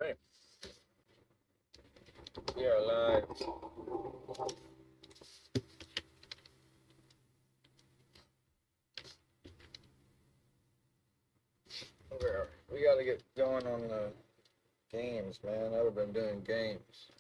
Okay, we are live. We gotta get going on the games, man. I've been doing games.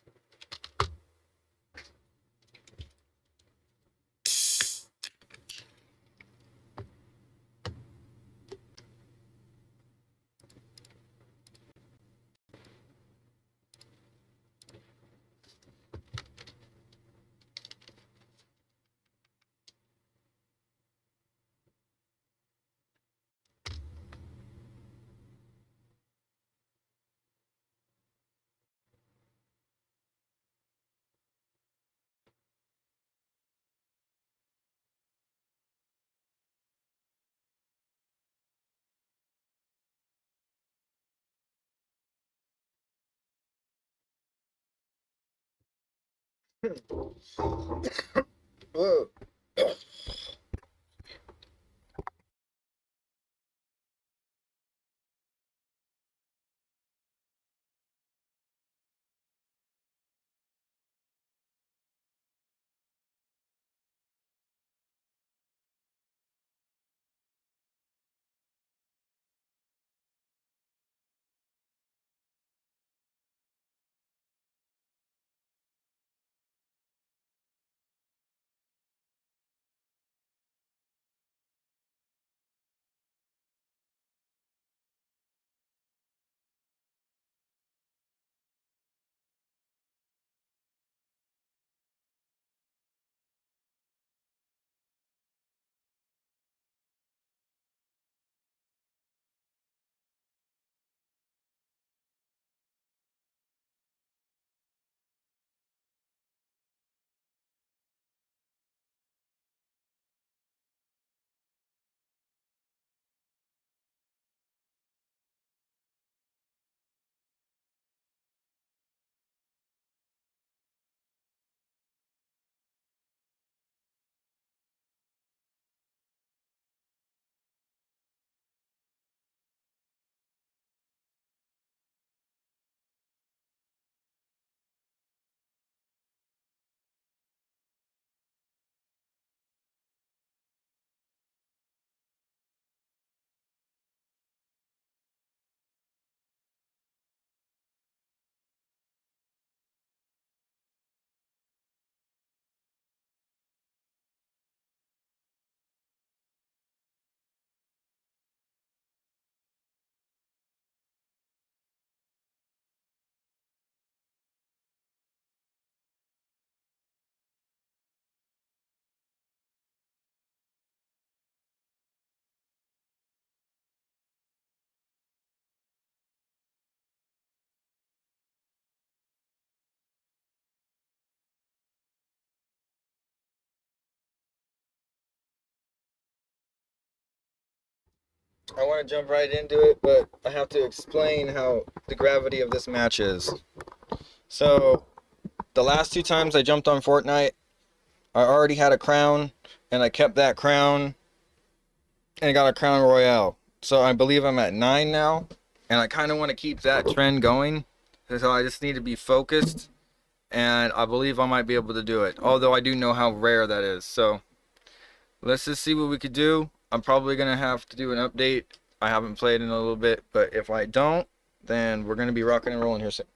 Whoa. I want to jump right into it, but I have to explain how the gravity of this match is. So, the last two times I jumped on Fortnite, I already had a crown, and I kept that crown, and got a crown royale. So I believe I'm at 9 now, and I kind of want to keep that trend going. So I just need to be focused, and I believe I might be able to do it. Although I do know how rare that is. So let's just see what we could do. I'm probably going to have to do an update. I haven't played in a little bit, but if I don't, then we're going to be rocking and rolling here soon.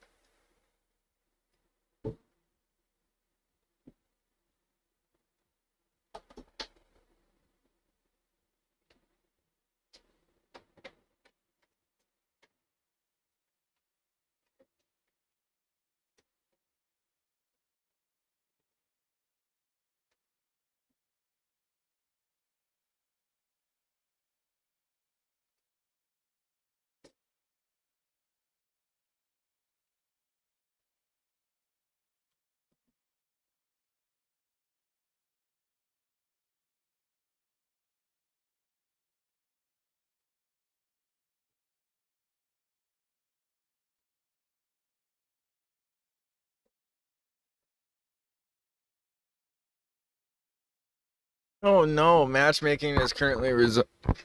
Oh no, matchmaking is currently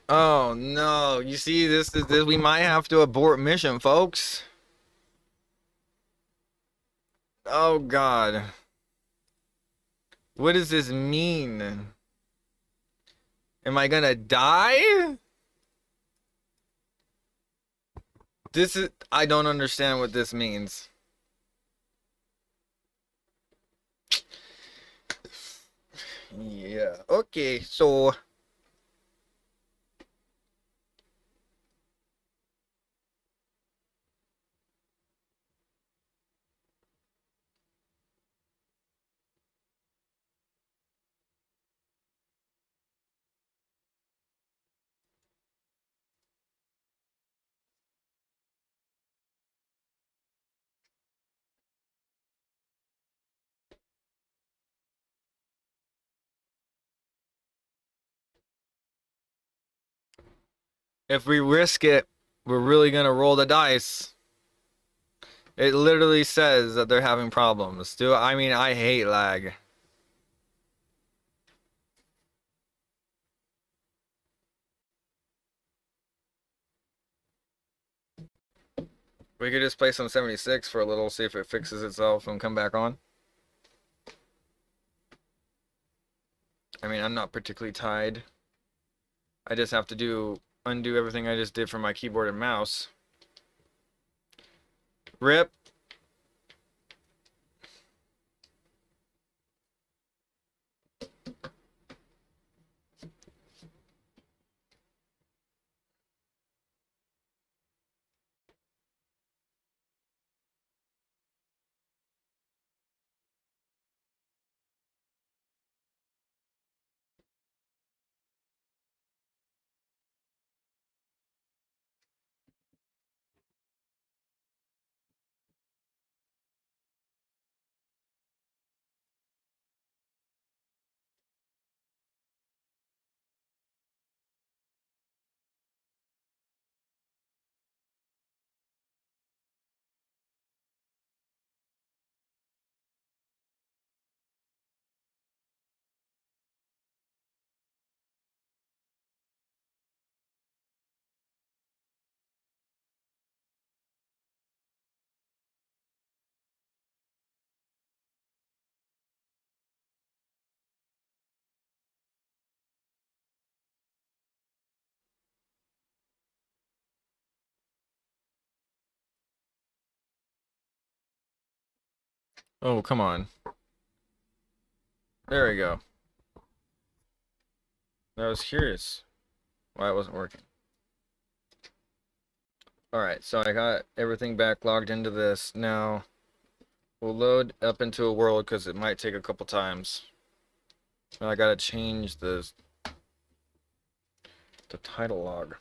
Oh no, you see, this we might have to abort mission, folks. Oh God. What does this mean? Am I gonna die? I don't understand what this means. Yeah. Okay, so if we risk it, we're really gonna roll the dice. It literally says that they're having problems. I mean, I hate lag. We could just play some 76 for a little, see if it fixes itself and come back on. I mean, I'm not particularly tied. I just have to undo everything I just did for my keyboard and mouse. Rip. Oh, come on. There we go. I was curious why it wasn't working. Alright, so I got everything back logged into this. Now, we'll load up into a world because it might take a couple times. I gotta change the title log.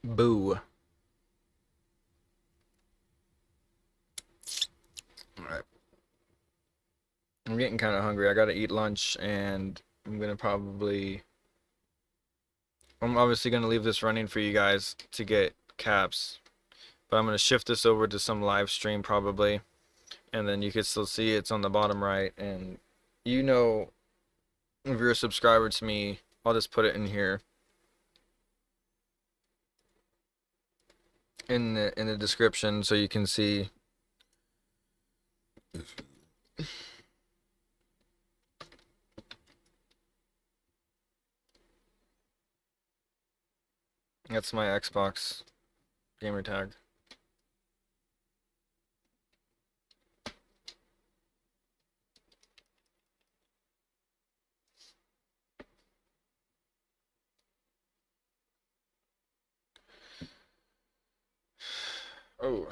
Boo. Alright. I'm getting kind of hungry. I gotta eat lunch, and I'm obviously gonna leave this running for you guys to get caps, but I'm gonna shift this over to some live stream probably, and then you can still see it's on the bottom right, and you know, if you're a subscriber to me, I'll just put it in here in the description so you can see. That's my Xbox gamer tag. Oh.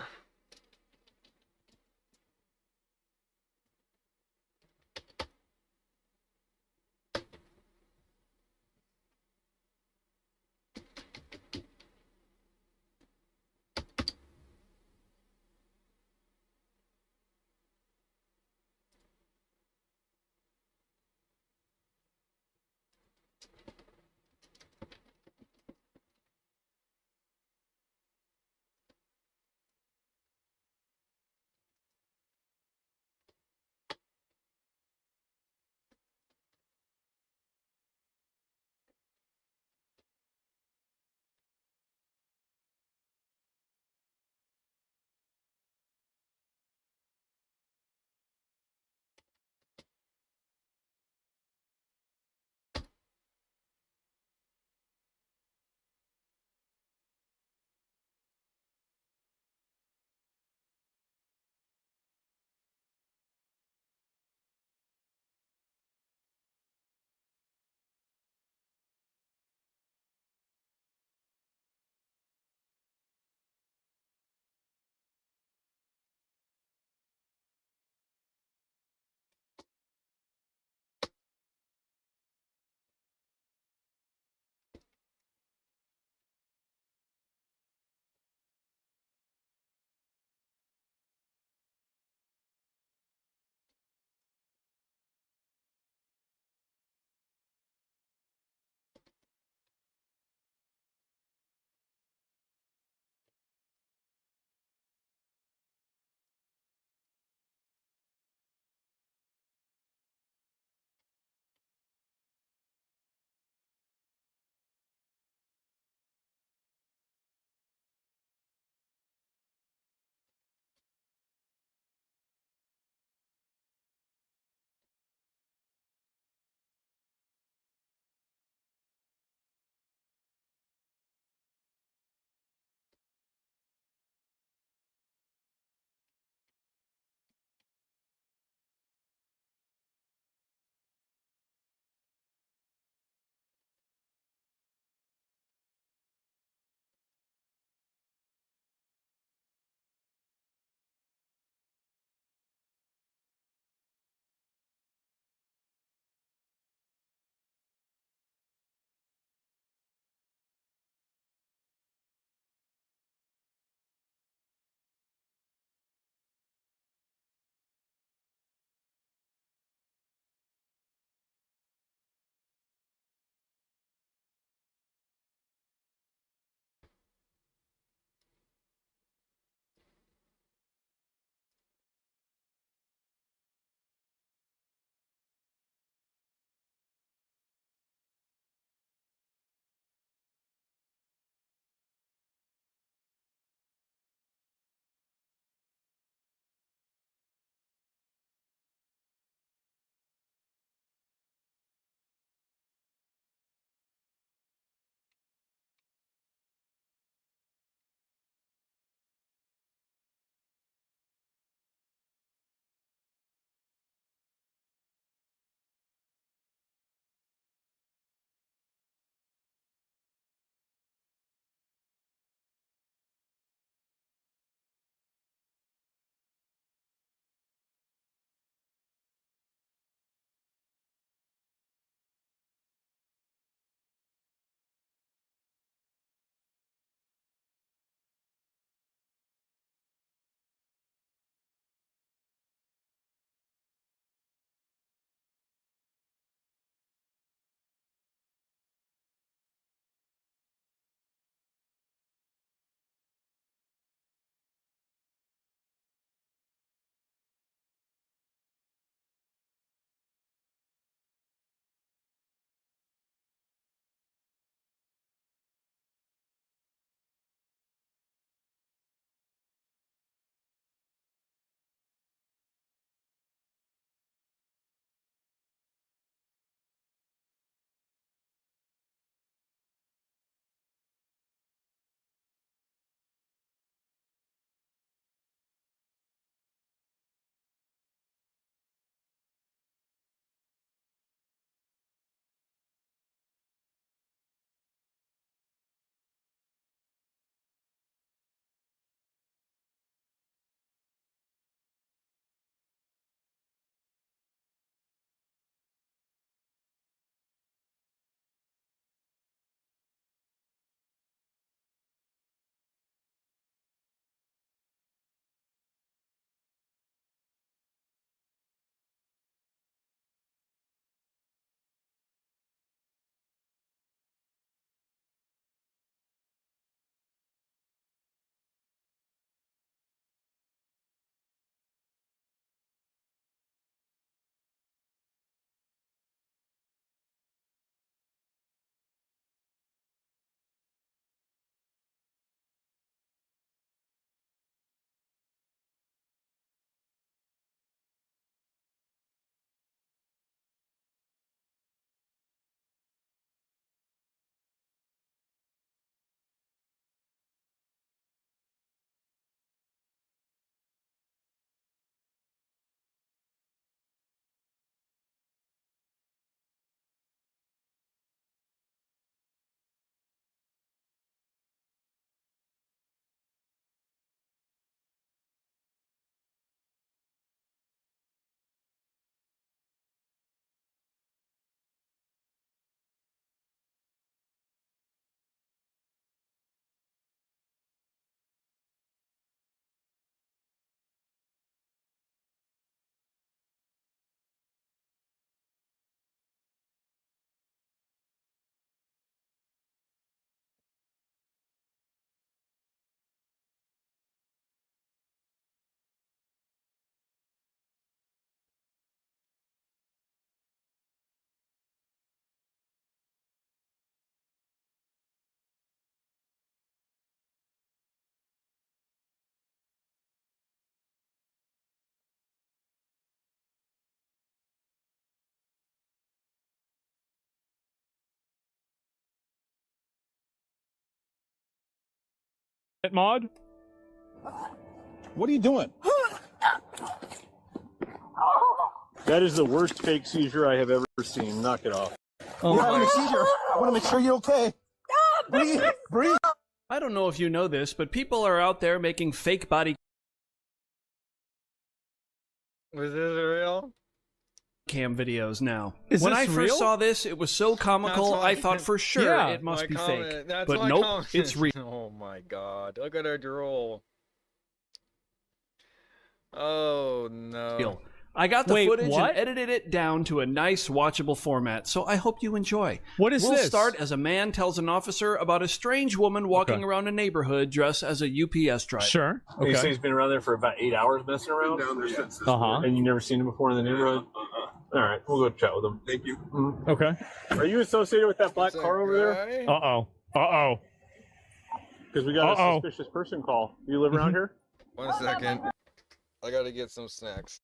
mod? What are you doing? That is the worst fake seizure I have ever seen. Knock it off. Oh, you're having a seizure. I want to make sure you're okay. Breathe. Breathe. I don't know if you know this, but people are out there making fake body Was this real? cam videos now. Is When this I first real? saw this, it was so comical, That's why- I thought for sure Yeah. it must My be comment- fake. That's But my nope, comment. it's real. Oh my god. Look at her drool. Oh no. I got the Wait, footage what? and edited it down to a nice, watchable format, so I hope you enjoy. What is we'll this? start as a man tells an officer about a strange woman walking Okay. around a neighborhood dressed as a UPS driver. Sure. You say Okay. he's been around there for about 8 hours messing around? Uh-huh. And you've never seen him before in the neighborhood? All right, we'll go chat with him. Thank you. Okay. Are you associated with that black What's car up, over there? guy? Uh-oh. Uh-oh. Because we got Uh-oh. a suspicious person call. You live around here? 1 second. I gotta get some snacks.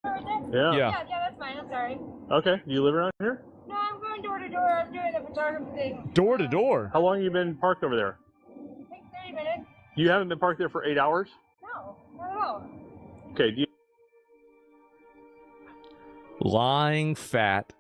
Yeah. Yeah. Yeah, that's fine. I'm sorry. Okay. Do you live around here? No, I'm going door to door. I'm doing the photography thing. Door to door. How long have you been parked over there? Like 30 minutes. You haven't been parked there for 8 hours? No, not at all. Okay. Do you Lying fat.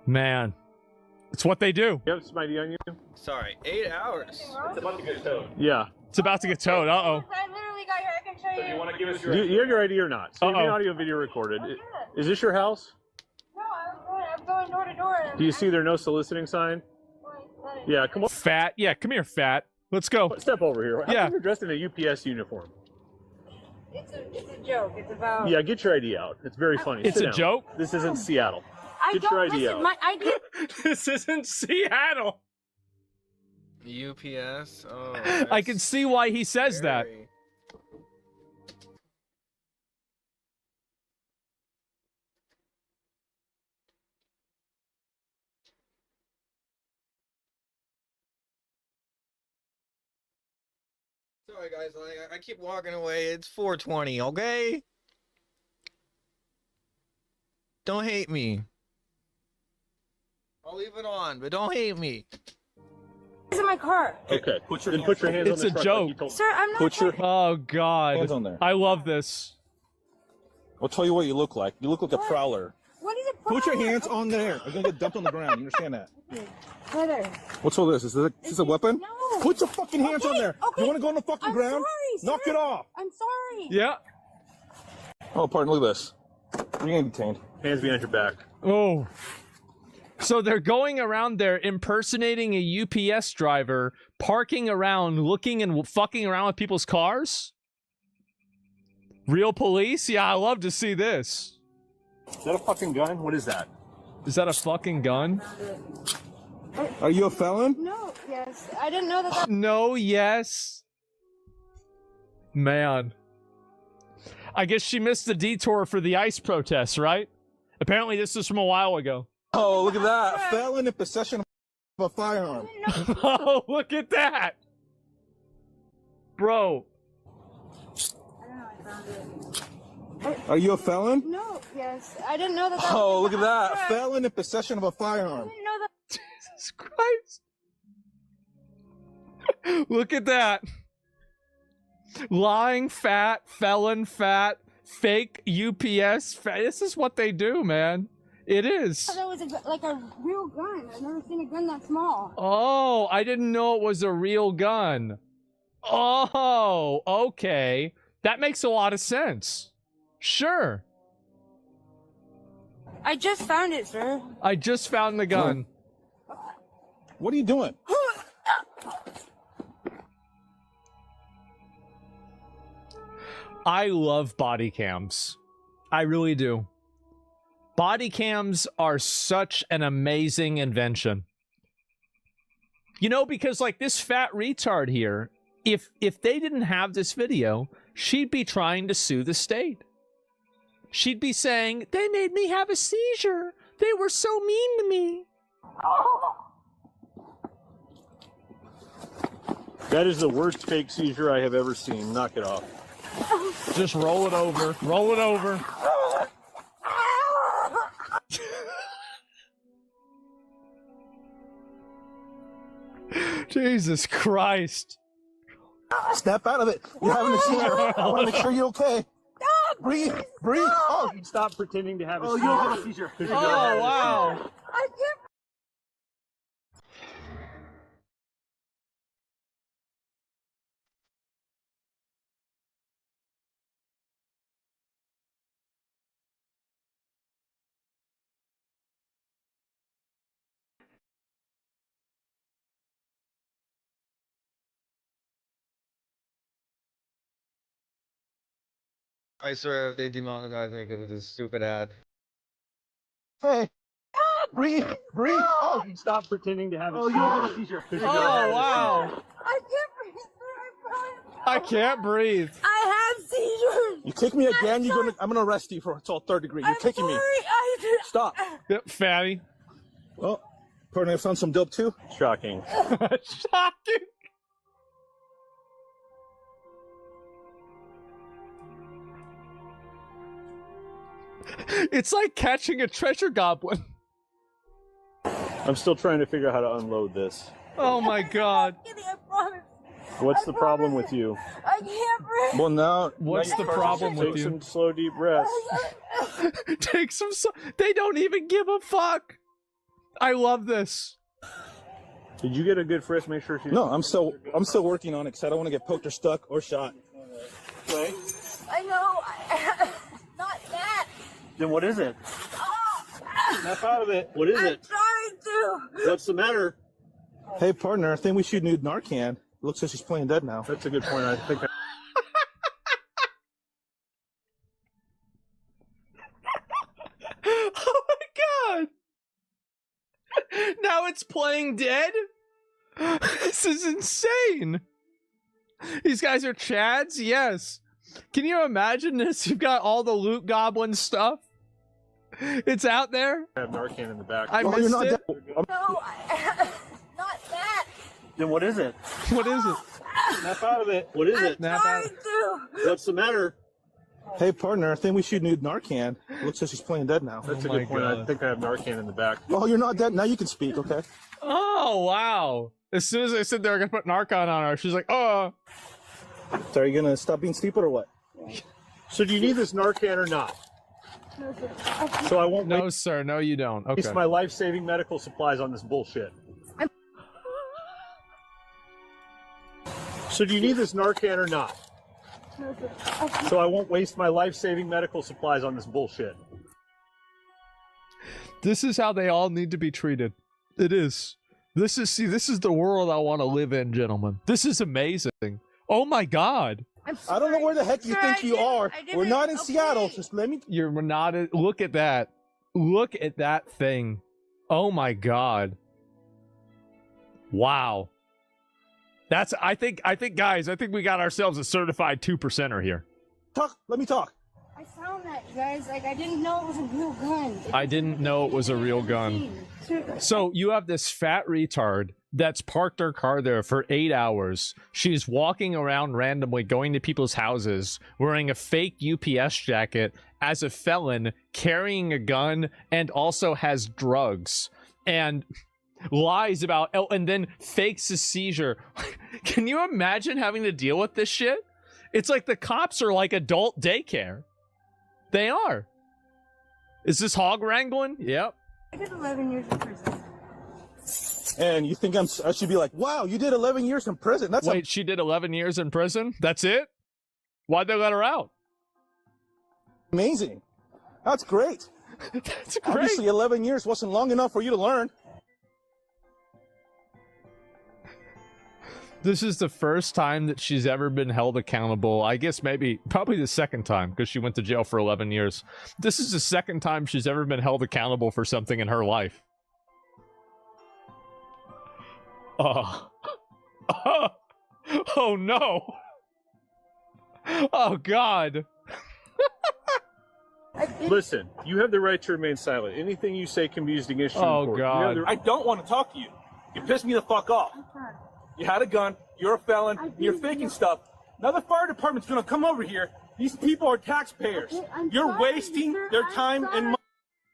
Man. It's what they do. have some ID on you? Sorry, 8 hours. about to get towed. Yeah. It's about to get towed. Uh-oh. I literally got here. I can show you. Want to give us your you have your ID or not? So you have Uh-oh. an audio video recorded. Yeah. Is this your house? No, I'm going door to door. Do you see their no soliciting sign? Yeah, come on. Fat. Yeah, come here, fat. Let's go. Step over here. How Yeah. come you're dressed in a UPS uniform? It's a joke. It's about. Yeah, get your ID out. It's very funny. It's Sit a down. joke? This isn't Seattle. I Get don't your ID listen. out. My ID. This isn't Seattle. UPS? Oh. I can see why he says that. scary. Sorry guys, I keep walking away. It's 4:20, okay? Don't hate me. I'll leave it on, but don't hate me. It's in my car. Okay. Put your hands on It's the a truck joke. like you told- Sir, I'm not. Put your Oh God. Hands on there. I love this. I'll tell you what you look like. You look like a prowler. What is it? Put your hands on there. You're gonna get dumped on the ground. You understand that? Right there. What's all this? Is this a weapon? No. Put your fucking hands on there. Okay. You want to go on the fucking I'm ground? sorry, Knock sir. it off. I'm sorry. Yeah. Oh, pardon. Look at this. You're getting detained. hands behind your back. Oh. So they're going around there impersonating a UPS driver, parking around, looking and fucking around with people's cars? Real police? Yeah, I love to see this. Is that a fucking gun? What is that? Is that a fucking gun? Are you a felon? No. Yes. I didn't know that. No, yes. Man. I guess she missed the detour for the ICE protests, right? Apparently this is from a while ago. Oh, look at that. Felon in possession of a firearm. Oh, look at that. Bro. Are you a felon? No. Yes. I didn't know that. Oh, look at that. Felon in possession of a I firearm. didn't know that. Jesus Christ. Look at that. Lying fat, felon fat, fake UPS fat. This is what they do, man. It is. That was like a real gun. I've never seen a gun that small. Oh, I didn't know it was a real gun. Oh, okay. That makes a lot of sense. Sure. I just found it, sir. I just found the gun. What are you doing? I love body cams. I really do. Body cams are such an amazing invention. You know, because like this fat retard here, if they didn't have this video, she'd be trying to sue the state. She'd be saying, they made me have a seizure. They were so mean to me. That is the worst fake seizure I have ever seen. Knock it off. Just roll it over. Roll it over. Jesus Christ. Snap out of it. You're having a seizure. I want to make sure you're okay. Breathe. Breathe. Oh, Stop pretending to have a you seizure. don't have a seizure. Oh, wow. I can't. I swear if they demonetize me because of this stupid ad. Hey. Breathe. Breathe. Oh, Stop pretending to have a you seizure. don't have a seizure. Oh, wow. I can't breathe, sir. I can't breathe. I have seizures. You kick me again, I'm gonna arrest you for assault third degree. You're kicking me. Stop. Yep, fatty. Oh, pardon, I found some dope too. Shocking. Shocking. It's like catching a treasure goblin. I'm still trying to figure out how to unload this. Oh my god. I promise. What's the problem with you? I can't breathe. Well, now. What's the problem with Take you? some slow, deep breaths. Take some. They don't even give a fuck. I love this. Did you get a good frisk? Make sure she's... No, I'm still working on it because I don't want to get poked or stuck or shot. Okay. I know. Not that. Then what is it? Snap out of it. What is I'm it? trying to. What's the matter? Hey, partner, I think we should need Narcan. Looks like she's playing dead now. That's a good point. I think Oh my god. Now it's playing dead? This is insane. These guys are Chads? Yes. Can you imagine this? You've got all the loot goblin stuff. It's out there. I have Narcan in the back. I Oh, missed you're not it. dead. No. Not that. Then what is it? What is it? Snap out of it. What is it? Snap out. Trying to. What's the matter? Hey, partner, I think we should need Narcan. Looks like she's playing dead now. That's Oh a my good point. God. I think I have Narcan in the back. Oh, you're not dead? Now you can speak, okay? Oh, wow. As soon as I said they were going to put Narcon on her, she's like, oh. So are you going to stop being stupid or what? So do you need this Narcan or not? No, sir. So I won't No, sir. No, you don't. Okay. waste my life-saving medical supplies on this bullshit. So do you need this Narcan or not? No, sir. So I won't waste my life-saving medical supplies on this bullshit. This is how they all need to be treated. It is. This is the world I want to live in, gentlemen. This is amazing. Oh my God. I don't know where the heck you Sir, think you are. I didn't- We're not in okay. Seattle. Just let me... You're not. Look at that. Look at that thing. Oh my God. Wow. That's. I think, guys. I think we got ourselves a certified 2%er here. Talk. Let me talk. I found that, you guys. Like, I didn't know it was a real gun. I didn't know it was a real gun. So you have this fat retard that's parked her car there for 8 hours. She's walking around randomly, going to people's houses, wearing a fake UPS jacket as a felon, carrying a gun, and also has drugs. And lies about, oh, and then fakes a seizure. Can you imagine having to deal with this shit? It's like the cops are like adult daycare. They are. Is this hog wrangling? Yep. I did 11 years in prison. And you think I should be like, wow, you did 11 years in prison. That's Wait, she did 11 years in prison? That's it? Why'd they let her out? amazing. That's great. That's great. Obviously, 11 years wasn't long enough for you to learn. This is the first time that she's ever been held accountable. I guess probably the second time, because she went to jail for 11 years. This is the second time she's ever been held accountable for something in her life. Oh. Oh no. Oh God. Listen, you have the right to remain silent. Anything you say can be used against you. Oh, in court. You God. have the- I don't want to talk to you. You pissed me the fuck off. You had a gun. You're a felon. You're faking stuff. Now the fire department's gonna come over here. These people are taxpayers. Okay, I'm You're sorry, wasting sir. their I'm time and sorry. money.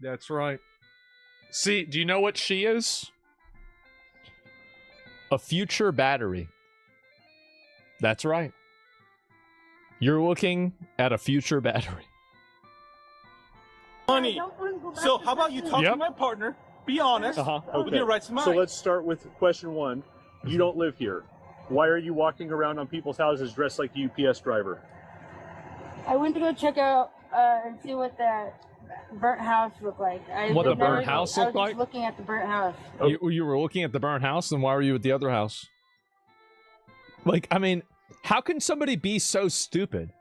That's right. See, do you know what she is? A future battery. That's right. You're looking at a future battery. Money. I don't want to go back So to how about you prison. talk Yep. to my partner? Be honest. Uh-huh. With your rights of mind. So let's start with question one. You don't live here. Why are you walking around on people's houses dressed like a UPS driver? I went to go check out and see what the burnt house looked like. What the never- burnt house I looked was like? just looking at the burnt house. You were looking at the burnt house, then why were you at the other house? Like, I mean, how can somebody be so stupid?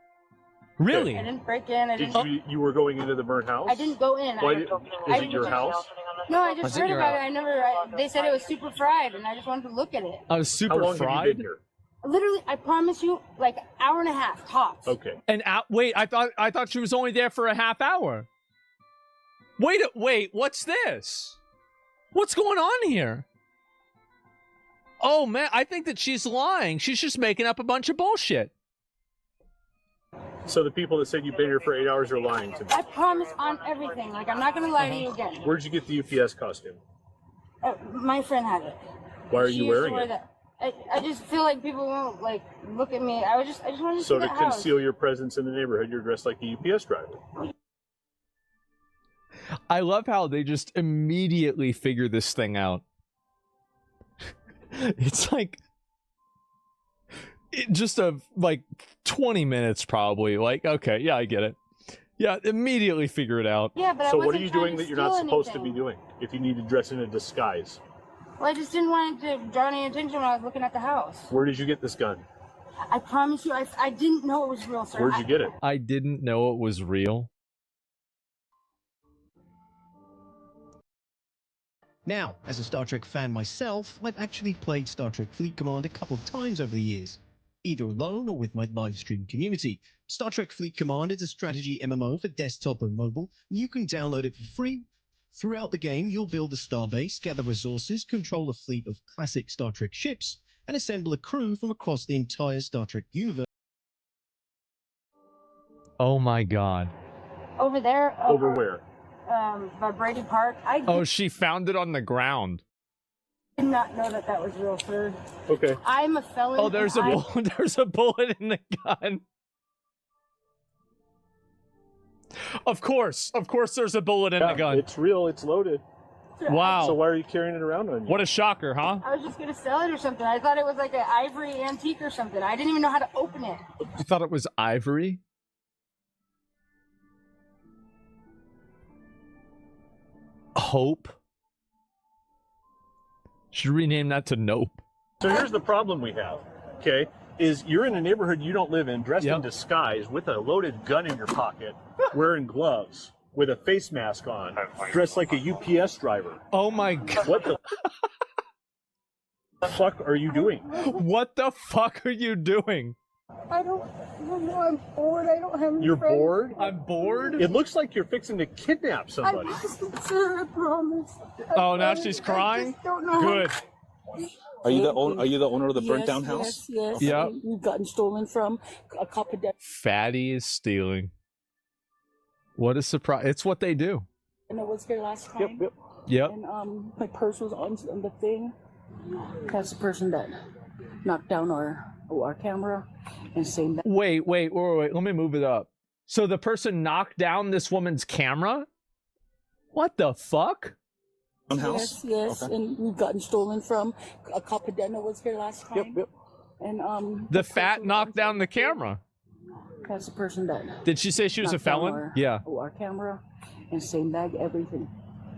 Really? I didn't break in. I Did didn't. you were going into the burnt house? I didn't go in. Why I, did, I is it didn't your check house? No, I Was just it heard your about house? it. They said it was super fried, and I just wanted to look at it. I was super How long have fried. you been here? Literally, I promise you, like hour and a half tops. Okay. And wait, I thought she was only there for a half hour. Wait, what's this? What's going on here? Oh man, I think that she's lying. She's just making up a bunch of bullshit. So the people that said you've been here for 8 hours are lying to me. I promise on everything. Like I'm not gonna lie to you again. Where'd you get the UPS costume? My friend had it. Why are She you used to wearing wear it? that. I just feel like people won't like look at me. I just wanted to So see to the house. conceal your presence in the neighborhood, you're dressed like a UPS driver. I love how they just immediately figure this thing out. It's like just 20 minutes probably. Like, okay, yeah, I get it. Yeah, immediately figure it out. Yeah, but I So what wasn't are you trying doing to that you're not steal supposed to be anything. doing if you need to dress in a disguise? Well, I just didn't want it to draw any attention when I was looking at the house. Where did you get this gun? I promise you, I didn't know it was real, sir. Where'd you get it? I didn't know it was real. Now, as a Star Trek fan myself, I've actually played Star Trek Fleet Command a couple of times over the years, either alone or with my live stream community. Star Trek Fleet Command is a strategy MMO for desktop and mobile, and you can download it for free. Throughout the game, you'll build a starbase, gather resources, control a fleet of classic Star Trek ships, and assemble a crew from across the entire Star Trek universe. Oh my god. Over there. Over where? By Brady Park. I Oh, she found it on the ground. did not know that that was real, sir. Okay. I'm a felon. Oh, there's a bullet. There's a bullet in the gun. Of course, there's a bullet in the gun. It's real. It's loaded. Wow. So why are you carrying it around on you? What a shocker, huh? I was just gonna sell it or something. I thought it was like an ivory antique or something. I didn't even know how to open it. You thought it was ivory? Hope? Should rename that to Nope. So here's the problem we have, okay, is you're in a neighborhood you don't live in, dressed in disguise, with a loaded gun in your pocket, wearing gloves, with a face mask on, dressed like a UPS driver. Oh my god. What the fuck are you doing? What the fuck are you doing? I don't know. I'm bored. I don't have any You're friends. bored? I'm bored? It looks like you're fixing to kidnap I somebody. wasn't, sir. I promise. Oh, now she's crying? I just don't know. Good. Are you the owner of the burnt down house? Yes. Yep. We've gotten stolen from a couple of Fatty is stealing. What a surprise. It's what they do. and I was here last time. Yep. And my purse was on the thing. That's the person that knocked down our camera and saying that. Wait. Let me move it up. So the person knocked down this woman's camera? What the fuck? House? Yes. Okay. And we've gotten stolen from a Capadena was here last time. And The fat knocked down the camera. That's the person that. Did she say she was a felon? Yeah. Our camera and same bag, everything.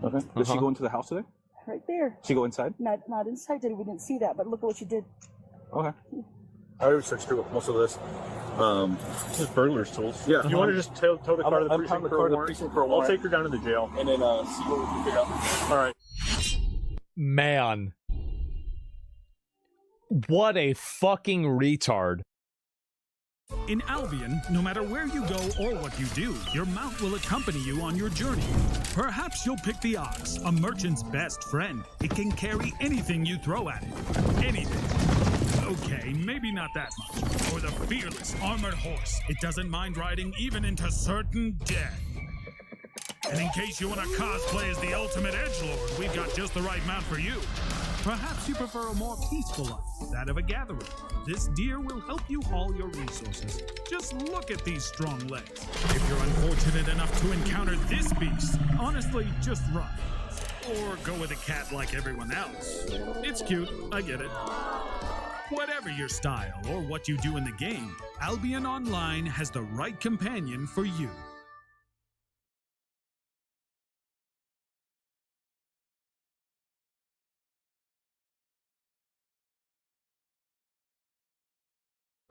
Okay. Did she go into the house today? Right there. She go inside? Not inside. We didn't see that, but look at what you did. Okay. I already searched through most of this. This is burglar's tools. Yeah. You want to just tow the car to the precinct for a warrant? for a I'll warrant. take her down to the jail. And then see what we can figure out. All right. Man. What a fucking retard. In Albion, no matter where you go or what you do, your mount will accompany you on your journey. Perhaps you'll pick the ox, a merchant's best friend. It can carry anything you throw at it. Anything. Okay, maybe not that much. Or the fearless armored horse. It doesn't mind riding even into certain death. And in case you want to cosplay as the ultimate edgelord, we've got just the right mount for you. Perhaps you prefer a more peaceful life, that of a gatherer. This deer will help you haul your resources. Just look at these strong legs. If you're unfortunate enough to encounter this beast, honestly, just run. Or go with a cat like everyone else. It's cute, I get it. Whatever your style or what you do in the game, Albion Online has the right companion for you.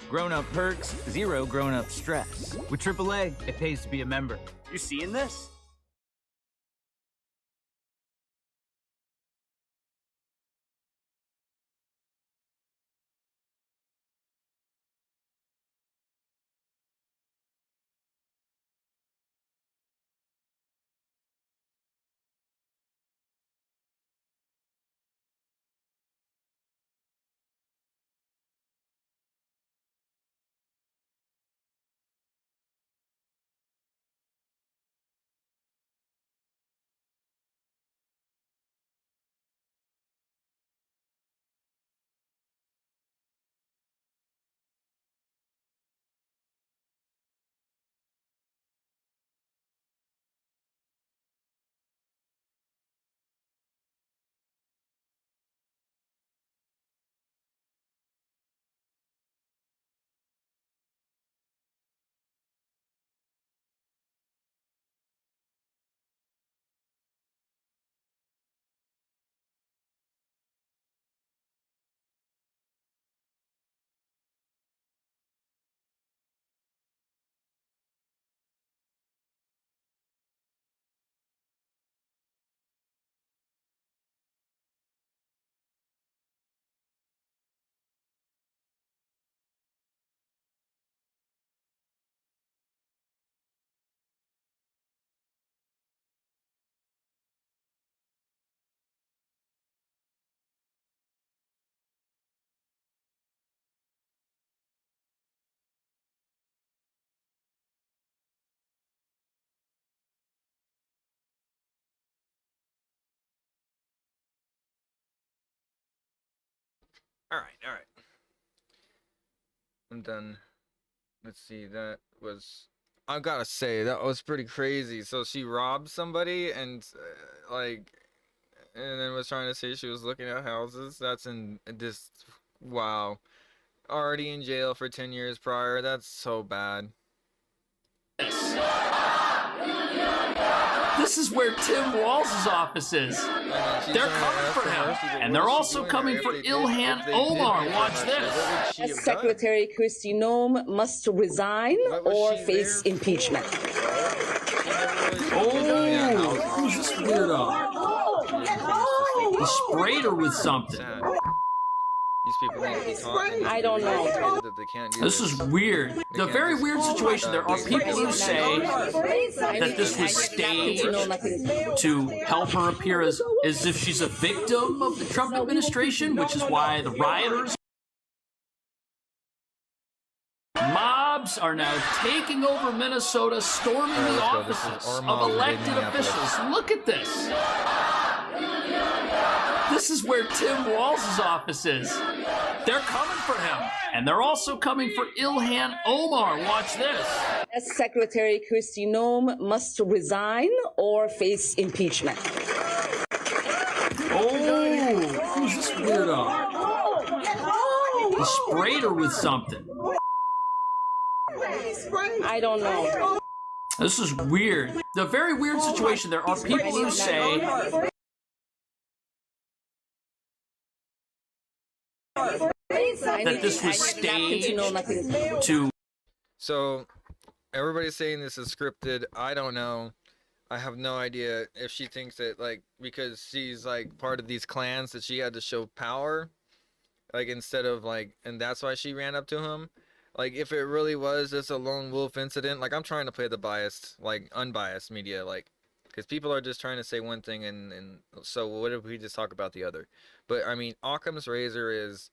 Grown-up perks, zero grown-up stress. With AAA, it pays to be a member. You seeing this? All right. I'm done. Let's see. That was. I gotta say that was pretty crazy. So she robbed somebody and like, and then was trying to say she was looking at houses. That's in this. Wow. Already in jail for 10 years prior. That's so bad. This is where Tim Walz's office is. They're coming for him, and they're also coming for Ilhan Omar. Watch this. Secretary Kristi Noem must resign or face impeachment. Oh, who's this weirdo? He sprayed her with something. These people need to be taught. I don't know. That they can't do this is weird. The very weird situation. There are people who say that this was staged to help her appear as if she's a victim of the Trump administration, which is why the rioters. Mobs are now taking over Minnesota, storming the offices of elected officials. Look at this. This is where Tim Walz's office is. They're coming for him, and they're also coming for Ilhan Omar. Watch this. Secretary Kristi Noem must resign or face impeachment. Oh, who's this weirdo? He sprayed her with something. I don't know. This is weird. The very weird situation. There are people who say that this was staged to. So, everybody's saying this is scripted. I don't know. I have no idea if she thinks that, like, because she's, like, part of these clans that she had to show power. Like, instead of, like, and that's why she ran up to him. Like, if it really was just a lone wolf incident, like, I'm trying to play the biased, like, unbiased media, like, because people are just trying to say one thing, and so what if we just talk about the other? But, I mean, Occam's razor is,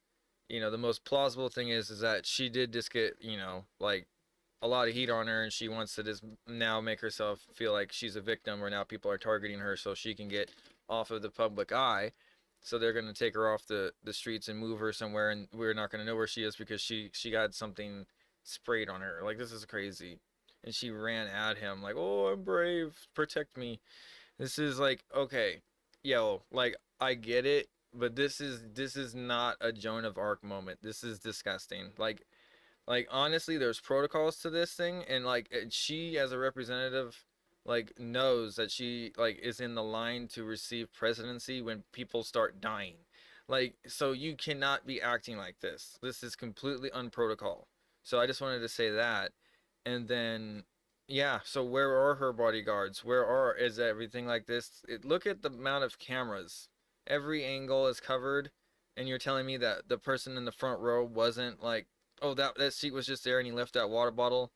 you know, the most plausible thing is that she did just get, you know, like, a lot of heat on her, and she wants to just now make herself feel like she's a victim, or now people are targeting her so she can get off of the public eye. So they're going to take her off the streets and move her somewhere, and we're not going to know where she is because she got something sprayed on her. Like, this is crazy. And she ran at him like, oh, I'm brave, protect me. This is like, okay, yo, like, I get it, but this is not a Joan of Arc moment. This is disgusting. Like honestly, there's protocols to this thing, and like, she as a representative, like, knows that she, like, is in the line to receive presidency when people start dying. Like, so you cannot be acting like this. This is completely unprotocol. So I just wanted to say that. And then, yeah, so where are her bodyguards? Is everything like this? Look at the amount of cameras. Every angle is covered, and you're telling me that the person in the front row wasn't like, oh, that seat was just there and he left that water bottle.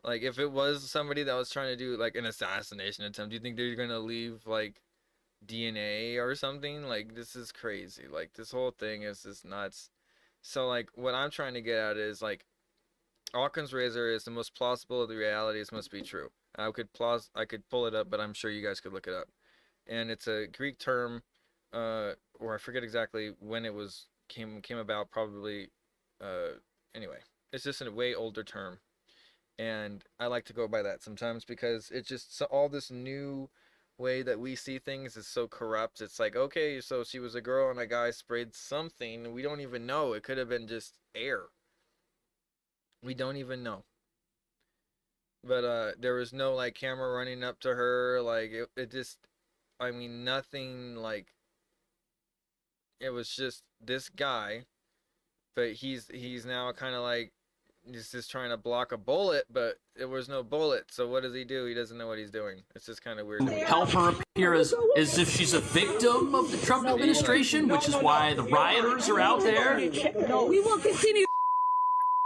Like, if it was somebody that was trying to do, like, an assassination attempt, do you think they're going to leave, like, DNA or something? Like, this is crazy. Like, this whole thing is just nuts. So, like, what I'm trying to get at is, like, Occam's razor is the most plausible of the realities must be true. I could pull it up, but I'm sure you guys could look it up. And it's a Greek term, or I forget exactly when it came about, probably, anyway. It's just a way older term. And I like to go by that sometimes because it's just all this new way that we see things is so corrupt. It's like, okay, so she was a girl and a guy sprayed something, and we don't even know. It could have been just air. We don't even know. But there was no, like, camera running up to her. Like, it just, I mean, nothing, like, it was just this guy, but he's now kind of like, he's just trying to block a bullet, but there was no bullet. So what does he do? He doesn't know what he's doing. It's just kind of weird to me. Help her appear as if she's a victim of the Trump administration, which is why the rioters are out there. No, we will continue.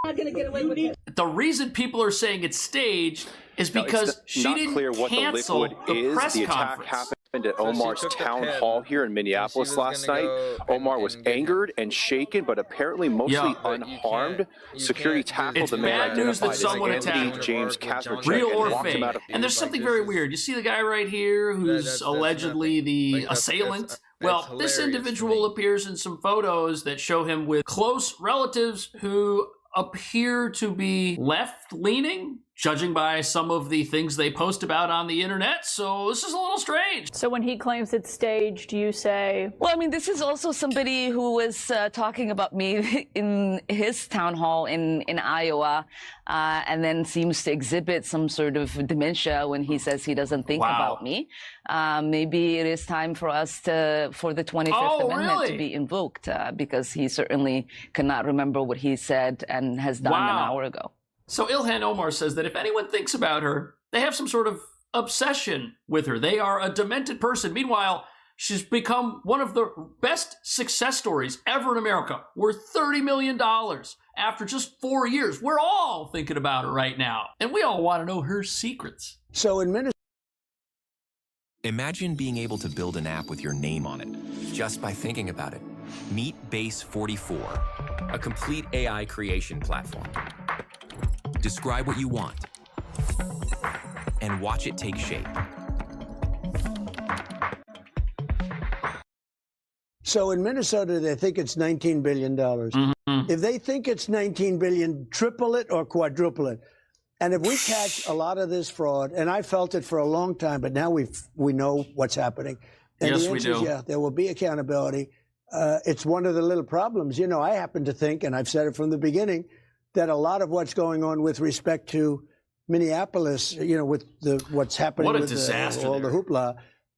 Not gonna get away with it. The reason people are saying it's staged is because she didn't cancel the press conference. Happened at Omar's town hall here in Minneapolis last night. Omar was angered and shaken, but apparently mostly unharmed. Security tackled the man identified as Anthony James Kasperchek real and or walked him fake. out of. And there's something very weird. You see the guy right here who's allegedly the assailant? Well, this individual appears in some photos that show him with close relatives who appear to be left-leaning, judging by some of the things they post about on the internet. So this is a little strange. So when he claims it's staged, you say... Well, I mean, this is also somebody who was talking about me in his town hall in Iowa, and then seems to exhibit some sort of dementia when he says he doesn't think about me. Maybe it is time for us for the 25th Amendment to be invoked, because he certainly cannot remember what he said and has done an hour ago. So Ilhan Omar says that if anyone thinks about her, they have some sort of obsession with her. They are a demented person. Meanwhile, she's become one of the best success stories ever in America, worth $30 million after just 4 years. We're all thinking about her right now, and we all want to know her secrets. So in Minnesota, imagine being able to build an app with your name on it, just by thinking about it. Meet Base 44, a complete AI creation platform. Describe what you want, and watch it take shape. So in Minnesota, they think it's $19 billion. If they think it's $19 billion, triple it or quadruple it. And if we catch a lot of this fraud, and I felt it for a long time, but now we know what's happening. And yes, the answer is, yeah, there will be accountability. It's one of the little problems. You know, I happen to think, and I've said it from the beginning, that a lot of what's going on with respect to Minneapolis, you know, with what's happening with all the hoopla,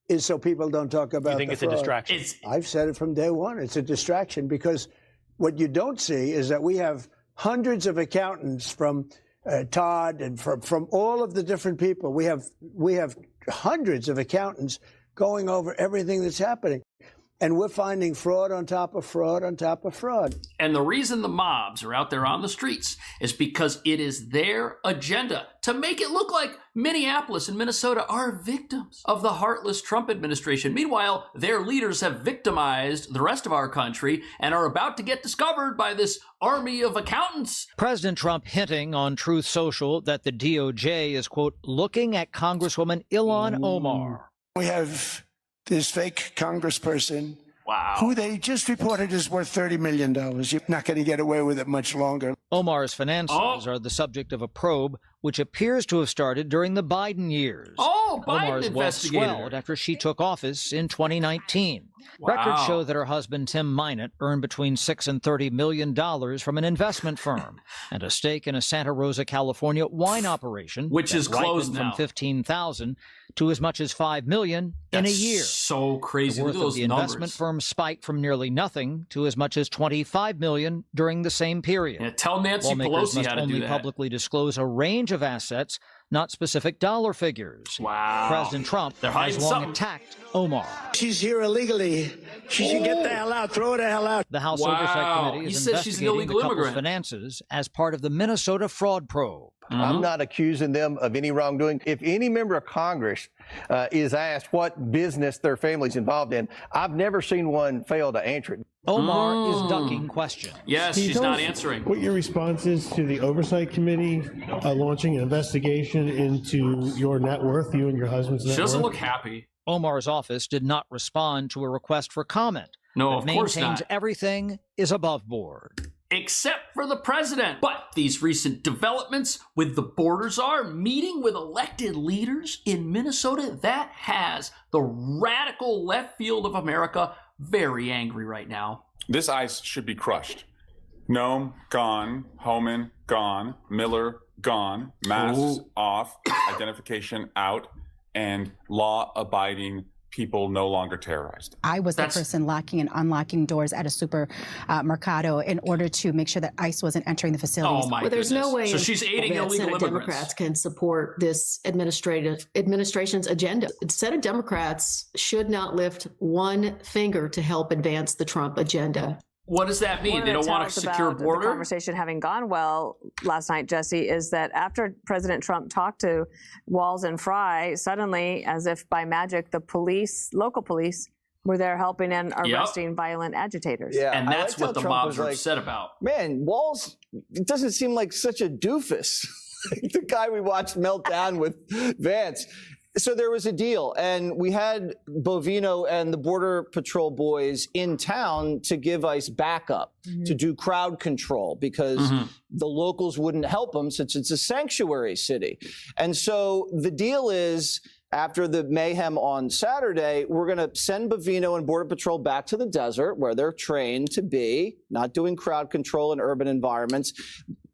is so people don't talk about. You think it's a distraction? I've said it from day one. It's a distraction, because what you don't see is that we have hundreds of accountants from Todd and from all of the different people. We have hundreds of accountants going over everything that's happening. And we're finding fraud on top of fraud on top of fraud. And the reason the mobs are out there on the streets is because it is their agenda to make it look like Minneapolis and Minnesota are victims of the heartless Trump administration. Meanwhile, their leaders have victimized the rest of our country and are about to get discovered by this army of accountants. President Trump hinting on Truth Social that the DOJ is, quote, looking at Congresswoman Ilhan Omar. We have this fake congressperson who they just reported is worth $30 million. You're not going to get away with it much longer. Omar's finances are the subject of a probe which appears to have started during the Biden years. Omar's wealth swelled after she took office in 2019. Records show that her husband, Tim Minot, earned between $6 and $30 million from an investment firm and a stake in a Santa Rosa, California wine operation, which is closed now, from $15,000 to as much as $5 million in a year. So crazy. The worth Look at of those the numbers. investment firm spiked from nearly nothing to as much as $25 million during the same period. Yeah, tell Nancy Lawmakers Pelosi must how to only do that. publicly disclose a range of assets, not specific dollar figures. Wow. President Trump They're hiding has long something. attacked Omar. She's here illegally. She should get the hell out. Throw her the hell out. The House Oversight Committee He is says she's an investigating the illegal couple's immigrant. finances as part of the Minnesota fraud probe. I'm not accusing them of any wrongdoing. If any member of Congress is asked what business their family's involved in, I've never seen one fail to answer it. Omar is ducking questions. Yes, she's not answering. What your response is to the Oversight Committee launching an investigation into your net worth, you and your husband's net worth? She doesn't look happy. Omar's office did not respond to a request for comment. No, but of course maintains not. everything is above board. Except for the president. But these recent developments with the borders are meeting with elected leaders in Minnesota, that has the radical left field of America very angry right now. This ice should be crushed. Noem, gone. Homan, gone. Miller, gone. Masks off. Identification out. And law-abiding people no longer terrorized. I was the person locking and unlocking doors at a supermercado in order to make sure that ICE wasn't entering the facilities. Oh my Well, there's no way So she's aiding that illegal Senate immigrants. Democrats can support this administration's agenda. Senate Democrats should not lift one finger to help advance the Trump agenda. What does that mean? They don't want a secure border? The conversation having gone well last night, Jesse, is that after President Trump talked to Walz and Fry, suddenly, as if by magic, the police, local police, were there helping and arresting violent agitators. And I that's liked how what the Trump mobs was are like, upset about. Man, Walz, it doesn't seem like such a doofus. The guy we watched melt down with Vance. So there was a deal, and we had Bovino and the Border Patrol boys in town to give ICE backup, to do crowd control, because the locals wouldn't help them since it's a sanctuary city. And so the deal is, after the mayhem on Saturday, we're going to send Bovino and Border Patrol back to the desert where they're trained to be, not doing crowd control in urban environments.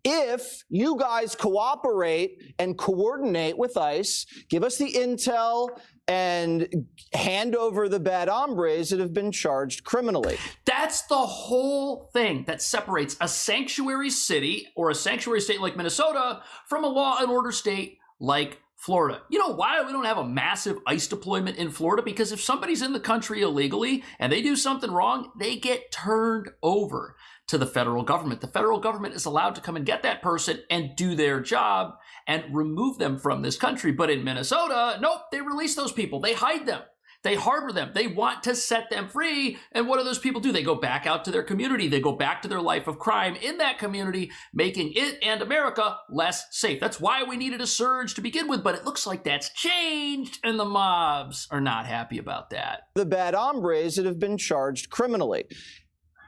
If you guys cooperate and coordinate with ICE, give us the intel, and hand over the bad hombres that have been charged criminally. That's the whole thing that separates a sanctuary city or a sanctuary state like Minnesota from a law and order state like Florida. You know why we don't have a massive ICE deployment in Florida? Because if somebody's in the country illegally and they do something wrong, they get turned over to the federal government. The federal government is allowed to come and get that person and do their job and remove them from this country. But in Minnesota, nope, they release those people. They hide them. They harbor them. They want to set them free. And what do those people do? They go back out to their community. They go back to their life of crime in that community, making it and America less safe. That's why we needed a surge to begin with. But it looks like that's changed, and the mobs are not happy about that. The bad hombres that have been charged criminally.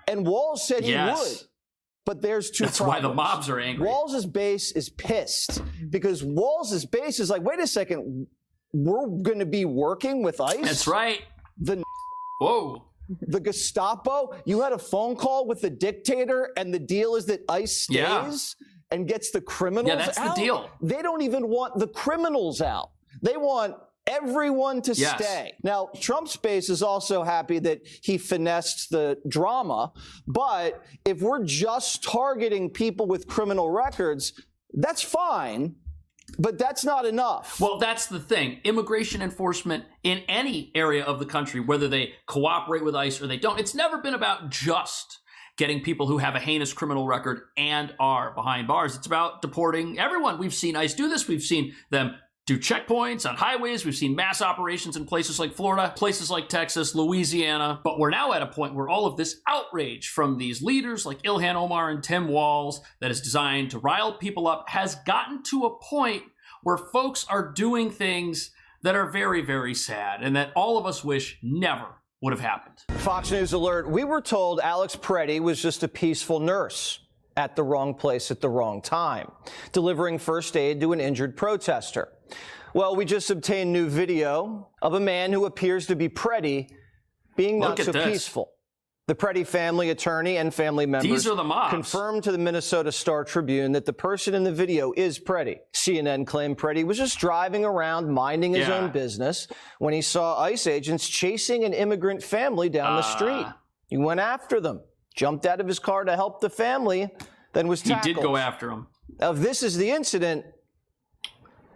And Walz said he would. But there's two problems. That's why the mobs are angry. Walz's base is pissed because Walz's base is like, wait a second, we're going to be working with ICE? That's right. The Gestapo? You had a phone call with the dictator, and the deal is that ICE stays and gets the criminals out? Yeah, that's the deal. They don't even want the criminals out. They want everyone to stay. Now, Trump's base is also happy that he finessed the drama, but if we're just targeting people with criminal records, that's fine, but that's not enough. Well, that's the thing. Immigration enforcement in any area of the country, whether they cooperate with ICE or they don't, it's never been about just getting people who have a heinous criminal record and are behind bars. It's about deporting everyone. We've seen ICE do this. We've seen them do checkpoints on highways. We've seen mass operations in places like Florida, places like Texas, Louisiana. But we're now at a point where all of this outrage from these leaders like Ilhan Omar and Tim Walz that is designed to rile people up has gotten to a point where folks are doing things that are very, very sad and that all of us wish never would have happened. Fox News alert. We were told Alex Preddy was just a peaceful nurse at the wrong place at the wrong time, delivering first aid to an injured protester. Well, we just obtained new video of a man who appears to be Preddy being not so peaceful. The Preddy family attorney and family members confirmed to the Minnesota Star-Tribune that the person in the video is Preddy. CNN claimed Preddy was just driving around minding his own business when he saw ICE agents chasing an immigrant family down the street. He went after them, jumped out of his car to help the family, then was tackled. He did go after him. Now, if this is the incident,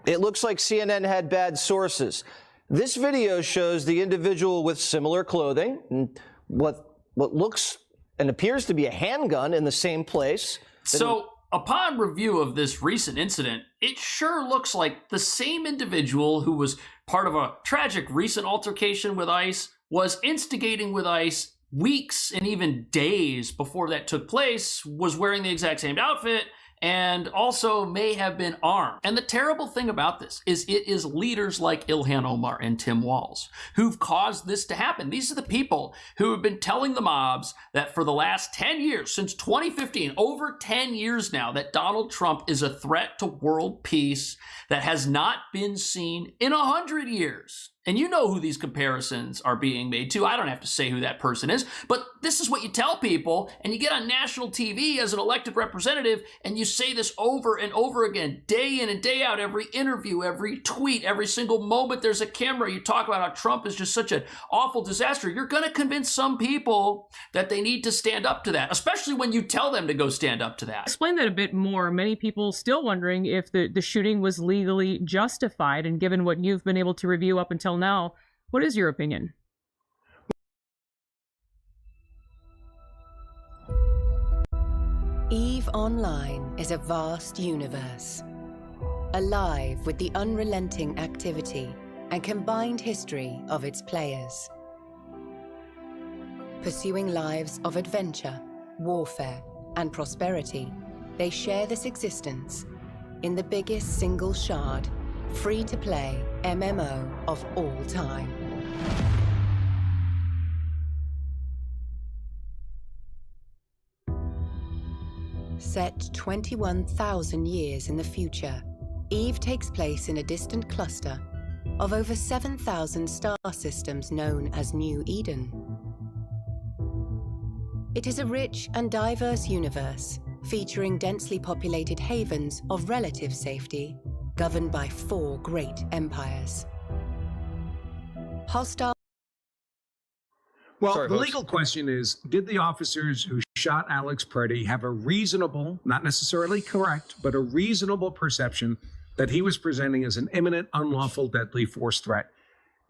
it looks like CNN had bad sources. This video shows the individual with similar clothing and what looks and appears to be a handgun in the same place. So, upon review of this recent incident, it sure looks like the same individual who was part of a tragic recent altercation with ICE was instigating with ICE weeks and even days before that took place, was wearing the exact same outfit, and also may have been armed. And the terrible thing about this is it is leaders like Ilhan Omar and Tim Walz who've caused this to happen. These are the people who have been telling the mobs that for the last 10 years, since 2015, over 10 years now, that Donald Trump is a threat to world peace that has not been seen in 100 years. And you know who these comparisons are being made to. I don't have to say who that person is, but this is what you tell people, and you get on national TV as an elected representative, and you say this over and over again, day in and day out, every interview, every tweet, every single moment there's a camera. You talk about how Trump is just such an awful disaster. You're going to convince some people that they need to stand up to that, especially when you tell them to go stand up to that. Explain that a bit more. Many people still wondering if the shooting was legally justified, and given what you've been able to review up until now, what is your opinion? EVE Online is a vast universe, alive with the unrelenting activity and combined history of its players. Pursuing lives of adventure, warfare, and prosperity, they share this existence in the biggest single shard free-to-play MMO of all time. Set 21,000 years in the future, Eve takes place in a distant cluster of over 7,000 star systems known as New Eden. It is a rich and diverse universe featuring densely populated havens of relative safety governed by 4 great empires. Hostile. Well, Sorry, the folks. legal question is, did the officers who shot Alex Preddy have a reasonable, not necessarily correct, but a reasonable perception that he was presenting as an imminent, unlawful, deadly force threat?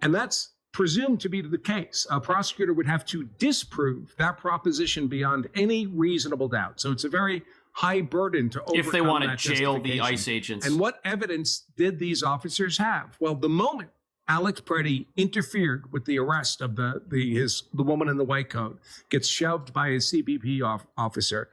And that's presumed to be the case. A prosecutor would have to disprove that proposition beyond any reasonable doubt. So it's a very high burden to overcome If they want to that jail the justification. ICE agents. And what evidence did these officers have? Well, the moment Alex Preddy interfered with the arrest of the woman in the white coat, gets shoved by his CBP officer,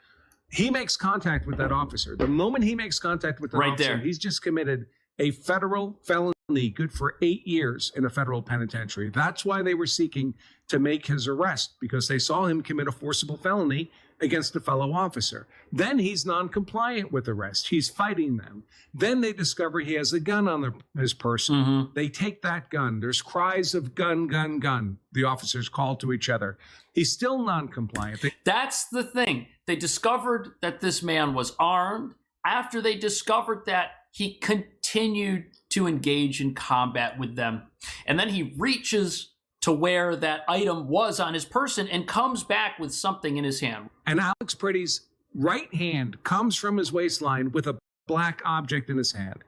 he makes contact with that officer. The moment he makes contact with that officer, he's just committed a federal felony good for 8 years in a federal penitentiary. That's why they were seeking to make his arrest, because they saw him commit a forcible felony against a fellow officer. Then he's non-compliant with arrest. He's fighting them. Then they discover he has a gun on his person. They take that gun. There's cries of gun, gun, gun. The officers call to each other. He's still non-compliant. That's the thing. They discovered that this man was armed. After they discovered that, he continued to engage in combat with them. And then he reaches to where that item was on his person and comes back with something in his hand. And Alex Preddy's right hand comes from his waistline with a black object in his hand.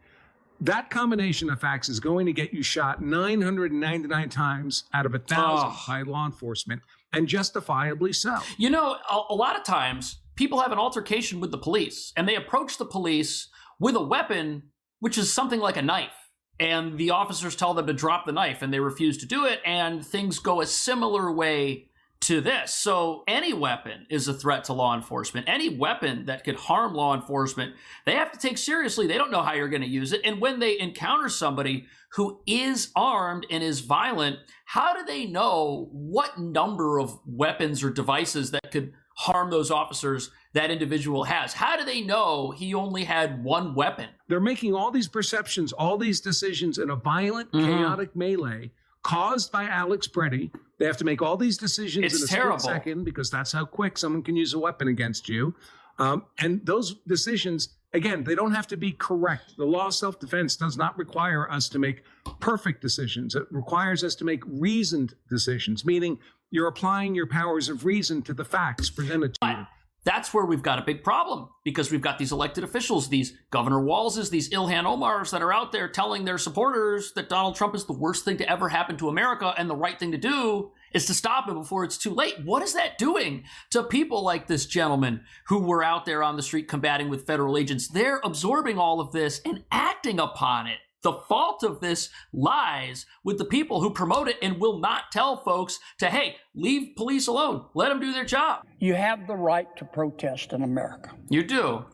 That combination of facts is going to get you shot 999 times out of 1,000 by law enforcement, and justifiably so. You know, a lot of times people have an altercation with the police and they approach the police with a weapon, which is something like a knife. And the officers tell them to drop the knife and they refuse to do it. And things go a similar way to this. So any weapon is a threat to law enforcement. Any weapon that could harm law enforcement, they have to take seriously. They don't know how you're going to use it. And when they encounter somebody who is armed and is violent, how do they know what number of weapons or devices that could harm those officers that individual has? How do they know he only had one weapon? They're making all these perceptions, all these decisions in a violent, chaotic melee caused by Alex Preddy. They have to make all these decisions in a split second because that's how quick someone can use a weapon against you. And those decisions, again, they don't have to be correct. The law of self-defense does not require us to make perfect decisions. It requires us to make reasoned decisions, meaning you're applying your powers of reason to the facts presented to you. That's where we've got a big problem, because we've got these elected officials, these Governor Wallses, these Ilhan Omars that are out there telling their supporters that Donald Trump is the worst thing to ever happen to America and the right thing to do is to stop him before it's too late. What is that doing to people like this gentleman who were out there on the street combating with federal agents? They're absorbing all of this and acting upon it. The fault of this lies with the people who promote it and will not tell folks to, hey, leave police alone. Let them do their job. You have the right to protest in America. You do.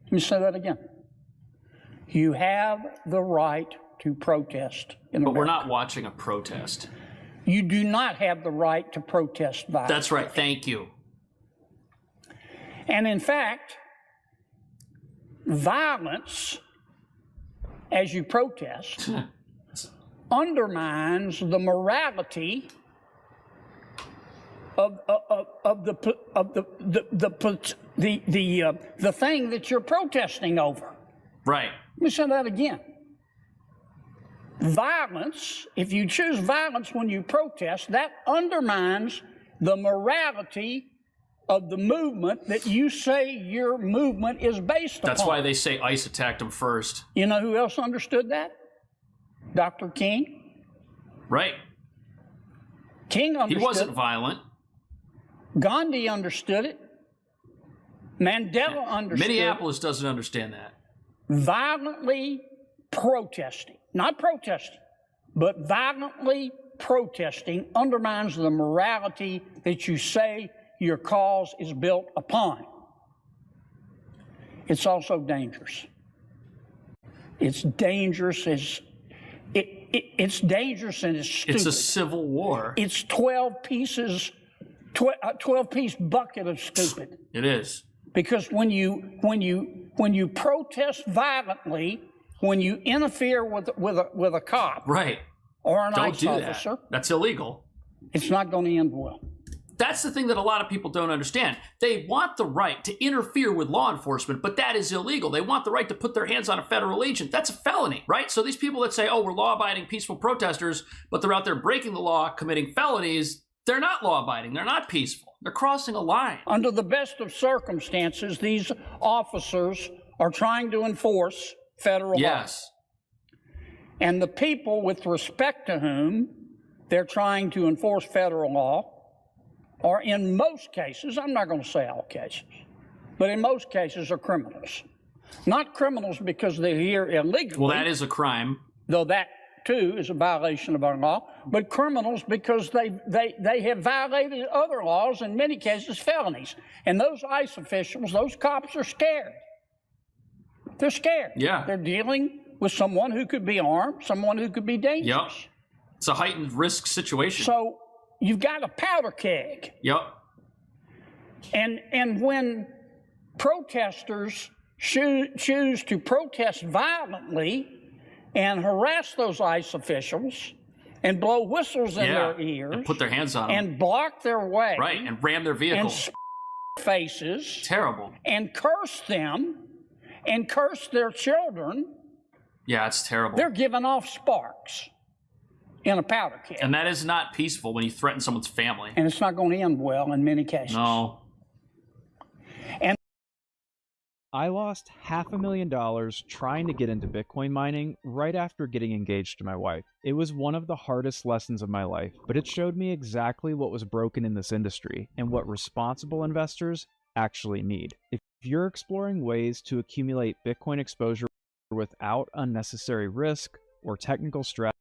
Let me say that again. You have the right to protest in America. But we're not watching a protest. You do not have the right to protest violence. That's right. Thank you. And in fact, violence, as you protest, undermines the morality of the thing that you're protesting over. Right. Let me say that again. Violence, if you choose violence when you protest, that undermines the morality of the movement that you say your movement is based upon. That's why they say ICE attacked him first. You know who else understood that? Dr. King. Right. King understood. He wasn't violent. Gandhi understood it. Mandela understood. Minneapolis doesn't understand that. Violently protesting, not protesting, but violently protesting undermines the morality that you say your cause is built upon. It's also dangerous. It's dangerous as it's dangerous and it's stupid. It's a civil war. It's 12 pieces, 12-piece bucket of stupid. It is. Because when you protest violently, when you interfere with a cop, right, or an Don't ICE do officer, that. That's illegal. It's not going to end well. That's the thing that a lot of people don't understand. They want the right to interfere with law enforcement, but that is illegal. They want the right to put their hands on a federal agent. That's a felony, right? So these people that say, oh, we're law-abiding, peaceful protesters, but they're out there breaking the law, committing felonies, they're not law-abiding. They're not peaceful. They're crossing a line. Under the best of circumstances, these officers are trying to enforce federal law. And the people with respect to whom they're trying to enforce federal law are, in most cases, I'm not going to say all cases, but in most cases are criminals. Not criminals because they're here illegally. Well, that is a crime. Though that, too, is a violation of our law, but criminals because they have violated other laws, in many cases felonies. And those ICE officials, those cops are scared. They're scared. Yeah. They're dealing with someone who could be armed, someone who could be dangerous. Yep. It's a heightened risk situation. So you've got a powder keg. Yep. And when protesters choose to protest violently and harass those ICE officials and blow whistles in their ears and put their hands on them and block their way, right, and ram their vehicles, and faces, terrible, and curse them and curse their children, yeah, it's terrible. They're giving off sparks in a powder keg. And that is not peaceful when you threaten someone's family. And it's not going to end well in many cases. No. And I lost $500,000 trying to get into Bitcoin mining right after getting engaged to my wife. It was one of the hardest lessons of my life, but it showed me exactly what was broken in this industry and what responsible investors actually need. If you're exploring ways to accumulate Bitcoin exposure without unnecessary risk or technical stress,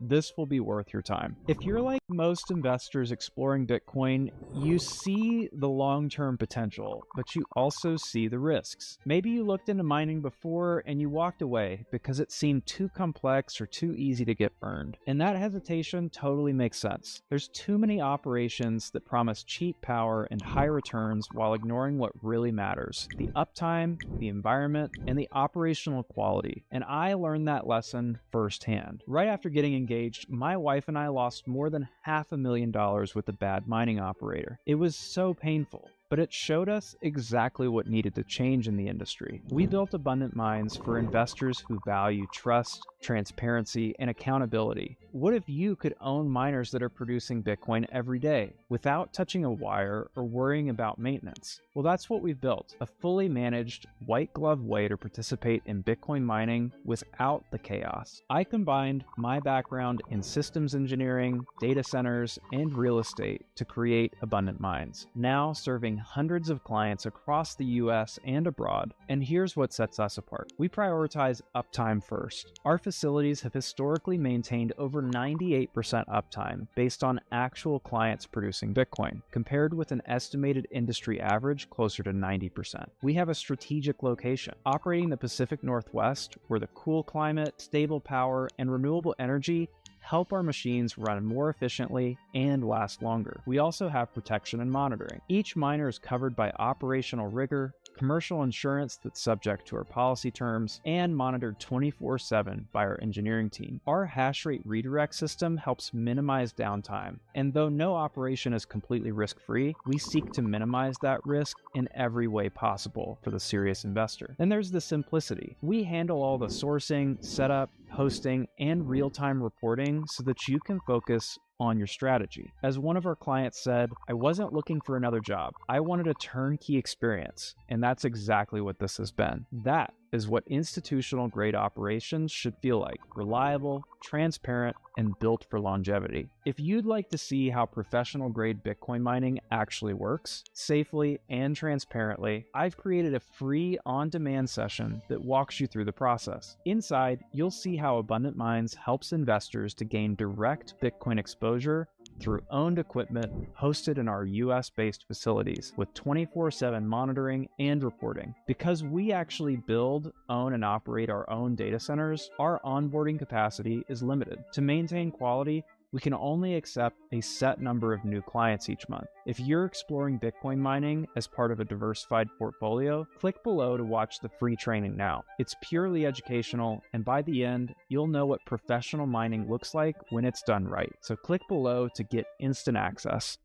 this will be worth your time. If you're like most investors exploring Bitcoin, you see the long-term potential, but you also see the risks. Maybe you looked into mining before and you walked away because it seemed too complex or too easy to get burned. And that hesitation totally makes sense. There's too many operations that promise cheap power and high returns while ignoring what really matters: the uptime, the environment, and the operational quality. And I learned that lesson firsthand. Right after getting engaged, my wife and I lost more than $500,000 with a bad mining operator. It was so painful, but it showed us exactly what needed to change in the industry. We built Abundant Mines for investors who value trust, transparency, and accountability. What if you could own miners that are producing Bitcoin every day without touching a wire or worrying about maintenance? Well, that's what we've built, a fully managed, white glove way to participate in Bitcoin mining without the chaos. I combined my background in systems engineering, data centers, and real estate to create Abundant Mines, now serving hundreds of clients across the US and abroad. And here's what sets us apart. We prioritize uptime first. Our facilities have historically maintained over 98% uptime based on actual clients producing Bitcoin, compared with an estimated industry average closer to 90%. We have a strategic location, operating the Pacific Northwest, where the cool climate, stable power, and renewable energy help our machines run more efficiently and last longer. We also have protection and monitoring. Each miner is covered by operational rigor, commercial insurance that's subject to our policy terms, and monitored 24/7 by our engineering team. Our hash rate redirect system helps minimize downtime, and though no operation is completely risk-free, we seek to minimize that risk in every way possible for the serious investor. Then there's the simplicity. We handle all the sourcing, setup, hosting, and real-time reporting so that you can focus on your strategy. As one of our clients said, "I wasn't looking for another job. I wanted a turnkey experience." And that's exactly what this has been. That is what institutional grade operations should feel like: reliable, transparent, and built for longevity. If you'd like to see how professional grade Bitcoin mining actually works, safely and transparently, I've created a free on-demand session that walks you through the process. Inside, you'll see how Abundant Mines helps investors to gain direct Bitcoin exposure through owned equipment hosted in our US-based facilities with 24/7 monitoring and reporting. Because we actually build, own, and operate our own data centers, our onboarding capacity is limited. To maintain quality, we can only accept a set number of new clients each month. If you're exploring Bitcoin mining as part of a diversified portfolio, click below to watch the free training now. It's purely educational, and by the end, you'll know what professional mining looks like when it's done right. So click below to get instant access.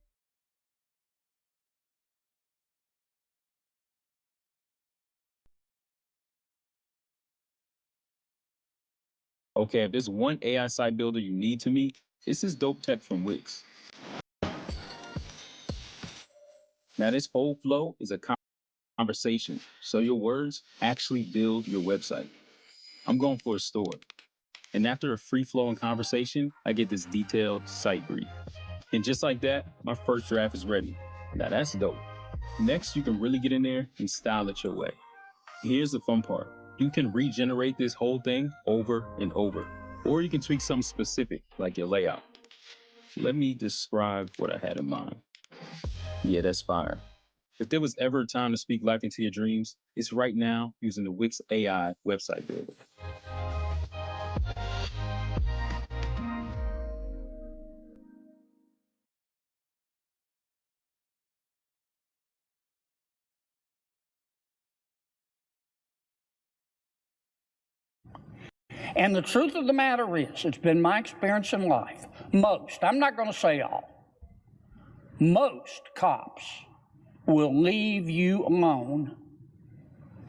Okay, if there's one AI site builder you need to meet, it's this dope tech from Wix. Now, this whole flow is a conversation, so your words actually build your website. I'm going for a store, and after a free-flowing conversation, I get this detailed site brief. And just like that, my first draft is ready. Now, that's dope. Next, you can really get in there and style it your way. Here's the fun part. You can regenerate this whole thing over and over, or you can tweak something specific, like your layout. Let me describe what I had in mind. Yeah, that's fire. If there was ever a time to speak life into your dreams, it's right now using the Wix AI website builder. And the truth of the matter is, it's been my experience in life, most, I'm not going to say all, most cops will leave you alone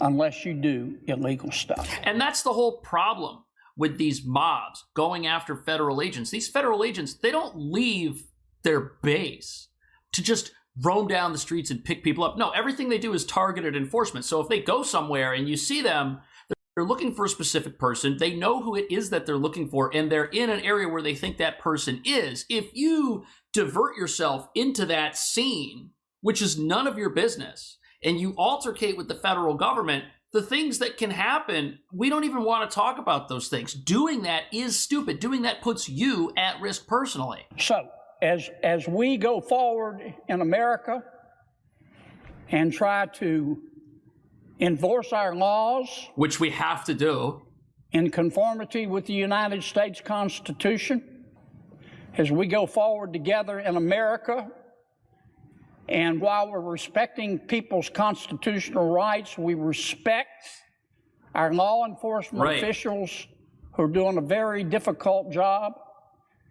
unless you do illegal stuff. And that's the whole problem with these mobs going after federal agents. These federal agents, they don't leave their base to just roam down the streets and pick people up. No, everything they do is targeted enforcement. So if they go somewhere and you see them, they're looking for a specific person. They know who it is that they're looking for, and they're in an area where they think that person is. If you divert yourself into that scene, which is none of your business, and you altercate with the federal government, the things that can happen, we don't even want to talk about those things. Doing that is stupid. Doing that puts you at risk personally. So, as we go forward in America and try to enforce our laws, which we have to do, in conformity with the United States Constitution, as we go forward together in America, and while we're respecting people's constitutional rights, we respect our law enforcement officials who are doing a very difficult job.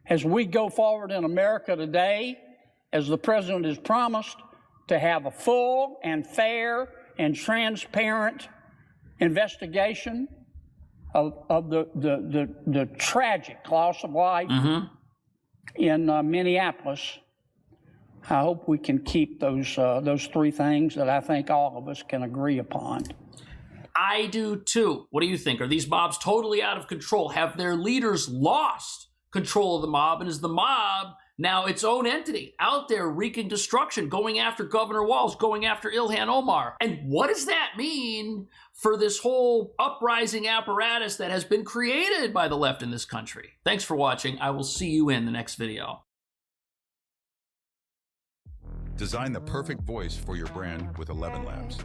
As we go forward in America today, as the President has promised, to have a full and fair and transparent investigation of the tragic loss of life in Minneapolis. I hope we can keep those three things that I think all of us can agree upon. I do too. What do you think? Are these mobs totally out of control? Have their leaders lost control of the mob? And is the mob now its own entity out there wreaking destruction, going after Governor Walz, going after Ilhan Omar? And what does that mean for this whole uprising apparatus that has been created by the left in this country? Thanks for watching. I will see you in the next video. Design the perfect voice for your brand with 11 Labs.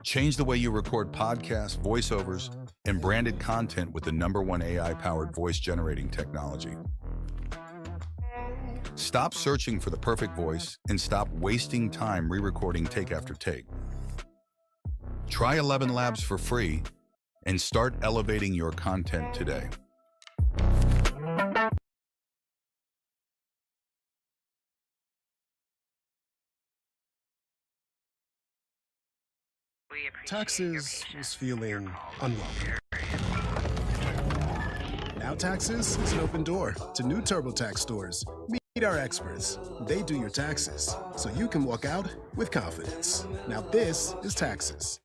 Change the way you record podcasts, voiceovers, and branded content with the #1 AI-powered voice generating technology. Stop searching for the perfect voice and stop wasting time re-recording take after take. Try 11 Labs for free and start elevating your content today. Taxes was feeling unwelcome. Now Taxes is an open door to new TurboTax stores. Meet our experts. They do your taxes, so you can walk out with confidence. Now this is Taxes.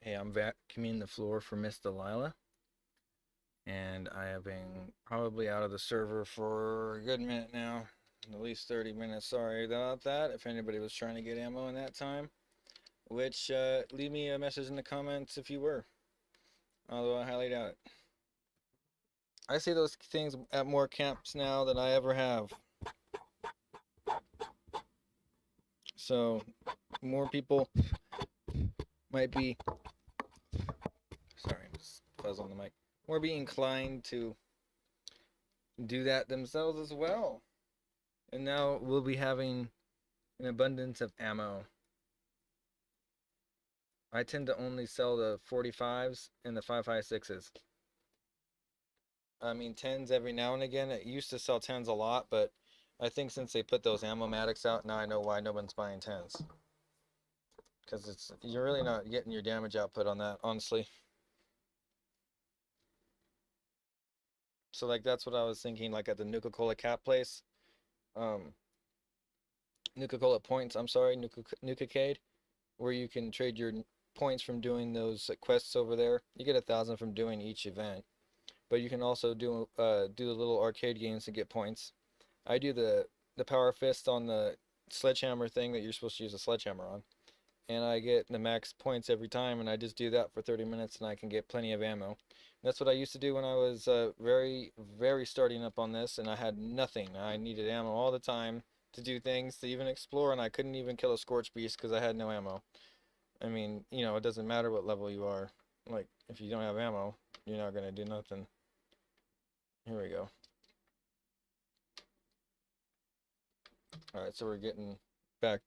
Hey, I'm vacuuming the floor for Miss Delilah. And I have been probably out of the server for a good minute now. At least 30 minutes. Sorry about that. If anybody was trying to get ammo in that time. Which, leave me a message in the comments if you were. Although I highly doubt it. I see those things at more camps now than I ever have. So, more people might be... Sorry, just fuzz on the mic. More be inclined to do that themselves as well. And now we'll be having an abundance of ammo. I tend to only sell the 45s and the 5.56s. I mean 10s every now and again. It used to sell 10s a lot, but I think since they put those ammo-matics out, now I know why no one's buying 10s. Because you're really not getting your damage output on that, honestly. So like that's what I was thinking, like at the Nuka-Cola cap place. Nuka-Cola points, I'm sorry, Nuka-Cade, where you can trade your points from doing those quests over there. You get 1,000 from doing each event. But you can also do the little arcade games to get points. I do the power fist on the sledgehammer thing that you're supposed to use a sledgehammer on. And I get the max points every time, and I just do that for 30 minutes and I can get plenty of ammo. That's what I used to do when I was very, very starting up on this, and I had nothing. I needed ammo all the time to do things, to even explore, and I couldn't even kill a scorch beast because I had no ammo. I mean, you know, it doesn't matter what level you are. Like, if you don't have ammo, you're not going to do nothing. Here we go. Alright, so we're getting back.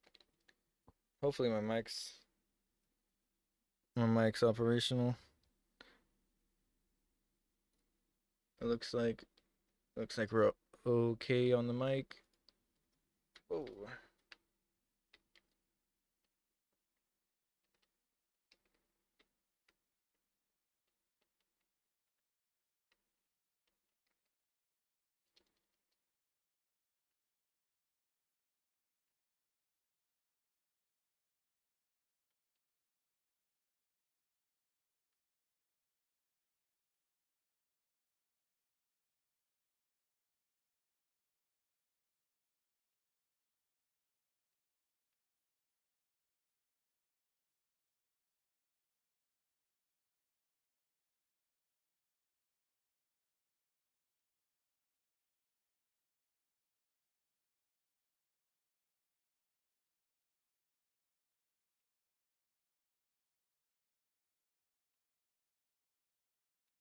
Hopefully my mic's operational. It looks like we're okay on the mic. Oh.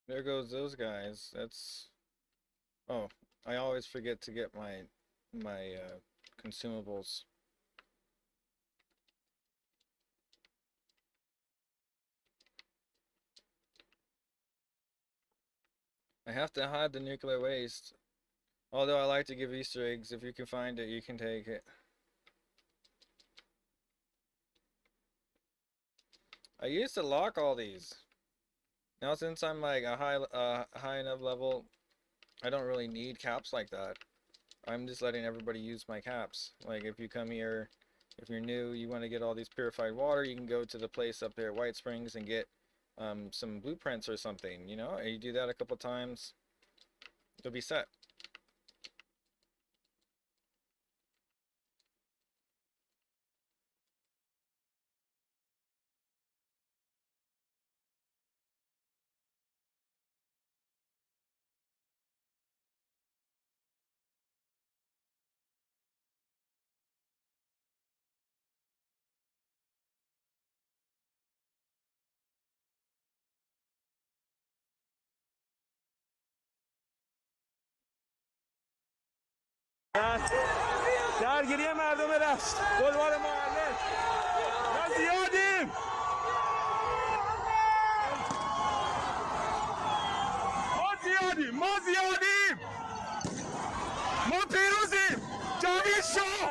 There goes those guys. That's... Oh, I always forget to get my consumables. I have to hide the nuclear waste. Although I like to give Easter eggs. If you can find it, you can take it. I used to lock all these. Now since I'm like a high enough level, I don't really need caps like that. I'm just letting everybody use my caps. Like if you come here, if you're new, you want to get all these purified water, you can go to the place up there at White Springs and get some blueprints or something, you know? And you do that a couple times, you'll be set. درگیری مردم رشت بلوار معلم ما زیادیم ما پیروزیم جاوید شو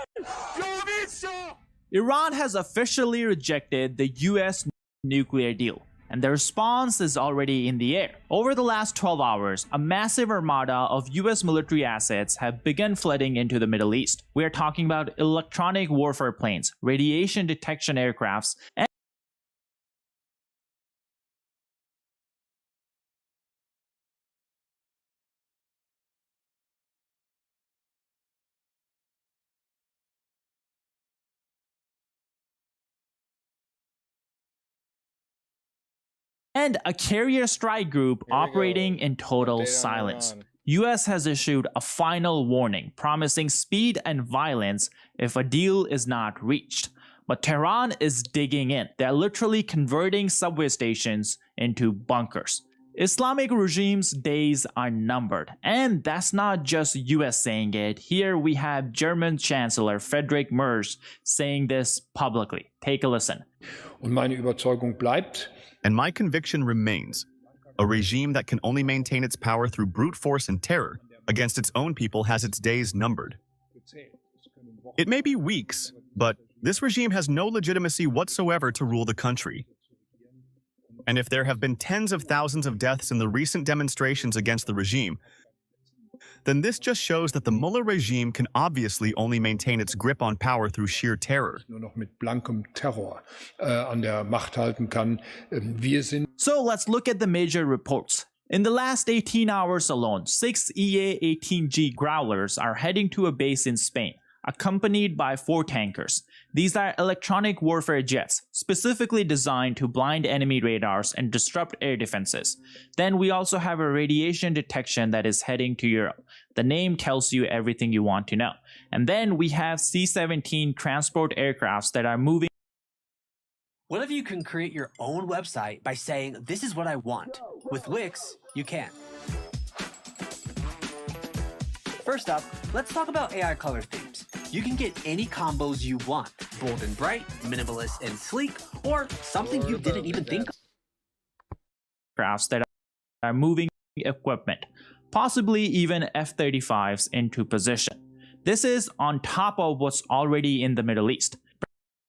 Iran has officially rejected the US nuclear deal, and the response is already in the air. Over the last 12 hours, a massive armada of US military assets have begun flooding into the Middle East. We are talking about electronic warfare planes, radiation detection aircrafts, and and a carrier strike group operating in total silence. US has issued a final warning promising speed and violence if a deal is not reached. But Tehran is digging in. They're literally converting subway stations into bunkers. Islamic regime's days are numbered. And that's not just US saying it. Here we have German Chancellor Friedrich Merz saying this publicly. Take a listen. Und meine Überzeugung bleibt. And my conviction remains. A regime that can only maintain its power through brute force and terror against its own people has its days numbered. It may be weeks, but this regime has no legitimacy whatsoever to rule the country. And if there have been tens of thousands of deaths in the recent demonstrations against the regime, then this just shows that the Mullah regime can obviously only maintain its grip on power through sheer terror. Nur noch mit blankem Terror an der Macht halten kann. Wir sind. So let's look at the major reports. In the last 18 hours alone, 6 EA-18G Growlers are heading to a base in Spain, accompanied by 4 tankers. These are electronic warfare jets, specifically designed to blind enemy radars and disrupt air defenses. Then we also have a radiation detection that is heading to Europe. The name tells you everything you want to know. And then we have C-17 transport aircrafts that are moving. What if you can create your own website by saying, this is what I want? With Wix, you can. First up, let's talk about AI color themes. You can get any combos you want, bold and bright, minimalist and sleek, or something you didn't even think of. Crafts that are moving equipment, possibly even F-35s into position. This is on top of what's already in the Middle East.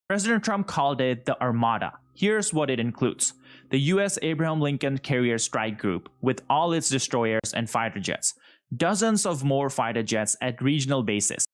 President Trump called it the Armada. Here's what it includes. The US Abraham Lincoln Carrier Strike Group with all its destroyers and fighter jets. Dozens of more fighter jets at regional bases.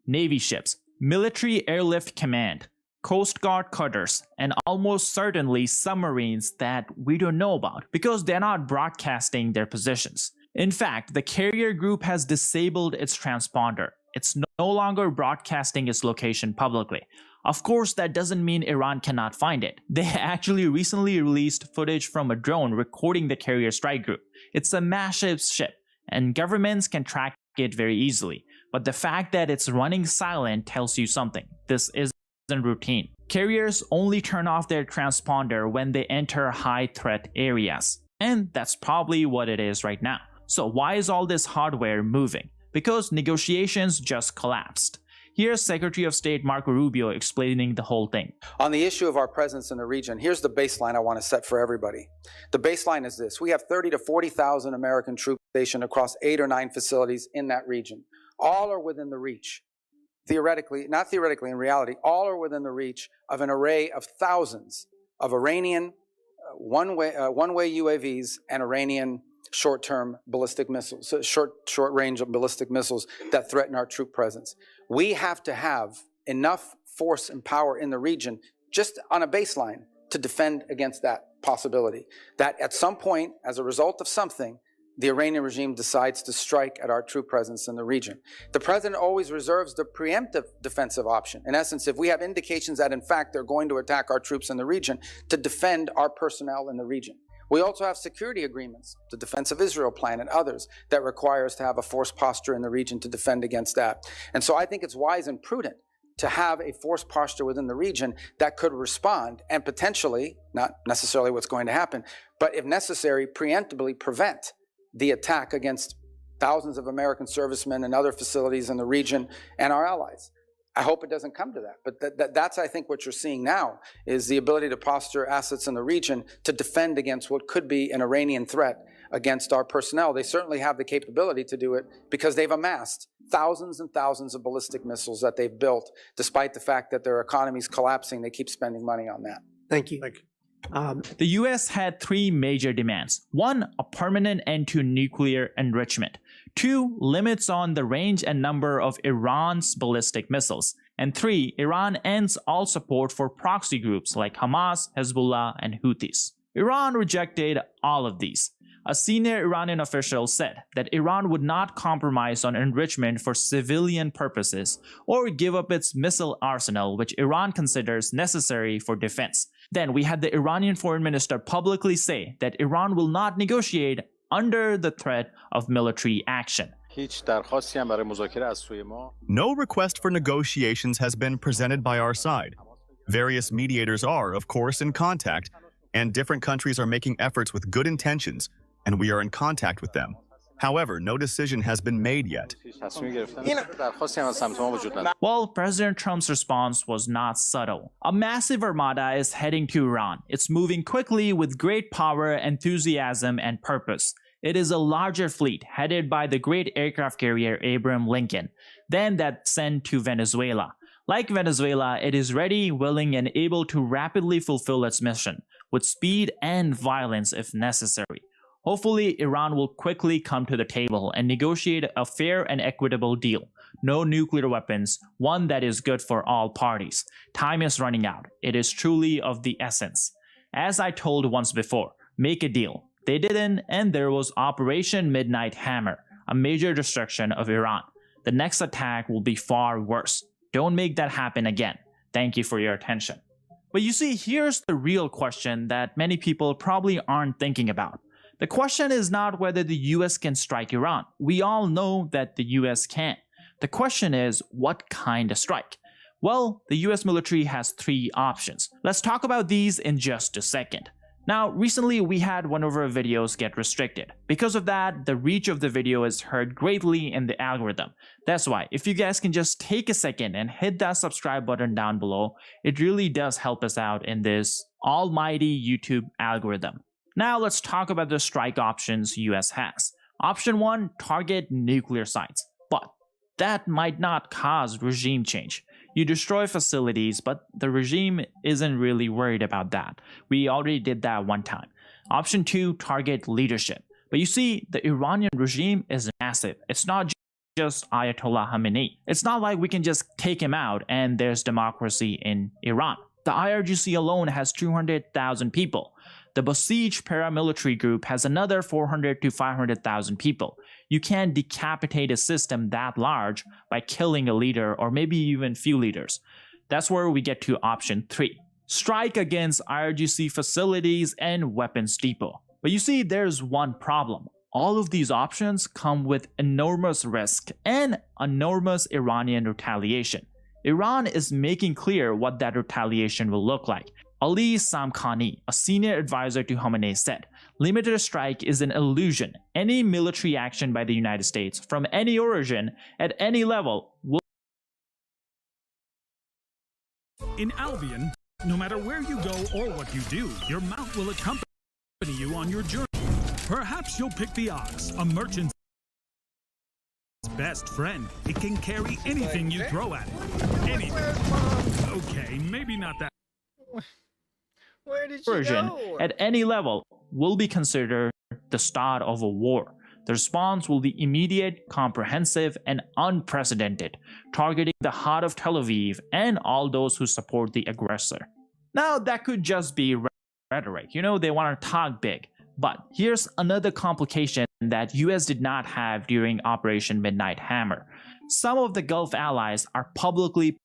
Navy ships, military airlift command, Coast Guard cutters, and almost certainly submarines that we don't know about because they're not broadcasting their positions. In fact, the carrier group has disabled its transponder. It's no longer broadcasting its location publicly. Of course, that doesn't mean Iran cannot find it. They actually recently released footage from a drone recording the carrier strike group. It's a massive ship, and governments can track it very easily. But the fact that it's running silent tells you something. This isn't routine. Carriers only turn off their transponder when they enter high-threat areas. And that's probably what it is right now. So why is all this hardware moving? Because negotiations just collapsed. Here's Secretary of State Marco Rubio explaining the whole thing. On the issue of our presence in the region, here's the baseline I want to set for everybody. The baseline is this. We have 30 to 40,000 American troops stationed across 8 or 9 facilities in that region. All are within the reach. Theoretically, not theoretically, in reality, all are within the reach of an array of thousands of Iranian one-way UAVs and Iranian short-term ballistic missiles, short-range ballistic missiles that threaten our troop presence. We have to have enough force and power in the region, just on a baseline, to defend against that possibility. That at some point, as a result of something, the Iranian regime decides to strike at our troop presence in the region. The president always reserves the preemptive defensive option. In essence, if we have indications that, in fact, they're going to attack our troops in the region, to defend our personnel in the region. We also have security agreements, the Defense of Israel Plan and others, that require us to have a force posture in the region to defend against that. And so I think it's wise and prudent to have a force posture within the region that could respond and potentially, not necessarily what's going to happen, but if necessary, preemptively prevent the attack against thousands of American servicemen and other facilities in the region and our allies. I hope it doesn't come to that, but that's, I think, what you're seeing now is the ability to posture assets in the region to defend against what could be an Iranian threat against our personnel. They certainly have the capability to do it because they've amassed thousands and thousands of ballistic missiles that they've built. Despite the fact that their economy is collapsing, they keep spending money on that. Thank you. The US had 3 major demands. 1, a permanent end to nuclear enrichment. 2, limits on the range and number of Iran's ballistic missiles. And 3, Iran ends all support for proxy groups like Hamas, Hezbollah, and Houthis. Iran rejected all of these. A senior Iranian official said that Iran would not compromise on enrichment for civilian purposes or give up its missile arsenal, which Iran considers necessary for defense. Then we had the Iranian foreign minister publicly say that Iran will not negotiate under the threat of military action. No request for negotiations has been presented by our side. Various mediators are, of course, in contact, and different countries are making efforts with good intentions, and we are in contact with them. However, no decision has been made yet. Well, President Trump's response was not subtle. A massive armada is heading to Iran. It's moving quickly with great power, enthusiasm, and purpose. It is a larger fleet headed by the great aircraft carrier Abraham Lincoln than that sent to Venezuela. Like Venezuela, it is ready, willing, and able to rapidly fulfill its mission with speed and violence if necessary. Hopefully, Iran will quickly come to the table and negotiate a fair and equitable deal. No nuclear weapons, one that is good for all parties. Time is running out. It is truly of the essence. As I told once before, make a deal. They didn't, and there was Operation Midnight Hammer, a major destruction of Iran. The next attack will be far worse. Don't make that happen again. Thank you for your attention. But you see, here's the real question that many people probably aren't thinking about. The question is not whether the US can strike Iran. We all know that the US can. The question is, what kind of strike? Well, the US military has 3 options. Let's talk about these in just a second. Now, recently we had one of our videos get restricted. Because of that, the reach of the video is hurt greatly in the algorithm. That's why, if you guys can just take a second and hit that subscribe button down below, it really does help us out in this almighty YouTube algorithm. Now let's talk about the strike options US has. Option 1, target nuclear sites. But that might not cause regime change. You destroy facilities, but the regime isn't really worried about that. We already did that one time. Option 2, target leadership. But you see, the Iranian regime is massive. It's not just Ayatollah Khamenei. It's not like we can just take him out and there's democracy in Iran. The IRGC alone has 200,000 people. The Basij paramilitary group has another 400 to 500,000 people. You can't decapitate a system that large by killing a leader or maybe even few leaders. That's where we get to option 3. Strike against IRGC facilities and weapons depot. But you see, there's one problem. All of these options come with enormous risk and enormous Iranian retaliation. Iran is making clear what that retaliation will look like. Ali Samkhani, a senior advisor to Khamenei, said, "Limited strike is an illusion. Any military action by the United States from any origin at any level will..." In Albion, no matter where you go or what you do, your mount will accompany you on your journey. Perhaps you'll pick the ox, a merchant's best friend. It can carry anything you throw at it. Anything. Okay, maybe not that. Where did you Version go? at any level will be considered the start of a war. The response will be immediate, comprehensive, and unprecedented, targeting the heart of Tel Aviv and all those who support the aggressor. Now, that could just be rhetoric. You know, they want to talk big. But here's another complication that US did not have during Operation Midnight Hammer. Some of the Gulf allies are publicly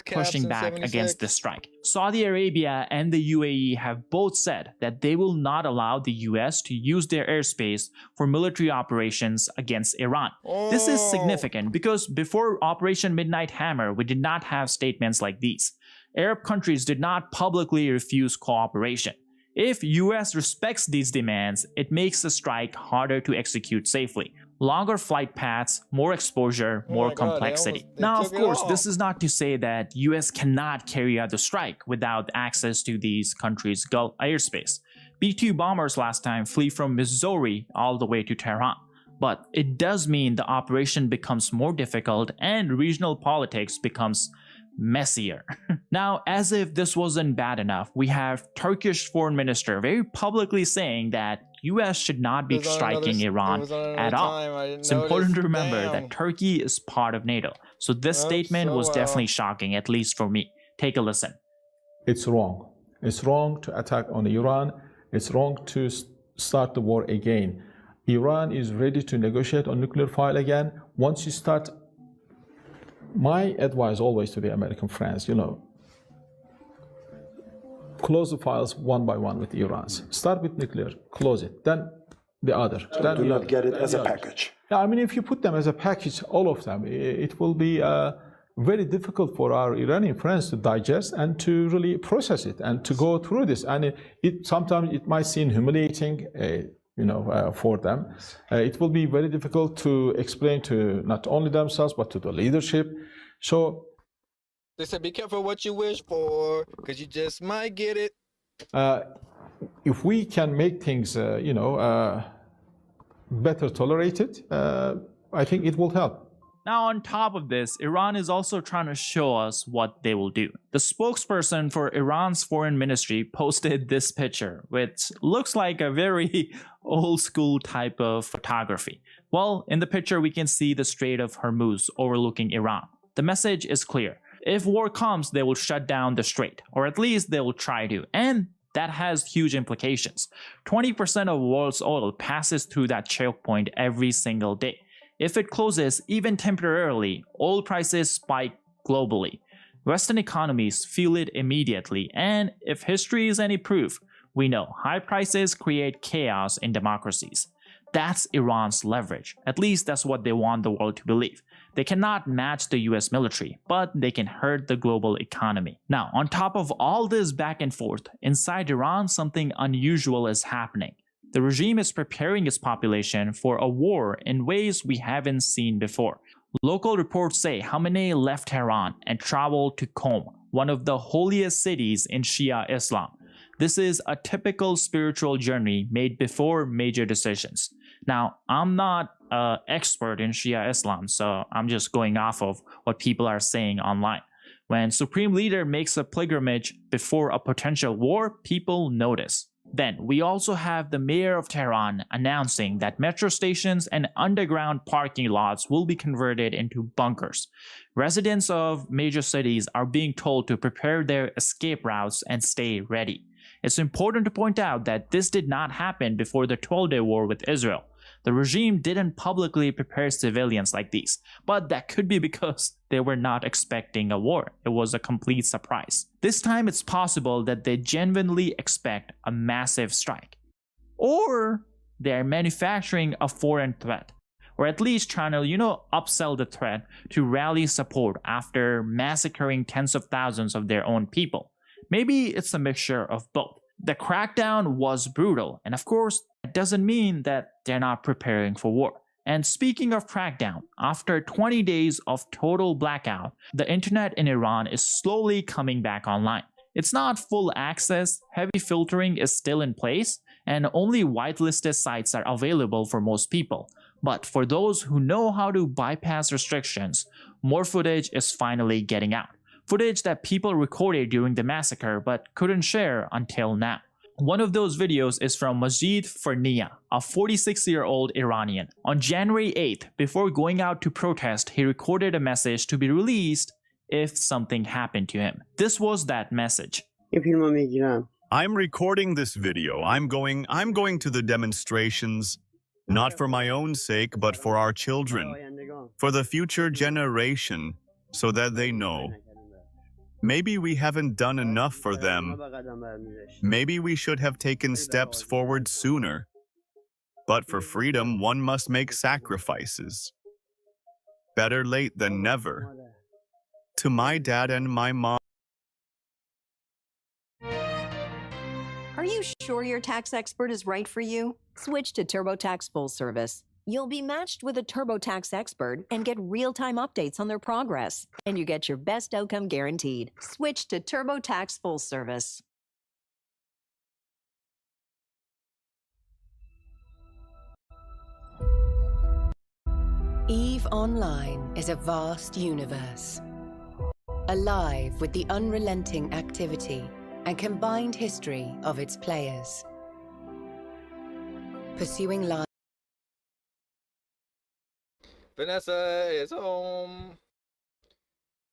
pushing back against the strike. Saudi Arabia and the UAE have both said that they will not allow the US to use their airspace for military operations against Iran. This is significant because before Operation Midnight Hammer, we did not have statements like these. Arab countries did not publicly refuse cooperation. If US respects these demands, it makes the strike harder to execute safely. Longer flight paths, more exposure, more complexity. Now, of course, this is not to say that US cannot carry out the strike without access to these countries' Gulf airspace. B-2 bombers last time flew from Missouri all the way to Tehran. But it does mean the operation becomes more difficult and regional politics becomes messier. Now, as if this wasn't bad enough, we have Turkish foreign minister very publicly saying that US should not be striking Iran at all. It's important to remember that Turkey is part of NATO. So this statement was definitely shocking, at least for me. Take a listen. It's wrong. It's wrong to attack on Iran. It's wrong to start the war again. Iran is ready to negotiate on nuclear file again. Once you start, my advice always to the American friends, close the files one by one with Iran's. Start with nuclear, close it, then the other. So do not get it as a package. Yeah, I mean, if you put them as a package, all of them, it will be very difficult for our Iranian friends to digest and to really process it and to go through this. And sometimes it might seem humiliating, for them. It will be very difficult to explain to not only themselves, but to the leadership. So they said, be careful what you wish for, because you just might get it. If we can make things, better tolerated, I think it will help. Now, on top of this, Iran is also trying to show us what they will do. The spokesperson for Iran's foreign ministry posted this picture, which looks like a very old school type of photography. Well, in the picture, we can see the Strait of Hormuz overlooking Iran. The message is clear. If war comes, they will shut down the strait, or at least they will try to. And that has huge implications. 20% of the world's oil passes through that choke point every single day. If it closes, even temporarily, oil prices spike globally. Western economies feel it immediately, and if history is any proof, we know high prices create chaos in democracies. That's Iran's leverage. At least that's what they want the world to believe. They cannot match the US military, but they can hurt the global economy. Now, on top of all this back and forth, inside Iran, something unusual is happening. The regime is preparing its population for a war in ways we haven't seen before. Local reports say Khamenei left Tehran and traveled to Qom, one of the holiest cities in Shia Islam. This is a typical spiritual journey made before major decisions. Now, I'm not an expert in Shia Islam, so I'm just going off of what people are saying online. When supreme leader makes a pilgrimage before a potential war, people notice. Then, we also have the mayor of Tehran announcing that metro stations and underground parking lots will be converted into bunkers. Residents of major cities are being told to prepare their escape routes and stay ready. It's important to point out that this did not happen before the 12-day war with Israel. The regime didn't publicly prepare civilians like these, but that could be because they were not expecting a war. It was a complete surprise. This time it's possible that they genuinely expect a massive strike. Or they're manufacturing a foreign threat, or at least trying to, upsell the threat to rally support after massacring tens of thousands of their own people. Maybe it's a mixture of both. The crackdown was brutal, and of course, that doesn't mean that they're not preparing for war. And speaking of crackdown, after 20 days of total blackout, the internet in Iran is slowly coming back online. It's not full access, heavy filtering is still in place, and only whitelisted sites are available for most people. But for those who know how to bypass restrictions, more footage is finally getting out. Footage that people recorded during the massacre but couldn't share until now. One of those videos is from Majid Farnia, a 46-year-old Iranian. On January 8th, before going out to protest, he recorded a message to be released if something happened to him. This was that message. I'm recording this video. I'm going to the demonstrations, not for my own sake, but for our children, for the future generation, so that they know. Maybe we haven't done enough for them. Maybe we should have taken steps forward sooner. But for freedom, one must make sacrifices. Better late than never. To my dad and my mom. Are you sure your tax expert is right for you? Switch to TurboTax Full Service. You'll be matched with a TurboTax expert and get real-time updates on their progress. And you get your best outcome guaranteed. Switch to TurboTax Full Service. EVE Online is a vast universe, alive with the unrelenting activity and combined history of its players. Pursuing life. Vanessa is home.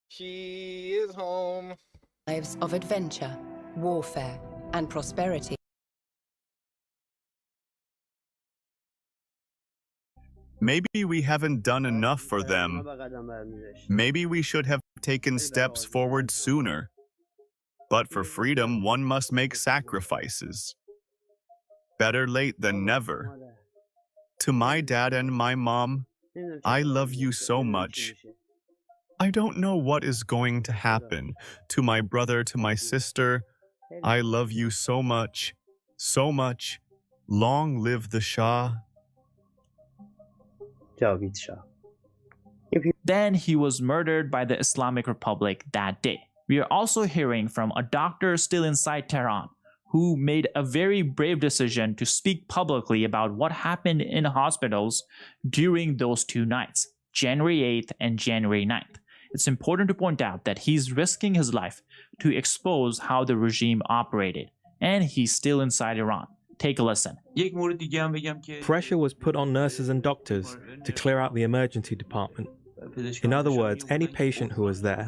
She is home. Lives of adventure, warfare, and prosperity. Maybe we haven't done enough for them. Maybe we should have taken steps forward sooner. But for freedom, one must make sacrifices. Better late than never. To my dad and my mom, I love you so much. I don't know what is going to happen. To my brother, to my sister, I love you so much, so much. Long live the Shah. Then he was murdered by the Islamic Republic that day. We are also hearing from a doctor still inside Tehran who made a very brave decision to speak publicly about what happened in hospitals during those 2 nights, January 8th and January 9th. It's important to point out that he's risking his life to expose how the regime operated, and he's still inside Iran. Take a listen. Pressure was put on nurses and doctors to clear out the emergency department. In other words, any patient who was there,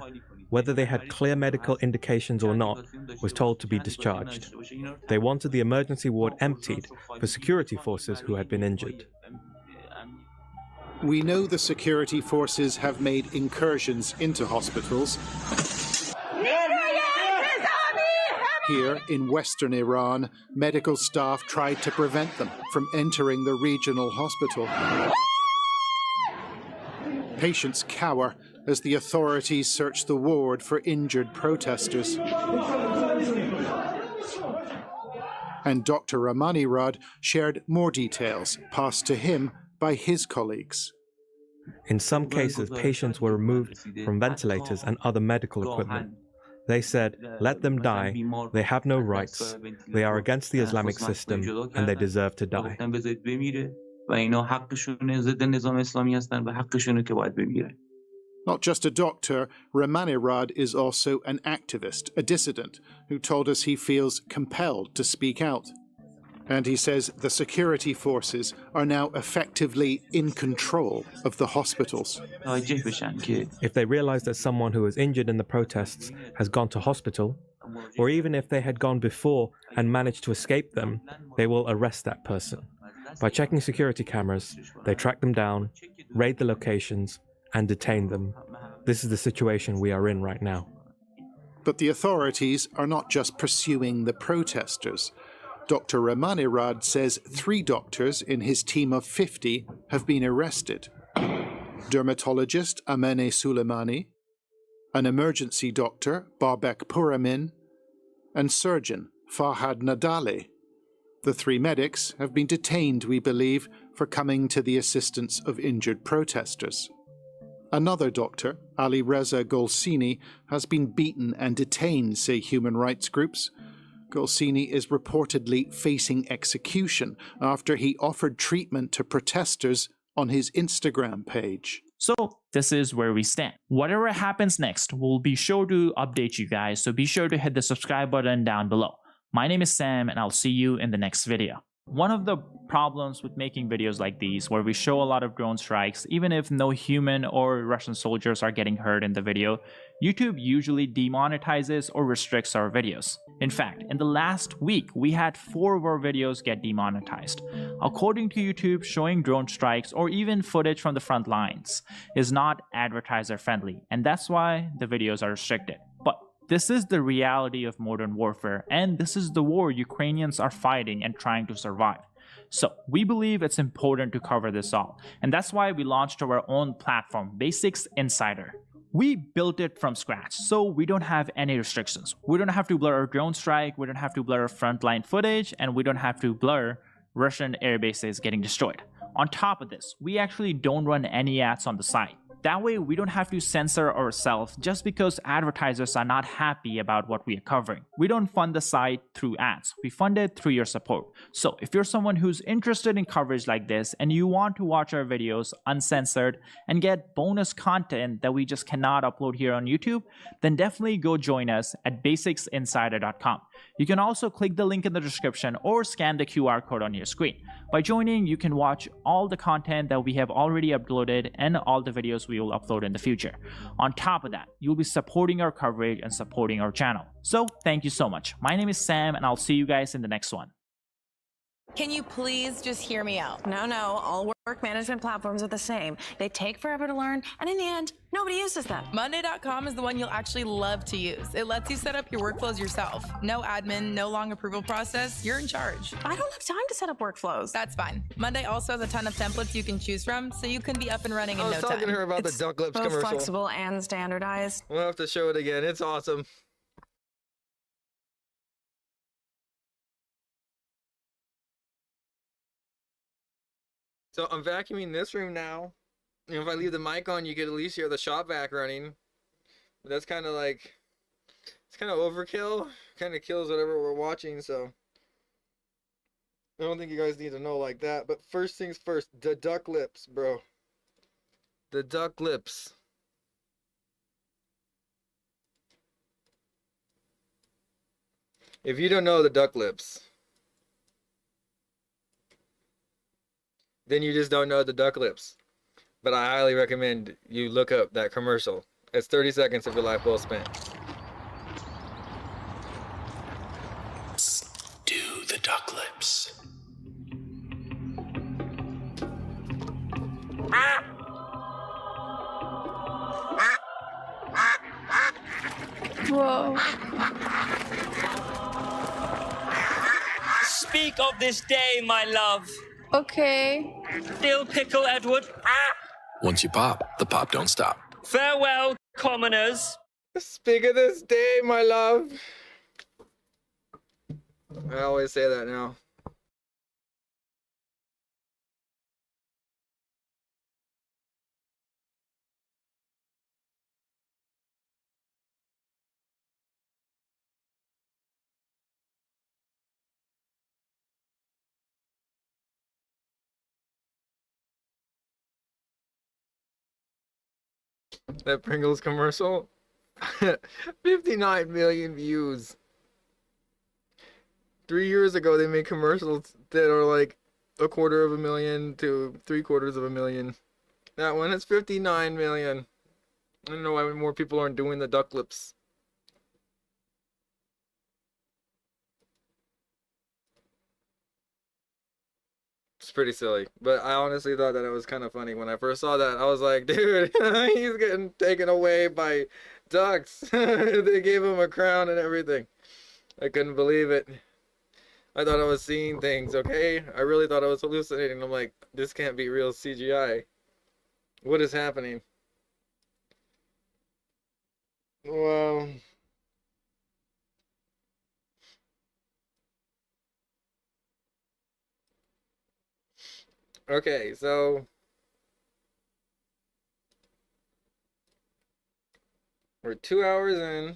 whether they had clear medical indications or not, was told to be discharged. They wanted the emergency ward emptied for security forces who had been injured. We know the security forces have made incursions into hospitals. Here in western Iran, medical staff tried to prevent them from entering the regional hospital. Patients cower as the authorities search the ward for injured protesters. And Dr. Ramanirad shared more details passed to him by his colleagues. In some cases, patients were removed from ventilators and other medical equipment. They said, let them die, they have no rights, they are against the Islamic system, and they deserve to die. Not just a doctor, Ramanirad is also an activist, a dissident, who told us he feels compelled to speak out. And he says the security forces are now effectively in control of the hospitals. If they realize that someone who was injured in the protests has gone to hospital, or even if they had gone before and managed to escape them, they will arrest that person. By checking security cameras, they track them down, raid the locations, and detain them. This is the situation we are in right now. But the authorities are not just pursuing the protesters. Dr. Ramanirad says 3 doctors in his team of 50 have been arrested. Dermatologist Amene Suleimani, an emergency doctor, Babek Puramin, and surgeon Fahad Nadali. The 3 medics have been detained, we believe, for coming to the assistance of injured protesters. Another doctor, Ali Reza Golsini, has been beaten and detained, say human rights groups. Golsini is reportedly facing execution after he offered treatment to protesters on his Instagram page. So this is where we stand. Whatever happens next, we'll be sure to update you guys, so be sure to hit the subscribe button down below. My name is Sam, and I'll see you in the next video. One of the problems with making videos like these, where we show a lot of drone strikes, even if no human or Russian soldiers are getting hurt in the video, YouTube usually demonetizes or restricts our videos. In fact, in the last week, we had 4 of our videos get demonetized. According to YouTube, showing drone strikes or even footage from the front lines is not advertiser friendly, and that's why the videos are restricted. But this is the reality of modern warfare, and this is the war Ukrainians are fighting and trying to survive. So we believe it's important to cover this all, and that's why we launched our own platform, Basics Insider. We built it from scratch, so we don't have any restrictions. We don't have to blur our drone strike, we don't have to blur frontline footage, and we don't have to blur Russian air bases getting destroyed. On top of this, we actually don't run any ads on the site. That way, we don't have to censor ourselves just because advertisers are not happy about what we are covering. We don't fund the site through ads. We fund it through your support. So if you're someone who's interested in coverage like this and you want to watch our videos uncensored and get bonus content that we just cannot upload here on YouTube, then definitely go join us at basicsinsider.com. You can also click the link in the description or scan the QR code on your screen. By joining, you can watch all the content that we have already uploaded and all the videos we will upload in the future. On top of that, you'll be supporting our coverage and supporting our channel. So thank you so much. My name is Sam, and I'll see you guys in the next one. Can you please just hear me out? No, all work management platforms are the same. They take forever to learn, and in the end, nobody uses them. Monday.com is the one you'll actually love to use. It lets you set up your workflows yourself. No admin, no long approval process. You're in charge. I don't have time to set up workflows. That's fine. Monday also has a ton of templates you can choose from, so you can be up and running in no time. I was talking to her about the Duck Lips both commercial. Flexible and standardized. We'll have to show it again. It's awesome. So I'm vacuuming this room now. And if I leave the mic on, you could at least hear the shop vac running. But that's kind of like, it's kind of overkill. Kind of kills whatever we're watching, so I don't think you guys need to know like that. But first things first, the duck lips, bro. The duck lips. If you don't know the duck lips, then you just don't know the duck lips. But I highly recommend you look up that commercial. It's 30 seconds of your life well spent. Do the duck lips. Whoa. Speak of this day, my love. Okay. Dill pickle, Edward. Once you pop, the pop don't stop. Farewell, commoners. Speak of this day, my love. I always say that now. That Pringles commercial, 59 million views. 3 years ago, they made commercials that are like 250,000 to 750,000. That one has 59 million. I don't know why more people aren't doing the duck lips. It's pretty silly, but I honestly thought that it was kind of funny. When I first saw that, I was like, dude, he's getting taken away by ducks. They gave him a crown and everything. I couldn't believe it. I thought I was seeing things, okay? I really thought I was hallucinating. I'm like, this can't be real CGI. What is happening? Wow. Okay, so we're 2 hours in.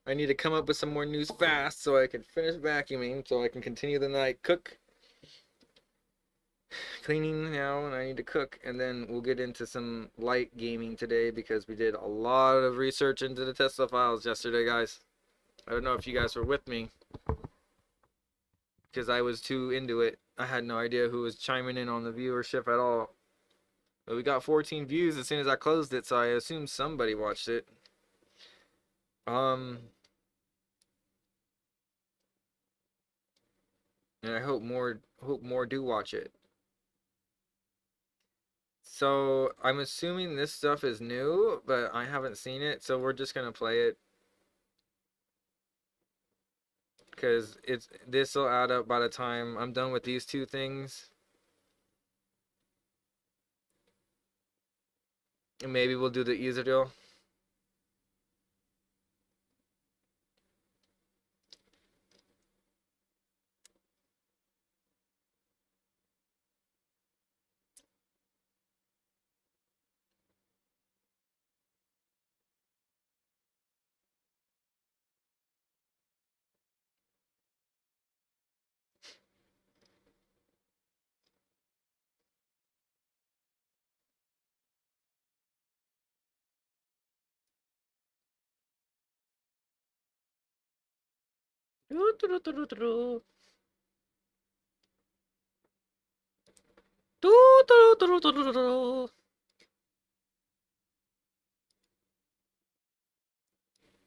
I need to come up with some more news fast so I can finish vacuuming, so I can continue the night, cook, cleaning now, and I need to cook, and then we'll get into some light gaming today because we did a lot of research into the Tesla files yesterday, guys. I don't know if you guys were with me, because I was too into it. I had no idea who was chiming in on the viewership at all. But we got 14 views as soon as I closed it, so I assume somebody watched it. And I hope more do watch it. So I'm assuming this stuff is new, but I haven't seen it, so we're just gonna play it. Because this will add up by the time I'm done with these two things. And maybe we'll do the Israel.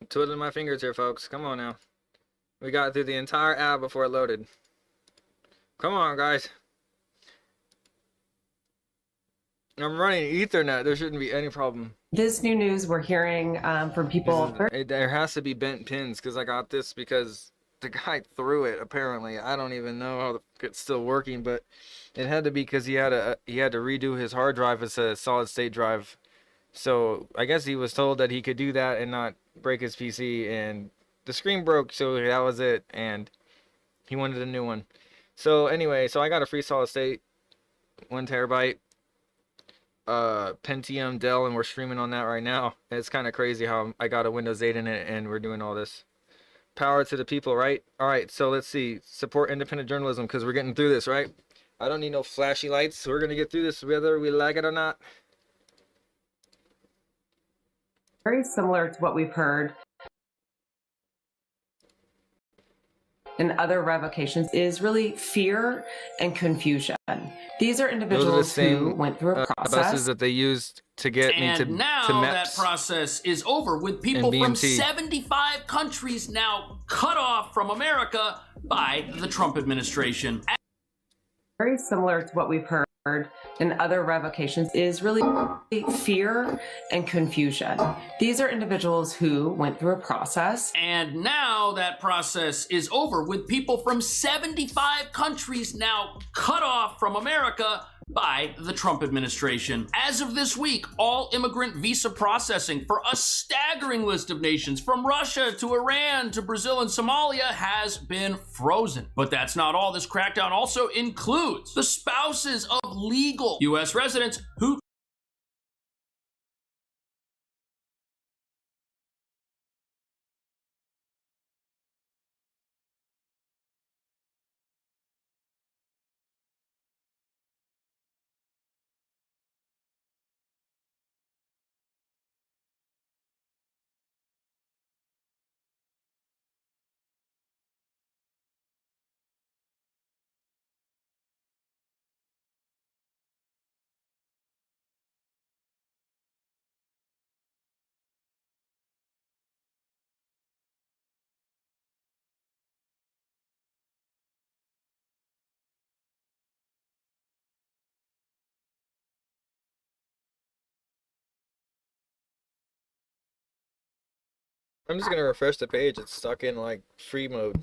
Twiddling my fingers here, folks. Come on now. We got through the entire app before it loaded. Come on, guys. I'm running Ethernet. There shouldn't be any problem. This new news we're hearing from people. There has to be bent pins because I got this because the guy threw it. Apparently, I don't even know how it's still working, but it had to be because he had to redo his hard drive as a solid state drive. So I guess he was told that he could do that and not break his PC, and the screen broke, so that was it, and he wanted a new one. So anyway, so I got a free solid state, 1 terabyte. Pentium Dell, and we're streaming on that right now. It's kind of crazy how I got a Windows 8 in it and we're doing all this. Power to the people, right? All right, so let's see. Support independent journalism because we're getting through this, right? I don't need no flashy lights. We're gonna get through this whether we like it or not. Very similar to what we've heard in other revocations is really fear and confusion. These are individuals who went through a process. Buses that they used to get me to And now that process is over, with people from 75 countries now cut off from America by the Trump administration. Very similar to what we've heard in other revocations is really fear and confusion. These are individuals who went through a process. And now that process is over, with people from 75 countries now cut off from America by the Trump administration. As of this week, all immigrant visa processing for a staggering list of nations from Russia to Iran to Brazil and Somalia has been frozen. But that's not all. This crackdown also includes the spouses of legal U.S. residents who I'm just gonna refresh the page. It's stuck in like free mode.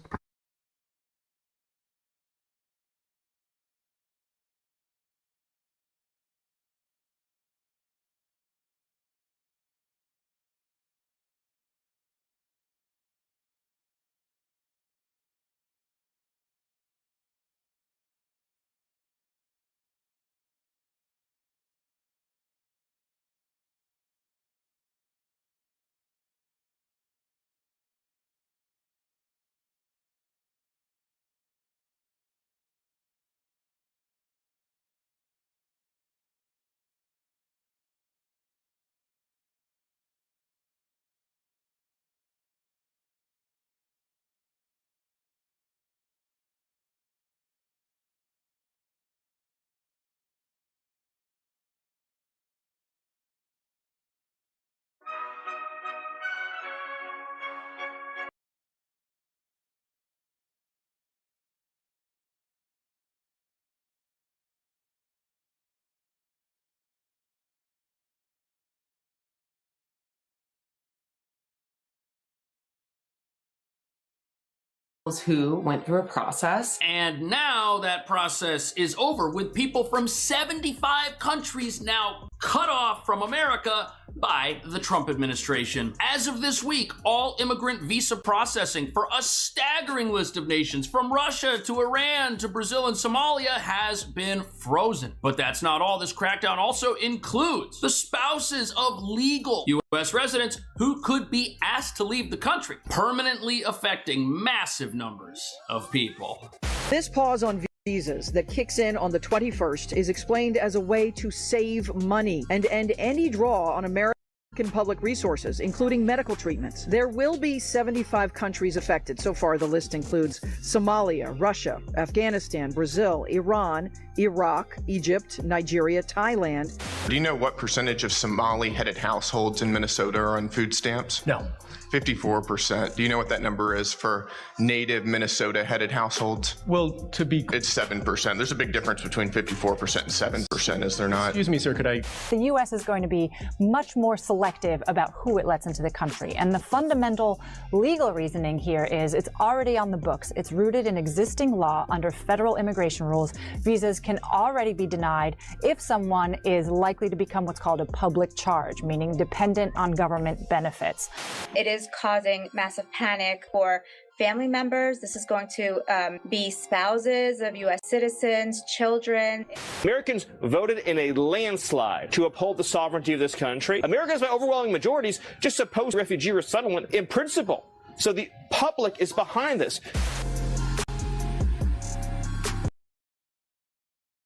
Who went through a process. And now that process is over, with people from 75 countries now cut off from America by the Trump administration. As of this week, all immigrant visa processing for a staggering list of nations from Russia to Iran to Brazil and Somalia has been frozen. But that's not all. This crackdown also includes the spouses of legal U.S. residents who could be asked to leave the country, permanently affecting massive numbers of people. This pause on visas that kicks in on the 21st is explained as a way to save money and end any draw on American public resources, including medical treatments. There will be 75 countries affected. So far, the list includes Somalia, Russia, Afghanistan, Brazil, Iran, Iraq, Egypt, Nigeria, Thailand. Do you know what percentage of Somali-headed households in Minnesota are on food stamps? No. 54%. Do you know what that number is for native Minnesota-headed households? Well, It's 7%. There's a big difference between 54% and 7%, is there not? Excuse me, sir, could I? The U.S. is going to be much more selective about who it lets into the country. And the fundamental legal reasoning here is it's already on the books. It's rooted in existing law under federal immigration rules. Visas can already be denied if someone is likely to become what's called a public charge, meaning dependent on government benefits. It is causing massive panic for family members. This is going to be spouses of U.S. citizens, children. Americans voted in a landslide to uphold the sovereignty of this country. Americans, by overwhelming majorities, just oppose refugee resettlement in principle. So the public is behind this.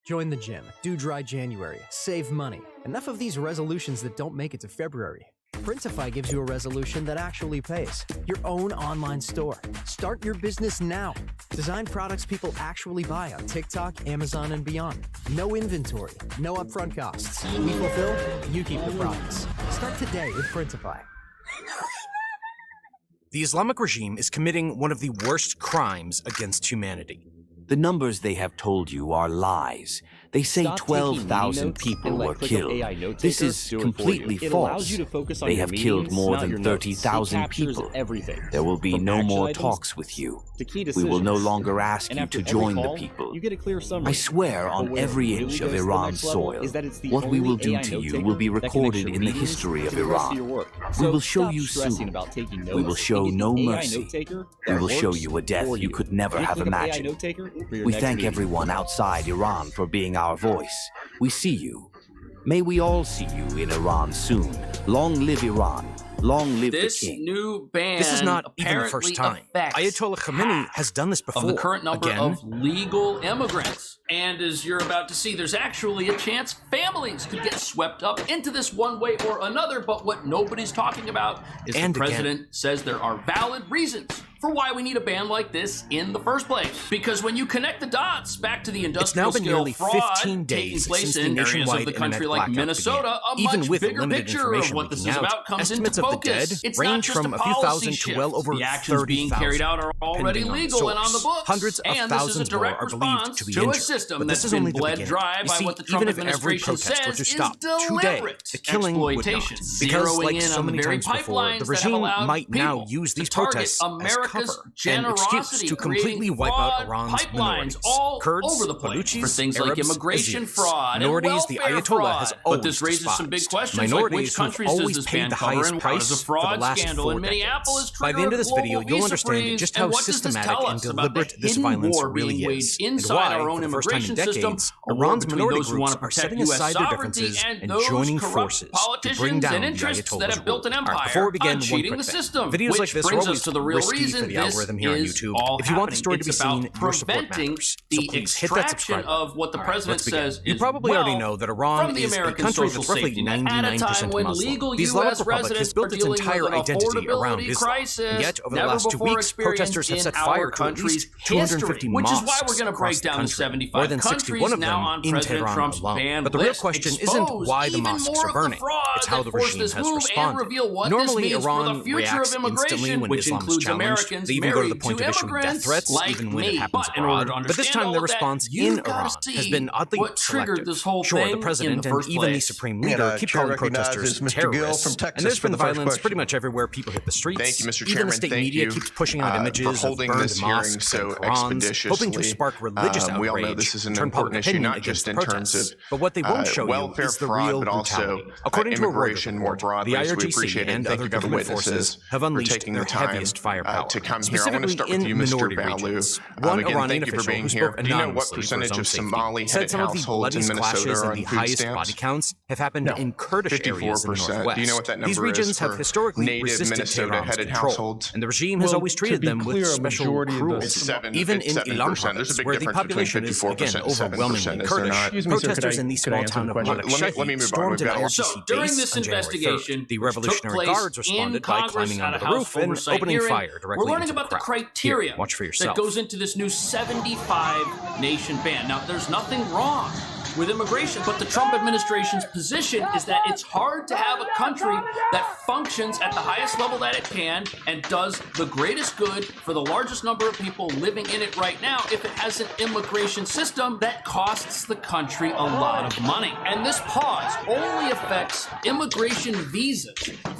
Join the gym, do dry January, save money. Enough of these resolutions that don't make it to February. Printify gives you a resolution that actually pays. Your own online store. Start your business now. Design products people actually buy on TikTok, Amazon, and beyond. No inventory, no upfront costs. We fulfill, you keep the products. Start today with Printify. The Islamic regime is committing one of the worst crimes against humanity. The numbers they have told you are lies. They say 12,000 people were killed. This is completely false. They have killed more than 30,000 people. There will be no more talks with you. We will no longer ask you to join the people. I swear on every inch of Iran's soil, what we will do to you will be recorded in the history of Iran. We will show you soon. We will show no mercy. We will show you a death you could never have imagined. We thank everyone outside Iran for being our voice. We see you. May we all see you in Iran soon. Long live Iran. Long live this the king. New ban This is not even the first time. Ayatollah Khamenei has done this before. Of the current number of legal immigrants. And as you're about to see, there's actually a chance families could get swept up into this one way or another. But what nobody's talking about is the president says there are valid reasons for why we need a ban like this in the first place. Because when you connect the dots back to the industrial scale fraud 15 days taking place since in the areas of the country like Minnesota, a much bigger picture of what this is about comes into focus. It's not just a policy shift. To well over the actions being carried out are already legal and on the books. Hundreds of and this is a thousands more direct are believed response to be to a injured. system But that's this is been only the bled beginning. dry You by see, what the Trump even if every administration protest were says to is stop today, deliberate the killing would not. exploitation, Because, zeroing like in so on the many very times before, pipelines the that have regime allowed might now people use these to target protests as America's cover and excuse generosity, to completely creating wipe out fraud Iran's pipelines minorities. all Kurds, over the place Baluchis, for things like Arabs, immigration Yazidis. fraud Minorities, and the welfare Ayatollah fraud. has But always this raises some big despised. questions like which Minorities who've countries does always this paid ban the cover highest and how does price a for fraud the last scandal 4 in Minneapolis decades. By the trigger end of this video, global you'll visa understand freeze? just And how what does this systematic tell and us about the deliberate this hidden violence war really being waged is, and inside why, our own for the first time in immigration system, decades, a war Iran's between minority those who want groups to are protect setting U.S. aside their sovereignty differences and and those joining corrupt forces to bring politicians down and the interests that Ayatollah's have built an rule. empire Before we begin, on one cheating quick the thing. system. Videos Which like this are brings us always to the real risky reason for the this algorithm here on is YouTube. all If you want the happening. story to be It's about seen, your support preventing matters. the So please hit that extraction subscribe button. of what the president says You is probably already wealth know that Iran from the is a American country social that's roughly safety net at a 99% time when Muslim. legal The Islamic U.S. Republic has residents built are its dealing entire with an identity around affordability Islam. crisis Yet, over the never last 2 before weeks, protesters have experienced set in fire our to at country's least 250 history, which is why we're mosques going to break across the down the country. 75 More than countries 61 of now them on in President Tehran Trump's alone. ban But the real list, question isn't expose why the even mosques more are of the burning. fraud It's how that the forced regime this has move and responded. reveal what Normally, this means for Iran the future reacts of instantly immigration, when which Islam is includes challenged. Americans They even go to the married point to of issuing death immigrants threats, like even when it me. happens But in order to abroad. But this understand time, the all of that, response you've in got Iran to has see been oddly what triggered selective. this whole Sure, thing the in president the and first even the place. supreme We got leader a keep chair calling protesters recognizes Mr. Gill terrorists. from And Texas there's for been the first violence question. pretty much everywhere people hit the streets. Thank you, Mr. Even Chairman. the state Thank media you keeps pushing out images for of holding burned this hearing mosques so and Qurans, expeditiously. hoping to spark religious outrage We all know this is an and turn public important issue, opinion not against just in the terms protests. of But what they won't show you welfare is the fraud, real but also brutality. According to a immigration Reuters more report, broadly. the So we IRGC appreciate it. and Thank other you, government government forces witnesses, have for unleashed taking their the time heaviest firepower. to come here. I want to start with you, Mr. Balu. One Again, Iranian thank you for official being who here. spoke Do you know what anonymously for his percentage own of safety Somali-headed said some of the households in bloodiest Minnesota clashes are and on the food highest stamps? body counts have happened in Kurdish areas in the 54%. northwest. Do you know what that number These regions is have for historically native resisted Minnesota-headed Tehran's control, households? and the regime has always treated them with special cruelty. Even in 7%. Ilan There's a province, big where the difference between population is 54% again and 7%, overwhelmingly is there Kurdish, not? protesters in the small town of Let me move on. stormed an We've got RGC So, during base this on January 3rd. investigation, The which took Revolutionary place Guards responded in by Congress climbing at onto a the House roof and oversight opening hearing, fire directly we're learning into the about the crowd. criteria Here, watch for that yourself. goes into this new 75 nation ban. Now, there's nothing wrong with immigration, but the Trump administration's position is that it's hard to have a country that functions at the highest level that it can and does the greatest good for the largest number of people living in it right now if it has an immigration system that costs the country a lot of money. And this pause only affects immigration visas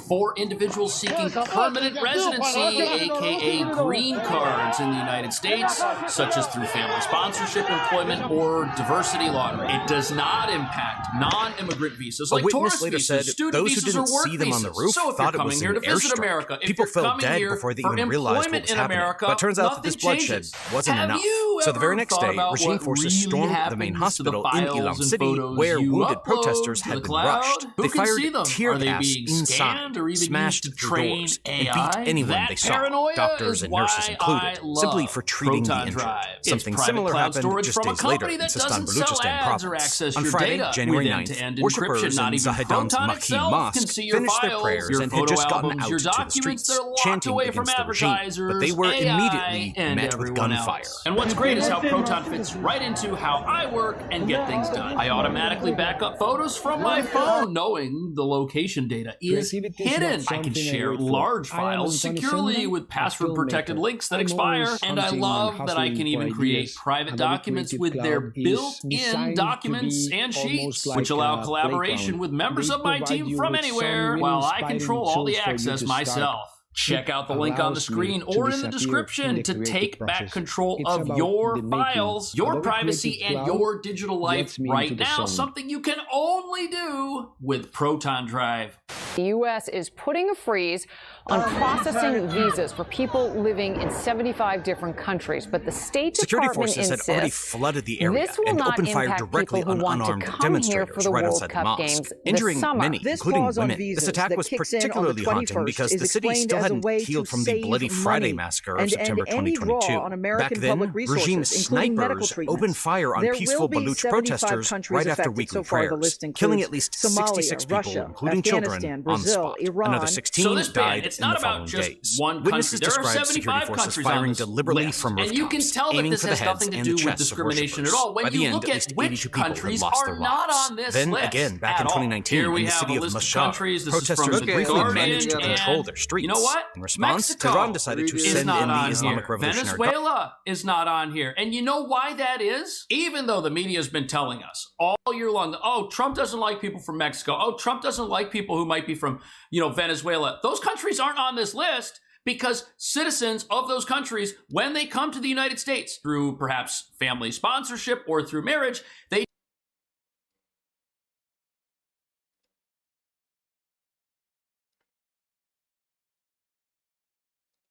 for individuals seeking permanent residency, aka green cards in the United States, such as through family sponsorship, employment, or diversity lottery. It does not impact non-immigrant visas like tourist visas, student those who visas, didn't or work see them on the visas. roof So if thought you're it was coming here to an visit airstrike. America, if People you're fell coming dead here before they for even realized what employment was in happening. America, But it turns out that this nothing bloodshed changes. wasn't Have enough. you So the very ever next thought day, about regime what forces really stormed the happens main to hospital the in files Ilam and City, photos where you wounded upload protesters to had the been cloud? rushed. Who They can see fired them? tear Are they gas being inside, scanned or even smashed used to through train doors, AI? and beat anyone That they saw, paranoia doctors is and nurses why included, I love simply for treating the Proton injured. Drive. It's Something private similar cloud happened storage just from a days later company in that Sistan doesn't sell Baluchistan ads or province. access On your Friday, data January with 9th, end-to-end encryption. worshippers Not in even Zahedan's Proton Maki itself can Mosque see your finished their files, prayers your and photo had just gotten albums, out your to the documents. streets, They're locked chanting away from against the regime, advertisers, but they were AI, immediately and met with everyone gunfire. else. And what's great is how Proton fits right into how I work and get things done. I automatically back up photos from my phone, knowing the location data is hidden. I can share large files securely with password-protected links that expire, and I love that I can even create private documents with their built-in documents and sheets, which allow collaboration with members of my team from anywhere, while I control all the access myself. Check out the link on the screen or in the description to take back control of your files, your privacy, and your digital life right now, something you can only do with Proton Drive. The U.S. is putting a freeze on processing visas for people living in 75 different countries, but the State Security Department forces had already insists flooded the area this will and not opened fire impact directly people on who want to unarmed come here demonstrators for the right World outside the Cup mosque, Games injuring this summer. many, This including pause on women. visas This attack that was kicks in on the particularly haunting 21st because is the city explained still as a hadn't way healed to from the save bloody Friday money massacre of and September any draw 2022. on American Back then, public resources, regime including medical snipers treatments. opened fire on There peaceful will be Baluch 75 protesters countries right after affected. weekly So far, the prayers, list killing includes at least Somalia, 66 people, Russia, including children, Afghanistan, on the Brazil, spot. Iran. Another 16 So this ban, died it's in not the about following just days. one Witnesses country. There are described security 75 forces countries on firing this deliberately list. from rooftops, And you can tell that aiming this for the has heads nothing to and do the with chests of discrimination at worshippers. all. When By the you end, look at at least 82 which people had countries lost are their not lives. on this Then list again, back at in all. 2019, Here we in the have city a of list of Mashhad, countries. This is from protesters the briefly Guardian, managed to control their and streets. you know what? In response, Mexico Tehran decided to is send not in the on Islamic here. Revolutionary Guard. Venezuela is not on here. And you know why that is? Even though the media has been telling us all year long, oh, Trump doesn't like people from Mexico. Oh, Trump doesn't like people who might be from, Venezuela. Those countries aren't on this list because citizens of those countries, when they come to the United States through perhaps family sponsorship or through marriage, they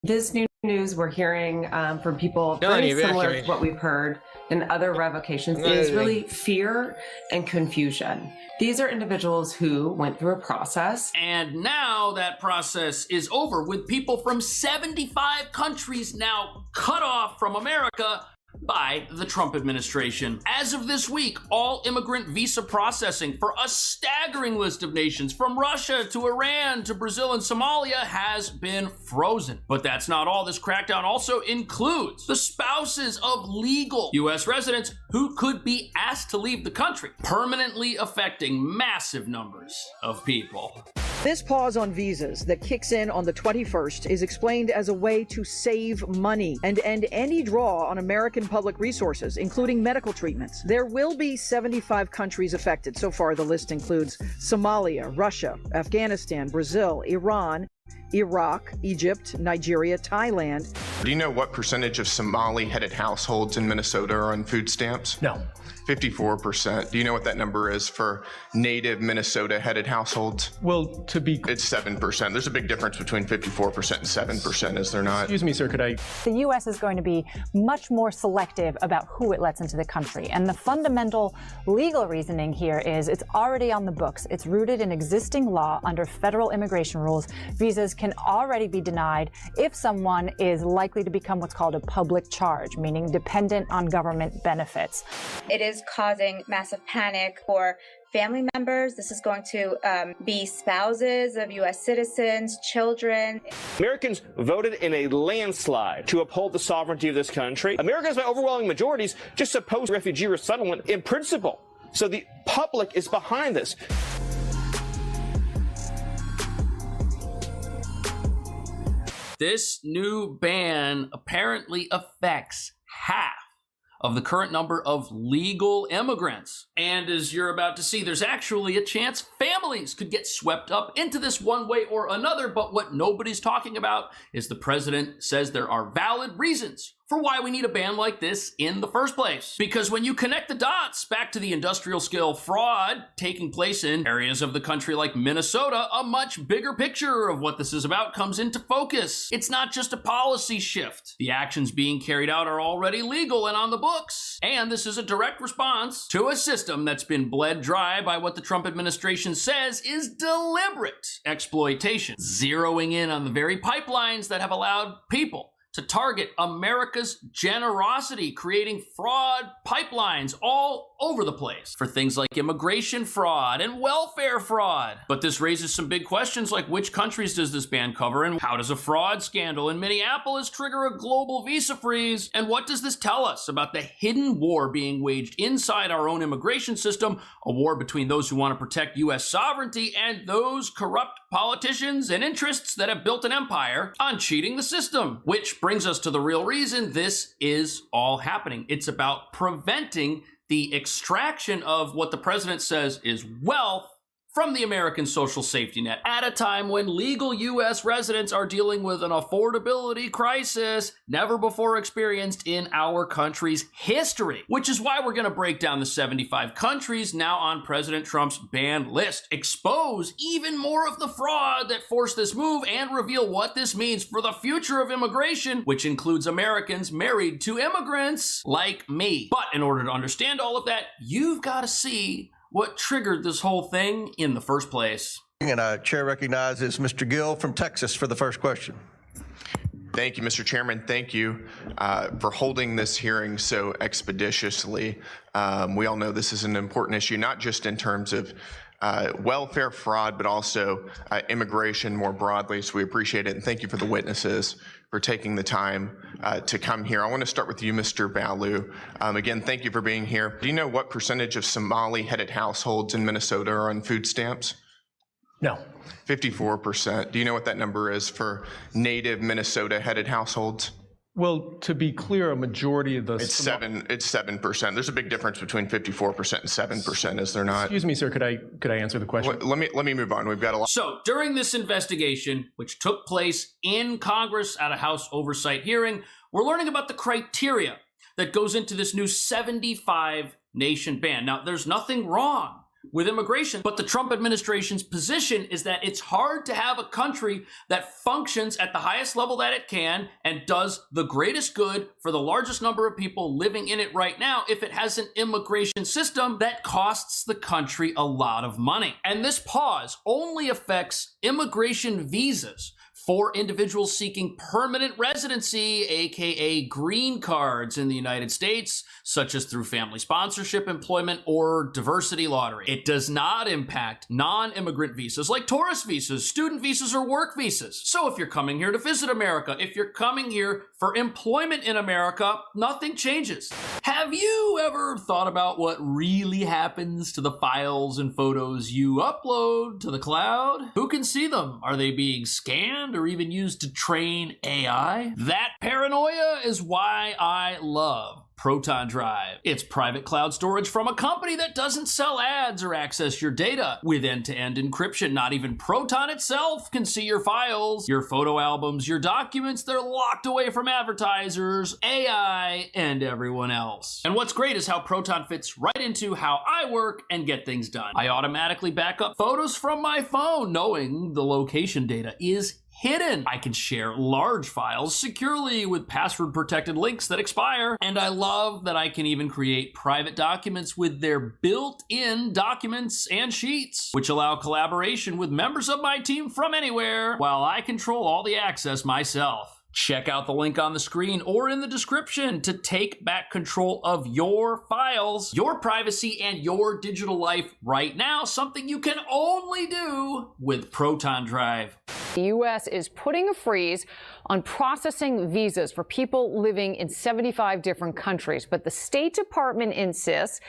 This new news we're hearing from people very similar to what we've heard in other revocations is really fear and confusion. These are individuals who went through a process. And now that process is over with people from 75 countries now cut off from America by the Trump administration. As of this week, all immigrant visa processing for a staggering list of nations from Russia to Iran to Brazil and Somalia has been frozen. But that's not all. This crackdown also includes the spouses of legal U.S. residents who could be asked to leave the country, permanently affecting massive numbers of people. This pause on visas that kicks in on the 21st is explained as a way to save money and end any draw on American public resources, including medical treatments. There will be 75 countries affected. So far, the list includes Somalia, Russia, Afghanistan, Brazil, Iran, Iraq, Egypt, Nigeria, Thailand. Do you know what percentage of Somali-headed households in Minnesota are on food stamps? No. 54%. Do you know what that number is for native Minnesota-headed households? Well, to be... It's 7%. There's a big difference between 54% and 7%, is there not? Excuse me, sir, could I... The U.S. is going to be much more selective about who it lets into the country. And the fundamental legal reasoning here is it's already on the books. It's rooted in existing law under federal immigration rules. Visas can already be denied if someone is likely to become what's called a public charge, meaning dependent on government benefits. It is causing massive panic for family members. This is going to be spouses of U.S. citizens, children. Americans voted in a landslide to uphold the sovereignty of this country. Americans, by overwhelming majorities, just opposed refugee resettlement in principle. So the public is behind this. This new ban apparently affects half of the current number of legal immigrants. And as you're about to see, there's actually a chance families could get swept up into this one way or another. But what nobody's talking about is the president says there are valid reasons for why we need a ban like this in the first place. Because when you connect the dots back to the industrial scale fraud taking place in areas of the country like Minnesota, a much bigger picture of what this is about comes into focus. It's not just a policy shift. The actions being carried out are already legal and on the books. And this is a direct response to a system that's been bled dry by what the Trump administration says is deliberate exploitation, zeroing in on the very pipelines that have allowed people to target America's generosity, creating fraud pipelines all over the place for things like immigration fraud and welfare fraud. But this raises some big questions like which countries does this ban cover, and how does a fraud scandal in Minneapolis trigger a global visa freeze? And what does this tell us about the hidden war being waged inside our own immigration system, a war between those who want to protect U.S. sovereignty and those corrupt politicians and interests that have built an empire on cheating the system? Which brings us to the real reason this is all happening. It's about preventing the extraction of what the president says is wealth from the American social safety net at a time when legal U.S. residents are dealing with an affordability crisis never before experienced in our country's history. Which is why we're going to break down the 75 countries now on President Trump's banned list, expose even more of the fraud that forced this move, and reveal what this means for the future of immigration, which includes Americans married to immigrants like me. But in order to understand all of that, you've got to see what triggered this whole thing in the first place. And Chair recognizes Mr. Gill from Texas for the first question. Thank you, Mr. Chairman. Thank you for holding this hearing so expeditiously. We all know this is an important issue, not just in terms of welfare fraud, but also immigration more broadly. So we appreciate it. And thank you for the witnesses for taking the time to come here. I want to start with you, Mr. Balu. Again, thank you for being here. Do you know what percentage of Somali-headed households in Minnesota are on food stamps? No. 54%. Do you know what that number is for native Minnesota-headed households? Well, to be clear, a majority of the... It's 7%. There's a big difference between 54% and 7%, is there not? Excuse me, sir, could I answer the question? Let me move on. We've got a lot. So during this investigation, which took place in Congress at a House oversight hearing, we're learning about the criteria that goes into this new 75 nation ban. Now, there's nothing wrong with immigration, but the Trump administration's position is that it's hard to have a country that functions at the highest level that it can and does the greatest good for the largest number of people living in it right now if it has an immigration system that costs the country a lot of money. And this pause only affects immigration visas for individuals seeking permanent residency, aka green cards in the United States, such as through family sponsorship, employment, or diversity lottery. It does not impact non-immigrant visas like tourist visas, student visas, or work visas. So if you're coming here to visit America, if you're coming here for employment in America, nothing changes. Have you ever thought about what really happens to the files and photos you upload to the cloud? Who can see them? Are they being scanned or even used to train AI? That paranoia is why I love Proton Drive. It's private cloud storage from a company that doesn't sell ads or access your data. With end-to-end encryption, not even Proton itself can see your files, your photo albums, your documents. They're locked away from advertisers, AI, and everyone else. And what's great is how Proton fits right into how I work and get things done. I automatically back up photos from my phone, knowing the location data is hidden. I can share large files securely with password-protected links that expire, and I love that I can even create private documents with their built-in documents and sheets, which allow collaboration with members of my team from anywhere, while I control all the access myself. Check out the link on the screen or in the description to take back control of your files, your privacy, and your digital life right now, something you can only do with Proton Drive. The U.S. is putting a freeze on processing visas for people living in 75 different countries, but the State Department insists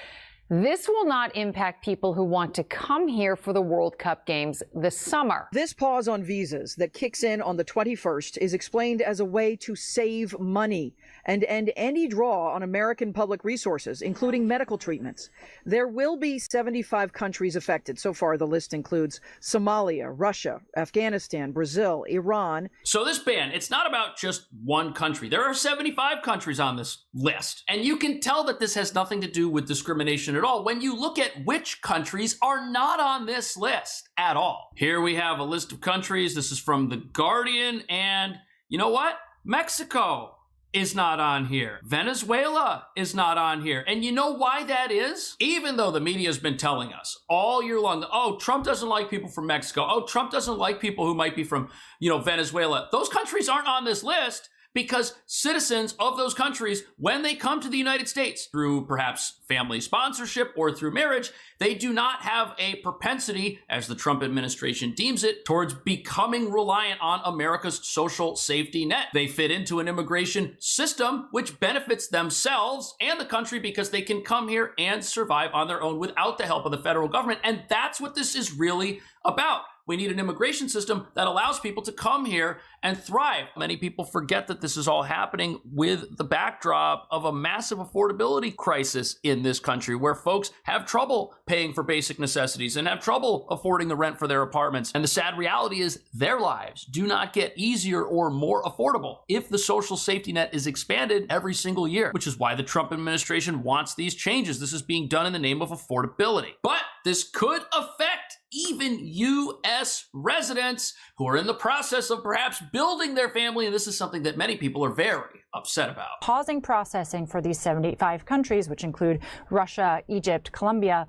this will not impact people who want to come here for the World Cup games this summer. This pause on visas that kicks in on the 21st is explained as a way to save money and end any draw on American public resources, including medical treatments. There will be 75 countries affected. So far, the list includes Somalia, Russia, Afghanistan, Brazil, Iran. So this ban, it's not about just one country. There are 75 countries on this list. And you can tell that this has nothing to do with discrimination at all when you look at which countries are not on this list at all. Here we have a list of countries. This is from The Guardian. And you know what? Mexico is not on here. Venezuela is not on here. And you know why that is? Even though the media has been telling us all year long, oh, Trump doesn't like people from Mexico. Oh, Trump doesn't like people who might be from, Venezuela. Those countries aren't on this list because citizens of those countries, when they come to the United States through perhaps family sponsorship or through marriage, they do not have a propensity, as the Trump administration deems it, towards becoming reliant on America's social safety net. They fit into an immigration system which benefits themselves and the country because they can come here and survive on their own without the help of the federal government. And that's what this is really about. We need an immigration system that allows people to come here and thrive. Many people forget that this is all happening with the backdrop of a massive affordability crisis in this country, where folks have trouble paying for basic necessities and have trouble affording the rent for their apartments. And the sad reality is their lives do not get easier or more affordable if the social safety net is expanded every single year, which is why the Trump administration wants these changes. This is being done in the name of affordability. But this could affect even U.S. residents who are in the process of perhaps building their family, and this is something that many people are very upset about. Pausing processing for these 75 countries, which include Russia, Egypt, Colombia,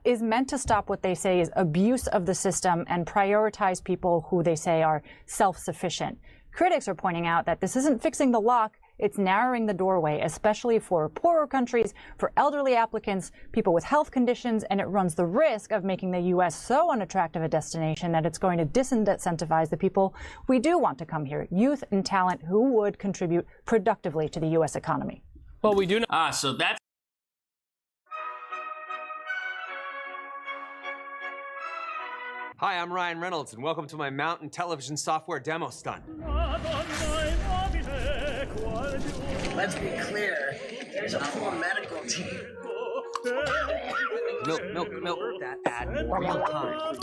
is meant to stop what they say is abuse of the system and prioritize people who they say are self-sufficient. Critics are pointing out that this isn't fixing the lock. It's narrowing the doorway, especially for poorer countries, for elderly applicants, people with health conditions, and it runs the risk of making the U.S. so unattractive a destination that it's going to disincentivize the people we do want to come here, youth and talent who would contribute productively to the U.S. economy. Well, we do know. So that's. Hi, I'm Ryan Reynolds, and welcome to my mountain television software demo stunt. Let's be clear, there's a full medical team. Milk, that ad, more real time.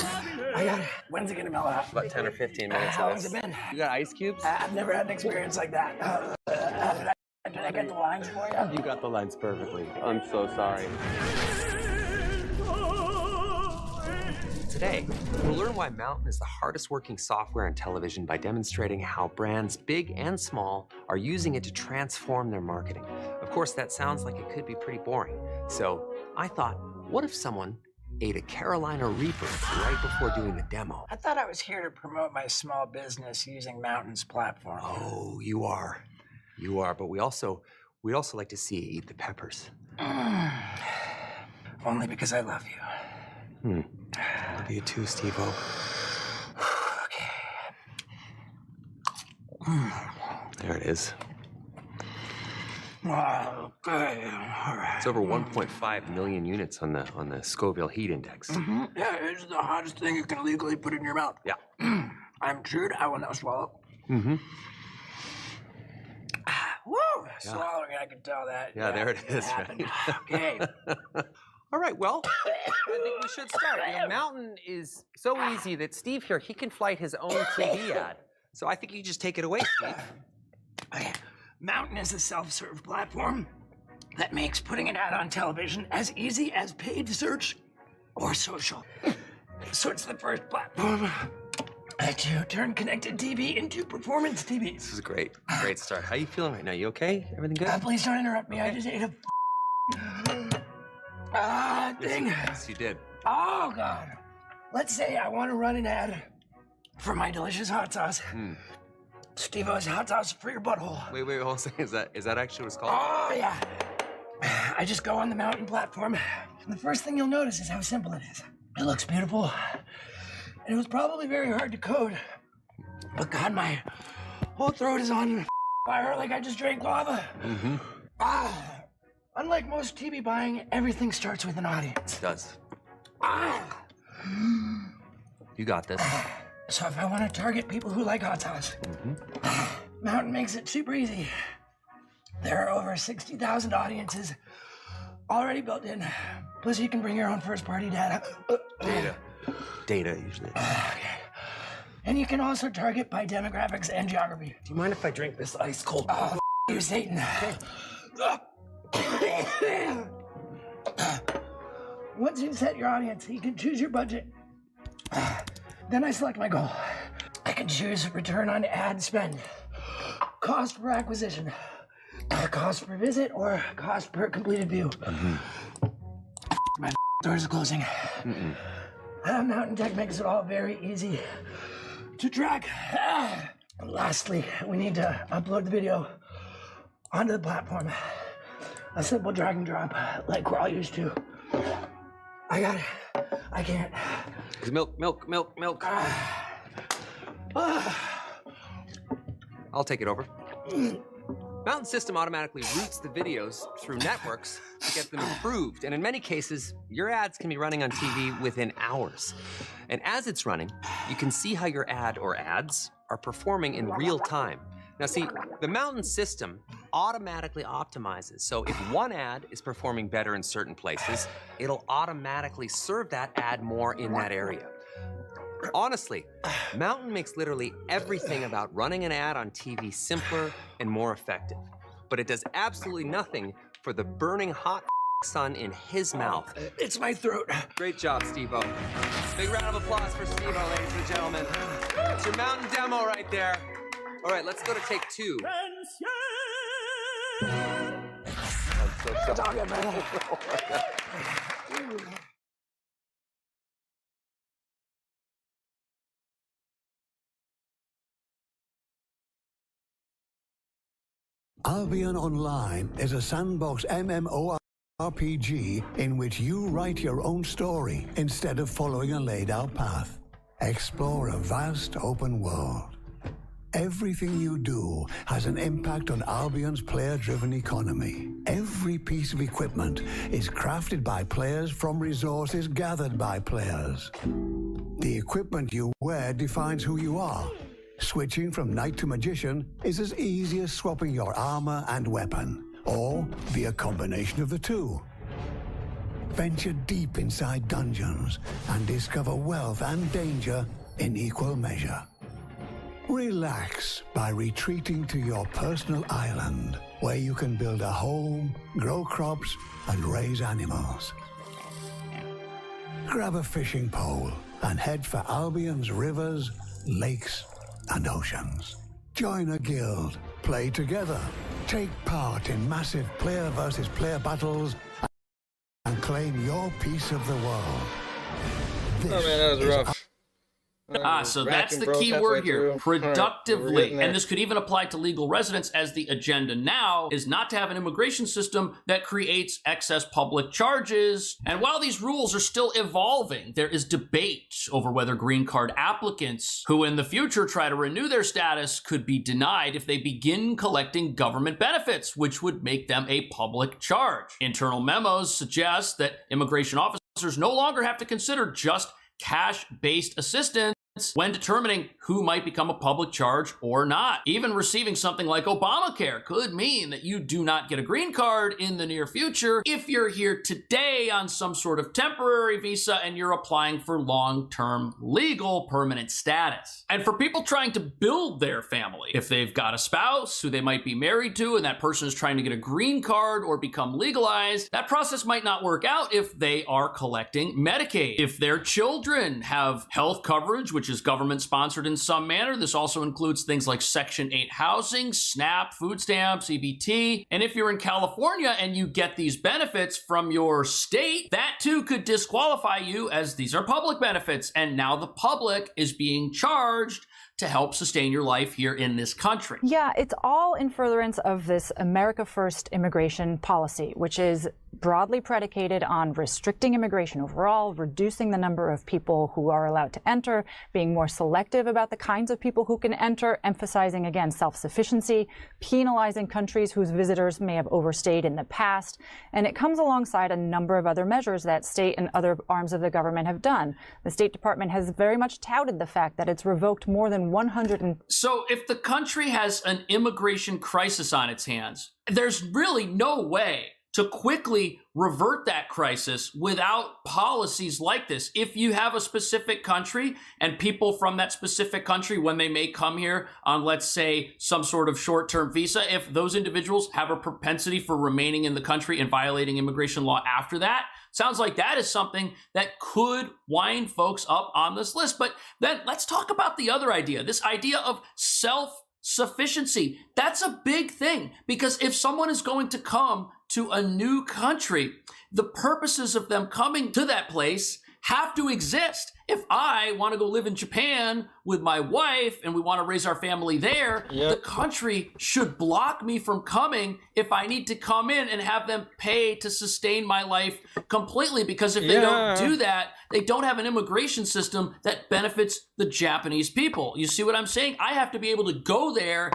I got it. When's it gonna melt out? About 10 or 15 minutes. How long's it been? You got ice cubes? I've never had an experience like that. Did I get the lines for you? You got the lines perfectly. I'm so sorry. Today, we'll learn why Mountain is the hardest working software in television by demonstrating how brands, big and small, are using it to transform their marketing. Of course, that sounds like it could be pretty boring. So I thought, what if someone ate a Carolina Reaper right before doing the demo? I thought I was here to promote my small business using Mountain's platform. Oh, you are. You are, but we also like to see you eat the peppers. Only because I love you. Love you too, Steve-O. There it is. Wow, okay, all right. It's over 1.5 million units on the Scoville heat index. Yeah, it's the hottest thing you can legally put in your mouth. Yeah. I'm chewed, I will now swallow. Mm-hmm. Woo! swallowing. I can tell that. Yeah, there it is. Happened. Right? Okay. All right, well, I think we should start. Mountain is so easy that Steve here, he can flight his own TV ad. So I think you just take it away, Steve. Okay. Mountain is a self-serve platform that makes putting an ad on television as easy as paid search or social. So it's the first platform to turn connected TV into performance TV. This is a great start. How you feeling right now? You okay? Everything good? Please don't interrupt me. I just ate a thing. Yes, you did. Oh, God. Let's say I want to run an ad for my delicious hot sauce. Steve-O's hot sauce for your butthole. Wait, hold on a second. Is that actually what it's called? Oh, yeah. I just go on the Mountain platform, and the first thing you'll notice is how simple it is. It looks beautiful, and it was probably very hard to code. But God, my whole throat is on fire like I just drank lava. Unlike most TV buying, everything starts with an audience. It does. You got this. So if I want to target people who like hot sauce, Mountain makes it super easy. There are over 60,000 audiences already built in. Plus you can bring your own first-party data. Data, usually. Okay. And you can also target by demographics and geography. Do you mind if I drink this ice cold? Oh, you, Satan. Once you set your audience, you can choose your budget. Then I select my goal. I can choose return on ad spend, cost per acquisition, cost per visit, or cost per completed view. My doors are closing. Mountain Tech makes it all very easy to track. And lastly, we need to upload the video onto the platform. A simple drag and drop, like we're all used to. I got it. I can't. Milk. I'll take it over. Mountain System automatically routes the videos through networks to get them approved. And in many cases, your ads can be running on TV within hours. And as it's running, you can see how your ad or ads are performing in real time. Now see, the Mountain System automatically optimizes. So if one ad is performing better in certain places, it'll automatically serve that ad more in that area. Honestly, Mountain makes literally everything about running an ad on TV simpler and more effective. But it does absolutely nothing for the burning hot sun in his mouth. It's my throat. Great job, Steve-O. Big round of applause for Steve-O, ladies and gentlemen. That's your Mountain demo right there. All right, let's go to take two. Albion Online is a sandbox MMORPG in which you write your own story instead of following a laid-out path. Explore a vast open world. Everything you do has an impact on Albion's player-driven economy. Every piece of equipment is crafted by players from resources gathered by players. The equipment you wear defines who you are. Switching from knight to magician is as easy as swapping your armor and weapon, or be a combination of the two. Venture deep inside dungeons and discover wealth and danger in equal measure. Relax by retreating to your personal island, where you can build a home, grow crops, and raise animals. Grab a fishing pole and head for Albion's rivers, lakes, and oceans. Join a guild, play together, take part in massive player versus player battles, and claim your piece of the world. Oh man, that was rough. So that's the key word here, productively. And this could even apply to legal residents, as the agenda now is not to have an immigration system that creates excess public charges. And while these rules are still evolving, there is debate over whether green card applicants who in the future try to renew their status could be denied if they begin collecting government benefits, which would make them a public charge. Internal memos suggest that immigration officers no longer have to consider just cash-based assistance when determining who might become a public charge or not. Even receiving something like Obamacare could mean that you do not get a green card in the near future if you're here today on some sort of temporary visa and you're applying for long-term legal permanent status. And for people trying to build their family, if they've got a spouse who they might be married to and that person is trying to get a green card or become legalized, that process might not work out if they are collecting Medicaid. If their children have health coverage, which is government sponsored in some manner. This also includes things like Section 8 housing, SNAP, food stamps, EBT. And if you're in California and you get these benefits from your state, that too could disqualify you, as these are public benefits. And now the public is being charged to help sustain your life here in this country. Yeah, it's all in furtherance of this America First immigration policy, which is broadly predicated on restricting immigration overall, reducing the number of people who are allowed to enter, being more selective about the kinds of people who can enter, emphasizing, again, self-sufficiency, penalizing countries whose visitors may have overstayed in the past. And it comes alongside a number of other measures that state and other arms of the government have done. The State Department has very much touted the fact that it's revoked more than 100. So if the country has an immigration crisis on its hands, there's really no way to quickly revert that crisis without policies like this. If you have a specific country and people from that specific country, when they may come here on, let's say, some sort of short-term visa, if those individuals have a propensity for remaining in the country and violating immigration law after that, sounds like that is something that could wind folks up on this list. But then let's talk about the other idea, this idea of self-sufficiency. That's a big thing, because if someone is going to come to a new country, the purposes of them coming to that place have to exist. If I want to go live in Japan with my wife and we want to raise our family there, the country should block me from coming if I need to come in and have them pay to sustain my life completely. Because if they don't do that, they don't have an immigration system that benefits the Japanese people. You see what I'm saying? I have to be able to go there.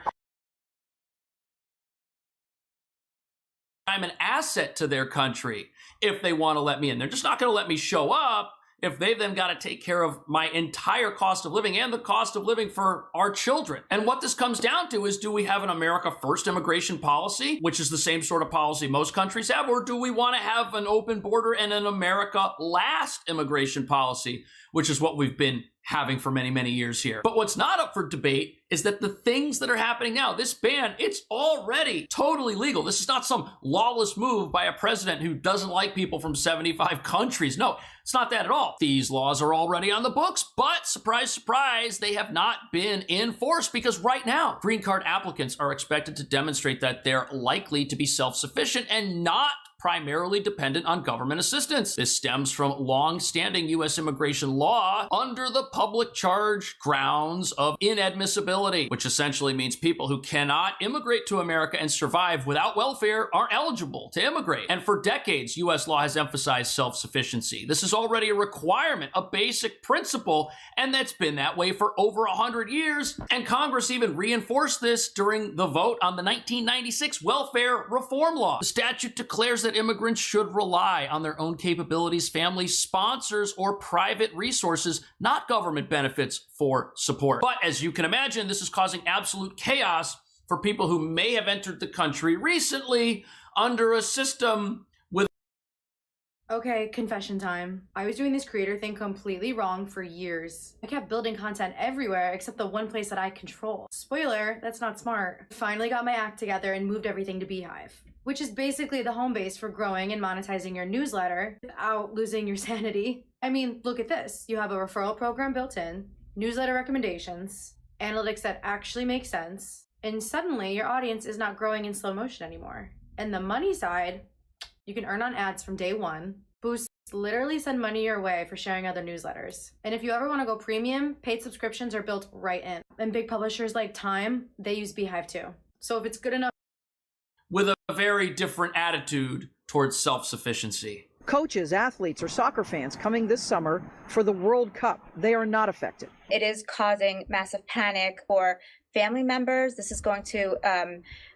I'm an asset to their country if they want to let me in. They're just not going to let me show up if they've then got to take care of my entire cost of living and the cost of living for our children. And what this comes down to is, do we have an America First immigration policy, which is the same sort of policy most countries have, or do we want to have an open border and an America Last immigration policy, which is what we've been having for many, many years here? But what's not up for debate is that the things that are happening now, this ban, it's already totally legal. This is not some lawless move by a president who doesn't like people from 75 countries. No, it's not that at all. These laws are already on the books, but surprise, surprise, they have not been enforced, because right now, green card applicants are expected to demonstrate that they're likely to be self-sufficient and not primarily dependent on government assistance. This stems from long-standing U.S. immigration law under the public charge grounds of inadmissibility, which essentially means people who cannot immigrate to America and survive without welfare aren't eligible to immigrate. And for decades, U.S. law has emphasized self-sufficiency. This is already a requirement, a basic principle, and that's been that way for over 100 years. And Congress even reinforced this during the vote on the 1996 welfare reform law. The statute declares that immigrants should rely on their own capabilities, family sponsors, or private resources, not government benefits for support. But as you can imagine, this is causing absolute chaos for people who may have entered the country recently under a system with... Okay, confession time. I was doing this creator thing completely wrong for years. I kept building content everywhere except the one place that I control. Spoiler, that's not smart. Finally got my act together and moved everything to Beehive, which is basically the home base for growing and monetizing your newsletter without losing your sanity. I mean, look at this. You have a referral program built in, newsletter recommendations, analytics that actually make sense, and suddenly your audience is not growing in slow motion anymore. And the money side, you can earn on ads from day one. Boosts literally send money your way for sharing other newsletters. And if you ever want to go premium, paid subscriptions are built right in. And big publishers like Time, they use Beehive too. So if it's good enough... with a very different attitude towards self-sufficiency. Coaches, athletes, or soccer fans coming this summer for the World Cup, they are not affected. It is causing massive panic for family members. This is going to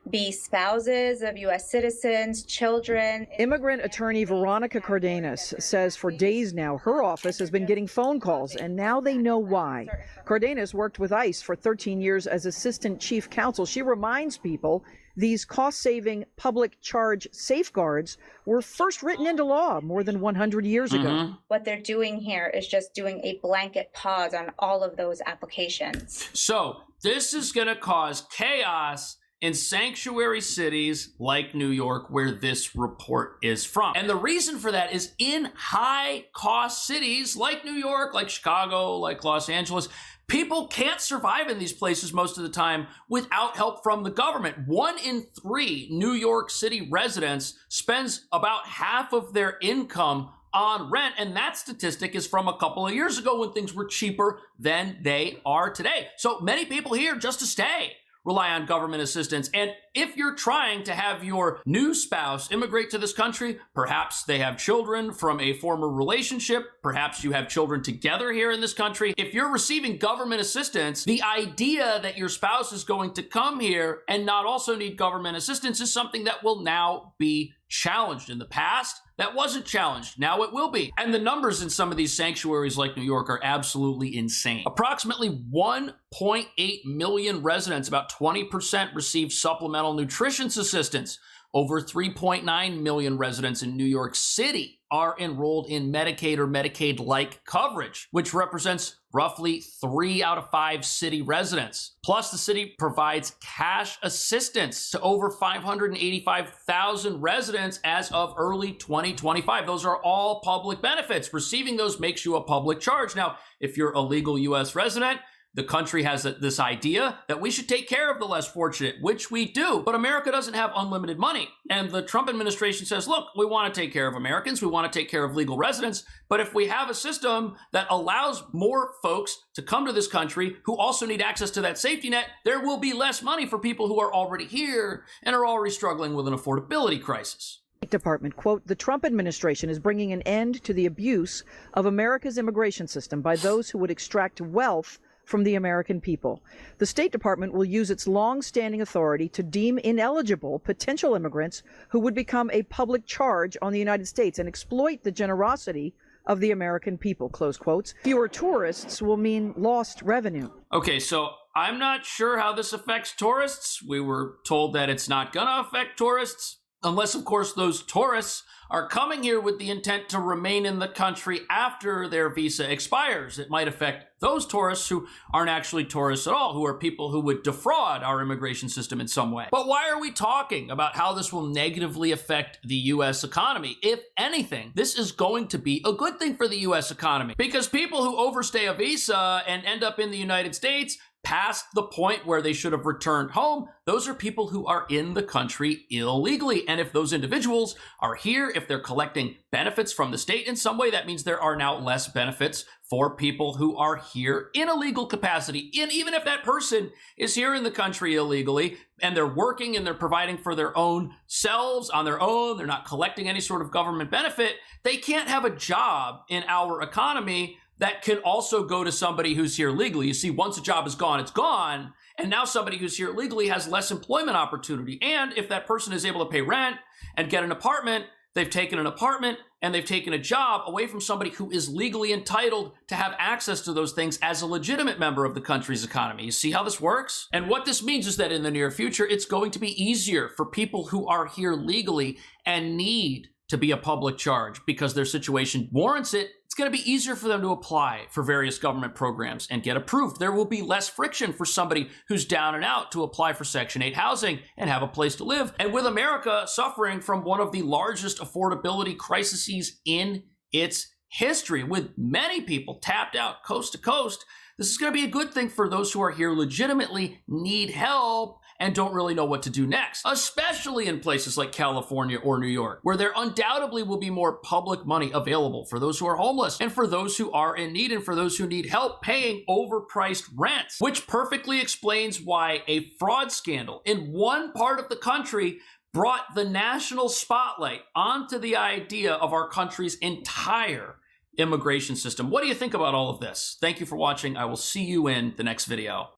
be spouses of U.S. citizens, children. Immigrant attorney Veronica Cardenas says for days now her office has been getting phone calls, and now they know why. Cardenas worked with ICE for 13 years as assistant chief counsel. She reminds people these cost-saving public charge safeguards were first written into law more than 100 years ago. What they're doing here is just doing a blanket pause on all of those applications. So this is going to cause chaos in sanctuary cities like New York, where this report is from. And the reason for that is in high-cost cities like New York, like Chicago, like Los Angeles, people can't survive in these places most of the time without help from the government. 1 in 3 New York City residents spends about half of their income on rent, and that statistic is from a couple of years ago when things were cheaper than they are today. So many people here just to stay rely on government assistance. And if you're trying to have your new spouse immigrate to this country, perhaps they have children from a former relationship, perhaps you have children together here in this country. If you're receiving government assistance, the idea that your spouse is going to come here and not also need government assistance is something that will now be challenged. In the past, that wasn't challenged. Now it will be. And the numbers in some of these sanctuaries like New York are absolutely insane. Approximately 1.8 million residents, about 20%, receive supplemental nutrition assistance. Over 3.9 million residents in New York City are enrolled in Medicaid or Medicaid-like coverage, which represents roughly 3 out of 5 city residents. Plus, the city provides cash assistance to over 585,000 residents as of early 2025. Those are all public benefits. Receiving those makes you a public charge. Now, if you're a legal U.S. resident, the country has this idea that we should take care of the less fortunate, which we do, but America doesn't have unlimited money. And the Trump administration says, look, we want to take care of Americans, we want to take care of legal residents, but if we have a system that allows more folks to come to this country who also need access to that safety net, there will be less money for people who are already here and are already struggling with an affordability crisis. Department, quote, the Trump administration is bringing an end to the abuse of America's immigration system by those who would extract wealth from the American people. The State Department will use its long-standing authority to deem ineligible potential immigrants who would become a public charge on the United States and exploit the generosity of the American people, close quotes. Fewer tourists will mean lost revenue. Okay, so I'm not sure how this affects tourists. We were told that it's not gonna affect tourists, unless, of course, those tourists are coming here with the intent to remain in the country after their visa expires. It might affect those tourists who aren't actually tourists at all, who are people who would defraud our immigration system in some way. But why are we talking about how this will negatively affect the U.S. economy? If anything, this is going to be a good thing for the U.S. economy, because people who overstay a visa and end up in the United States past the point where they should have returned home, those are people who are in the country illegally. And if those individuals are here, if they're collecting benefits from the state in some way, that means there are now less benefits for people who are here in a legal capacity. And even if that person is here in the country illegally and they're working and they're providing for their own selves on their own, they're not collecting any sort of government benefit, they can't have a job in our economy that can also go to somebody who's here legally. You see, once a job is gone, it's gone. And now somebody who's here legally has less employment opportunity. And if that person is able to pay rent and get an apartment, they've taken an apartment and they've taken a job away from somebody who is legally entitled to have access to those things as a legitimate member of the country's economy. You see how this works? And what this means is that in the near future, it's going to be easier for people who are here legally and need to be a public charge because their situation warrants it. It's going to be easier for them to apply for various government programs and get approved. There will be less friction for somebody who's down and out to apply for Section 8 housing and have a place to live. And with America suffering from one of the largest affordability crises in its history, with many people tapped out coast to coast, this is going to be a good thing for those who are here legitimately, need help, and don't really know what to do next, especially in places like California or New York, where there undoubtedly will be more public money available for those who are homeless and for those who are in need and for those who need help paying overpriced rents, which perfectly explains why a fraud scandal in one part of the country brought the national spotlight onto the idea of our country's entire immigration system. What do you think about all of this? Thank you for watching. I will see you in the next video.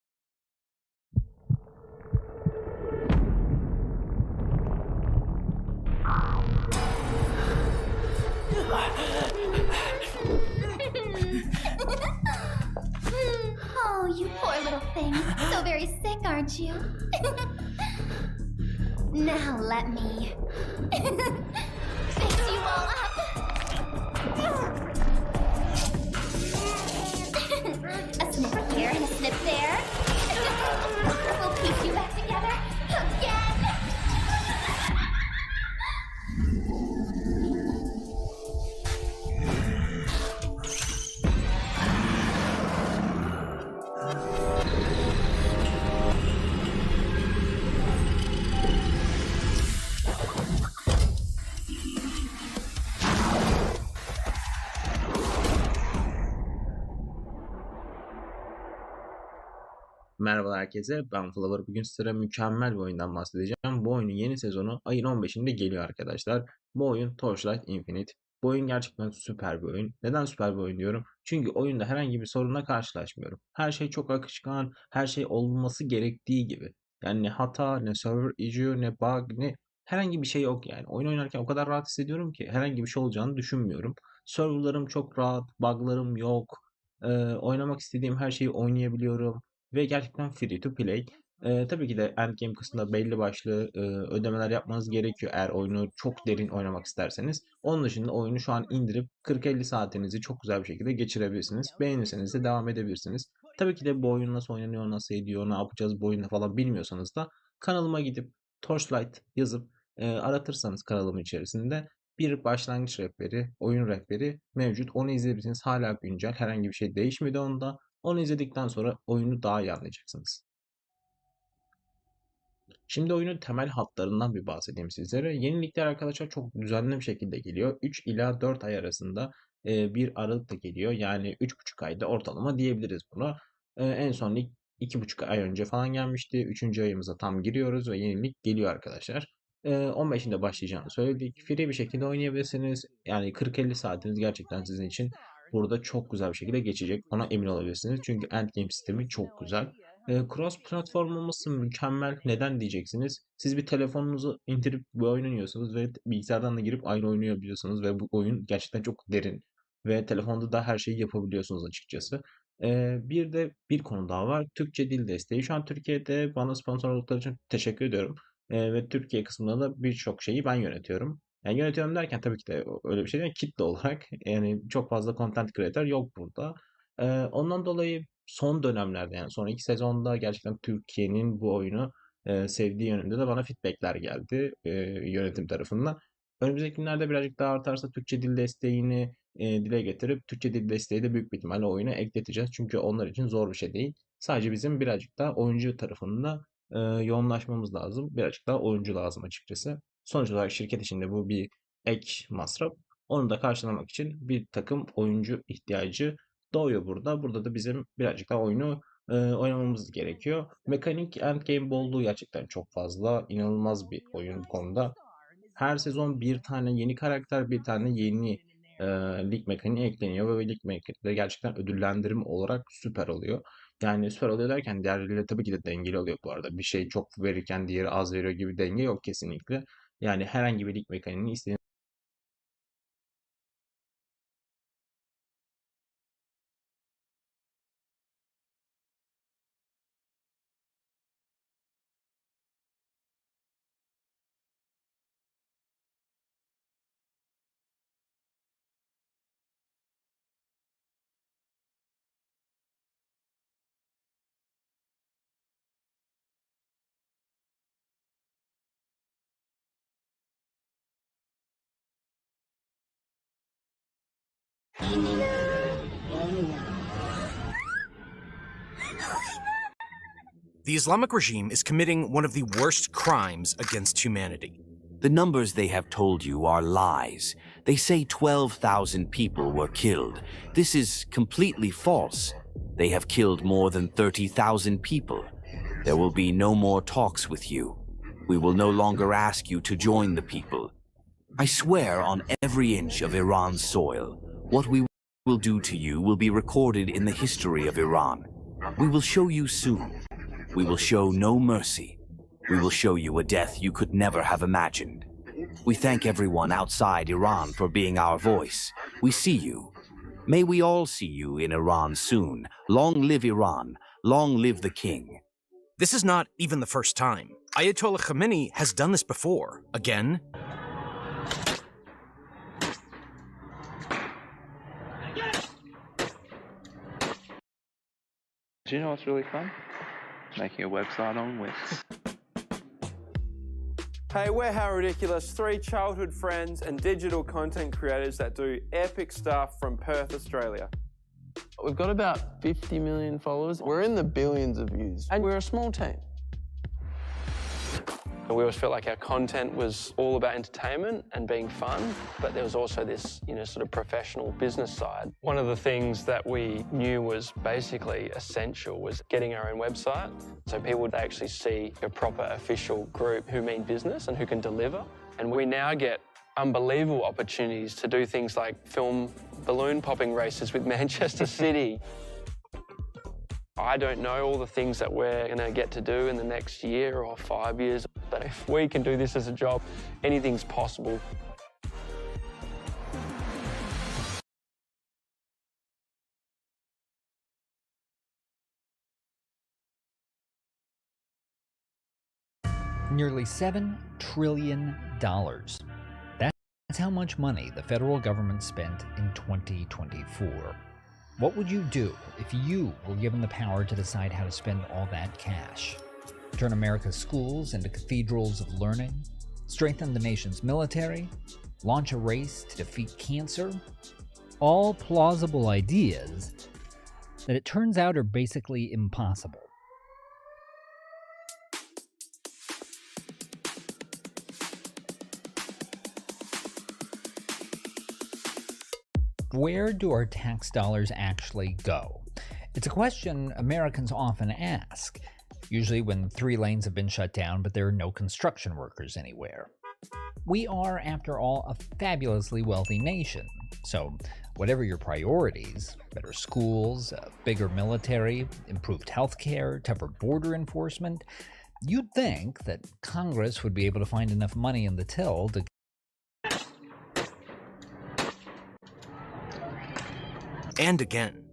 Oh, you poor little thing. So very sick, aren't you? Now let me fix you all up. A snip here and a snip there. We'll piece you back together again. Merhaba herkese, ben Flower. Bugün size mükemmel bir oyundan bahsedeceğim. Bu oyunun yeni sezonu ayın 15'inde geliyor arkadaşlar. Bu oyun Torchlight Infinite. Bu oyun gerçekten süper bir oyun. Neden süper bir oyun diyorum? Çünkü oyunda herhangi bir sorunla karşılaşmıyorum. Her şey çok akışkan, her şey olması gerektiği gibi. Yani ne hata, ne server issue, ne bug, ne herhangi bir şey yok yani. Oyun oynarken o kadar rahat hissediyorum ki herhangi bir şey olacağını düşünmüyorum. Serverlarım çok rahat, buglarım yok. Oynamak istediğim her şeyi oynayabiliyorum. Ve gerçekten free to play. Tabii ki de endgame kısmında belli başlı ödemeler yapmanız gerekiyor eğer oyunu çok derin oynamak isterseniz. Onun dışında oyunu şu an indirip 40-50 saatinizi çok güzel bir şekilde geçirebilirsiniz. Beğenirseniz de devam edebilirsiniz. Tabii ki de bu oyun nasıl oynanıyor, nasıl ediyor, ne yapacağız bu oyunda falan bilmiyorsanız da kanalıma gidip Torchlight yazıp aratırsanız kanalımın içerisinde bir başlangıç rehberi, oyun rehberi mevcut. Onu izleyebilirsiniz. Hala güncel. Herhangi bir şey değişmedi onda. Onu izledikten sonra oyunu daha iyi anlayacaksınız. Şimdi oyunun temel hatlarından bir bahsedeyim sizlere. Yenilikler arkadaşlar çok düzenli bir şekilde geliyor. 3 ila 4 ay arasında bir aralıkta geliyor. Yani 3,5 ayda ortalama diyebiliriz buna. En son 2,5 ay önce falan gelmişti. 3. ayımıza tam giriyoruz ve yenilik geliyor arkadaşlar. 15'inde başlayacağını söyledik. Free bir şekilde oynayabilirsiniz. Yani 40-50 saatiniz gerçekten sizin için burada çok güzel bir şekilde geçecek. Ona emin olabilirsiniz. Çünkü endgame sistemi çok güzel. Cross platform olması mükemmel. Neden diyeceksiniz? Siz bir telefonunuzu indirip bu oyunu oynuyorsunuz ve bilgisayardan da girip aynı oyunu oynayabiliyorsunuz ve bu oyun gerçekten çok derin ve telefonda da her şeyi yapabiliyorsunuz açıkçası. Bir de bir konu daha var. Türkçe dil desteği. Şu an Türkiye'de bana sponsor oldukları için teşekkür ediyorum. Ve Türkiye kısmında da birçok şeyi ben yönetiyorum. Yani yönetiyorum derken tabii ki de öyle bir şey değil. Kitle olarak yani çok fazla content creator yok burada. Ondan dolayı son dönemlerde yani son 2 sezonda gerçekten Türkiye'nin bu oyunu sevdiği yönünde de bana feedbackler geldi yönetim tarafından. Önümüzdeki günlerde birazcık daha artarsa Türkçe dil desteğini dile getirip Türkçe dil desteği de büyük bir ihtimalle oyuna ekleteceğiz. Çünkü onlar için zor bir şey değil. Sadece bizim birazcık daha oyuncu tarafında yoğunlaşmamız lazım. Birazcık daha oyuncu lazım açıkçası. Sonuç olarak şirket içinde bu bir ek masraf. Onu da karşılamak için bir takım oyuncu ihtiyacı doğuyor burada. Burada da bizim birazcık daha oyunu oynamamız gerekiyor. Mekanik endgame bolluğu gerçekten çok fazla. İnanılmaz bir oyun bu konuda. Her sezon bir tane yeni karakter, bir tane yeni lig mekaniği ekleniyor ve lig mekaniği gerçekten ödüllendirme olarak süper oluyor. Yani süper oluyor derken diğerleriyle tabii ki de dengeli oluyor bu arada. Bir şey çok verirken diğeri az veriyor gibi denge yok kesinlikle. Yani herhangi bir lig mekaniğini istediğiniz The Islamic regime is committing one of the worst crimes against humanity. The numbers they have told you are lies. They say 12,000 people were killed. This is completely false. They have killed more than 30,000 people. There will be no more talks with you. We will no longer ask you to join the people. I swear on every inch of Iran's soil, what we will do to you will be recorded in the history of Iran. We will show you soon. We will show no mercy. We will show you a death you could never have imagined. We thank everyone outside Iran for being our voice. We see you. May we all see you in Iran soon. Long live Iran. Long live the king. This is not even the first time. Ayatollah Khamenei has done this before. Again. Do you know what's really fun? Making a website on Wix. Hey, we're How Ridiculous, 3 childhood friends and digital content creators that do epic stuff from Perth, Australia. We've got about 50 million followers. We're in the billions of views, and we're a small team. We always felt like our content was all about entertainment and being fun, but there was also this, sort of professional business side. One of the things that we knew was basically essential was getting our own website, so people would actually see a proper official group who mean business and who can deliver. And we now get unbelievable opportunities to do things like film balloon popping races with Manchester City. I don't know all the things that we're going to get to do in the next year or 5 years, but if we can do this as a job, anything's possible. Nearly $7 trillion. That's how much money the federal government spent in 2024. What would you do if you were given the power to decide how to spend all that cash? Turn America's schools into cathedrals of learning? Strengthen the nation's military? Launch a race to defeat cancer? All plausible ideas that it turns out are basically impossible. Where do our tax dollars actually go? It's a question Americans often ask, usually when 3 lanes have been shut down but there are no construction workers anywhere. We are, after all, a fabulously wealthy nation, so whatever your priorities, better schools, a bigger military, improved healthcare, tougher border enforcement, you'd think that Congress would be able to find enough money in the till to And again.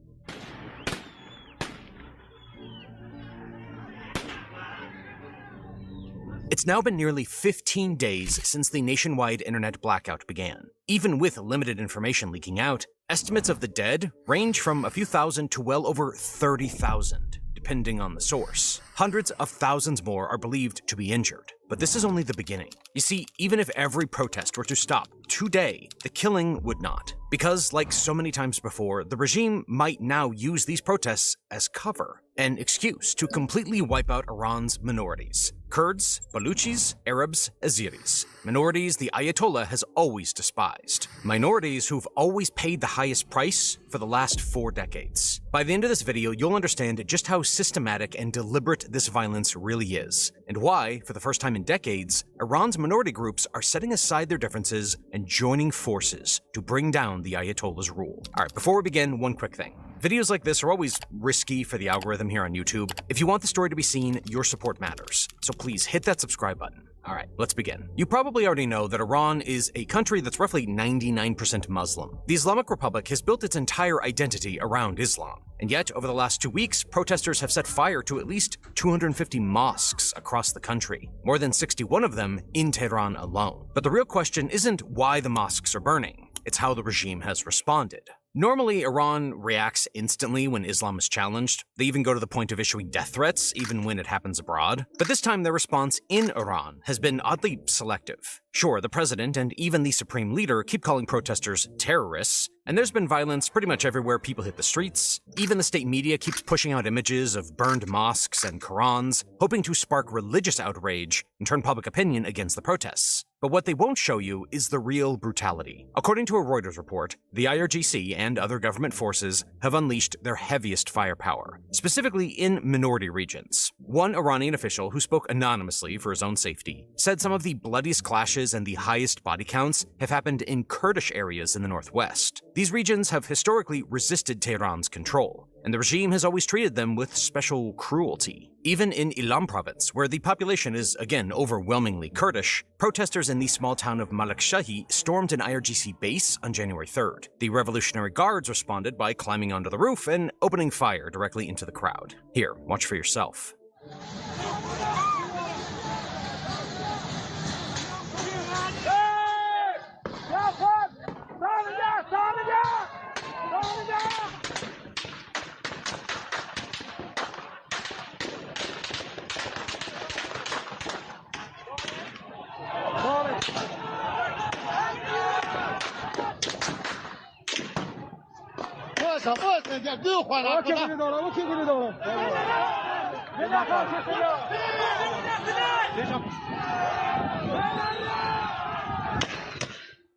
It's now been nearly 15 days since the nationwide internet blackout began. Even with limited information leaking out, estimates of the dead range from a few thousand to well over 30,000, depending on the source. Hundreds of thousands more are believed to be injured. But this is only the beginning. You see, even if every protest were to stop today, the killing would not. Because, like so many times before, the regime might now use these protests as cover, an excuse to completely wipe out Iran's minorities. Kurds, Baluchis, Arabs, Azeris. Minorities the Ayatollah has always despised. Minorities who've always paid the highest price for the last 4 decades. By the end of this video, you'll understand just how systematic and deliberate this violence really is, and why, for the first time in decades, Iran's minority groups are setting aside their differences and joining forces to bring down the Ayatollah's rule. Alright, before we begin, one quick thing. Videos like this are always risky for the algorithm here on YouTube. If you want the story to be seen, your support matters. So please hit that subscribe button. Alright, let's begin. You probably already know that Iran is a country that's roughly 99% Muslim. The Islamic Republic has built its entire identity around Islam. And yet, over the last 2 weeks, protesters have set fire to at least 250 mosques across the country, more than 61 of them in Tehran alone. But the real question isn't why the mosques are burning, it's how the regime has responded. Normally, Iran reacts instantly when Islam is challenged. They even go to the point of issuing death threats, even when it happens abroad. But this time, their response in Iran has been oddly selective. Sure, the president and even the supreme leader keep calling protesters terrorists, and there's been violence pretty much everywhere people hit the streets. Even the state media keeps pushing out images of burned mosques and Qurans, hoping to spark religious outrage and turn public opinion against the protests. But what they won't show you is the real brutality. According to a Reuters report, the IRGC and other government forces have unleashed their heaviest firepower, specifically in minority regions. One Iranian official who spoke anonymously for his own safety said some of the bloodiest clashes and the highest body counts have happened in Kurdish areas in the northwest. These regions have historically resisted Tehran's control, and the regime has always treated them with special cruelty. Even in Ilam province, where the population is again overwhelmingly Kurdish, protesters in the small town of Malakshahi stormed an IRGC base on January 3rd. The Revolutionary Guards responded by climbing onto the roof and opening fire directly into the crowd. Here, watch for yourself.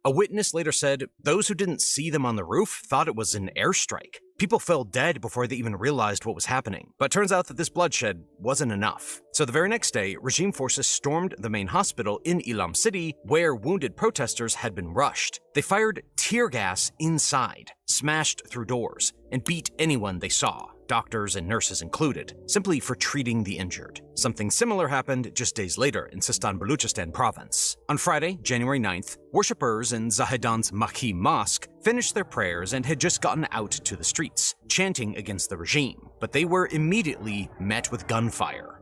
A witness later said those who didn't see them on the roof thought it was an airstrike. People fell dead before they even realized what was happening. But turns out that this bloodshed wasn't enough. So the very next day, regime forces stormed the main hospital in Ilam City, where wounded protesters had been rushed. They fired tear gas inside, smashed through doors, and beat anyone they saw, doctors and nurses included, simply for treating the injured. Something similar happened just days later in Sistan-Baluchistan province. On Friday, January 9th, worshippers in Zahedan's Makhi Mosque finished their prayers and had just gotten out to the streets, chanting against the regime. But they were immediately met with gunfire.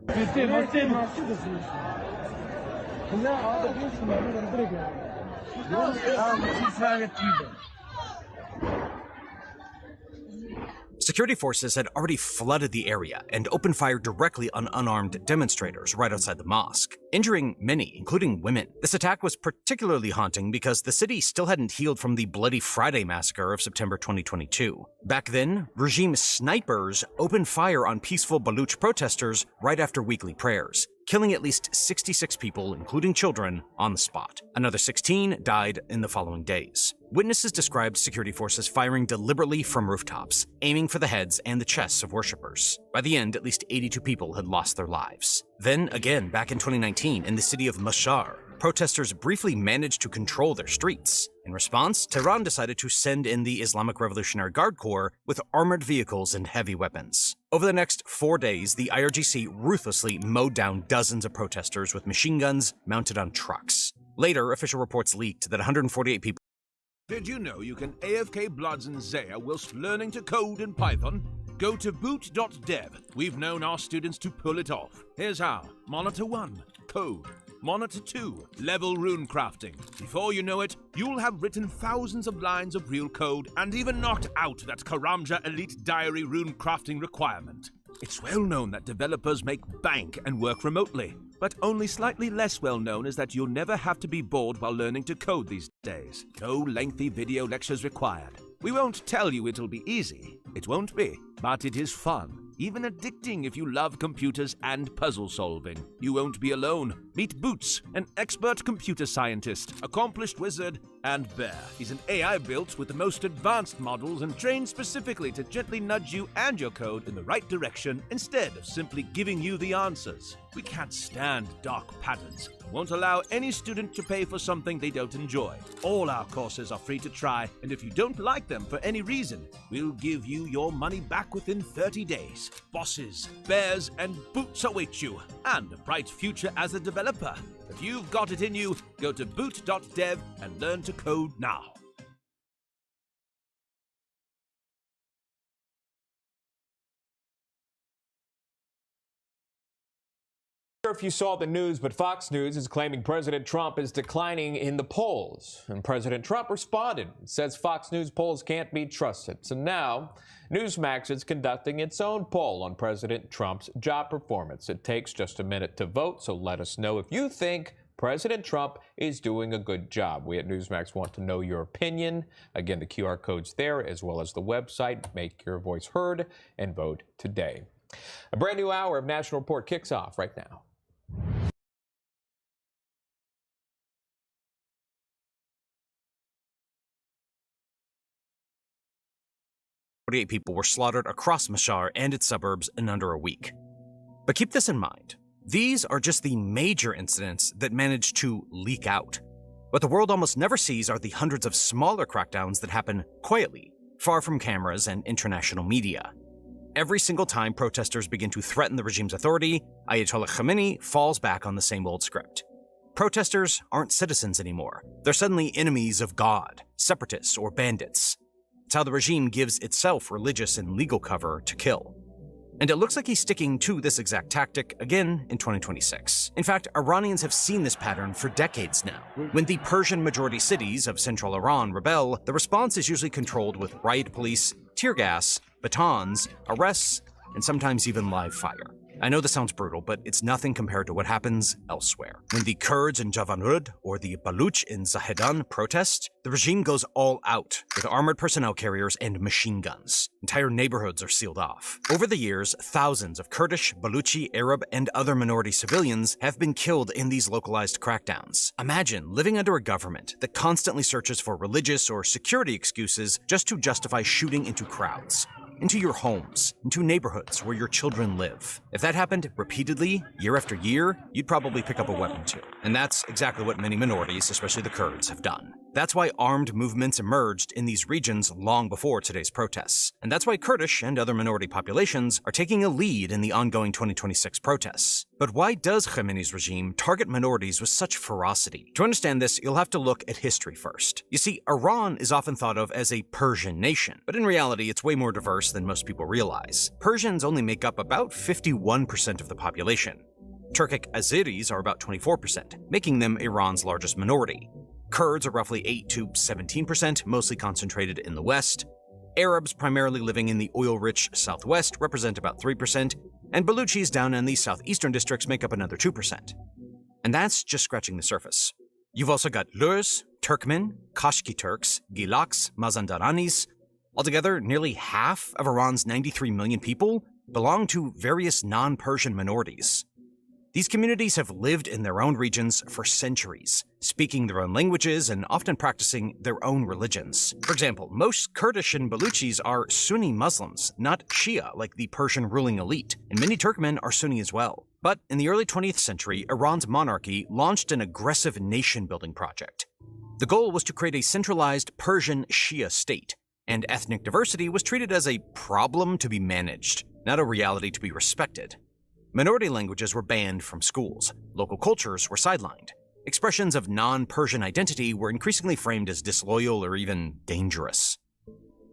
Security forces had already flooded the area and opened fire directly on unarmed demonstrators right outside the mosque, injuring many, including women. This attack was particularly haunting because the city still hadn't healed from the Bloody Friday massacre of September 2022. Back then, regime snipers opened fire on peaceful Baluch protesters right after weekly prayers, killing at least 66 people, including children, on the spot. Another 16 died in the following days. Witnesses described security forces firing deliberately from rooftops, aiming for the heads and the chests of worshippers. By the end, at least 82 people had lost their lives. Then, again, back in 2019, in the city of Mashhad, protesters briefly managed to control their streets. In response, Tehran decided to send in the Islamic Revolutionary Guard Corps with armored vehicles and heavy weapons. Over the next 4 days, the IRGC ruthlessly mowed down dozens of protesters with machine guns mounted on trucks. Later, official reports leaked that 148 people. Did you know you can AFK Bloods and Zaya whilst learning to code in Python? Go to boot.dev. We've known our students to pull it off. Here's how. Monitor 1, code. Monitor 2, level rune crafting. Before you know it, you'll have written thousands of lines of real code and even knocked out that Karamja Elite Diary rune crafting requirement. It's well known that developers make bank and work remotely, but only slightly less well known is that you'll never have to be bored while learning to code these days. No lengthy video lectures required. We won't tell you it'll be easy. It won't be, but it is fun. Even addicting if you love computers and puzzle solving. You won't be alone. Meet Boots, an expert computer scientist, accomplished wizard, and bear. He's an AI built with the most advanced models and trained specifically to gently nudge you and your code in the right direction instead of simply giving you the answers. We can't stand dark patterns. Won't allow any student to pay for something they don't enjoy. All our courses are free to try, and if you don't like them for any reason, we'll give you your money back within 30 days. Bosses, bears, and boots await you, and a bright future as a developer. If you've got it in you, go to boot.dev and learn to code now. If you saw the news, but Fox News is claiming President Trump is declining in the polls. And President Trump responded, says Fox News polls can't be trusted. So now, Newsmax is conducting its own poll on President Trump's job performance. It takes just a minute to vote, so let us know if you think President Trump is doing a good job. We at Newsmax want to know your opinion. Again, the QR code's there, as well as the website. Make your voice heard and vote today. A brand new hour of National Report kicks off right now. 48 people were slaughtered across Mashhad and its suburbs in under a week. But keep this in mind. These are just the major incidents that managed to leak out. What the world almost never sees are the hundreds of smaller crackdowns that happen quietly, far from cameras and international media. Every single time protesters begin to threaten the regime's authority, Ayatollah Khamenei falls back on the same old script. Protesters aren't citizens anymore. They're suddenly enemies of God, separatists, or bandits. It's how the regime gives itself religious and legal cover to kill. And it looks like he's sticking to this exact tactic again in 2026. In fact, Iranians have seen this pattern for decades now. When the Persian-majority cities of central Iran rebel, the response is usually controlled with riot police, tear gas, batons, arrests, and sometimes even live fire. I know this sounds brutal, but it's nothing compared to what happens elsewhere. When the Kurds in Javanrud or the Baluch in Zahedan protest, the regime goes all out with armored personnel carriers and machine guns. Entire neighborhoods are sealed off. Over the years, thousands of Kurdish, Baluchi, Arab, and other minority civilians have been killed in these localized crackdowns. Imagine living under a government that constantly searches for religious or security excuses just to justify shooting into crowds, into your homes, into neighborhoods where your children live. If that happened repeatedly, year after year, you'd probably pick up a weapon too. And that's exactly what many minorities, especially the Kurds, have done. That's why armed movements emerged in these regions long before today's protests. And that's why Kurdish and other minority populations are taking a lead in the ongoing 2026 protests. But why does Khamenei's regime target minorities with such ferocity? To understand this, you'll have to look at history first. You see, Iran is often thought of as a Persian nation, but in reality, it's way more diverse than most people realize. Persians only make up about 51% of the population. Turkic Azeris are about 24%, making them Iran's largest minority. Kurds are roughly 8 to 17%, mostly concentrated in the west. Arabs, primarily living in the oil-rich southwest, represent about 3%, and Baluchis down in the southeastern districts make up another 2%. And that's just scratching the surface. You've also got Lurs, Turkmen, Kashki Turks, Gilaks, Mazandaranis. Altogether, nearly half of Iran's 93 million people belong to various non-Persian minorities. These communities have lived in their own regions for centuries, speaking their own languages and often practicing their own religions. For example, most Kurdish and Baluchis are Sunni Muslims, not Shia like the Persian ruling elite, and many Turkmen are Sunni as well. But in the early 20th century, Iran's monarchy launched an aggressive nation-building project. The goal was to create a centralized Persian Shia state, and ethnic diversity was treated as a problem to be managed, not a reality to be respected. Minority languages were banned from schools, local cultures were sidelined. Expressions of non-Persian identity were increasingly framed as disloyal or even dangerous.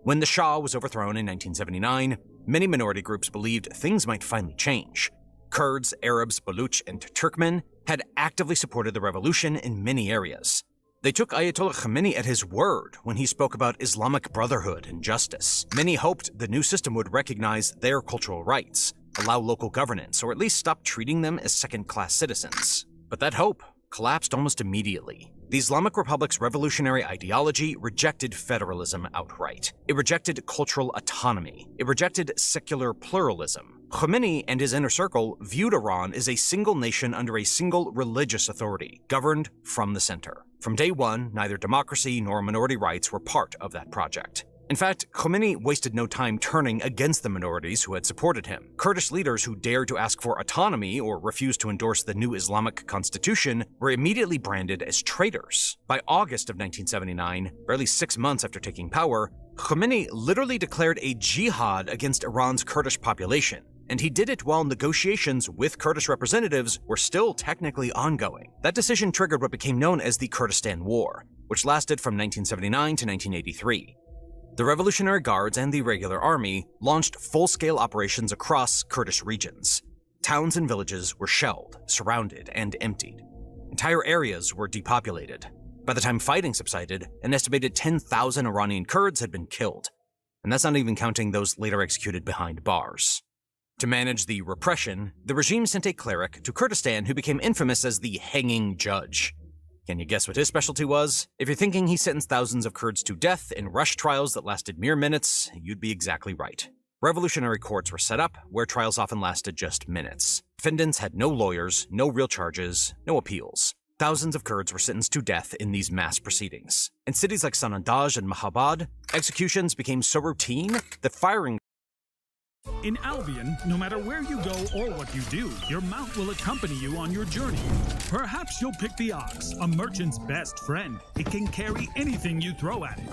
When the Shah was overthrown in 1979, many minority groups believed things might finally change. Kurds, Arabs, Baluch, and Turkmen had actively supported the revolution in many areas. They took Ayatollah Khamenei at his word when he spoke about Islamic brotherhood and justice. Many hoped the new system would recognize their cultural rights, allow local governance, or at least stop treating them as second-class citizens. But that hope collapsed almost immediately. The Islamic Republic's revolutionary ideology rejected federalism outright. It rejected cultural autonomy. It rejected secular pluralism. Khamenei and his inner circle viewed Iran as a single nation under a single religious authority, governed from the center. From day one, neither democracy nor minority rights were part of that project. In fact, Khomeini wasted no time turning against the minorities who had supported him. Kurdish leaders who dared to ask for autonomy or refused to endorse the new Islamic constitution were immediately branded as traitors. By August of 1979, barely 6 months after taking power, Khomeini literally declared a jihad against Iran's Kurdish population. And he did it while negotiations with Kurdish representatives were still technically ongoing. That decision triggered what became known as the Kurdistan War, which lasted from 1979 to 1983. The Revolutionary Guards and the regular army launched full-scale operations across Kurdish regions. Towns and villages were shelled, surrounded, and emptied. Entire areas were depopulated. By the time fighting subsided, an estimated 10,000 Iranian Kurds had been killed. And that's not even counting those later executed behind bars. To manage the repression, the regime sent a cleric to Kurdistan who became infamous as the hanging judge. Can you guess what his specialty was? If you're thinking he sentenced thousands of Kurds to death in rush trials that lasted mere minutes, you'd be exactly right. Revolutionary courts were set up, where trials often lasted just minutes. Defendants had no lawyers, no real charges, no appeals. Thousands of Kurds were sentenced to death in these mass proceedings. In cities like Sanandaj and Mahabad, executions became so routine that firing In Albion, no matter where you go or what you do, your mount will accompany you on your journey. Perhaps you'll pick the ox, a merchant's best friend. It can carry anything you throw at it.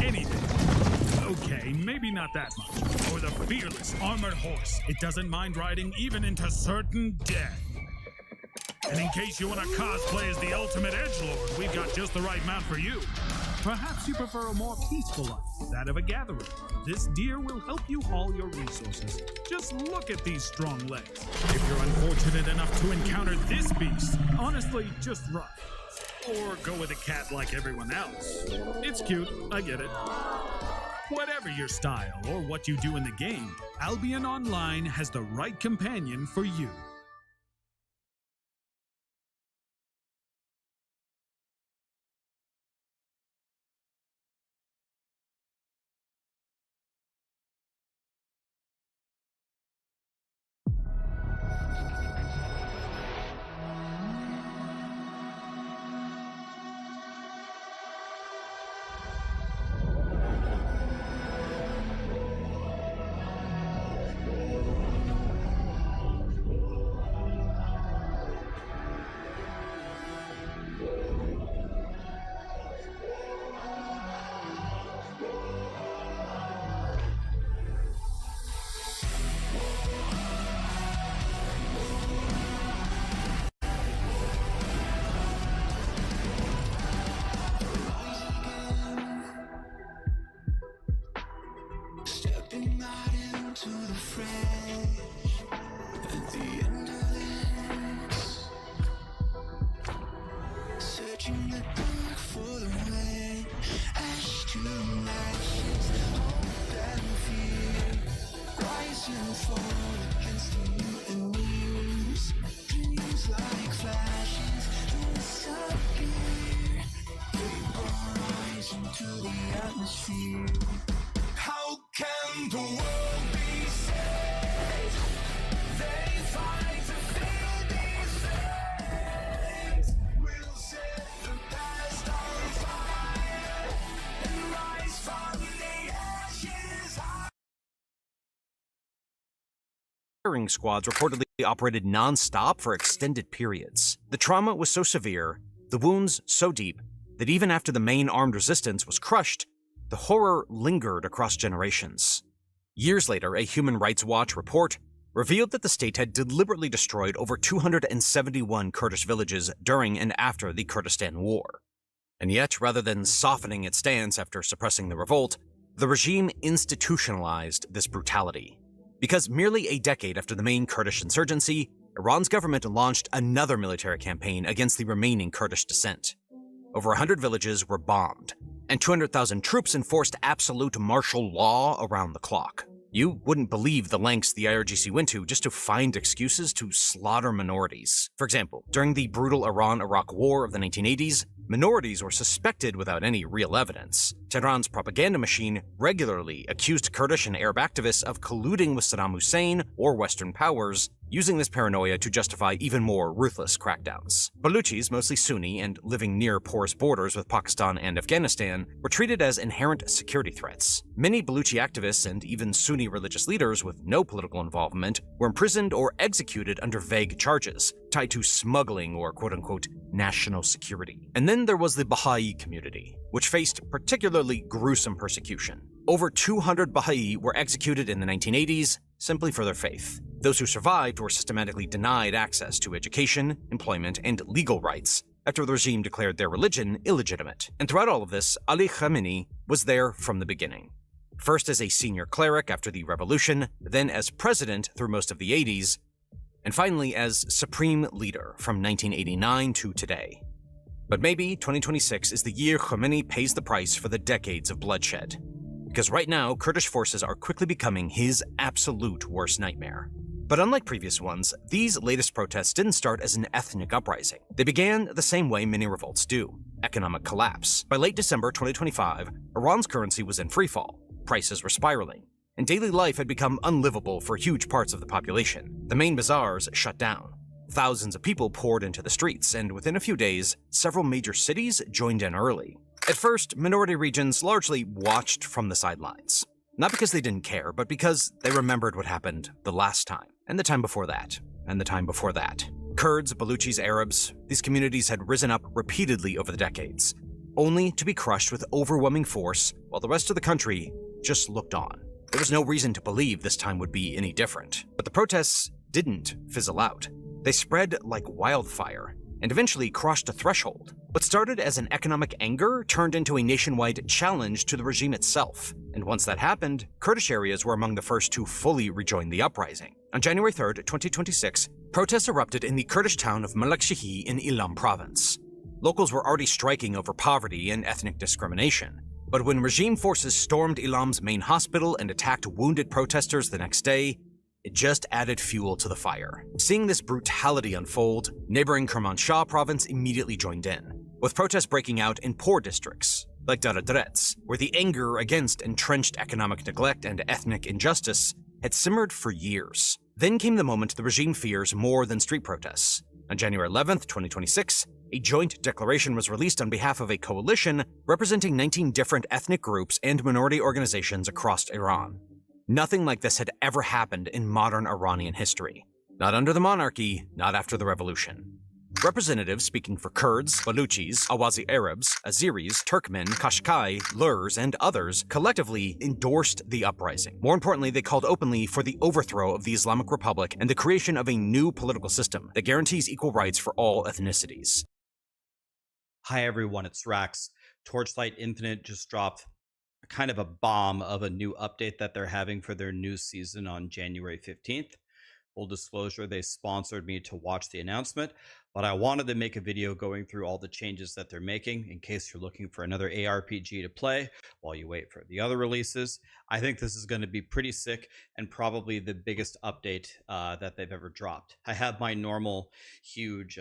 Anything. Okay, maybe not that much. Or the fearless armored horse. It doesn't mind riding even into certain death. And in case you want to cosplay as the ultimate edgelord, we've got just the right mount for you. Perhaps you prefer a more peaceful life, that of a gatherer. This deer will help you haul your resources. Just look at these strong legs. If you're unfortunate enough to encounter this beast, honestly, just run. Or go with a cat like everyone else. It's cute, I get it. Whatever your style or what you do in the game, Albion Online has the right companion for you. How can the world be saved? They fight to fill these flames. We'll set the past on fire and rise from the ashes. Firing squads reportedly operated non-stop for extended periods. The trauma was so severe, the wounds so deep, that even after the main armed resistance was crushed, the horror lingered across generations. Years later, a Human Rights Watch report revealed that the state had deliberately destroyed over 271 Kurdish villages during and after the Kurdistan War. And yet, rather than softening its stance after suppressing the revolt, the regime institutionalized this brutality. Because merely a decade after the main Kurdish insurgency, Iran's government launched another military campaign against the remaining Kurdish descent. Over 100 villages were bombed, and 200,000 troops enforced absolute martial law around the clock. You wouldn't believe the lengths the IRGC went to just to find excuses to slaughter minorities. For example, during the brutal Iran-Iraq War of the 1980s, minorities were suspected without any real evidence. Tehran's propaganda machine regularly accused Kurdish and Arab activists of colluding with Saddam Hussein or Western powers, using this paranoia to justify even more ruthless crackdowns. Baluchis, mostly Sunni and living near porous borders with Pakistan and Afghanistan, were treated as inherent security threats. Many Baluchi activists and even Sunni religious leaders with no political involvement were imprisoned or executed under vague charges, tied to smuggling or quote-unquote national security. And then there was the Baha'i community, which faced particularly gruesome persecution. Over 200 Baha'i were executed in the 1980s simply for their faith. Those who survived were systematically denied access to education, employment, and legal rights after the regime declared their religion illegitimate. And throughout all of this, Ali Khamenei was there from the beginning. First as a senior cleric after the revolution, then as president through most of the 80s, and finally as supreme leader from 1989 to today. But maybe 2026 is the year Khamenei pays the price for the decades of bloodshed. Because right now, Kurdish forces are quickly becoming his absolute worst nightmare. But unlike previous ones, these latest protests didn't start as an ethnic uprising. They began the same way many revolts do: economic collapse. By late December 2025, Iran's currency was in freefall, prices were spiraling, and daily life had become unlivable for huge parts of the population. The main bazaars shut down. Thousands of people poured into the streets, and within a few days, several major cities joined in early. At first, minority regions largely watched from the sidelines. Not because they didn't care, but because they remembered what happened the last time, and the time before that, and the time before that. Kurds, Baluchis, Arabs, these communities had risen up repeatedly over the decades, only to be crushed with overwhelming force while the rest of the country just looked on. There was no reason to believe this time would be any different. But the protests didn't fizzle out. They spread like wildfire and eventually crossed a threshold. What started as an economic anger turned into a nationwide challenge to the regime itself. And once that happened, Kurdish areas were among the first to fully rejoin the uprising. On January 3rd, 2026, protests erupted in the Kurdish town of Malakshihi in Ilam province. Locals were already striking over poverty and ethnic discrimination. But when regime forces stormed Ilam's main hospital and attacked wounded protesters the next day, it just added fuel to the fire. Seeing this brutality unfold, neighboring Kermanshah province immediately joined in, with protests breaking out in poor districts, like Daradrets, where the anger against entrenched economic neglect and ethnic injustice had simmered for years. Then came the moment the regime fears more than street protests. On January 11th, 2026, a joint declaration was released on behalf of a coalition representing 19 different ethnic groups and minority organizations across Iran. Nothing like this had ever happened in modern Iranian history. Not under the monarchy, not after the revolution. Representatives speaking for Kurds, Baluchis, Awazi Arabs, Azeris, Turkmen, Kashkai, Lurs, and others collectively endorsed the uprising. More importantly, they called openly for the overthrow of the Islamic Republic and the creation of a new political system that guarantees equal rights for all ethnicities. Hi everyone, it's Rax. Torchlight Infinite just dropped kind of a bomb of a new update that they're having for their new season on January 15th. Full disclosure, they sponsored me to watch the announcement, but I wanted to make a video going through all the changes that they're making in case you're looking for another ARPG to play while you wait for the other releases. I think this is going to be pretty sick and probably the biggest update that they've ever dropped. I have my normal huge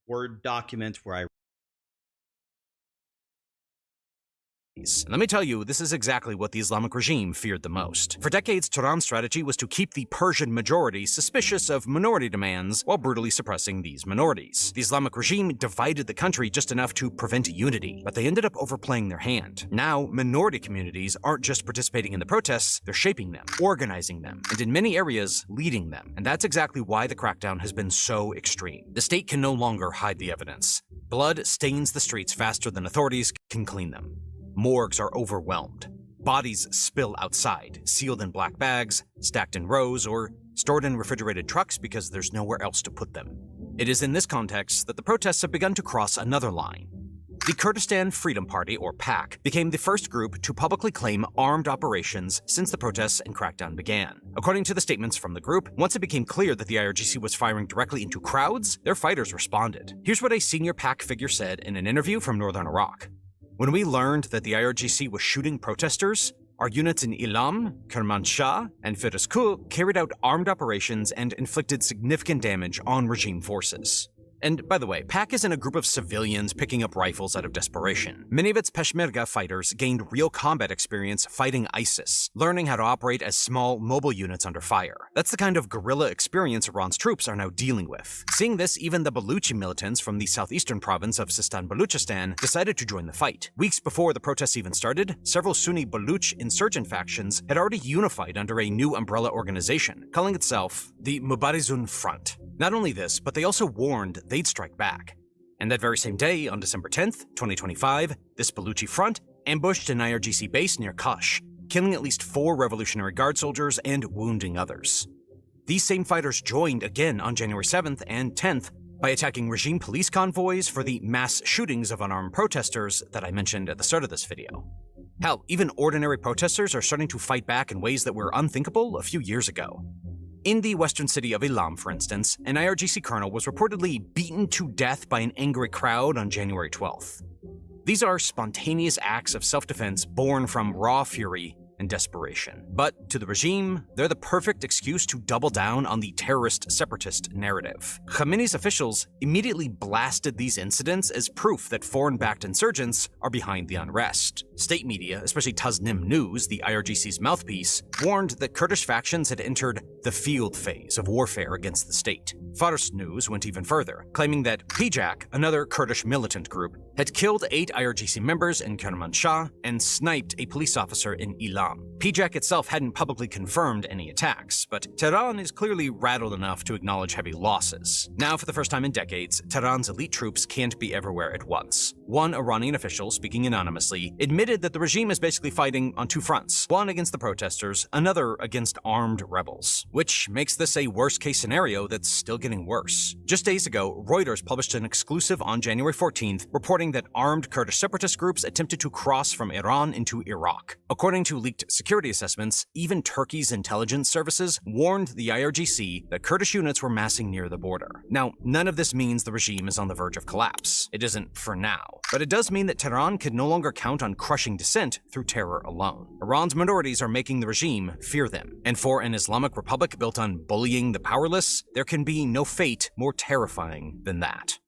Word document where I Let me tell you, this is exactly what the Islamic regime feared the most. For decades, Tehran's strategy was to keep the Persian majority suspicious of minority demands while brutally suppressing these minorities. The Islamic regime divided the country just enough to prevent unity, but they ended up overplaying their hand. Now, minority communities aren't just participating in the protests, they're shaping them, organizing them, and in many areas, leading them. And that's exactly why the crackdown has been so extreme. The state can no longer hide the evidence. Blood stains the streets faster than authorities can clean them. Morgues are overwhelmed. Bodies spill outside, sealed in black bags, stacked in rows, or stored in refrigerated trucks because there's nowhere else to put them. It is in this context that the protests have begun to cross another line. The Kurdistan Freedom Party, or PAK, became the first group to publicly claim armed operations since the protests and crackdown began. According to the statements from the group, once it became clear that the IRGC was firing directly into crowds, their fighters responded. Here's what a senior PAK figure said in an interview from northern Iraq. When we learned that the IRGC was shooting protesters, our units in Ilam, Kermanshah, and Firuzkoh carried out armed operations and inflicted significant damage on regime forces. And by the way, PAK isn't a group of civilians picking up rifles out of desperation. Many of its Peshmerga fighters gained real combat experience fighting ISIS, learning how to operate as small, mobile units under fire. That's the kind of guerrilla experience Iran's troops are now dealing with. Seeing this, even the Baluchi militants from the southeastern province of Sistan-Baluchistan decided to join the fight. Weeks before the protests even started, several Sunni Baluch insurgent factions had already unified under a new umbrella organization, calling itself the Mubarizun Front. Not only this, but they also warned they'd strike back. And that very same day, on December 10th, 2025, this Baluchi front ambushed an IRGC base near Kash, killing at least 4 Revolutionary Guard soldiers and wounding others. These same fighters joined again on January 7th and 10th by attacking regime police convoys for the mass shootings of unarmed protesters that I mentioned at the start of this video. Hell, even ordinary protesters are starting to fight back in ways that were unthinkable a few years ago. In the western city of Ilam, for instance, an IRGC colonel was reportedly beaten to death by an angry crowd on January 12th. These are spontaneous acts of self-defense born from raw fury and desperation. But to the regime, they're the perfect excuse to double down on the terrorist separatist narrative. Khamenei's officials immediately blasted these incidents as proof that foreign-backed insurgents are behind the unrest. State media, especially Tasnim News, the IRGC's mouthpiece, warned that Kurdish factions had entered the field phase of warfare against the state. Fars News went even further, claiming that PJAK, another Kurdish militant group, had killed 8 IRGC members in Kermanshah and sniped a police officer in Ilam. PJAK itself hadn't publicly confirmed any attacks, but Tehran is clearly rattled enough to acknowledge heavy losses. Now, for the first time in decades, Tehran's elite troops can't be everywhere at once. One Iranian official, speaking anonymously, admitted that the regime is basically fighting on 2 fronts, one against the protesters, another against armed rebels, which makes this a worst-case scenario that's still getting worse. Just days ago, Reuters published an exclusive on January 14th reporting that armed Kurdish separatist groups attempted to cross from Iran into Iraq. According to leaked security assessments, even Turkey's intelligence services warned the IRGC that Kurdish units were massing near the border. Now, none of this means the regime is on the verge of collapse. It isn't for now. But it does mean that Tehran can no longer count on crushing dissent through terror alone. Iran's minorities are making the regime fear them. And for an Islamic republic built on bullying the powerless, there can be no fate more terrifying than that.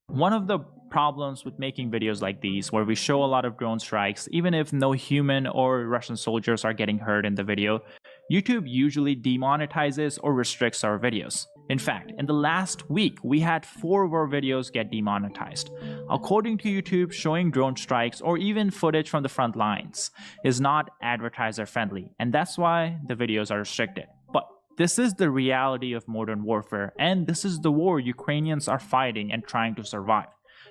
One of the problems with making videos like these, where we show a lot of drone strikes, even if no human or Russian soldiers are getting hurt in the video, YouTube usually demonetizes or restricts our videos. In fact, in the last week, we had 4 of our videos get demonetized. According to YouTube, showing drone strikes or even footage from the front lines is not advertiser friendly, and that's why the videos are restricted. But this is the reality of modern warfare, and this is the war Ukrainians are fighting and trying to survive.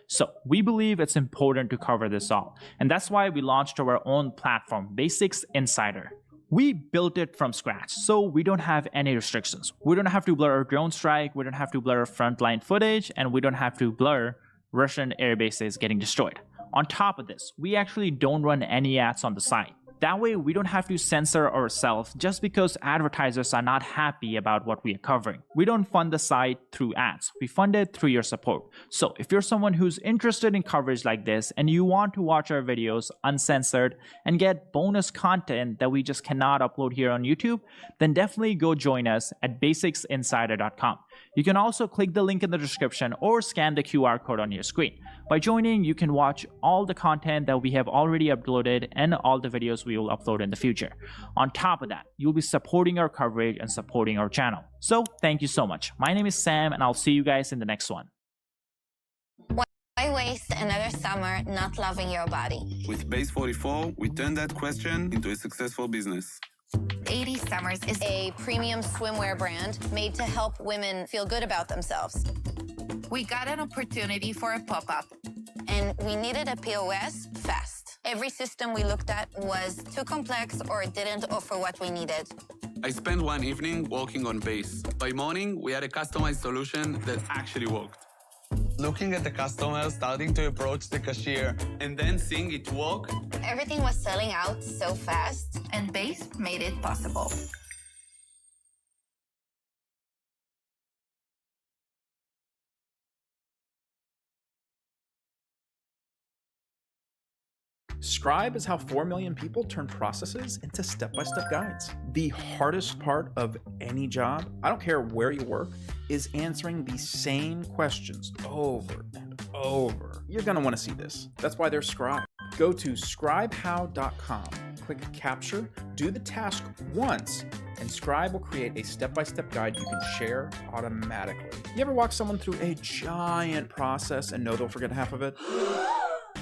So we believe it's important to cover this all, and that's why we launched our own platform, Basics Insider. We built it from scratch, so we don't have any restrictions. We don't have to blur our drone strike, we don't have to blur frontline footage, and we don't have to blur Russian air bases getting destroyed. On top of this, we actually don't run any ads on the site. That way, we don't have to censor ourselves just because advertisers are not happy about what we are covering. We don't fund the site through ads. We fund it through your support. So if you're someone who's interested in coverage like this and you want to watch our videos uncensored and get bonus content that we just cannot upload here on YouTube, then definitely go join us at basicsinsider.com. You can also click the link in the description or scan the QR code on your screen. By joining, you can watch all the content that we have already uploaded and all the videos we will upload in the future. On top of that, you'll be supporting our coverage and supporting our channel. So thank you so much. My name is Sam, and I'll see you guys in the next one. Why waste another summer not loving your body? With Base 44, we turned that question into a successful business. 80 Summers is a premium swimwear brand made to help women feel good about themselves. We got an opportunity for a pop-up, and we needed a POS fast. Every system we looked at was too complex or didn't offer what we needed. I spent one evening working on Base. By morning, we had a customized solution that actually worked. Looking at the customer, starting to approach the cashier, and then seeing it work. Everything was selling out so fast, and Base made it possible. Scribe is how 4 million people turn processes into step-by-step guides. The hardest part of any job, I don't care where you work, is answering the same questions over and over. You're gonna wanna see this. That's why there's Scribe. Go to scribehow.com, click Capture, do the task once, and Scribe will create a step-by-step guide you can share automatically. You ever walk someone through a giant process and know they'll forget half of it?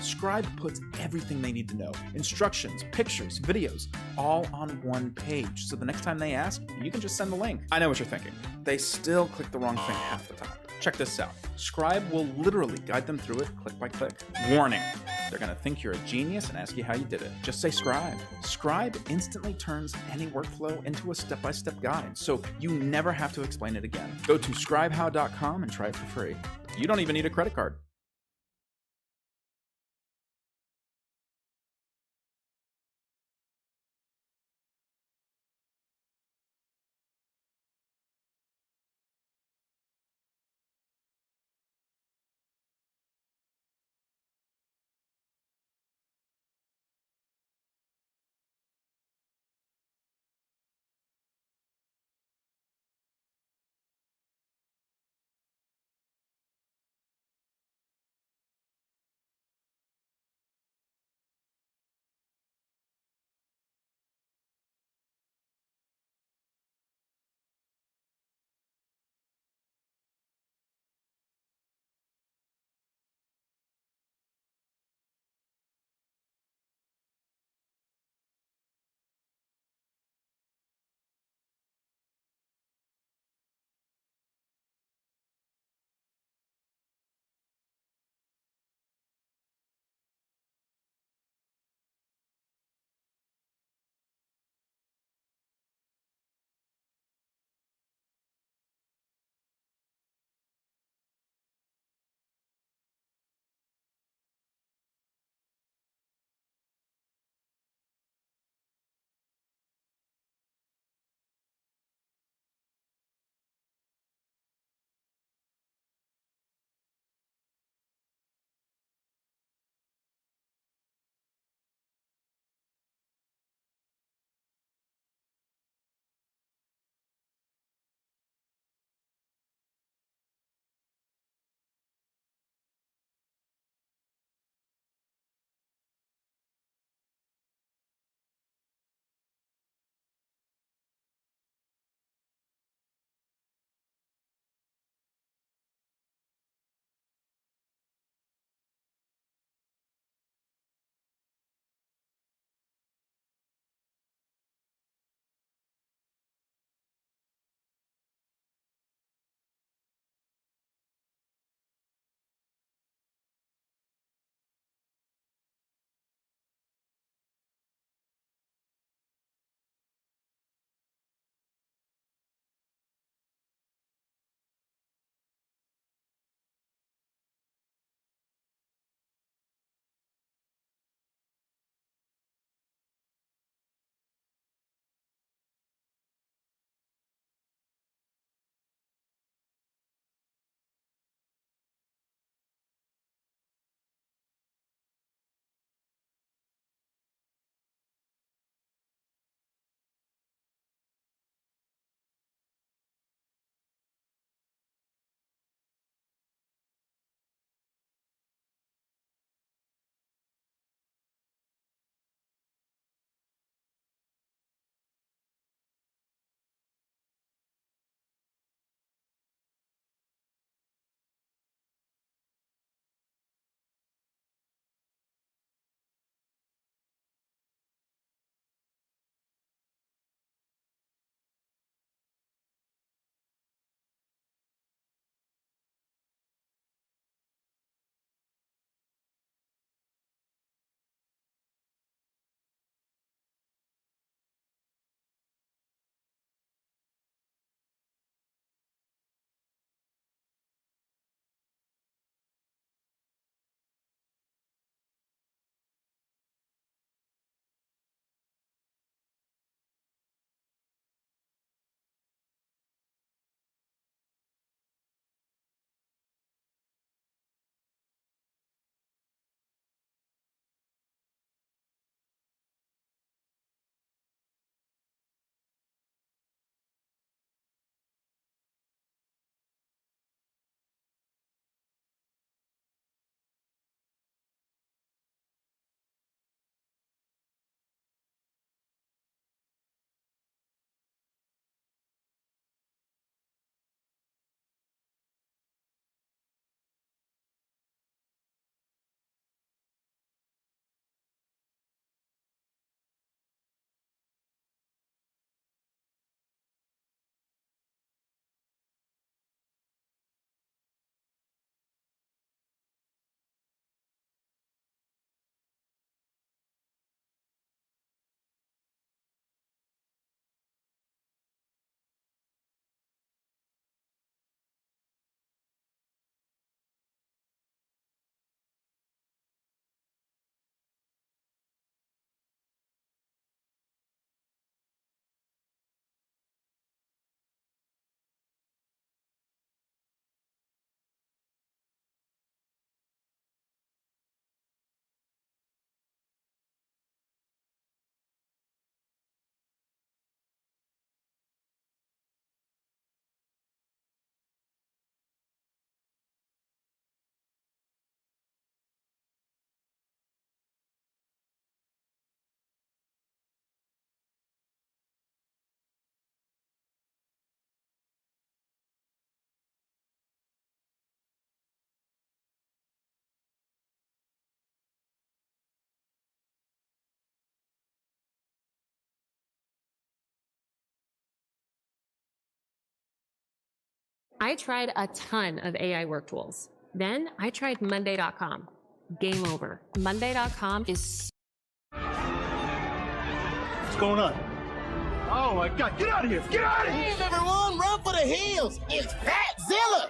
Scribe puts everything they need to know. Instructions, pictures, videos, all on one page. So the next time they ask, you can just send the link. I know what you're thinking. They still click the wrong thing half the time. Check this out. Scribe will literally guide them through it click by click. Warning, they're gonna think you're a genius and ask you how you did it. Just say Scribe. Scribe instantly turns any workflow into a step-by-step guide, so you never have to explain it again. Go to scribehow.com and try it for free. You don't even need a credit card. I tried a ton of AI work tools. Then I tried Monday.com. Game over. Monday.com is... What's going on? Oh my God, get out of here! Get out of here! Hey everyone, run for the hills! It's Fatzilla!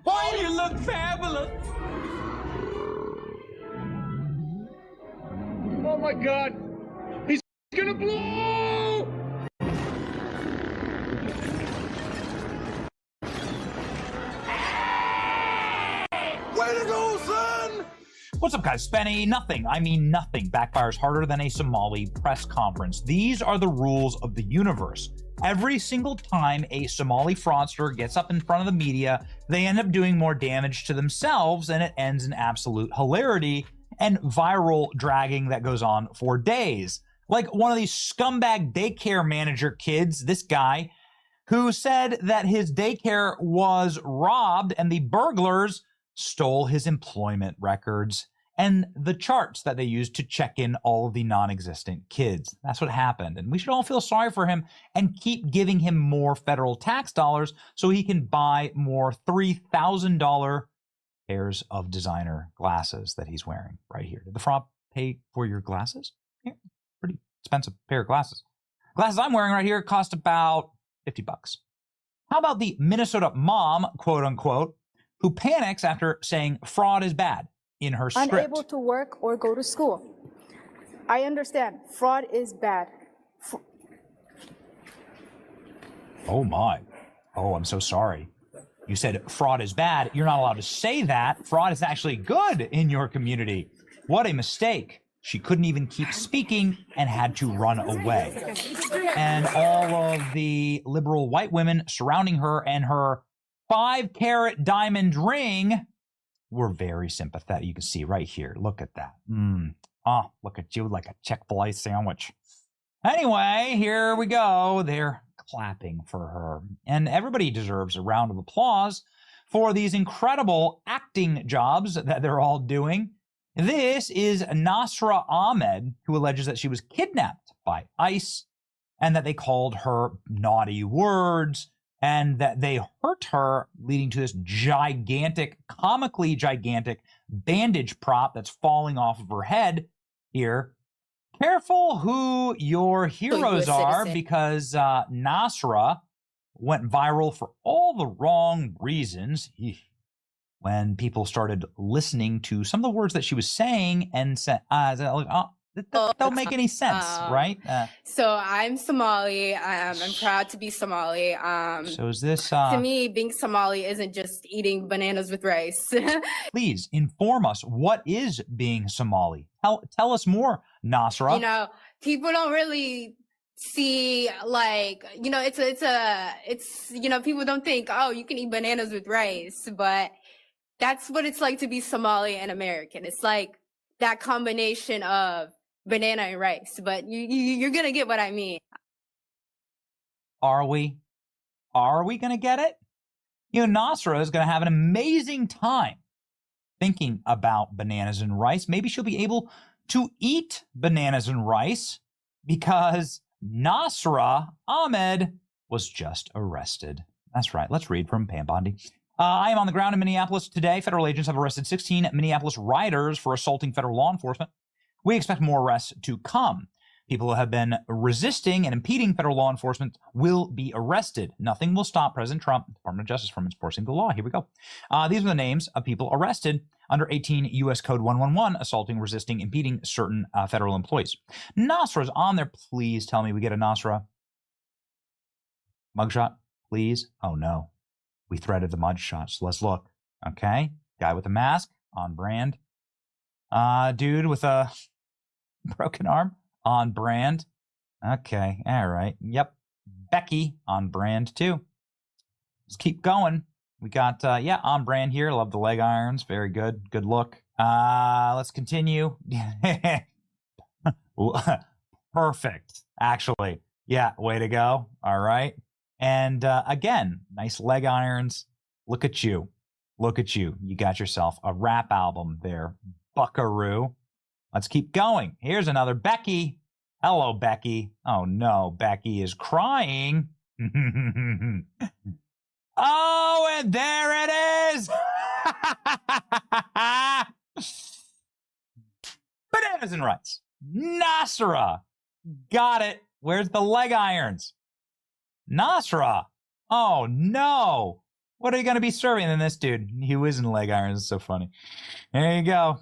Boy, you look fabulous! Oh my God! He's gonna blow! Way to go, son! What's up, guys? Spenny, nothing. I mean nothing backfires harder than a Somali press conference. These are the rules of the universe. Every single time a Somali fraudster gets up in front of the media, they end up doing more damage to themselves, and it ends in absolute hilarity and viral dragging that goes on for days. Like one of these scumbag daycare manager kids, this guy, who said that his daycare was robbed and the burglars stole his employment records and the charts that they used to check in all of the non-existent kids. That's what happened. And we should all feel sorry for him and keep giving him more federal tax dollars so he can buy more $3,000 pairs of designer glasses that he's wearing right here. Did the fraud pay for your glasses? Yeah, pretty expensive pair of glasses. Glasses I'm wearing right here cost about $50. How about the Minnesota mom, quote unquote, who panics after saying fraud is bad in her script? Unable to work or go to school. I understand. Fraud is bad. Oh my. Oh, I'm so sorry. You said fraud is bad. You're not allowed to say that. Fraud is actually good in your community. What a mistake. She couldn't even keep speaking and had to run away. And all of the liberal white women surrounding her and her 5-carat diamond ring were very sympathetic. You can see right here. Look at that. Oh, look at you like a Chick-fil-A sandwich. Anyway, here we go. They're clapping for her. And everybody deserves a round of applause for these incredible acting jobs that they're all doing. This is Nasra Ahmed, who alleges that she was kidnapped by ICE and that they called her naughty words and that they hurt her, leading to this gigantic, comically gigantic bandage prop that's falling off of her head here. Careful who your heroes are, because Nasra went viral for all the wrong reasons. When people started listening to some of the words that she was saying and said, that don't make any sense, right? So I'm Somali. I'm proud to be Somali. So is this... to me, being Somali isn't just eating bananas with rice. Please inform us. What is being Somali? Tell us more, Nasra. You know, people don't really see, like, you know, it's you know, people don't think, oh, you can eat bananas with rice, but that's what it's like to be Somali and American. It's like that combination of banana and rice, but you're gonna get what I mean. Are we? Are we gonna get it? You know, Nasra is gonna have an amazing time thinking about bananas and rice. Maybe she'll be able to eat bananas and rice because Nasra Ahmed was just arrested. That's right. Let's read from Pam Bondi. I am on the ground in Minneapolis today. Federal agents have arrested 16 Minneapolis riders for assaulting federal law enforcement. We expect more arrests to come. People who have been resisting and impeding federal law enforcement will be arrested. Nothing will stop President Trump, Department of Justice, from enforcing the law. Here we go. These are the names of people arrested under 18 U.S. Code 111, assaulting, resisting, impeding certain federal employees. Nasra's on there. Please tell me we get a Nasra mugshot, please. Oh, no. We threaded the mugshot, so let's look. Okay. Guy with a mask, on brand. Dude with a broken arm, on brand. Okay, all right. Yep. Becky, on brand too. Let's keep going. We got, yeah, on brand here. Love the leg irons. Very good. Good look. Let's continue. Perfect, actually. Yeah, way to go. All right. And again, nice leg irons. Look at you. Look at you. You got yourself a rap album there, buckaroo. Let's keep going. Here's another Becky. Hello, Becky. Oh, no. Becky is crying. Oh, and there it is. Bananas and rice. Nasra. Got it. Where's the leg irons? Nasra. Oh, no. What are you going to be serving? And this dude, he was in leg irons. It's so funny. There you go.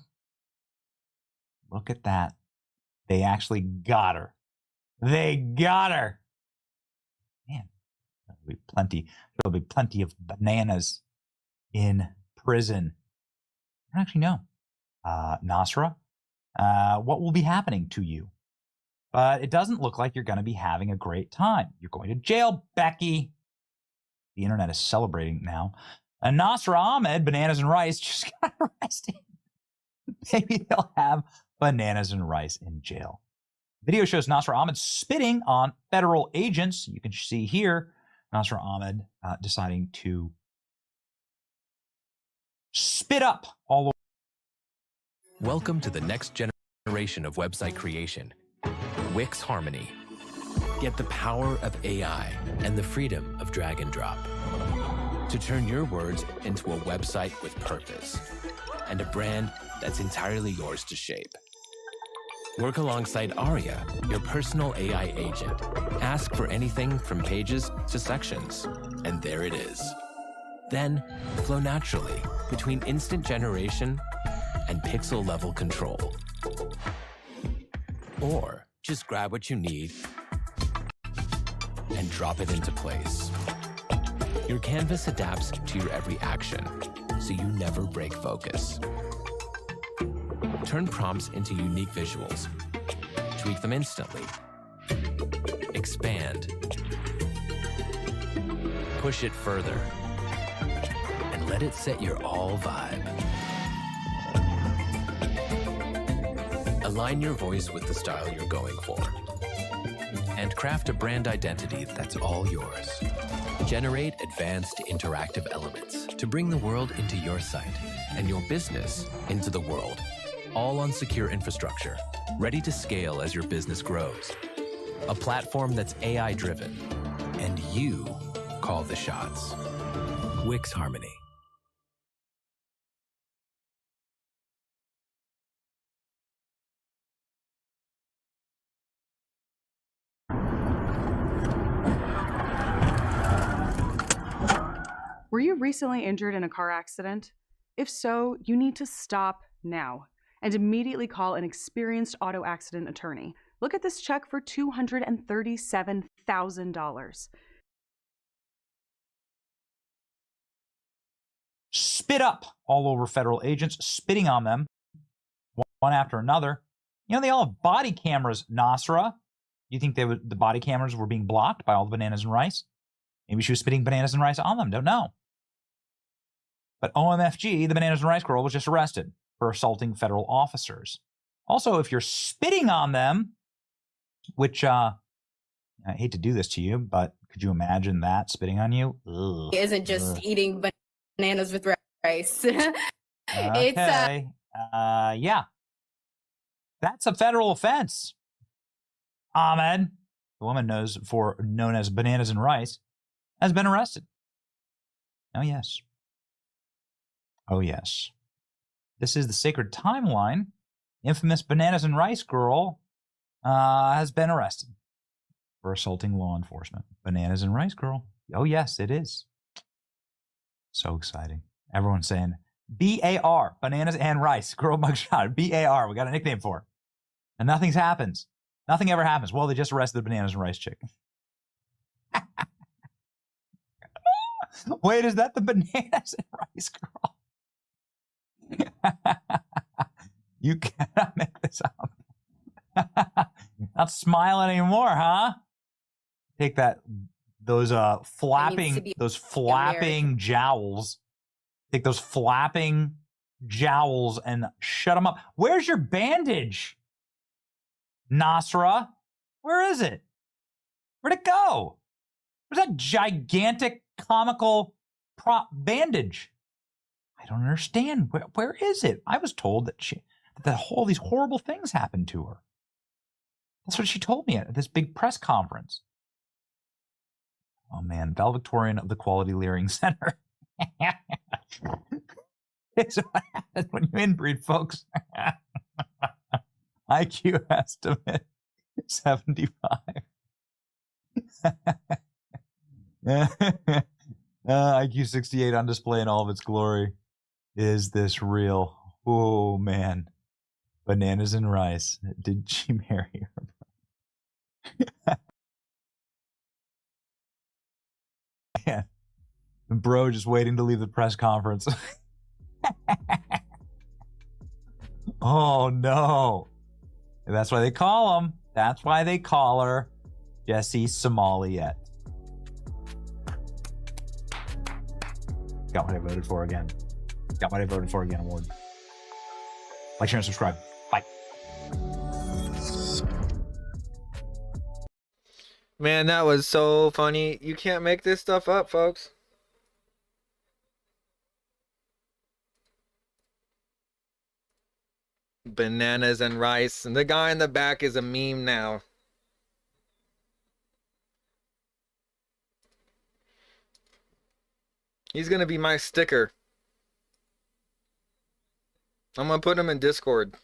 Look at that. They actually got her. They got her. Man, there'll be plenty of bananas in prison. I don't actually know. Nasra, what will be happening to you? But it doesn't look like you're going to be having a great time. You're going to jail, Becky. The internet is celebrating now. And Nasra Ahmed, bananas and rice, just got arrested. Maybe they'll have bananas and rice in jail. Video shows Nasra Ahmed spitting on federal agents. You can see here Nasra Ahmed deciding to spit up all over. Welcome to the next generation of website creation, Wix Harmony. Get the power of AI and the freedom of drag and drop to turn your words into a website with purpose and a brand that's entirely yours to shape. Work alongside Aria, your personal AI agent. Ask for anything from pages to sections, and there it is. Then flow naturally between instant generation and pixel-level control. Or just grab what you need and drop it into place. Your canvas adapts to your every action, so you never break focus. Turn prompts into unique visuals. Tweak them instantly. Expand. Push it further. And let it set your all vibe. Align your voice with the style you're going for. And craft a brand identity that's all yours. Generate advanced interactive elements to bring the world into your site and your business into the world. All on secure infrastructure, ready to scale as your business grows. A platform that's AI-driven, and you call the shots. Wix Harmony. Were you recently injured in a car accident? If so, you need to stop now and immediately call an experienced auto accident attorney. Look at this check for $237,000. Spit up all over federal agents, spitting on them one after another. You know, they all have body cameras, Nasra. You think the body cameras were being blocked by all the bananas and rice? Maybe she was spitting bananas and rice on them. Don't know. But OMFG, the bananas and rice girl, was just arrested for assaulting federal officers. Also, if you're spitting on them, which I hate to do this to you, but could you imagine that spitting on you? Ugh, It isn't just eating bananas with rice. Okay. Yeah. That's a federal offense. Ahmed, the woman known as bananas and rice, has been arrested. Oh, yes. Oh, yes. This is the sacred timeline. Infamous bananas and rice girl has been arrested for assaulting law enforcement. Bananas and rice girl. Oh, yes, it is. So exciting. Everyone's saying BAR, bananas and rice, girl mugshot. BAR, we got a nickname for her. And nothing's happens. Nothing ever happens. Well, they just arrested the bananas and rice chick. Wait, is that the bananas and rice girl? You cannot make this up. Not smiling anymore, huh? Take that, those flapping jowls. Take those flapping jowls and shut them up. Where's your bandage, Nasra? Where is it? Where'd it go? Where's that gigantic comical prop bandage? I don't understand. Where is it? I was told that all these horrible things happened to her. That's what she told me at this big press conference. Oh man, valedictorian of the Quality Leering Center. It's what happens when you inbreed, folks. IQ estimate 75. IQ 68 on display in all of its glory. Is this real? Oh man. Bananas and rice. Did she marry her? Yeah. Bro just waiting to leave the press conference. Oh no. That's why they call him. That's why they call her Jessie Somaliette. Got what I voted for again. Got what I voted for again award. Like, share, and subscribe. Bye. Man, that was so funny. You can't make this stuff up, folks. Bananas and rice. And the guy in the back is a meme now. He's gonna be my sticker. I'm gonna put him in Discord.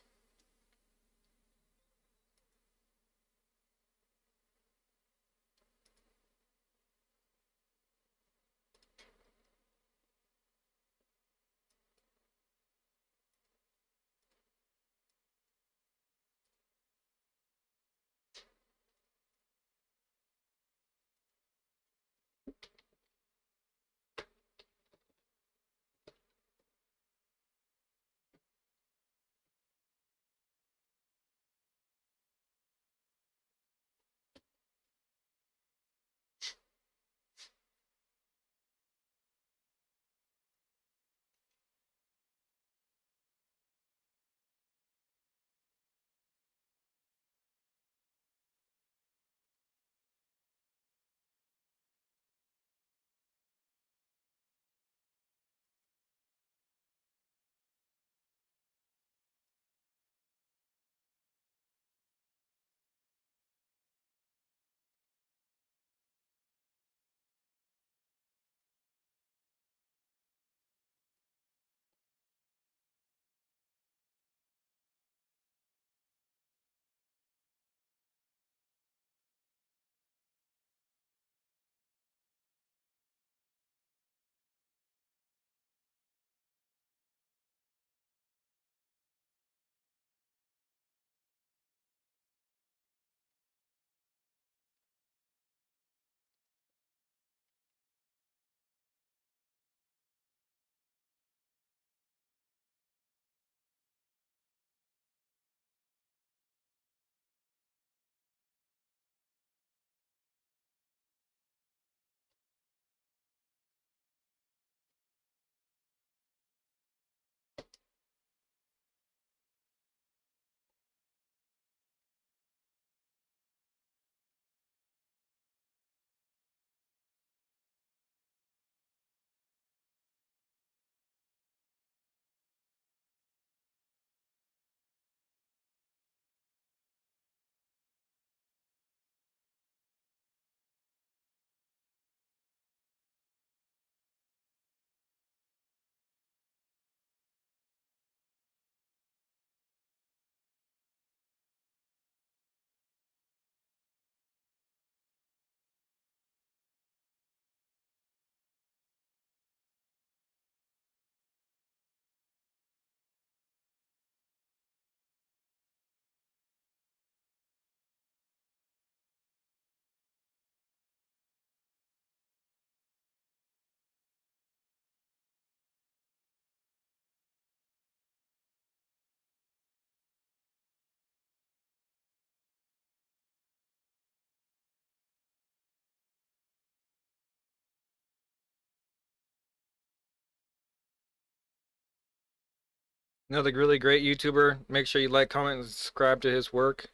Another really great YouTuber. Make sure you like, comment, and subscribe to his work.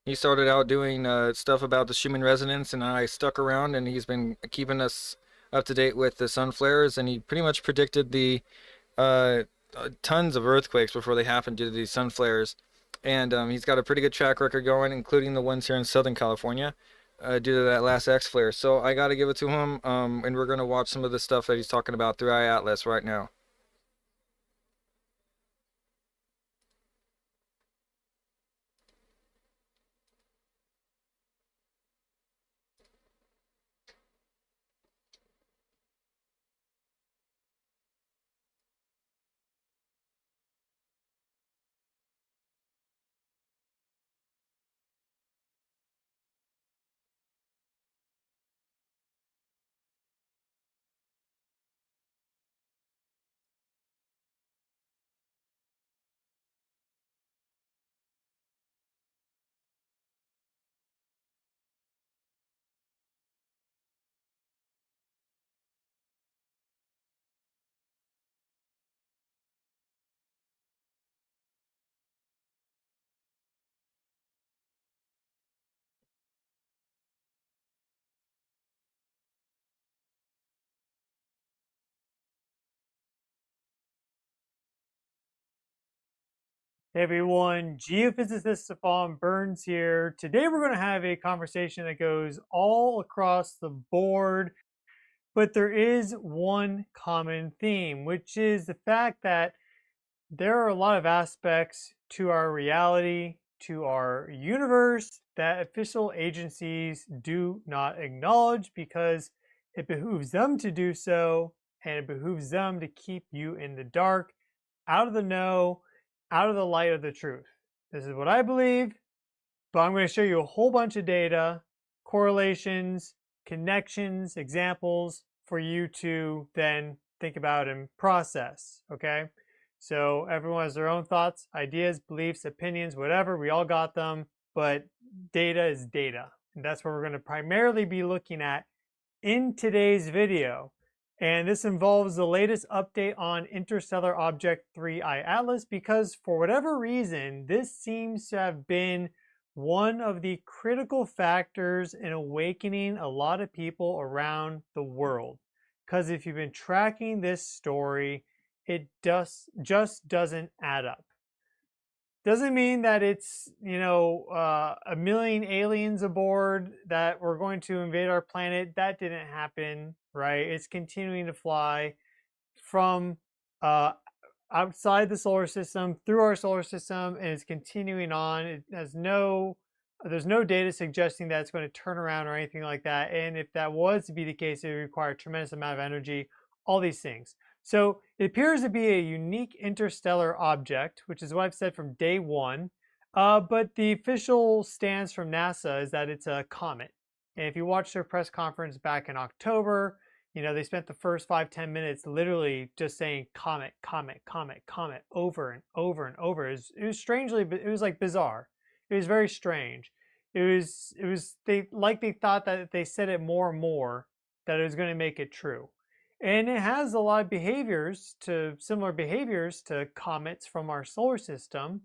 He started out doing stuff about the Schumann resonance, and I stuck around, and he's been keeping us up to date with the sun flares, and he pretty much predicted the tons of earthquakes before they happened due to these sun flares. And he's got a pretty good track record going, including the ones here in Southern California. due to that last X flare. So I got to give it to him, and we're going to watch some of the stuff that he's talking about through iAtlas right now. Hey everyone, geophysicist Stefan Burns here. Today we're going to have a conversation that goes all across the board, but there is one common theme, which is the fact that there are a lot of aspects to our reality, to our universe, that official agencies do not acknowledge because it behooves them to do so, and it behooves them to keep you in the dark, out of the know, out of the light of the truth. This is what I believe, but I'm going to show you a whole bunch of data, correlations, connections, examples for you to then think about and process, okay? So everyone has their own thoughts, ideas, beliefs, opinions, whatever. We all got them, but data is data. And that's what we're going to primarily be looking at in today's video. And this involves the latest update on Interstellar Object 3 iAtlas because for whatever reason, this seems to have been one of the critical factors in awakening a lot of people around the world. Because if you've been tracking this story, it just doesn't add up. Doesn't mean that it's, you know, a million aliens aboard that were going to invade our planet. That didn't happen, right? It's continuing to fly from outside the solar system, through our solar system, and it's continuing on. It has there's no data suggesting that it's going to turn around or anything like that. And if that was to be the case, it would require a tremendous amount of energy, all these things. So it appears to be a unique interstellar object, which is what I've said from day one. But the official stance from NASA is that it's a comet. And if you watch their press conference back in October, you know, they spent the first 5-10 minutes literally just saying comet, comet, comet, comet over and over and over. It was strangely, it was like bizarre. It was very strange. They thought that if they said it more and more, that it was going to make it true. And it has a lot of similar behaviors to comets from our solar system,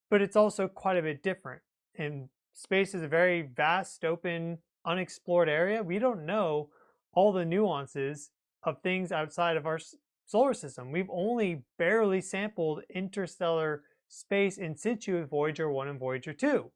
but it's also quite a bit different. And space is a very vast, open, unexplored area. We don't know all the nuances of things outside of our solar system. We've only barely sampled interstellar space in situ with Voyager 1 and Voyager 2.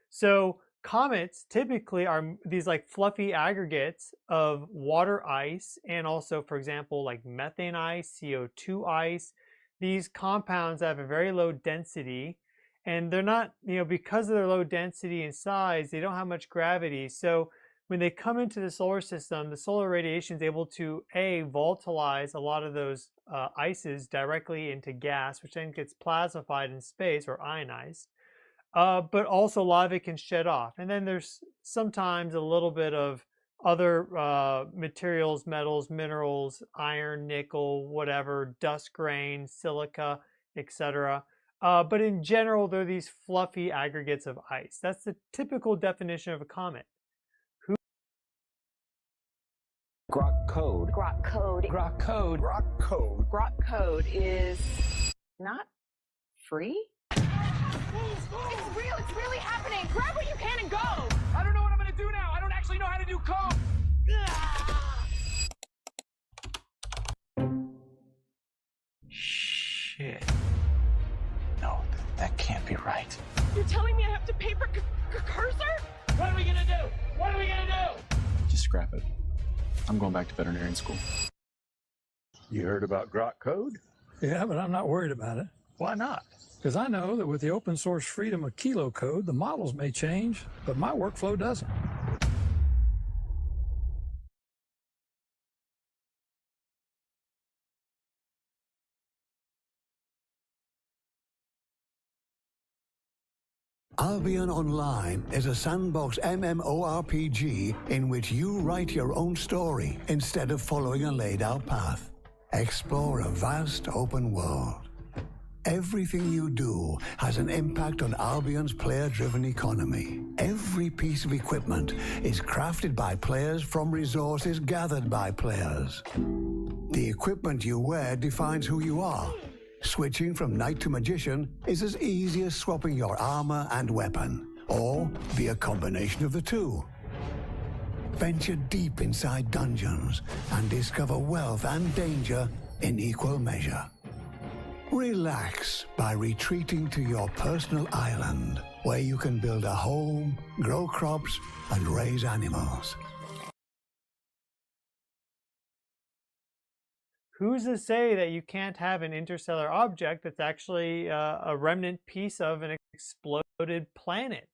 So comets typically are these like fluffy aggregates of water ice and also, for example, like methane ice, CO2 ice, these compounds that have a very low density, and they're not, you know, because of their low density and size, they don't have much gravity. So when they come into the solar system, the solar radiation is able to volatilize a lot of those ices directly into gas, which then gets plasmified in space or ionized. But also a lot of it can shed off. And then there's sometimes a little bit of other materials, metals, minerals, iron, nickel, whatever, dust grain, silica, etc. But in general, they're these fluffy aggregates of ice. That's the typical definition of a comet. Grok code. Grok code. Grok code. Grok code. Grok code is not free. It's real. It's really happening. Grab what you can and go. I don't know what I'm gonna do now. I don't actually know how to do code. Shit. No, that can't be right. You're telling me I have to pay for cursor? What are we gonna do? What are we gonna do? Just scrap it. I'm going back to veterinarian school. You heard about Grok Code? Yeah, but I'm not worried about it. Why not? Because I know that with the open source freedom of Kilo code, the models may change, but my workflow doesn't. Albion Online is a sandbox MMORPG in which you write your own story instead of following a laid-out path. Explore a vast open world. Everything you do has an impact on Albion's player-driven economy. Every piece of equipment is crafted by players from resources gathered by players. The equipment you wear defines who you are. Switching from knight to magician is as easy as swapping your armor and weapon, or be a combination of the two. Venture deep inside dungeons and discover wealth and danger in equal measure. Relax by retreating to your personal island, where you can build a home, grow crops, and raise animals. Who's to say that you can't have an interstellar object that's actually a remnant piece of an exploded planet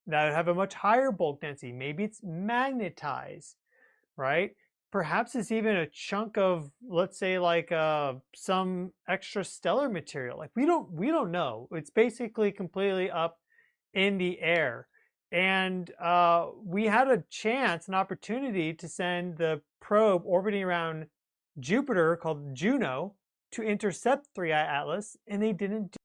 that would have a much higher bulk density? Maybe it's magnetized, right? Perhaps it's even a chunk of, let's say, like some extrastellar material. Like we don't know. It's basically completely up in the air. And we had a chance, an opportunity to send the probe orbiting around Jupiter called Juno to intercept 3i Atlas, and they didn't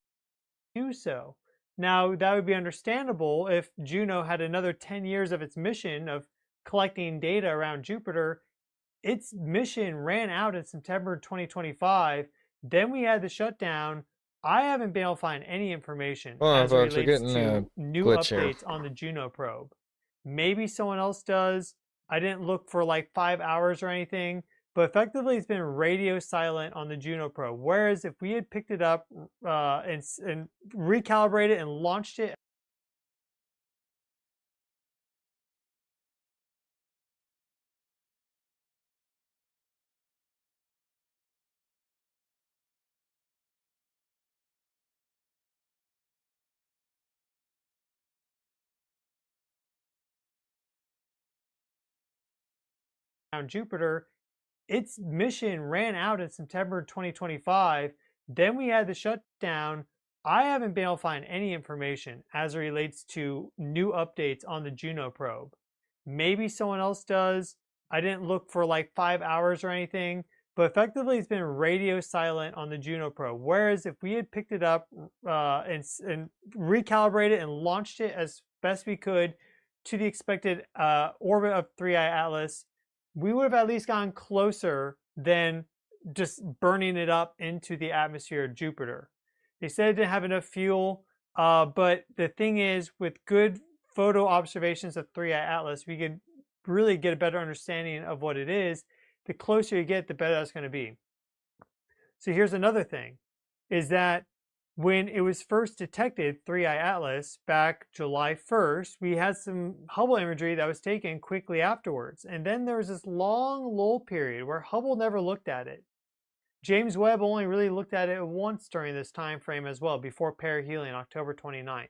do so. Now, that would be understandable if Juno had another 10 years of its mission of collecting data around Jupiter. Its mission ran out in September 2025. Then we had the shutdown. I haven't been able to find any information as it relates to new updates on the Juno probe. Maybe someone else does. I didn't look for like 5 hours or anything. But effectively, it's been radio silent on the Juno probe. Whereas if we had picked it up and recalibrated and launched it around Jupiter, its mission ran out in September 2025. Then we had the shutdown. I haven't been able to find any information as it relates to new updates on the Juno probe. Maybe someone else does. I didn't look for like 5 hours or anything. But effectively, it's been radio silent on the Juno probe. Whereas if we had picked it up and recalibrated and launched it as best we could to the expected orbit of 3i Atlas, we would have at least gone closer than just burning it up into the atmosphere of Jupiter. They said it didn't have enough fuel, but the thing is, with good photo observations of 3i Atlas, we could really get a better understanding of what it is. The closer you get, the better that's going to be. So here's another thing, is that when it was first detected, 3i Atlas, back July 1st, we had some Hubble imagery that was taken quickly afterwards. And then there was this long lull period where Hubble never looked at it. James Webb only really looked at it once during this time frame as well, before perihelion, October 29th.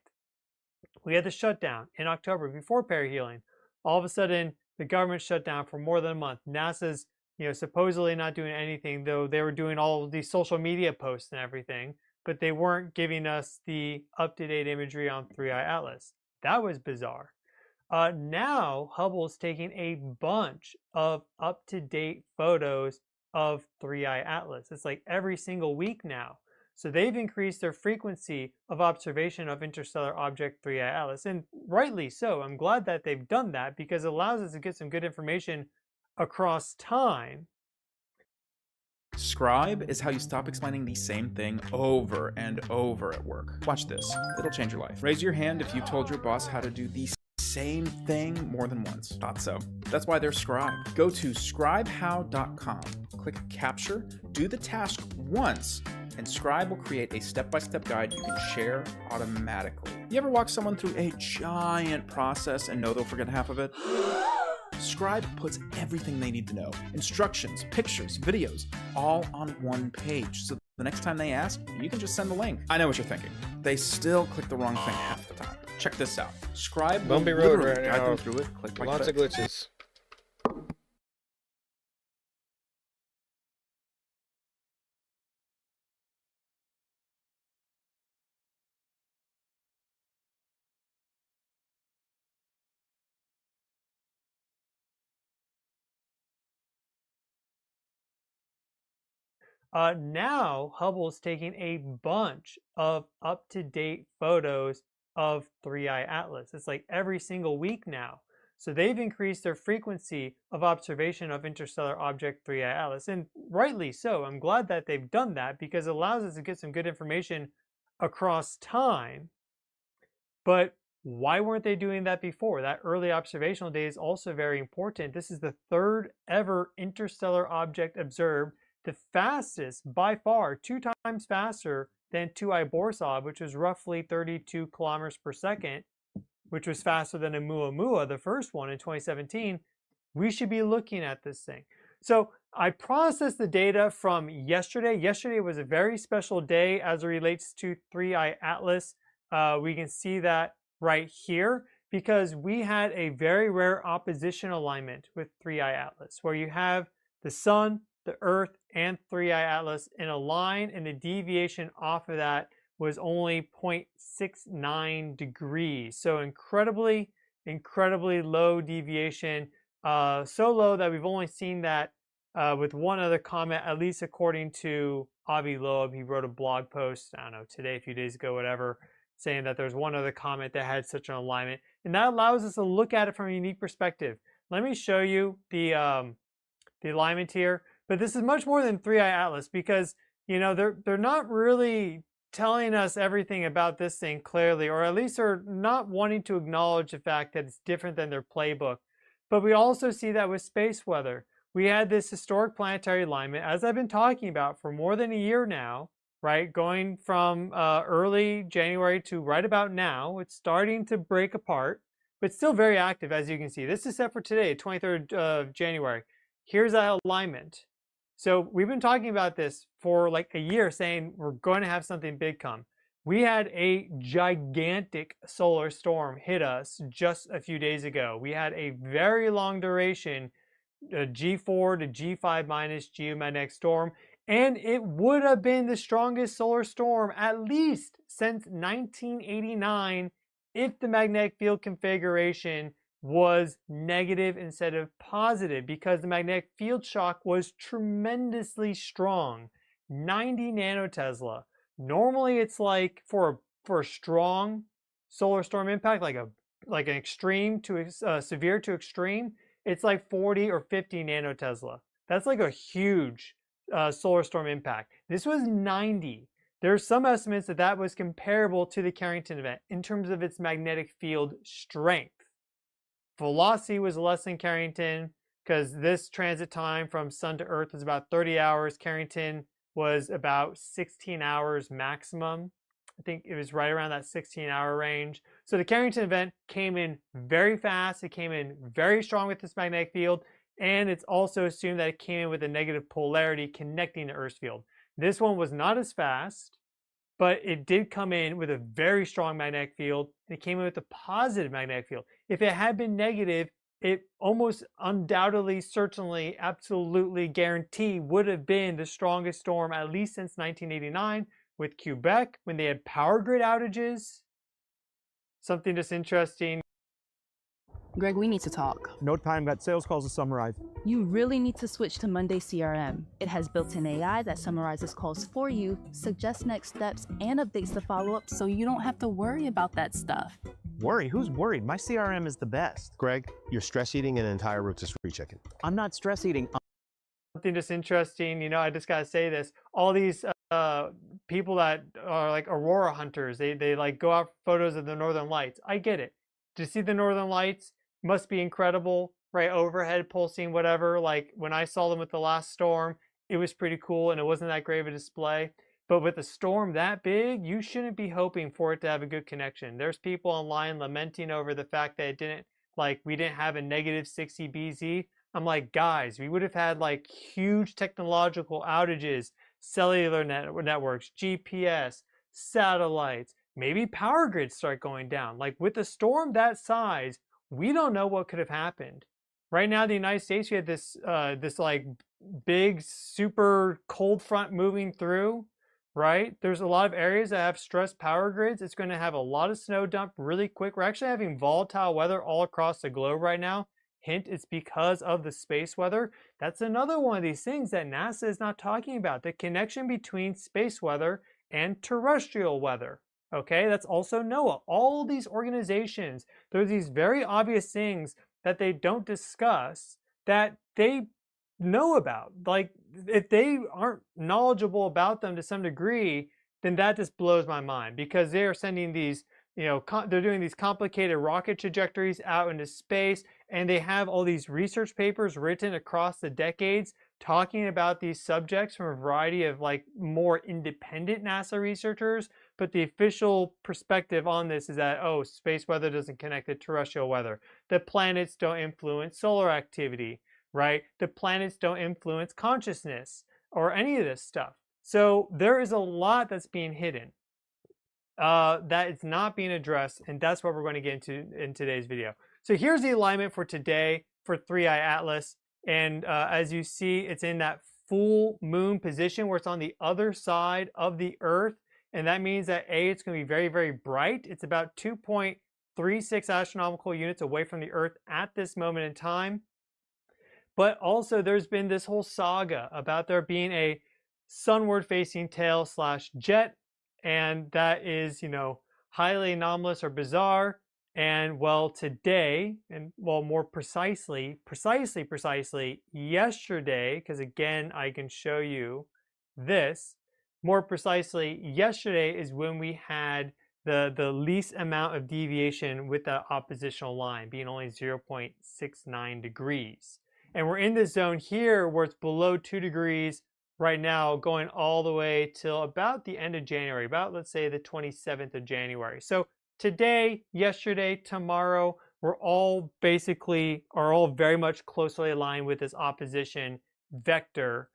We had the shutdown in October before perihelion. All of a sudden, the government shut down for more than a month. NASA's supposedly not doing anything, though they were doing all of these social media posts and everything. But they weren't giving us the up-to-date imagery on 3i Atlas. That was bizarre. Now, Hubble is taking a bunch of up-to-date photos of 3i Atlas. It's like every single week now. So they've increased their frequency of observation of interstellar object 3i Atlas. And rightly so. I'm glad that they've done that because it allows us to get some good information across time. Scribe is how you stop explaining the same thing over and over at work. Watch this. It'll change your life. Raise your hand if you told your boss how to do the same thing more than once. Thought so. That's why there's Scribe. Go to scribehow.com, click capture, do the task once, and Scribe will create a step-by-step guide you can share automatically. You ever walk someone through a giant process and know they'll forget half of it? Scribe puts everything they need to know, instructions, pictures, videos, all on one page. So the next time they ask, you can just send the link. I know what you're thinking. They still click the wrong thing half the time. Check this out. Scribe will Bumpy road literally right guide now. them through it, click by Lots click. of glitches. Now Hubble's taking a bunch of up-to-date photos of 3i Atlas. It's like every single week now. So they've increased their frequency of observation of interstellar object 3i Atlas, and rightly so. I'm glad that they've done that because it allows us to get some good information across time. But why weren't they doing that before? That early observational data is also very important. This is the third ever interstellar object observed, the fastest by far, 2 times faster than 2i Borsov, which was roughly 32 kilometers per second, which was faster than Oumuamua, the first one in 2017. We should be looking at this thing. So I processed the data from yesterday. Yesterday was a very special day as it relates to 3i Atlas. We can see that right here because we had a very rare opposition alignment with 3i Atlas, where you have the Sun, the Earth, and 3i Atlas in a line, and the deviation off of that was only 0.69 degrees. So incredibly low deviation. So low that we've only seen that with one other comet, at least according to Avi Loeb. He wrote a blog post, I don't know, today, a few days ago, whatever, saying that there's one other comet that had such an alignment. And that allows us to look at it from a unique perspective. Let me show you the alignment here. But this is much more than 3i Atlas because, you know, they're not really telling us everything about this thing clearly, or at least they're not wanting to acknowledge the fact that it's different than their playbook. But we also see that with space weather. We had this historic planetary alignment, as I've been talking about for more than a year now, right? Going from early January to right about now. It's starting to break apart, but still very active, as you can see. This is set for today, 23rd of January. Here's that alignment. So we've been talking about this for like a year, saying we're going to have something big come. We had a gigantic solar storm hit us just a few days ago. We had a very long duration G4 to G5 minus geomagnetic storm, and it would have been the strongest solar storm at least since 1989 if the magnetic field configuration was negative instead of positive, because the magnetic field shock was tremendously strong, 90 nanotesla. Normally it's like for a strong solar storm impact, like an extreme to severe to extreme, it's like 40 or 50 nanotesla. That's like a huge solar storm impact. This was 90. There's some estimates that that was comparable to the Carrington event in terms of its magnetic field strength. Velocity was less than Carrington because this transit time from Sun to Earth was about 30 hours. Carrington was about 16 hours maximum. I think it was right around that 16-hour range. So the Carrington event came in very fast. It came in very strong with this magnetic field. And it's also assumed that it came in with a negative polarity connecting to Earth's field. This one was not as fast, but it did come in with a very strong magnetic field. It came in with a positive magnetic field. If it had been negative, it almost undoubtedly, certainly, absolutely guarantee would have been the strongest storm at least since 1989 with Quebec when they had power grid outages. Something that's interesting. Greg, we need to talk. No time, got sales calls to summarize. You really need to switch to Monday CRM. It has built-in AI that summarizes calls for you, suggests next steps, and updates the follow-up so you don't have to worry about that stuff. Worry? Who's worried? My CRM is the best. Greg, you're stress eating an entire rotisserie chicken. I'm not stress eating. Something just interesting, you know, I just gotta say this. All these people that are like aurora hunters, they like go out for photos of the northern lights. I get it. To see the northern lights must be incredible, right? Overhead pulsing, whatever. Like when I saw them with the last storm, it was pretty cool and it wasn't that great of a display. But with a storm that big, you shouldn't be hoping for it to have a good connection. There's people online lamenting over the fact that it didn't, like, we didn't have a negative 60 BZ. I'm like, guys, we would have had like huge technological outages, cellular networks, GPS, satellites, maybe power grids start going down. Like with a storm that size, we don't know what could have happened. Right now, the United States, we had this like big, super cold front moving through, right? There's a lot of areas that have stressed power grids. It's going to have a lot of snow dump really quick. We're actually having volatile weather all across the globe right now. Hint, it's because of the space weather. That's another one of these things that NASA is not talking about, the connection between space weather and terrestrial weather. Okay, that's also NOAA. All these organizations, there's these very obvious things that they don't discuss that they know about. Like, if they aren't knowledgeable about them to some degree, then that just blows my mind, because they are sending these, you know, they're doing these complicated rocket trajectories out into space, and they have all these research papers written across the decades talking about these subjects from a variety of like more independent NASA researchers. But the official perspective on this is that, oh, space weather doesn't connect to terrestrial weather. The planets don't influence solar activity, right? The planets don't influence consciousness or any of this stuff. So there is a lot that's being hidden that is not being addressed, and that's what we're going to get into in today's video. So here's the alignment for today for 3i Atlas, and as you see, it's in that full moon position where it's on the other side of the Earth, and that means that A, it's going to be very, very bright. It's about 2.36 astronomical units away from the Earth at this moment in time. But also there's been this whole saga about there being a sunward facing tail slash jet, and that is, you know, highly anomalous or bizarre. And well, today, and well, more precisely yesterday, because again, I can show you this, more precisely, yesterday is when we had the least amount of deviation with the oppositional line being only 0.69 degrees. And we're in this zone here where it's below 2 degrees right now, going all the way till about the end of January, about, let's say, the 27th of January. So today, yesterday, tomorrow, we're all basically, are all very much closely aligned with this opposition vector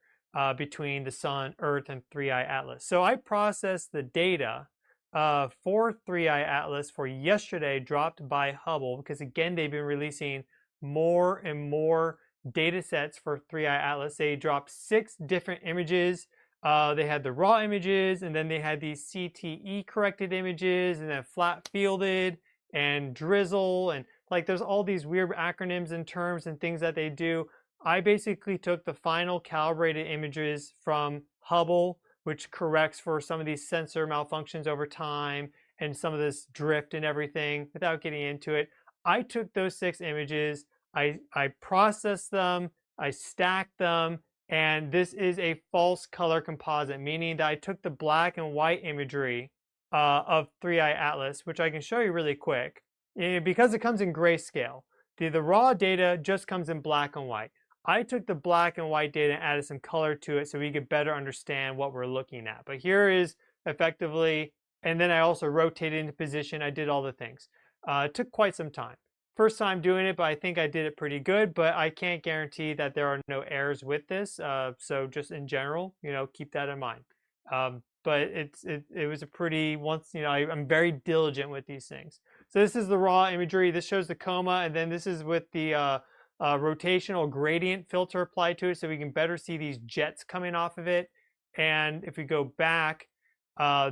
between the Sun, Earth, and 3i Atlas. So I processed the data for 3i Atlas for yesterday, dropped by Hubble, because again, they've been releasing more and more data sets for 3i Atlas. They dropped 6 different images. They had the raw images, and then they had these CTE corrected images, and then flat fielded and drizzle, and like there's all these weird acronyms and terms and things that they do. I basically took the final calibrated images from Hubble, which corrects for some of these sensor malfunctions over time and some of this drift and everything. Without getting into it, I took those 6 images, I processed them, I stacked them, and this is a false color composite, meaning that I took the black and white imagery of 3i Atlas, which I can show you really quick, because it comes in grayscale. The raw data just comes in black and white. I took the black and white data and added some color to it so we could better understand what we're looking at. But here is effectively, and then I also rotated into position. I did all the things. It took quite some time. First time doing it, but I think I did it pretty good, but I can't guarantee that there are no errors with this. So just in general, you know, keep that in mind. But it was a pretty, once, you know, I'm very diligent with these things. So this is the raw imagery. This shows the coma, and then this is with the rotational gradient filter applied to it, so we can better see these jets coming off of it. And if we go back,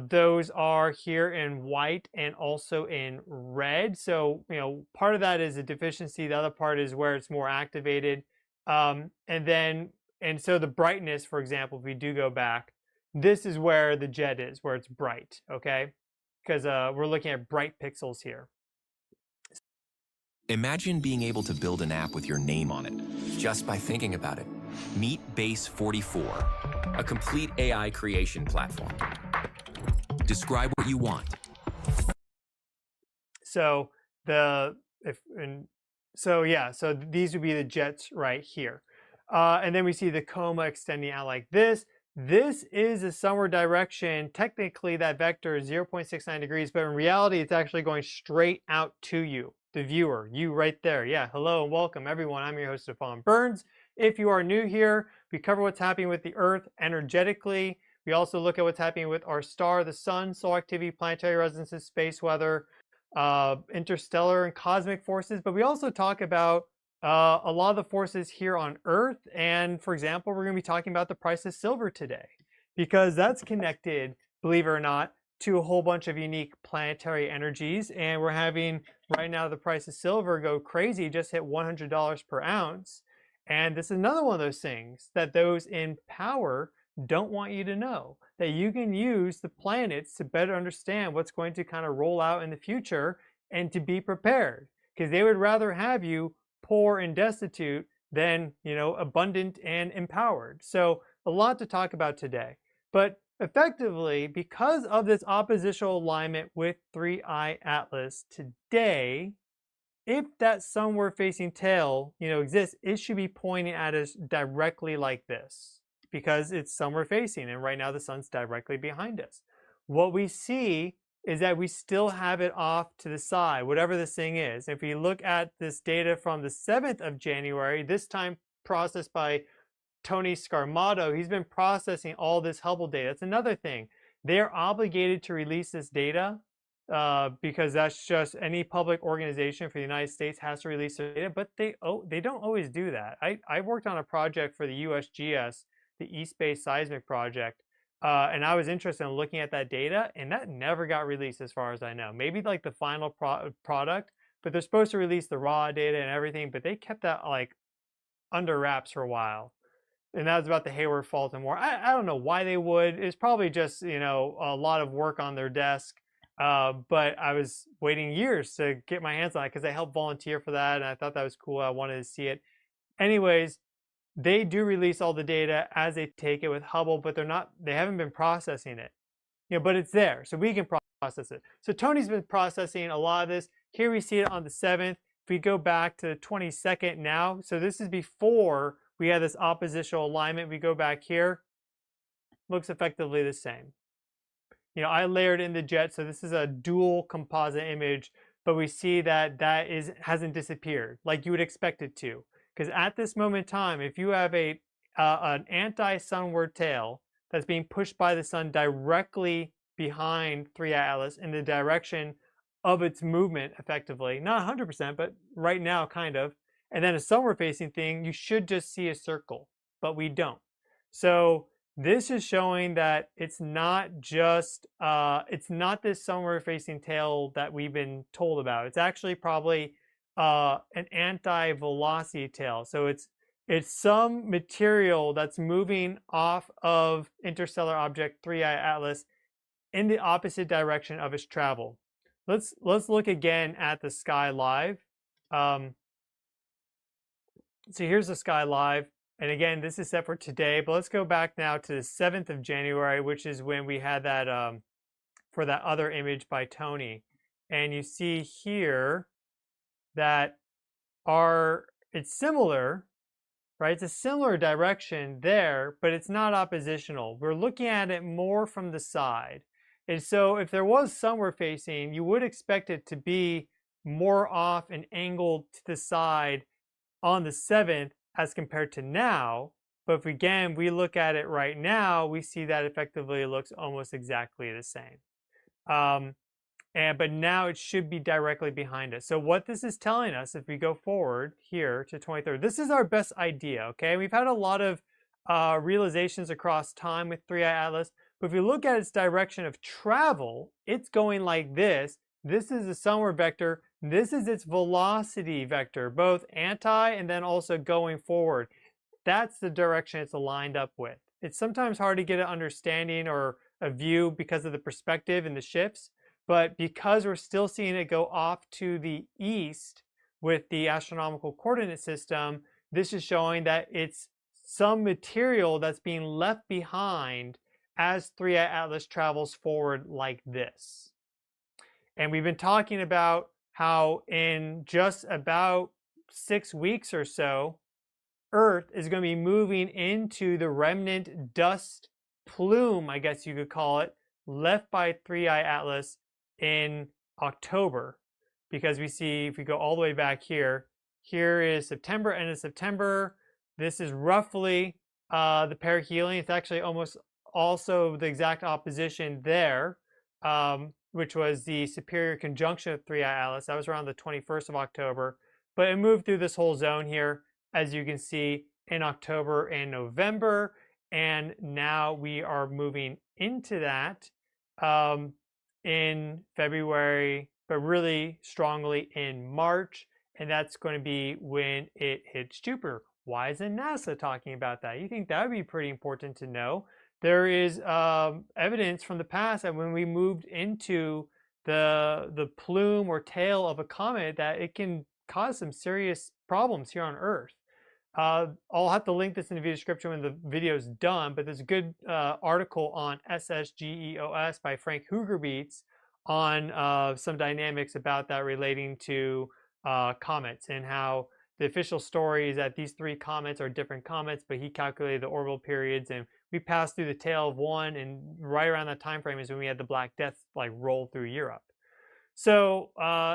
those are here in white and also in red. So, you know, part of that is a deficiency. The other part is where it's more activated. And so the brightness, for example, if we do go back, this is where the jet is, where it's bright, okay? Because we're looking at bright pixels here. Imagine being able to build an app with your name on it, just by thinking about it. Meet Base 44, a complete AI creation platform. Describe what you want. So so these would be the jets right here. And then we see the coma extending out like this. this is a sunward direction. Technically, that vector is 0.69 degrees, but in reality, it's actually going straight out to you, the viewer, you right there. Yeah, hello and welcome, everyone. I'm your host, Stefan Burns. If you are new here, we cover what's happening with the Earth energetically. We also look at what's happening with our star, the sun, solar activity, planetary resonances, space weather, interstellar and cosmic forces. But we also talk about a lot of the forces here on Earth. And for example, we're going to be talking about the price of silver today, because that's connected, believe it or not, to a whole bunch of unique planetary energies. And we're having right now the price of silver go crazy, just hit $100 per ounce. And this is another one of those things that those in power don't want you to know, that you can use the planets to better understand what's going to kind of roll out in the future and to be prepared, because they would rather have you poor and destitute than, you know, abundant and empowered. So a lot to talk about today. But effectively, because of this oppositional alignment with 3i Atlas today, if that sunward facing tail, you know, exists, it should be pointing at us directly like this, because it's sunward facing, and right now the sun's directly behind us. What we see is that we still have it off to the side, whatever this thing is. If we look at this data from the 7th of January, this time processed by Tony Scarmato, he's been processing all this Hubble data. That's another thing. They're obligated to release this data because that's just any public organization for the United States has to release their data, but they don't always do that. I worked on a project for the USGS, the East Bay Seismic Project, and I was interested in looking at that data, and that never got released as far as I know. Maybe like the final product, but they're supposed to release the raw data and everything, but they kept that like under wraps for a while. And that was about the Hayward Fault and more. I don't know why they would. It's probably just, you know, a lot of work on their desk. But I was waiting years to get my hands on it because I helped volunteer for that, and I thought that was cool. I wanted to see it. Anyways, they do release all the data as they take it with Hubble, but they haven't been processing it. You know, but it's there, so we can process it. So Tony's been processing a lot of this. Here we see it on the 7th. If we go back to the 22nd now, so this is before we had this oppositional alignment. We go back here, looks effectively the same. You know, I layered in the jet, so this is a dual composite image, but we see that hasn't disappeared like you would expect it to. Because at this moment in time, if you have an anti-sunward tail that's being pushed by the sun directly behind 3i Atlas in the direction of its movement, effectively, not 100%, but right now kind of, and then a sunward facing thing, you should just see a circle, but we don't. So this is showing that it's not just, it's not this sunward facing tail that we've been told about. It's actually probably an anti-velocity tail. So it's some material that's moving off of interstellar object 3i Atlas in the opposite direction of its travel. Let's look again at the sky live. So here's the sky live. And again, this is set for today, but let's go back now to the 7th of January, which is when we had that for that other image by Tony. And you see here that it's similar, right? It's a similar direction there, but it's not oppositional. We're looking at it more from the side. And so if there was sunward facing, you would expect it to be more off and angled to the side on the 7th as compared to now. But if again, we look at it right now, we see that effectively it looks almost exactly the same. But now it should be directly behind us. So what this is telling us, if we go forward here to 23rd, this is our best idea, okay? We've had a lot of realizations across time with 3i Atlas, but if you look at its direction of travel, it's going like this. This is the sunward vector. This is its velocity vector, both anti and then also going forward. That's the direction it's aligned up with. It's sometimes hard to get an understanding or a view because of the perspective and the shifts, but because we're still seeing it go off to the east with the astronomical coordinate system, this is showing that it's some material that's being left behind as 3i Atlas travels forward like this. And we've been talking about how in just about 6 weeks or so, Earth is going to be moving into the remnant dust plume, I guess you could call it, left by 3i Atlas in October. Because we see, if we go all the way back here, here is September, end of September. This is roughly the perihelion. It's actually almost also the exact opposition there, which was the superior conjunction of 3i Atlas. That was around the 21st of October. But it moved through this whole zone here, as you can see, in October and November. And now we are moving into that in February, but really strongly in March. And that's going to be when it hits Jupiter. Why isn't NASA talking about that? You think that would be pretty important to know. There is evidence from the past that when we moved into the plume or tail of a comet, that it can cause some serious problems here on Earth. I'll have to link this in the video description when the video is done, but there's a good article on SSGEOS by Frank Hugerbeets on some dynamics about that relating to comets, and how the official story is that these 3 comets are different comets, but he calculated the orbital periods, and we passed through the tail of one, and right around that time frame is when we had the Black Death like roll through Europe. So,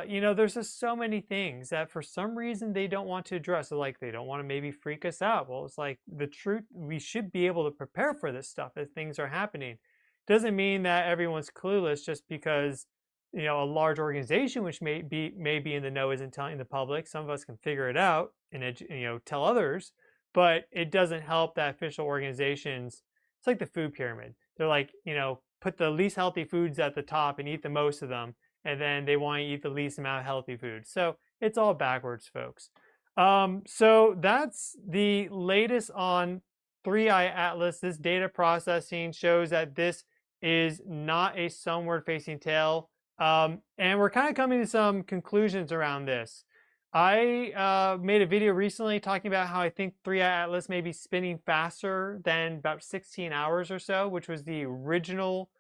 you know, there's just so many things that for some reason they don't want to address. So, like, they don't want to maybe freak us out. Well, it's like the truth, we should be able to prepare for this stuff as things are happening. Doesn't mean that everyone's clueless just because, you know, a large organization which may be in the know isn't telling the public. Some of us can figure it out and, you know, tell others, but it doesn't help that official organizations. It's like the food pyramid. They're like, you know, put the least healthy foods at the top and eat the most of them, and then they want to eat the least amount of healthy food. So it's all backwards, folks. So that's the latest on 3i Atlas. This data processing shows that this is not a sunward facing tail. And we're kind of coming to some conclusions around this. I made a video recently talking about how I think 3i Atlas may be spinning faster than about 16 hours or so, which was the original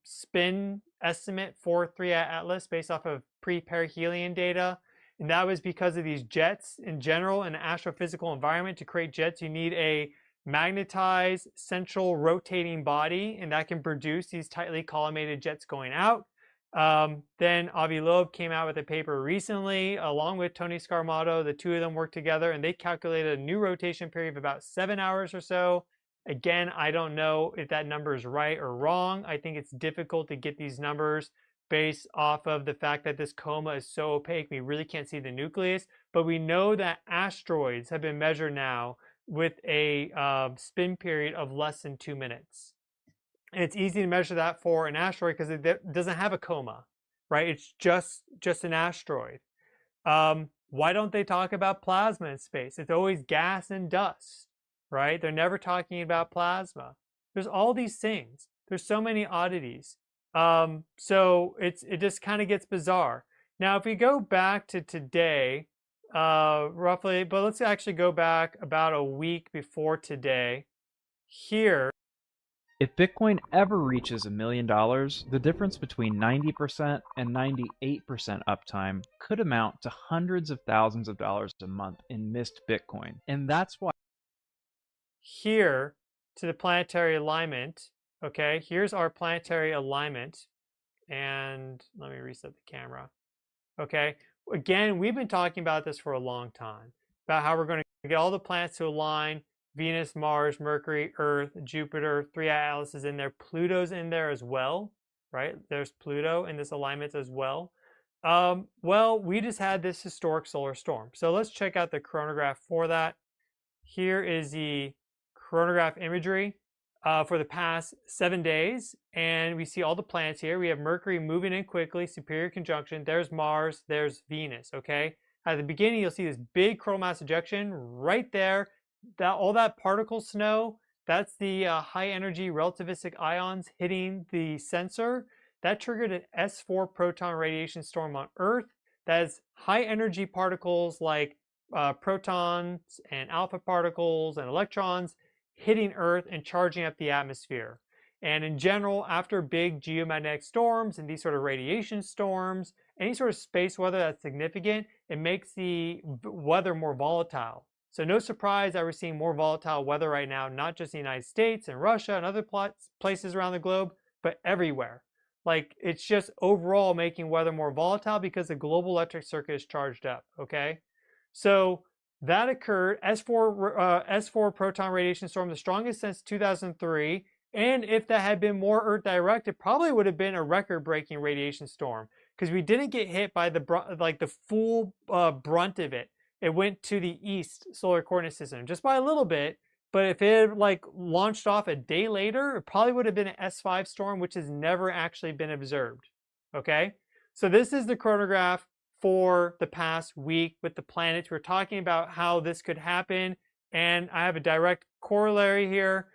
spin estimate for 3i Atlas based off of pre-perihelion data. And that was because of these jets in general in an astrophysical environment. To create jets, you need a magnetized central rotating body, and that can produce these tightly collimated jets going out. Then Avi Loeb came out with a paper recently along with Tony Scarmato. The two of them worked together and they calculated a new rotation period of about 7 hours or so. Again, I don't know if that number is right or wrong. I think it's difficult to get these numbers based off of the fact that this coma is so opaque. We really can't see the nucleus, but we know that asteroids have been measured now with a spin period of less than 2 minutes. And it's easy to measure that for an asteroid because it doesn't have a coma, right? It's just an asteroid. Why don't they talk about plasma in space? It's always gas and dust, right? They're never talking about plasma. There's all these things. There's so many oddities. So it just kind of gets bizarre. Now, if we go back to today, roughly, but let's actually go back about a week before today. Here, if Bitcoin ever reaches $1 million, the difference between 90% and 98% uptime could amount to hundreds of thousands of dollars a month in missed Bitcoin. And that's why here to the planetary alignment, okay, here's our planetary alignment. And let me reset the camera. Okay, again, we've been talking about this for a long time, about how we're going to get all the planets to align. Venus, Mars, Mercury, Earth, Jupiter, 3i Atlas is in there. Pluto's in there as well, right? There's Pluto in this alignment as well. Well, we just had this historic solar storm. So let's check out the coronagraph for that. Here is the coronagraph imagery for the past 7 days. And we see all the planets here. We have Mercury moving in quickly, superior conjunction. There's Mars, there's Venus, okay? At the beginning, you'll see this big coronal mass ejection right there. All that particle snow, that's the high energy relativistic ions hitting the sensor. That triggered an S4 proton radiation storm on Earth. That is high energy particles like protons and alpha particles and electrons hitting Earth and charging up the atmosphere. And in general, after big geomagnetic storms and these sort of radiation storms, any sort of space weather that's significant, it makes the weather more volatile. So no surprise that we're seeing more volatile weather right now, not just in the United States and Russia and other places around the globe, but everywhere. Like, it's just overall making weather more volatile because the global electric circuit is charged up, okay? So that occurred, S4 proton radiation storm, the strongest since 2003. And if that had been more Earth direct, it probably would have been a record-breaking radiation storm because we didn't get hit by the full brunt of it. It went to the east solar coordinate system just by a little bit. But if it like launched off a day later, it probably would have been an S5 storm, which has never actually been observed. Okay, so this is the chronograph for the past week with the planets. We're talking about how this could happen, and I have a direct corollary here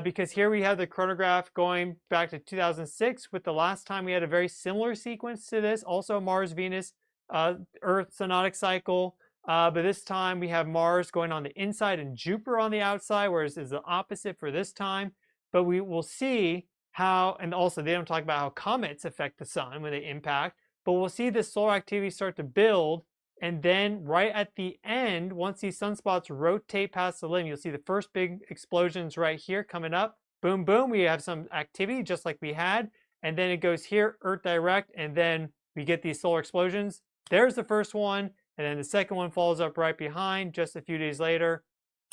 because here we have the chronograph going back to 2006 with the last time we had a very similar sequence to this, also Mars, Venus, Earth synodic cycle. But this time we have Mars going on the inside and Jupiter on the outside, whereas it's the opposite for this time. But we will see how, and also they don't talk about how comets affect the sun when they impact, but we'll see this solar activity start to build. And then right at the end, once these sunspots rotate past the limb, you'll see the first big explosions right here coming up. Boom, boom, we have some activity just like we had. And then it goes here, Earth direct, and then we get these solar explosions. There's the first one. And then the second one follows up right behind just a few days later.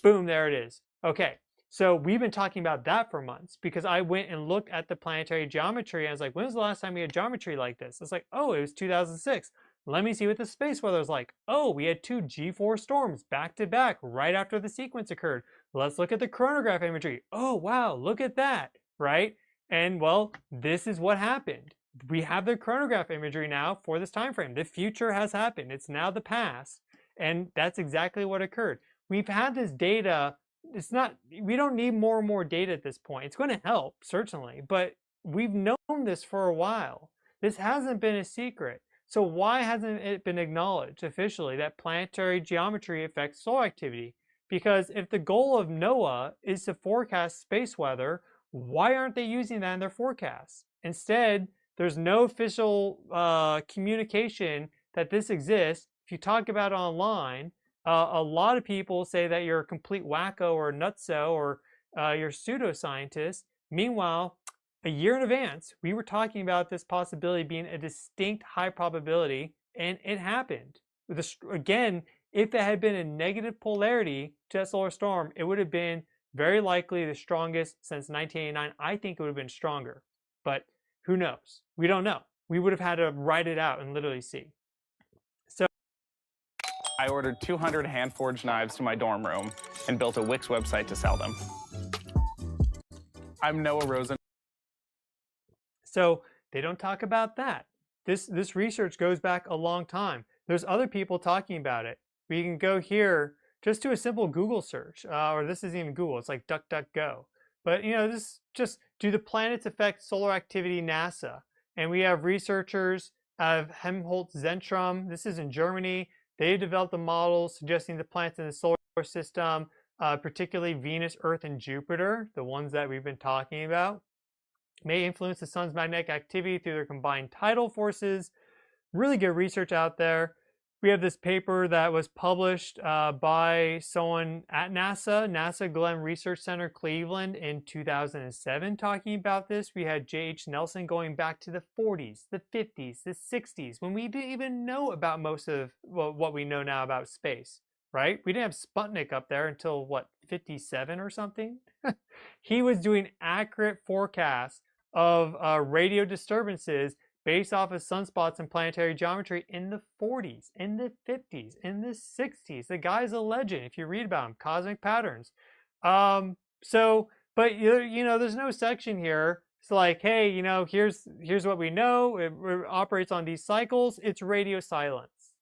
Boom, there it is. Okay, so we've been talking about that for months because I went and looked at the planetary geometry and I was like, when was the last time we had geometry like this? It's like, oh, it was 2006. Let me see what the space weather was like. Oh, we had 2 G4 storms back to back right after the sequence occurred. Let's look at the chronograph imagery. Oh, wow, look at that, right? And well, this is what happened. We have the chronograph imagery now for this time frame. The future has happened. It's now the past. And that's exactly what occurred. We've had this data. It's not, we don't need more and more data at this point. It's going to help, certainly, but we've known this for a while. This hasn't been a secret. So why hasn't it been acknowledged officially that planetary geometry affects solar activity? Because if the goal of NOAA is to forecast space weather, why aren't they using that in their forecasts? Instead, there's no official communication that this exists. If you talk about it online, a lot of people say that you're a complete wacko or a nutso or you're a pseudoscientist. Meanwhile, a year in advance, we were talking about this possibility being a distinct high probability, and it happened. Again, if it had been a negative polarity to a solar storm, it would have been very likely the strongest since 1989. I think it would have been stronger, but who knows? We don't know. We would have had to write it out and literally see. So I ordered 200 hand-forged knives to my dorm room and built a Wix website to sell them. I'm Noah Rosen. So they don't talk about that. This research goes back a long time. There's other people talking about it. We can go here, just do a simple Google search, or this isn't even Google, it's like DuckDuckGo. But you know, this just, do the planets affect solar activity, NASA? And we have researchers out of Helmholtz-Zentrum. This is in Germany. They developed a model suggesting the planets in the solar system, particularly Venus, Earth, and Jupiter, the ones that we've been talking about, may influence the sun's magnetic activity through their combined tidal forces. Really good research out there. We have this paper that was published by someone at NASA Glenn Research Center, Cleveland in 2007 talking about this. We had J.H. Nelson going back to the 40s, the 50s, the 60s, when we didn't even know about most of what we know now about space, right? We didn't have Sputnik up there until, what, 57 or something? He was doing accurate forecasts of radio disturbances based off of sunspots and planetary geometry in the 40s, in the 50s, in the 60s. The guy's a legend if you read about him, cosmic patterns. But you know, there's no section here. It's like, hey, you know, here's what we know. It operates on these cycles. It's radio silence.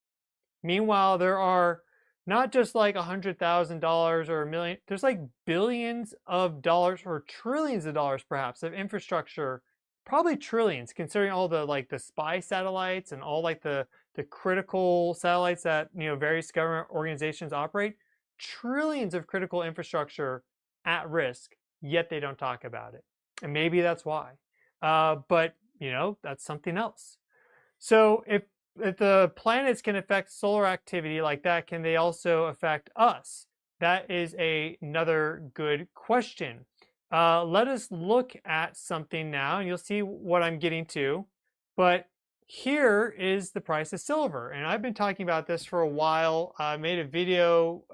Meanwhile, there are not just like $100,000 or $1 million. There's like billions of dollars or trillions of dollars, perhaps, of infrastructure. Probably trillions, considering all the the spy satellites and all the critical satellites that various government organizations operate. Trillions of critical infrastructure at risk, yet they don't talk about it, and maybe that's why. But that's something else. So if the planets can affect solar activity like that, can they also affect us? that is another good question. Let us look at something now, and you'll see what I'm getting to. But here is the price of silver, and I've been talking about this for a while. I made a video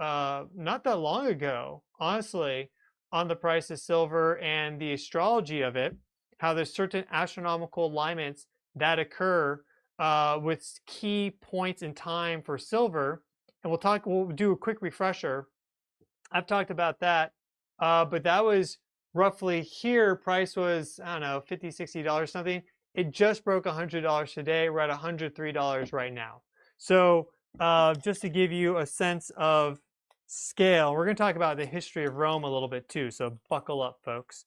not that long ago, honestly, on the price of silver and the astrology of it, how there's certain astronomical alignments that occur with key points in time for silver. And we'll do a quick refresher. I've talked about that, but that was roughly here. Price was, I don't know, $50, $60 something. It just broke $100 today. We're at $103 right now. So just to give you a sense of scale, we're going to talk about the history of Rome a little bit too. So buckle up, folks.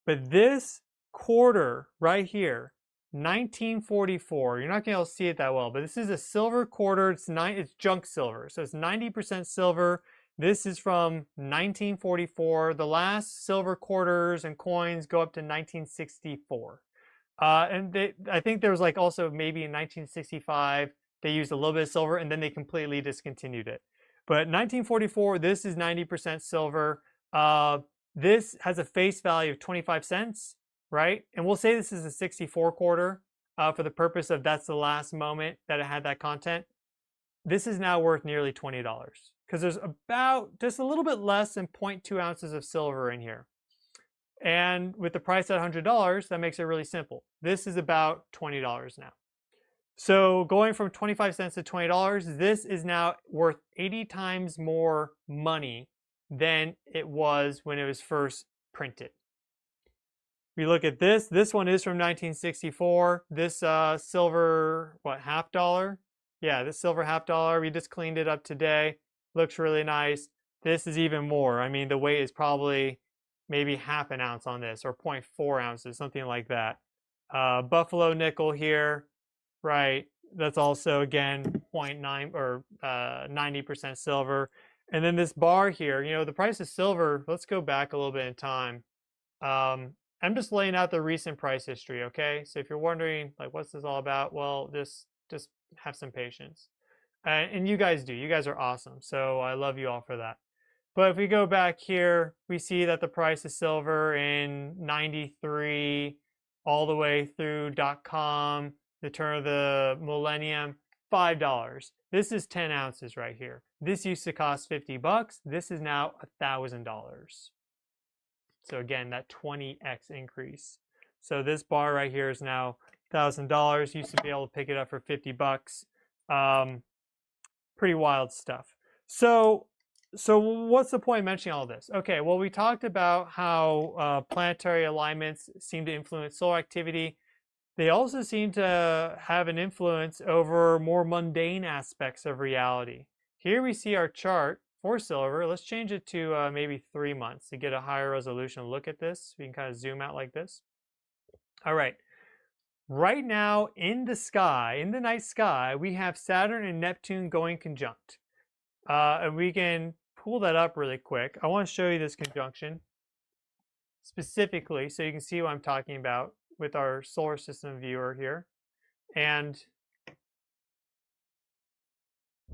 But this quarter right here, 1944, you're not going to be able to see it that well, but this is a silver quarter. It's junk silver. So it's 90% silver. This is from 1944. The last silver quarters and coins go up to 1964. And I think there was like also maybe in 1965, they used a little bit of silver and then they completely discontinued it. But 1944, this is 90% silver. This has a face value of 25 cents, right? And we'll say this is a 64 quarter for the purpose of that's the last moment that it had that content. This is now worth nearly $20 because there's about just a little bit less than 0.2 ounces of silver in here. And with the price at $100, that makes it really simple. This is about $20 now. So going from 25 cents to $20, this is now worth 80 times more money than it was when it was first printed. We look at this one is from 1964. This silver, what, half dollar? Yeah, this silver half dollar, we just cleaned it up today. Looks really nice. This is even more. I mean, the weight is probably maybe half an ounce on this, or 0.4 ounces, something like that. Buffalo nickel here, right? That's also, again, 0.9 or 90% silver. And then this bar here, you know, the price of silver, let's go back a little bit in time. I'm just laying out the recent price history, okay? So if you're wondering, like, what's this all about? Well, just have some patience. And you guys do. You guys are awesome. So I love you all for that. But if we go back here, we see that the price of silver in 93 all the way through .com, the turn of the millennium, $5. This is 10 ounces right here. This used to cost $50. This is now $1,000. So again, that 20x increase. So this bar right here is now $1,000. Used to be able to pick it up for $50. Pretty wild stuff. So what's the point of mentioning all this? Okay, well, we talked about how planetary alignments seem to influence solar activity. They also seem to have an influence over more mundane aspects of reality. Here we see our chart for silver. Let's change it to maybe 3 months to get a higher resolution look at this. We can kind of zoom out like this. All right. Right now in the sky, in the night sky, we have Saturn and Neptune going conjunct. And we can pull that up really quick. I want to show you this conjunction specifically so you can see what I'm talking about with our solar system viewer here. And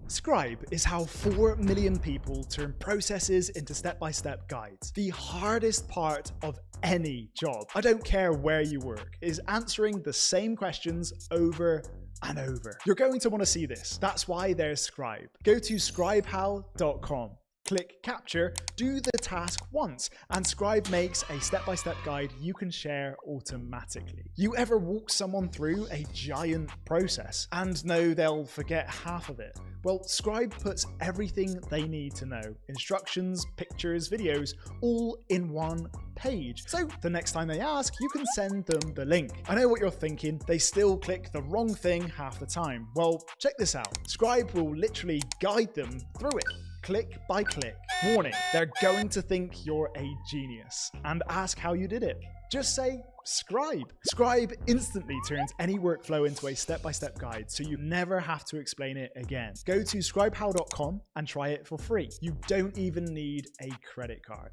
Scribe is how 4 million people turn processes into step-by-step guides. The hardest part of any job, I don't care where you work, is answering the same questions over and over. You're going to want to see this. That's why there's Scribe. Go to scribehal.com. Click Capture, do the task once, and Scribe makes a step-by-step guide you can share automatically. You ever walk someone through a giant process and know they'll forget half of it? Well, Scribe puts everything they need to know, instructions, pictures, videos, all in one page. So the next time they ask, you can send them the link. I know what you're thinking, they still click the wrong thing half the time. Well, check this out. Scribe will literally guide them through it, click by click. Warning, they're going to think you're a genius and ask how you did it. Just say Scribe. Scribe instantly turns any workflow into a step-by-step guide, so you never have to explain it again. Go to scribehal.com and try it for free. You don't even need a credit card.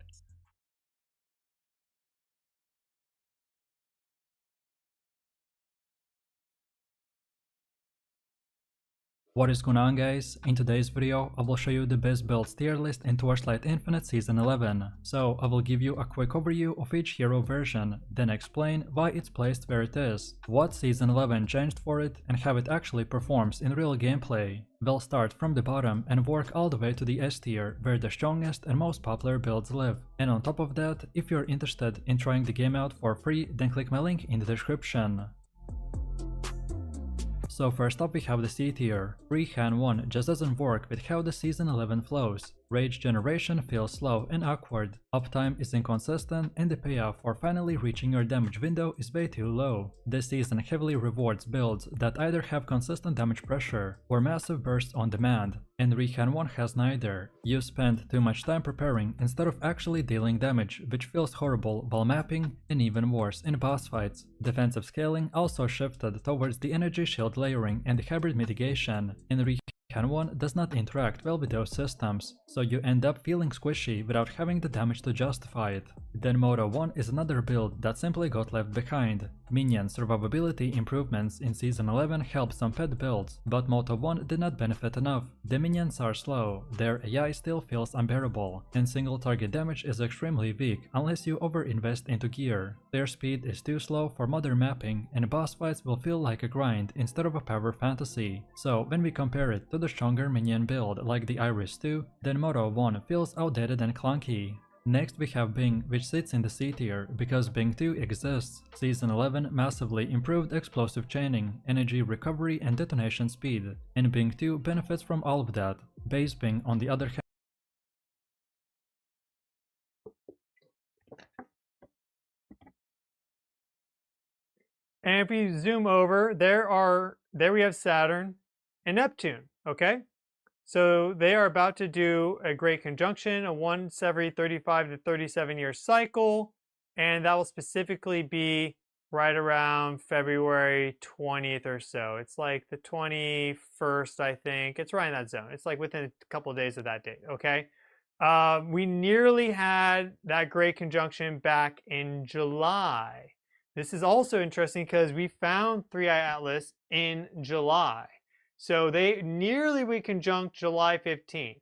What is going on, guys? In today's video I will show you the best builds tier list in Torchlight Infinite Season 11. So I will give you a quick overview of each hero version, then explain why it's placed where it is, what Season 11 changed for it, and how it actually performs in real gameplay. We'll start from the bottom and work all the way to the S tier, where the strongest and most popular builds live. And on top of that, if you're interested in trying the game out for free, then click my link in the description. So first up we have the C tier. Free Hand 1 just doesn't work with how the Season 11 flows. Rage generation feels slow and awkward, uptime is inconsistent, and the payoff for finally reaching your damage window is way too low. This season heavily rewards builds that either have consistent damage pressure or massive bursts on demand, and Rehan 1 has neither. You spend too much time preparing instead of actually dealing damage, which feels horrible while mapping, and even worse in boss fights. Defensive scaling also shifted towards the energy shield layering and the hybrid mitigation, and Rehan 1 does not interact well with those systems, so you end up feeling squishy without having the damage to justify it. Then Moto 1 is another build that simply got left behind. Minion survivability improvements in Season 11 helped some pet builds, but Moto 1 did not benefit enough. The minions are slow, their AI still feels unbearable, and single target damage is extremely weak unless you overinvest into gear. Their speed is too slow for modern mapping, and boss fights will feel like a grind instead of a power fantasy. So when we compare it to the stronger minion build like the Iris 2, then Moto 1 feels outdated and clunky. Next we have Bing, which sits in the C tier because Bing 2 exists. Season 11 massively improved explosive chaining, energy recovery and detonation speed, and Bing 2 benefits from all of that. Base Bing on the other hand And if we zoom over, there we have Saturn and Neptune, okay? So they are about to do a great conjunction, a once every 35 to 37 year cycle, and that will specifically be right around February 20th or so. It's like the 21st, I think. It's right in that zone. It's like within a couple of days of that date, okay? We nearly had that great conjunction back in July. This is also interesting because we found 3i Atlas in July. So they nearly reconjunct July 15th.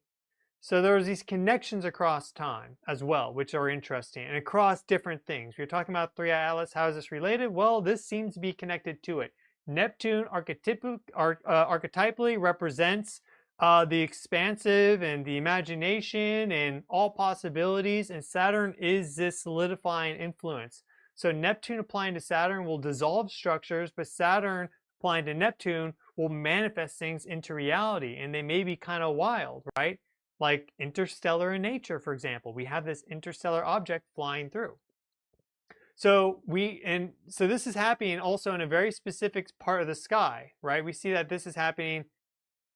So there's these connections across time as well, which are interesting, and across different things. We're talking about 3i Atlas. How is this related? Well, this seems to be connected to it. Neptune archetypally represents the expansive and the imagination and all possibilities, and Saturn is this solidifying influence. So Neptune applying to Saturn will dissolve structures, but Saturn applying to Neptune will manifest things into reality, and they may be kind of wild, right? Like interstellar in nature, for example. We have this interstellar object flying through. So this is happening also in a very specific part of the sky, right? We see that this is happening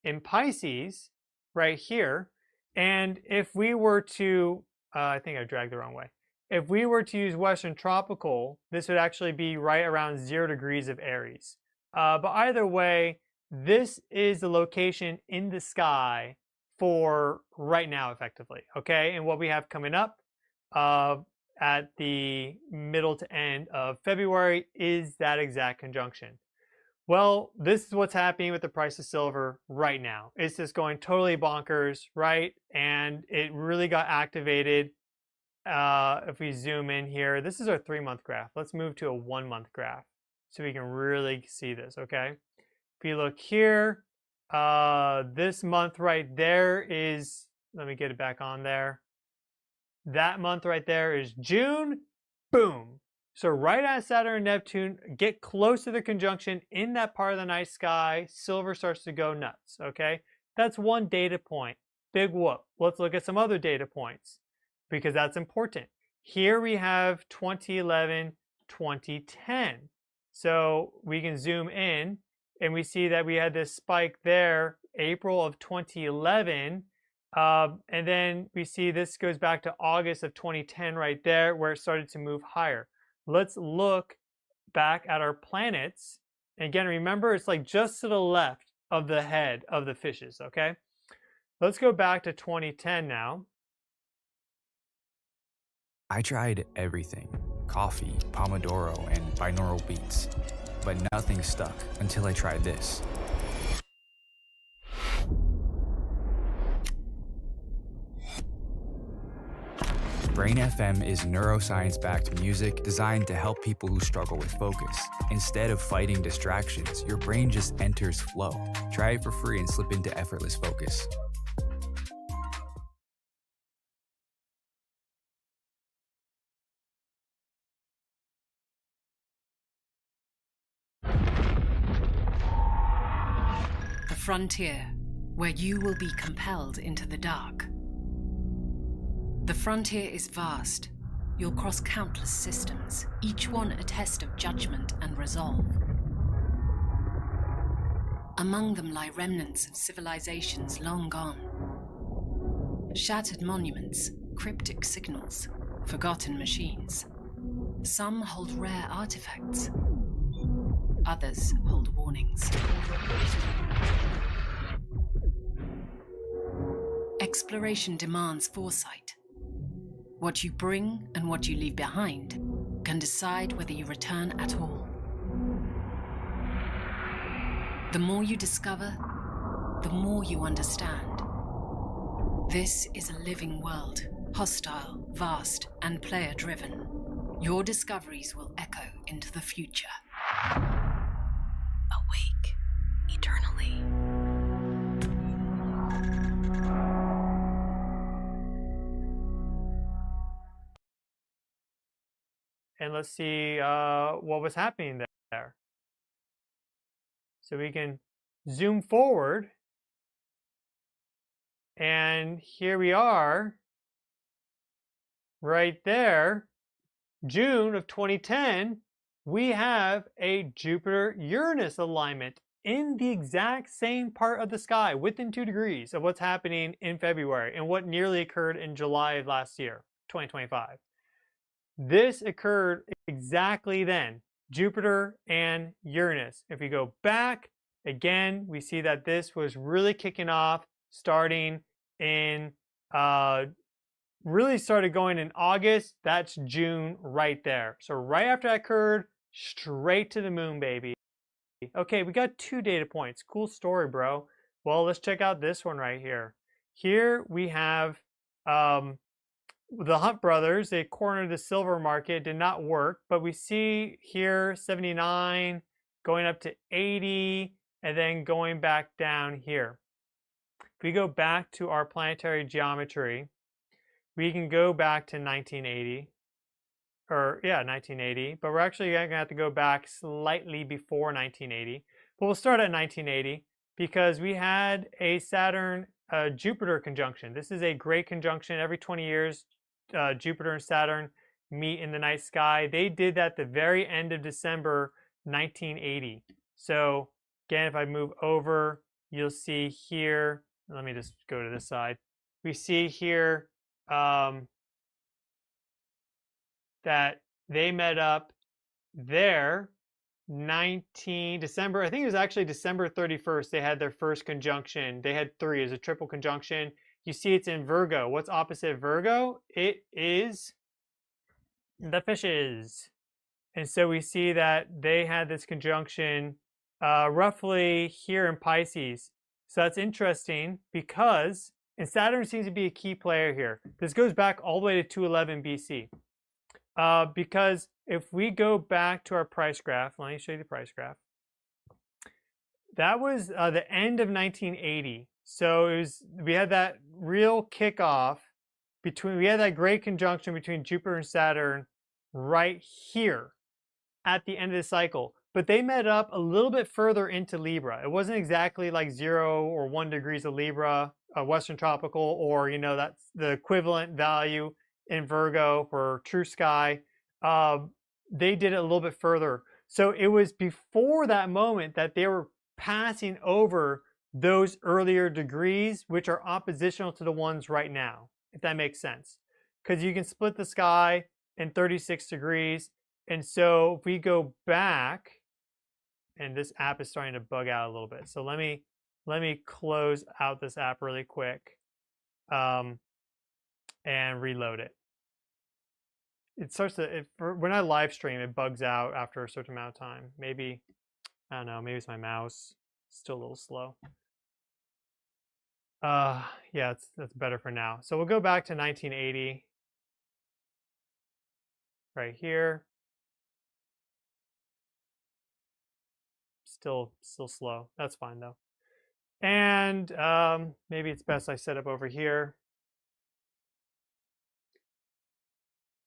in Pisces right here. And if we were to, I think I dragged the wrong way. If we were to use Western Tropical, this would actually be right around 0 degrees of Aries. But either way, this is the location in the sky for right now, effectively, okay? And what we have coming up at the middle to end of February is that exact conjunction. Well, this is what's happening with the price of silver right now. It's just going totally bonkers, right? And it really got activated. If we zoom in here, this is our 3-month graph. Let's move to a 1-month graph so we can really see this, okay? If you look here, this month right there is, let me get it back on there. That month right there is June, boom. So right as Saturn and Neptune get close to the conjunction in that part of the night sky, silver starts to go nuts, okay? That's one data point. Big whoop. Let's look at some other data points because that's important. Here we have 2011, 2010. So we can zoom in and we see that we had this spike there, April of 2011. And then we see this goes back to August of 2010 right there where it started to move higher. Let's look back at our planets. And again, remember, it's like just to the left of the head of the fishes, okay? Let's go back to 2010 now. I tried everything, coffee, Pomodoro, and binaural beats, but nothing stuck until I tried this. Brain FM is neuroscience-backed music designed to help people who struggle with focus. Instead of fighting distractions, your brain just enters flow. Try it for free and slip into effortless focus. The frontier, where you will be compelled into the dark. The frontier is vast. You'll cross countless systems, each one a test of judgment and resolve. Among them lie remnants of civilizations long gone. Shattered monuments, cryptic signals, forgotten machines. Some hold rare artifacts. Others hold warnings. Exploration demands foresight. What you bring and what you leave behind can decide whether you return at all. The more you discover, the more you understand. This is a living world, hostile, vast, and player-driven. Your discoveries will echo into the future. Awake eternally. And let's see what was happening there. So we can zoom forward. And here we are, right there, June of 2010, we have a Jupiter-Uranus alignment in the exact same part of the sky, within 2 degrees of what's happening in February and what nearly occurred in July of last year, 2025. This occurred exactly then, Jupiter and Uranus. If we go back, again, we see that this was really kicking off starting in, really started going in August. That's June right there. So right after that occurred, straight to the moon, baby. Okay, we got 2 data points. Cool story, bro. Well, let's check out this one right here. Here we have the Hunt brothers. They cornered the silver market. Did not work, but we see here 79 going up to 80 and then going back down here. If we go back to our planetary geometry, we can go back to 1980. Or, yeah, 1980. But we're actually going to have to go back slightly before 1980. But we'll start at 1980 because we had a Saturn-Jupiter conjunction. This is a great conjunction. Every 20 years, Jupiter and Saturn meet in the night sky. They did that the very end of December 1980. So, again, if I move over, you'll see here, let me just go to this side. We see here that they met up there December, I think it was actually December 31st, they had their first conjunction. They had 3 as a triple conjunction. You see it's in Virgo. What's opposite Virgo? It is the fishes. And so we see that they had this conjunction roughly here in Pisces. So that's interesting because, and Saturn seems to be a key player here. This goes back all the way to 211 BC. Because if we go back to our price graph, let me show you the price graph. That was the end of 1980. So it was, we had that real kickoff between, we had that great conjunction between Jupiter and Saturn right here at the end of the cycle. But they met up a little bit further into Libra. It wasn't exactly like 0 or 1 degrees of Libra, Western Tropical, or, you know, that's the equivalent value in Virgo for true sky. They did it a little bit further. So it was before that moment that they were passing over those earlier degrees, which are oppositional to the ones right now, if that makes sense. Because you can split the sky in 36 degrees. And so if we go back, and this app is starting to bug out a little bit. So let me close out this app really quick and reload it. It starts to, when I live stream, it bugs out after a certain amount of time. Maybe, I don't know, maybe it's my mouse. It's still a little slow. Yeah, that's better for now. So we'll go back to 1980. right here. Still slow. That's fine though. And maybe it's best I set up over here.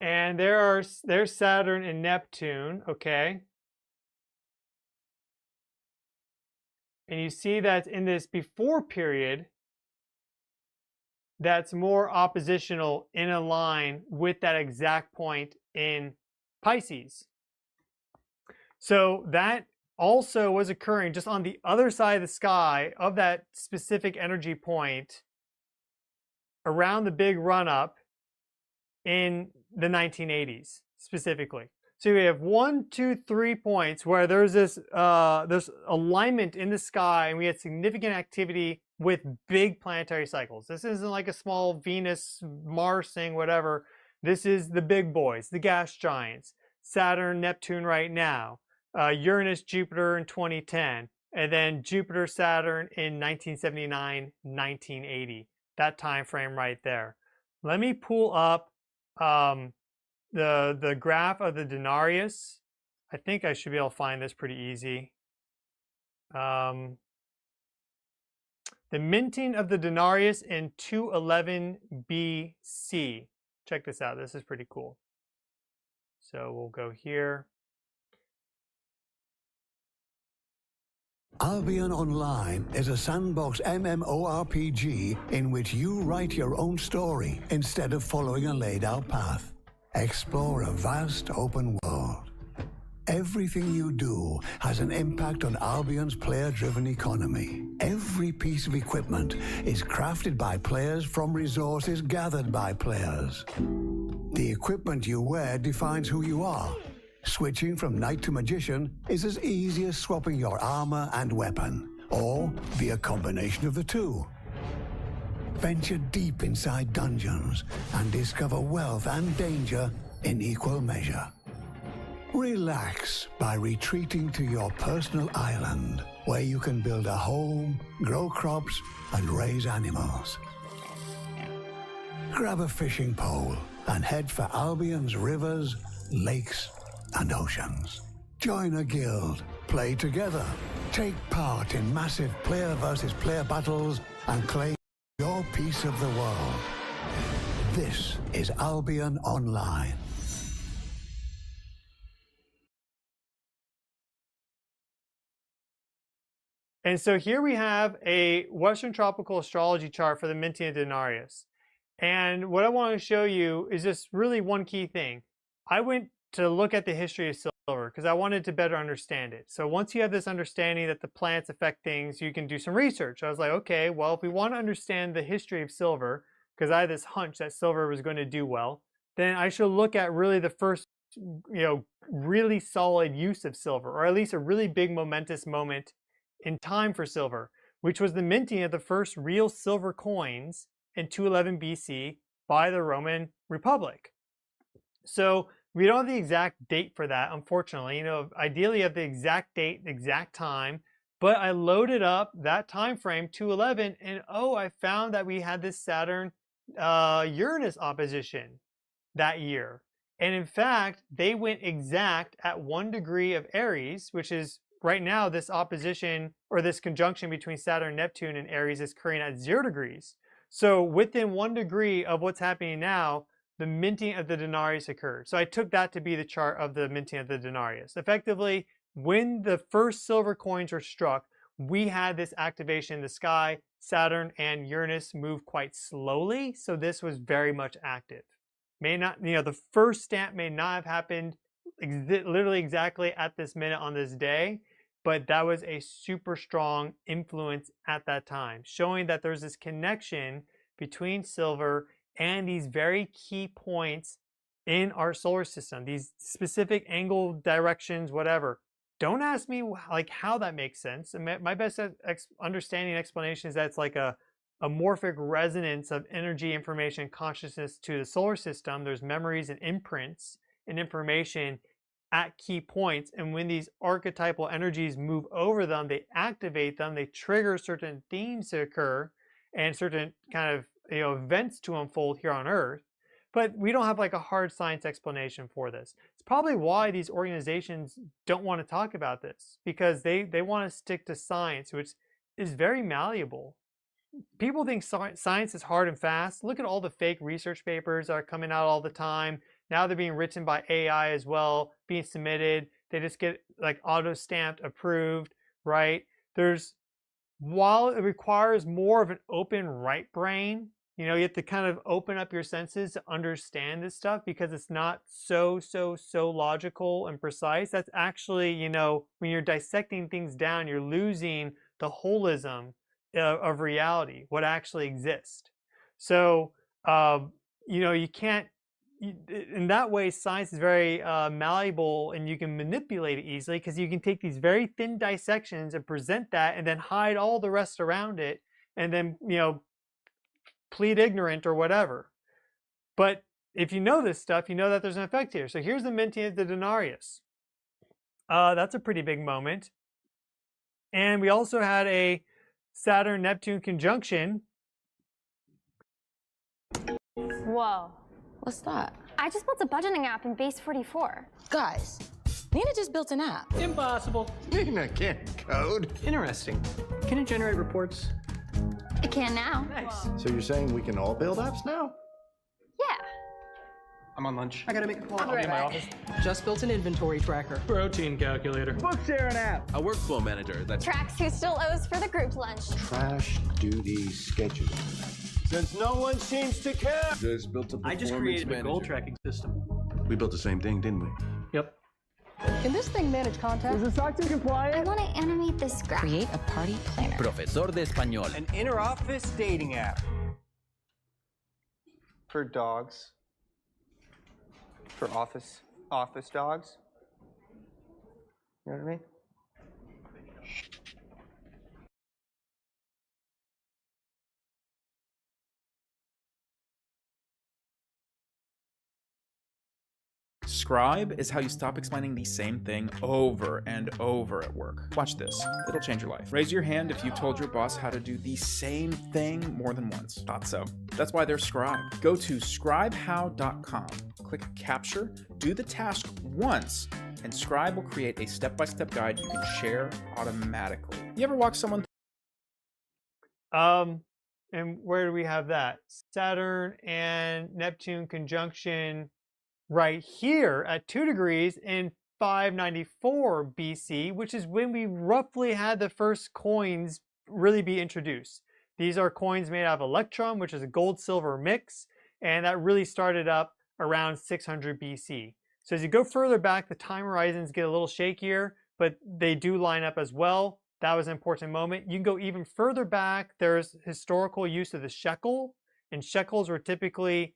And there's Saturn and Neptune, okay? And you see that in this before period, that's more oppositional in a line with that exact point in Pisces. So that also was occurring just on the other side of the sky of that specific energy point around the big run-up in the 1980s specifically. So we have 1, 2, 3 points where there's this alignment in the sky, and we had significant activity with big planetary cycles. This isn't like a small Venus, Mars thing, whatever. This is the big boys, the gas giants, Saturn, Neptune right now, Uranus, Jupiter in 2010, and then Jupiter, Saturn in 1979, 1980. That time frame right there. Let me pull up the graph of the denarius. I think I should be able to find this pretty easy. The minting of the denarius in 211 BC. Check this out. This is pretty cool. So we'll go here. Albion Online is a sandbox MMORPG in which you write your own story instead of following a laid out path. Explore a vast open world. Everything you do has an impact on Albion's player-driven economy. Every piece of equipment is crafted by players from resources gathered by players. The equipment you wear defines who you are. Switching from knight to magician is as easy as swapping your armor and weapon, or be a combination of the two. Venture deep inside dungeons and discover wealth and danger in equal measure. Relax by retreating to your personal island, where you can build a home, grow crops, and raise animals. Grab a fishing pole and head for Albion's rivers, lakes, and oceans. Join a guild, play together, take part in massive player versus player battles, and claim your piece of the world. This is Albion Online. And so here we have a Western Tropical Astrology chart for the minting of denarius. And what I want to show you is just really one key thing. I went to look at the history of silver because I wanted to better understand it. So once you have this understanding that the planets affect things, you can do some research. I was like, okay, well, if we want to understand the history of silver, because I had this hunch that silver was going to do well, then I should look at really the first, really solid use of silver, or at least a really big momentous moment in time for silver, which was the minting of the first real silver coins in 211 BC by the Roman Republic. So we don't have the exact date for that, unfortunately. Ideally you have the exact date, the exact time, but I loaded up that time frame, 211, and I found that we had this Saturn Uranus opposition that year. And in fact, they went exact at 1 degree of Aries, which is right now this opposition or this conjunction between Saturn, Neptune, and Aries is occurring at 0 degrees. So within 1 degree of what's happening now, the minting of the denarius occurred. So I took that to be the chart of the minting of the denarius. Effectively, when the first silver coins were struck, we had this activation in the sky. Saturn and Uranus moved quite slowly, so this was very much active. May not, the first stamp may not have happened literally exactly at this minute on this day, but that was a super strong influence at that time, showing that there's this connection between silver and these very key points in our solar system, these specific angle directions, whatever. Don't ask me how that makes sense. My best understanding and explanation is that it's like a morphic resonance of energy, information, consciousness to the solar system. There's memories and imprints and information at key points, and when these archetypal energies move over them, they activate them, they trigger certain themes to occur and certain kind of events to unfold here on Earth. but we don't have like a hard science explanation for this. It's probably why these organizations don't want to talk about this, because they want to stick to science, which is very malleable. People think science is hard and fast. Look at all the fake research papers that are coming out all the time. Now they're being written by AI as well, being submitted. They just get like auto-stamped, approved, right? While it requires more of an open right brain, you have to kind of open up your senses to understand this stuff, because it's not so logical and precise. That's actually, when you're dissecting things down, you're losing the holism of reality, what actually exists. So, you can't, in that way, science is very malleable, and you can manipulate it easily, because you can take these very thin dissections and present that and then hide all the rest around it, and then, plead ignorant or whatever. But if you know this stuff, you know that there's an effect here. So here's the minting of the denarius. That's a pretty big moment. And we also had a Saturn-Neptune conjunction. Whoa. What's that? I just built a budgeting app in Base 44. Guys, Nina just built an app. Impossible. Nina can't code. Interesting. Can it generate reports? It can now. Nice. So you're saying we can all build apps now? Yeah. I'm on lunch. I gotta make a call. I'll be in my office. Just built an inventory tracker. Protein calculator. Book sharing app. A workflow manager that Tracks who still owes for the group lunch. Trash duty schedule. Since no one seems to care. Just built a I just created a goal tracking system. We built the same thing, didn't we? Yep. Can this thing manage content? Is the SOC 2 compliant? I want to animate this graph. Create a party planner. Profesor de Español. An inter-office dating app. For dogs. For office dogs. You know what I mean? Scribe is how you stop explaining the same thing over and over at work. Watch this. It'll change your life. Raise your hand if you told your boss how to do the same thing more than once. Thought so. That's why there's Scribe. Go to scribehow.com, click Capture, do the task once, and Scribe will create a step-by-step guide you can share automatically. You ever walk someone? And where do we have that? Saturn and Neptune conjunction right here at 2 degrees in 594 BC, which is when we roughly had the first coins really be introduced. These are coins made out of electrum, which is a gold-silver mix, and that really started up around 600 BC. So as you go further back, the time horizons get a little shakier, but they do line up as well. That was an important moment. You can go even further back. There's historical use of the shekel, and shekels were typically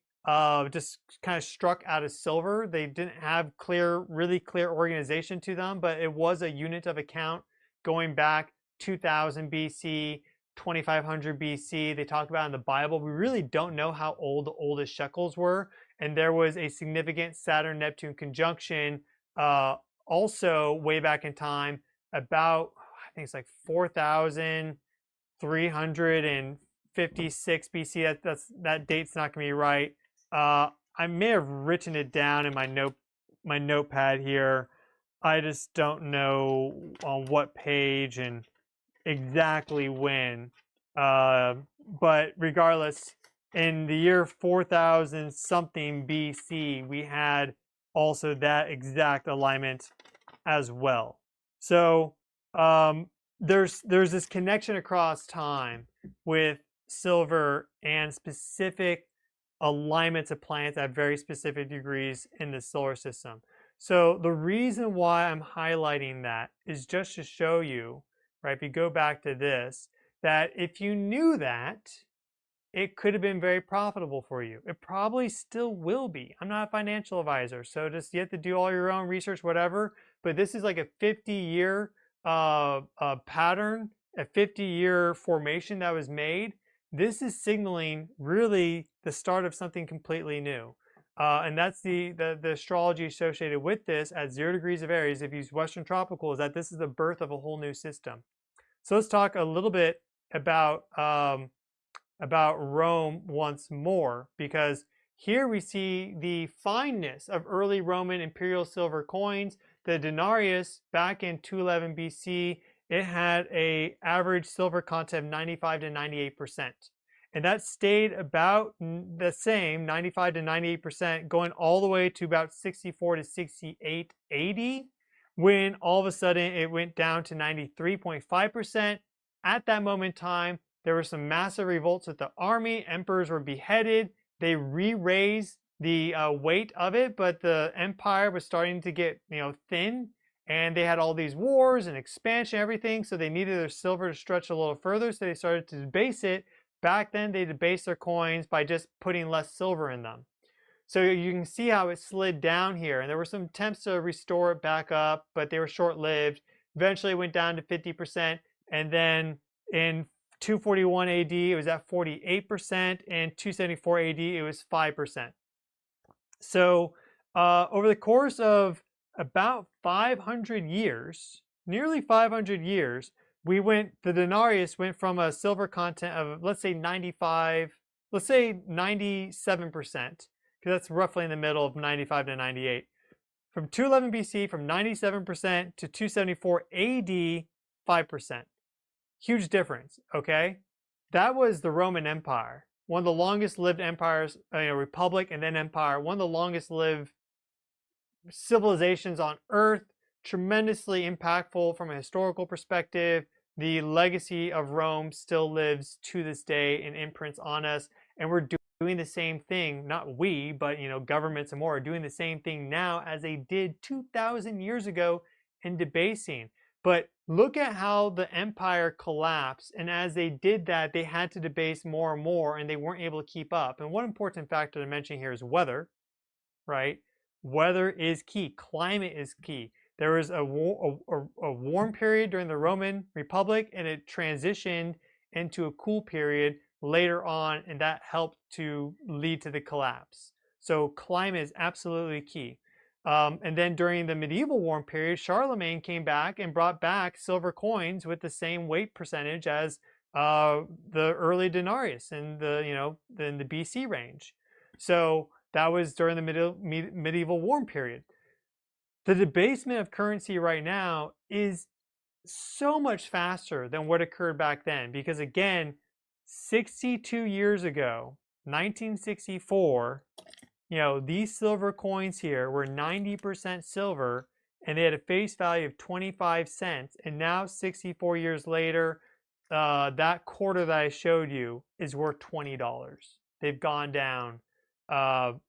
just kind of struck out of silver. They didn't have really clear organization to them, but it was a unit of account going back 2000 BC, 2500 BC. They talk about in the Bible. We really don't know how old the oldest shekels were. And there was a significant Saturn-Neptune conjunction also way back in time, about, I think it's like 4,356 BC. That date's not going to be right. I may have written it down in my notepad here. I just don't know on what page and exactly when. But regardless, in the year 4000 something BC, we had also that exact alignment as well. So there's this connection across time with silver and specific alignments of planets at very specific degrees in the solar system. So the reason why I'm highlighting that is just to show you, right, if you go back to this, that if you knew that, it could have been very profitable for you. It probably still will be. I'm not a financial advisor, so just you have to do all your own research, whatever, but this is like a 50-year pattern, a 50-year formation that was made. This is signaling really the start of something completely new. And that's the astrology associated with this at 0 degrees of Aries, if you use Western Tropical, is that this is the birth of a whole new system. So let's talk a little bit about Rome once more, because here we see the fineness of early Roman imperial silver coins. The denarius back in 211 BC, it had a average silver content of 95 to 98%. And that stayed about the same, 95 to 98%, going all the way to about 64 to 68 AD, when all of a sudden it went down to 93.5%. At that moment in time, there were some massive revolts with the army. Emperors were beheaded. They re-raised the weight of it, but the empire was starting to get, thin, and they had all these wars and expansion, everything, so they needed their silver to stretch a little further, so they started to debase it. Back then, they debased their coins by just putting less silver in them. So you can see how it slid down here, and there were some attempts to restore it back up, but they were short-lived. Eventually, it went down to 50%, and then in 241 AD, it was at 48%. In 274 AD, it was 5%. So over the course of about 500 years, nearly 500 years, the denarius went from a silver content of, let's say 97%, because that's roughly in the middle of 95 to 98. From 211 BC, from 97% to 274 AD, 5%. Huge difference, okay? That was the Roman Empire. One of the longest lived empires, republic and then empire, one of the longest lived civilizations on Earth, tremendously impactful from a historical perspective. The legacy of Rome still lives to this day and imprints on us, and we're doing the same thing, not we, but governments and more are doing the same thing now as they did 2,000 years ago in debasing. But look at how the empire collapsed, and as they did that, they had to debase more and more, and they weren't able to keep up. And one important factor to mention here is weather, right? Weather is key. Climate is key. There was a warm period during the Roman Republic, and it transitioned into a cool period later on, and that helped to lead to the collapse. So climate is absolutely key. And then during the medieval warm period, Charlemagne came back and brought back silver coins with the same weight percentage as the early denarius in the BC range. So that was during the medieval warm period. The debasement of currency right now is so much faster than what occurred back then, because again, 62 years ago, 1964, these silver coins here were 90% silver, and they had a face value of 25 cents. And now, 64 years later, that quarter that I showed you is worth $20. They've gone down. The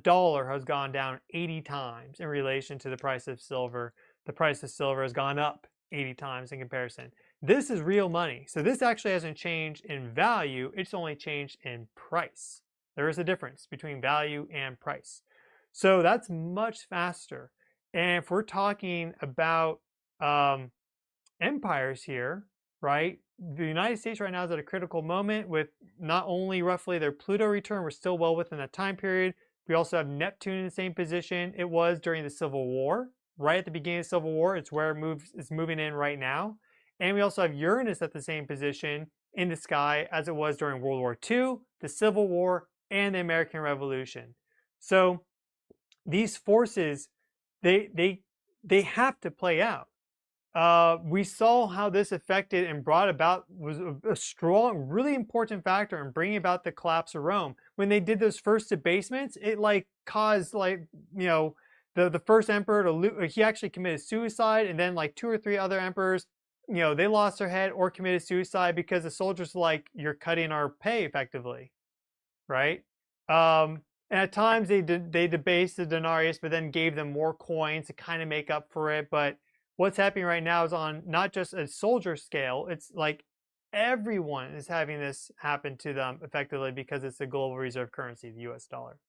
dollar has gone down 80 times in relation to the price of silver. The price of silver has gone up 80 times in comparison. This is real money. So this actually hasn't changed in value. It's only changed in price. There is a difference between value and price. So that's much faster. And if we're talking about empires here, right? The United States right now is at a critical moment with not only roughly their Pluto return, we're still well within that time period. We also have Neptune in the same position it was during the Civil War. Right at the beginning of the Civil War, it's where it's moving in right now. And we also have Uranus at the same position in the sky as it was during World War II, the Civil War, and the American Revolution. So these forces, they have to play out. We saw how this affected and brought about, was a strong, really important factor in bringing about the collapse of Rome. When they did those first debasements, it caused the first emperor to he actually committed suicide, and then 2 or 3 other emperors, they lost their head or committed suicide because the soldiers were like, you're cutting our pay effectively, right? And at times they debased the denarius, but then gave them more coins to kind of make up for it. But what's happening right now is on not just a soldier scale, it's like everyone is having this happen to them effectively because it's the global reserve currency, the US dollar.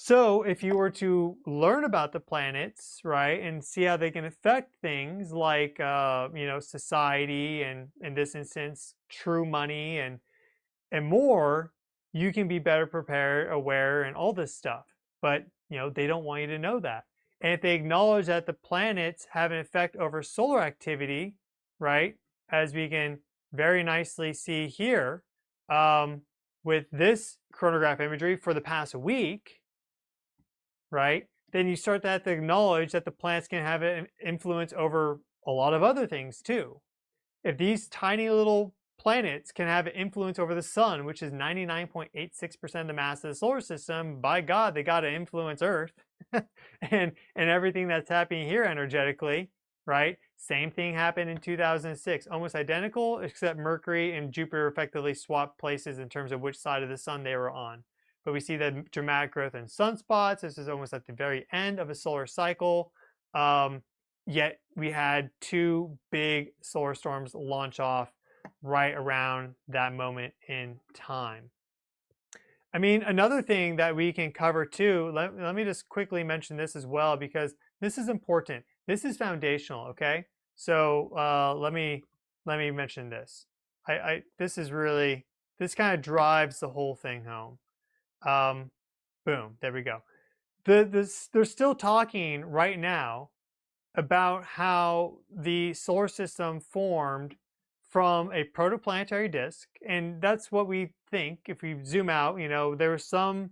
So if you were to learn about the planets, right, and see how they can affect things like, society and, in this instance, true money and more, you can be better prepared, aware, and all this stuff. But, they don't want you to know that. And if they acknowledge that the planets have an effect over solar activity, right, as we can very nicely see here, with this chronograph imagery for the past week, right, then you start to have to acknowledge that the planets can have an influence over a lot of other things too. If these tiny little planets can have an influence over the sun, which is 99.86% of the mass of the solar system, by God, they got to influence Earth and everything that's happening here energetically, right? Same thing happened in 2006, almost identical, except Mercury and Jupiter effectively swapped places in terms of which side of the sun they were on. But we see the dramatic growth in sunspots. This is almost at the very end of a solar cycle. Yet we had two big solar storms launch off right around that moment in time. I mean, another thing that we can cover too, let me just quickly mention this as well, because this is important. This is foundational, okay? So let me mention this. This is really, this kind of drives the whole thing home. Boom, there we go. They're still talking right now about how the solar system formed from a protoplanetary disk, and that's what we think. If we zoom out, you know, there was some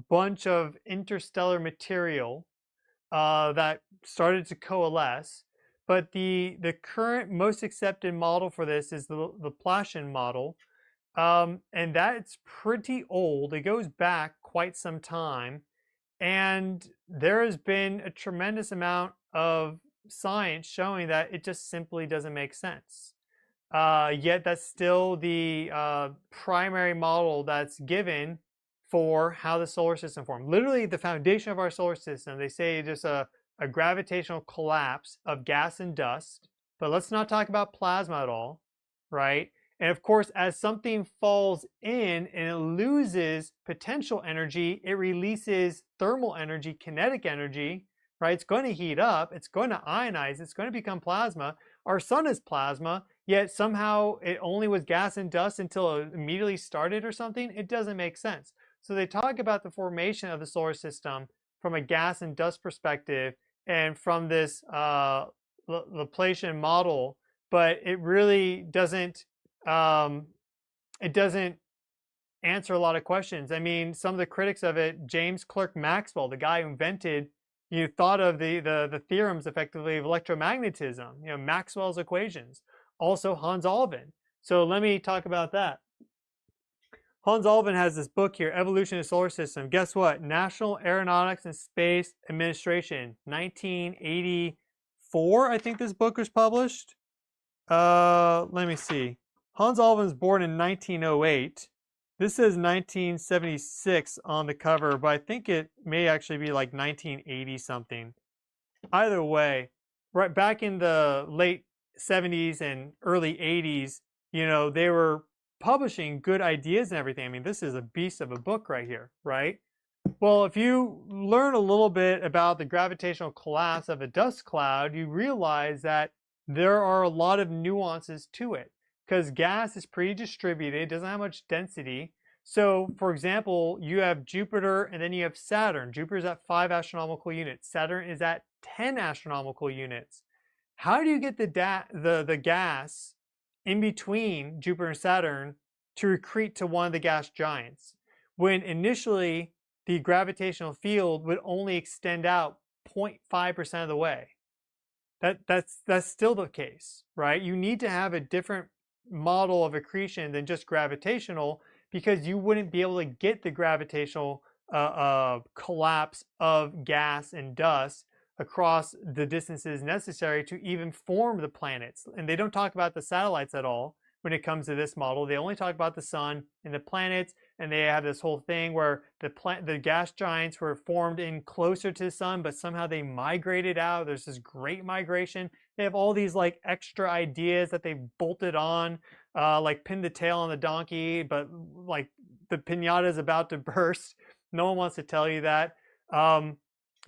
bunch of interstellar material that started to coalesce, but the current most accepted model for this is the Laplacian model, and that's pretty old. It goes back quite some time, and there has been a tremendous amount of science showing that it just simply doesn't make sense. Yet that's still the primary model that's given for how the solar system formed. Literally the foundation of our solar system, they say just a gravitational collapse of gas and dust, but let's not talk about plasma at all, right? And of course, as something falls in and it loses potential energy, it releases thermal energy, kinetic energy, right? It's going to heat up, it's going to ionize, it's going to become plasma. Our sun is plasma, yet somehow it only was gas and dust until it immediately started or something. It doesn't make sense. So they talk about the formation of the solar system from a gas and dust perspective and from this Laplacian model, but it really doesn't answer a lot of questions. I mean, some of the critics of it, James Clerk Maxwell, the guy who invented, you thought of the theorems effectively of electromagnetism, you know, Maxwell's equations. Also Hans Alvin. So let me talk about that. Hans Alvin has this book here, Evolution of the Solar System. Guess what? National Aeronautics and Space Administration, 1984, I think this book was published. Let me see. Hans Alvin was born in 1908. This says 1976 on the cover, but I think it may actually be like 1980 something. Either way, right back in the late 70s and early 80s, you know, they were publishing good ideas and everything. I mean, this is a beast of a book right here, right? Well, if you learn a little bit about the gravitational collapse of a dust cloud, you realize that there are a lot of nuances to it, because gas is pretty distributed, it doesn't have much density. So, for example, you have Jupiter and then you have Saturn. Jupiter's at 5 astronomical units. Saturn is at 10 astronomical units. How do you get the gas in between Jupiter and Saturn to accrete to one of the gas giants, when initially the gravitational field would only extend out 0.5% of the way? That's still the case, right? You need to have a different model of accretion than just gravitational, because you wouldn't be able to get the gravitational collapse of gas and dust across the distances necessary to even form the planets. And they don't talk about the satellites at all when it comes to this model. They only talk about the sun and the planets, and they have this whole thing where the gas giants were formed in closer to the sun, but somehow they migrated out. There's this great migration. They have all these like extra ideas that they've bolted on, like pin the tail on the donkey, but like the piñata is about to burst. No one wants to tell you that.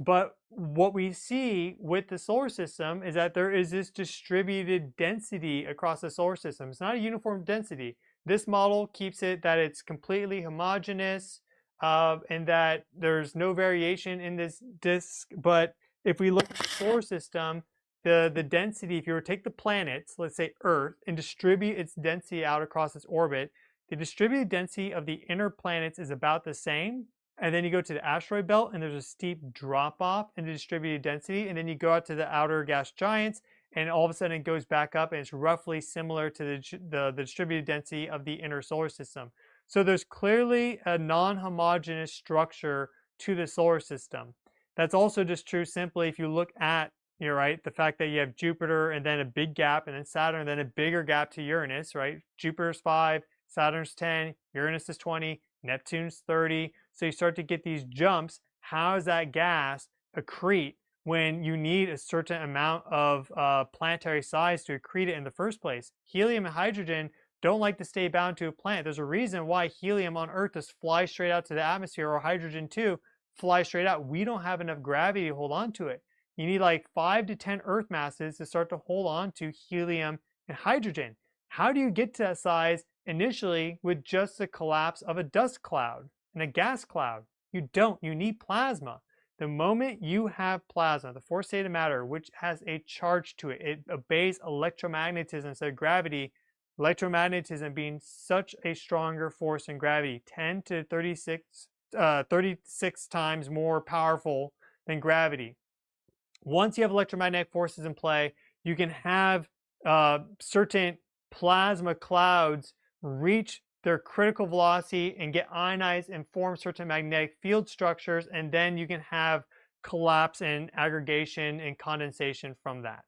But what we see with the solar system is that there is this distributed density across the solar system. It's not a uniform density. This model keeps it that it's completely homogeneous, and that there's no variation in this disk. But if we look at the solar system, the density, if you were to take the planets, let's say Earth, and distribute its density out across its orbit, the distributed density of the inner planets is about the same. And then you go to the asteroid belt and there's a steep drop off in the distributed density. And then you go out to the outer gas giants and all of a sudden it goes back up and it's roughly similar to the distributed density of the inner solar system. So there's clearly a non-homogeneous structure to the solar system. That's also just true simply if you look at, right, the fact that you have Jupiter and then a big gap and then Saturn and then a bigger gap to Uranus, right? Jupiter's 5, Saturn's 10, Uranus is 20, Neptune's 30. So you start to get these jumps. How does that gas accrete when you need a certain amount of planetary size to accrete it in the first place? Helium and hydrogen don't like to stay bound to a planet. There's a reason why helium on Earth just flies straight out to the atmosphere, or hydrogen too flies straight out. We don't have enough gravity to hold on to it. You need like 5 to 10 Earth masses to start to hold on to helium and hydrogen. How do you get to that size initially with just the collapse of a dust cloud and a gas cloud? You don't. You need plasma. The moment you have plasma, the fourth state of matter, which has a charge to it, it obeys electromagnetism instead of gravity. Electromagnetism being such a stronger force than gravity, 10 to 36 times more powerful than gravity. Once you have electromagnetic forces in play, you can have certain plasma clouds reach their critical velocity and get ionized and form certain magnetic field structures, and then you can have collapse and aggregation and condensation from that.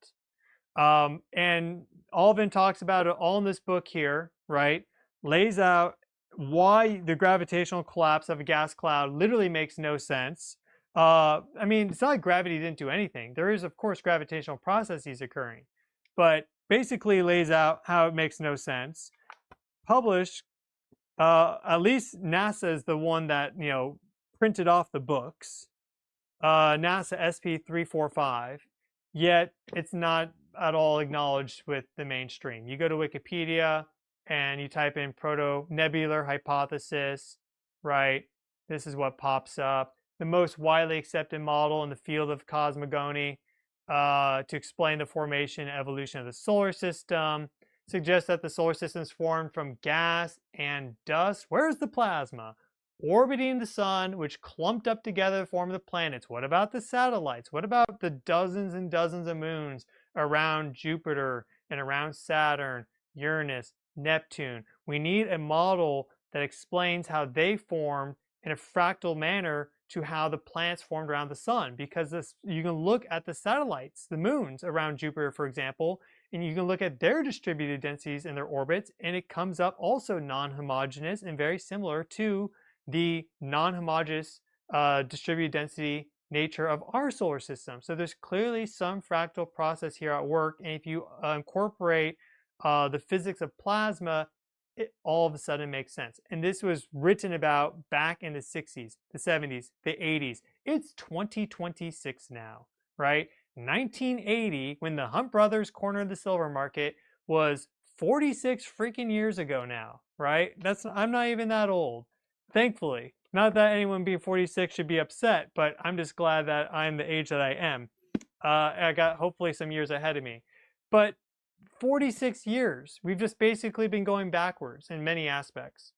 And Alvin talks about it all in this book here, right? Lays out why the gravitational collapse of a gas cloud literally makes no sense. I mean, it's not like gravity didn't do anything. There is, of course, gravitational processes occurring, but basically lays out how it makes no sense. Published, at least NASA is the one that, printed off the books. NASA SP345, yet it's not at all acknowledged with the mainstream. You go to Wikipedia and you type in proto-nebular hypothesis, right? This is what pops up. The most widely accepted model in the field of cosmogony to explain the formation and evolution of the solar system suggests that the solar system is formed from gas and dust. Where's the plasma? Orbiting the sun, which clumped up together to form the planets. What about the satellites? What about the dozens and dozens of moons around Jupiter and around Saturn, Uranus, Neptune? We need a model that explains how they form in a fractal manner to how the planets formed around the sun, because you can look at the satellites, the moons around Jupiter, for example, and you can look at their distributed densities in their orbits, and it comes up also non-homogeneous and very similar to the non-homogeneous distributed density nature of our solar system. So there's clearly some fractal process here at work, and if you incorporate the physics of plasma, it all of a sudden makes sense. And this was written about back in the 60s, the 70s, the 80s. It's 2026 now, right? 1980, when the Hunt brothers cornered the silver market, was 46 freaking years ago now, right? I'm not even that old, thankfully. Not that anyone being 46 should be upset, but I'm just glad that I'm the age that I am. I got hopefully some years ahead of me. But 46 years, we've just basically been going backwards in many aspects.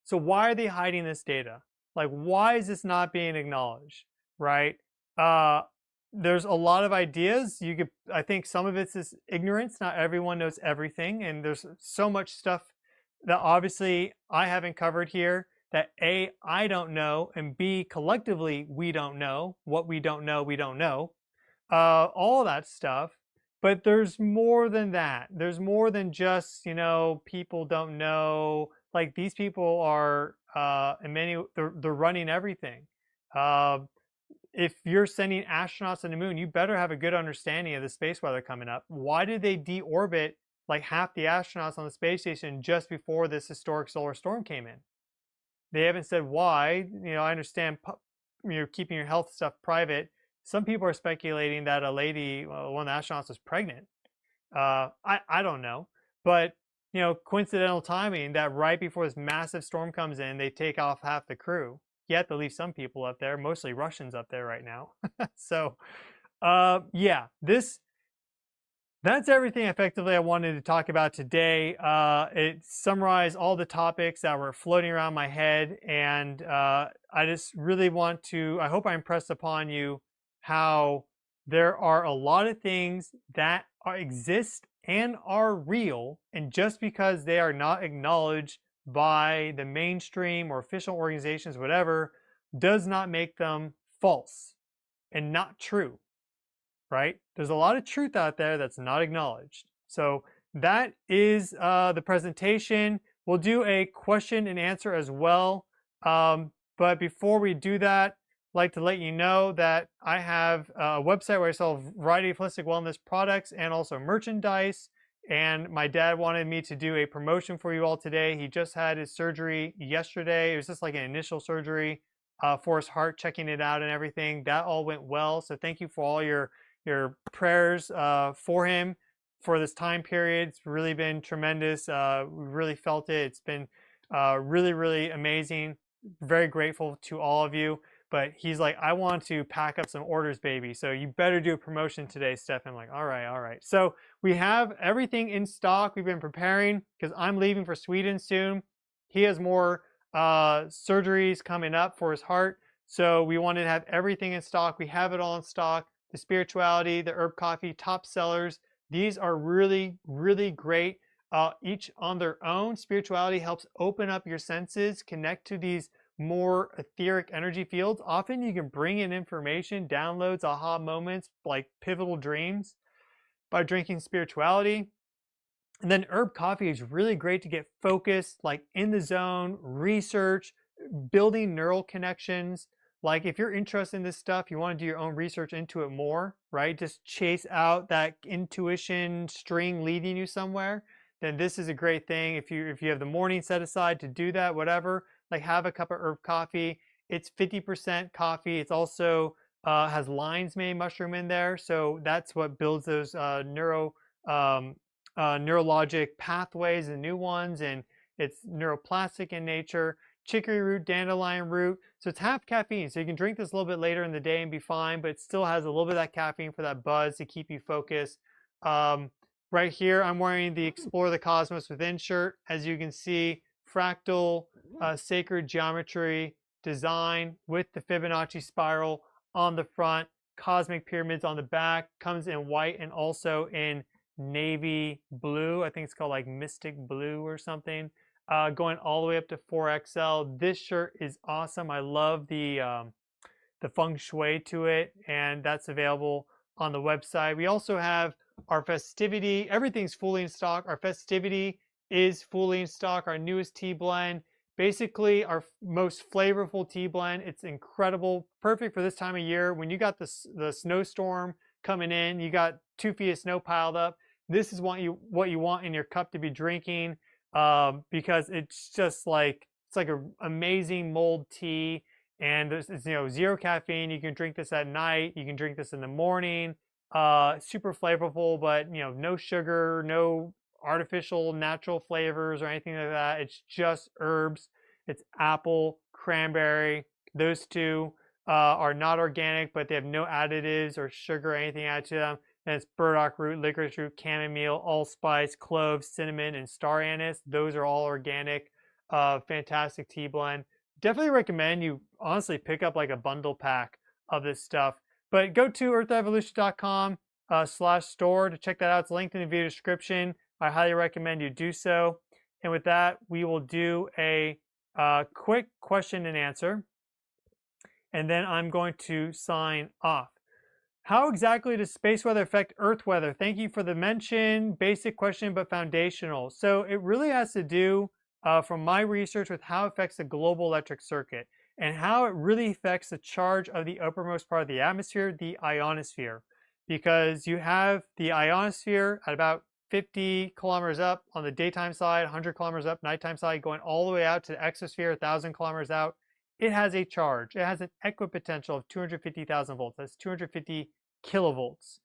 So why are they hiding this data? Like, why is this not being acknowledged, right? There's a lot of ideas. I think some of it's is ignorance. Not everyone knows everything, and there's so much stuff that obviously I haven't covered here that A, I don't know, and B, collectively we don't know. What we don't know, we don't know. All that stuff. But there's more than that. There's more than just, people don't know. Like, these people are, they're running everything. If you're sending astronauts to the moon, you better have a good understanding of the space weather coming up. Why did they deorbit like half the astronauts on the space station just before this historic solar storm came in? They haven't said why. I understand keeping your health stuff private. Some people are speculating that a lady, one of the astronauts, was pregnant. I don't know. But, coincidental timing that right before this massive storm comes in, they take off half the crew. You have to leave some people up there, mostly Russians up there right now. So, yeah, this That's everything effectively I wanted to talk about today. It summarized all the topics that were floating around my head, and I just really want to, I hope I impressed upon you how there are a lot of things that exist and are real, and just because they are not acknowledged by the mainstream or official organizations, whatever, does not make them false and not true. Right? There's a lot of truth out there that's not acknowledged. So that is the presentation. We'll do a question and answer as well. But before we do that, I'd like to let you know that I have a website where I sell a variety of holistic wellness products and also merchandise. And my dad wanted me to do a promotion for you all today. He just had his surgery yesterday. It was just like an initial surgery for his heart, checking it out and everything. That all went well. So thank you for all your prayers for him for this time period. It's really been tremendous. We really felt it. It's been really, really amazing. Very grateful to all of you. But he's like, I want to pack up some orders, baby. So you better do a promotion today, Steph. I'm like, all right, all right. So we have everything in stock. We've been preparing because I'm leaving for Sweden soon. He has more surgeries coming up for his heart. So we wanted to have everything in stock. We have it all in stock. The spirituality, the herb coffee, top sellers. These are really, really great, each on their own. Spirituality helps open up your senses, connect to these more etheric energy fields. Often you can bring in information, downloads, aha moments, like pivotal dreams by drinking spirituality. And then herb coffee is really great to get focused, like in the zone, research, building neural connections. Like if you're interested in this stuff, you want to do your own research into it more, right? Just chase out that intuition string leading you somewhere, then this is a great thing. If you have the morning set aside to do that, whatever, like have a cup of herb coffee. It's 50% coffee. It's also has lion's mane mushroom in there. So that's what builds those neurologic pathways and new ones, and it's neuroplastic in nature. Chicory root, dandelion root. So it's half caffeine. So you can drink this a little bit later in the day and be fine, but it still has a little bit of that caffeine for that buzz to keep you focused. Right here, I'm wearing the Explore the Cosmos Within shirt. As you can see, fractal, sacred geometry design with the Fibonacci spiral on the front, cosmic pyramids on the back, comes in white and also in navy blue. I think it's called like mystic blue or something. Going all the way up to 4XL. This shirt is awesome. I love the feng shui to it, and that's available on the website. We also have our festivity. Everything's fully in stock. Our festivity is fully in stock. Our newest tea blend, basically our most flavorful tea blend. It's incredible, perfect for this time of year when you got the snowstorm coming in. You got 2 feet of snow piled up. This is what you want in your cup to be drinking. Because it's just like, it's like an amazing mulled tea, and it's, you know, 0 caffeine. You can drink this at night. You can drink this in the morning. Super flavorful, but you know, no sugar, no artificial natural flavors or anything like that. It's just herbs. It's apple, cranberry. Those two are not organic, but they have no additives or sugar or anything added to them. And it's burdock root, licorice root, chamomile, allspice, cloves, cinnamon, and star anise. Those are all organic. Fantastic tea blend. Definitely recommend you honestly pick up like a bundle pack of this stuff. But go to earthevolution.com/store to check that out. It's linked in the video description. I highly recommend you do so. And with that, we will do a quick question and answer. And then I'm going to sign off. How exactly does space weather affect Earth weather? Thank you for the mention. Basic question, but foundational. So it really has to do, from my research, with how it affects the global electric circuit and how it really affects the charge of the uppermost part of the atmosphere, the ionosphere. Because you have the ionosphere at about 50 kilometers up on the daytime side, 100 kilometers up nighttime side, going all the way out to the exosphere, 1,000 kilometers out. It has a charge. It has an equipotential of 250,000 volts. That's 250 kilovolts.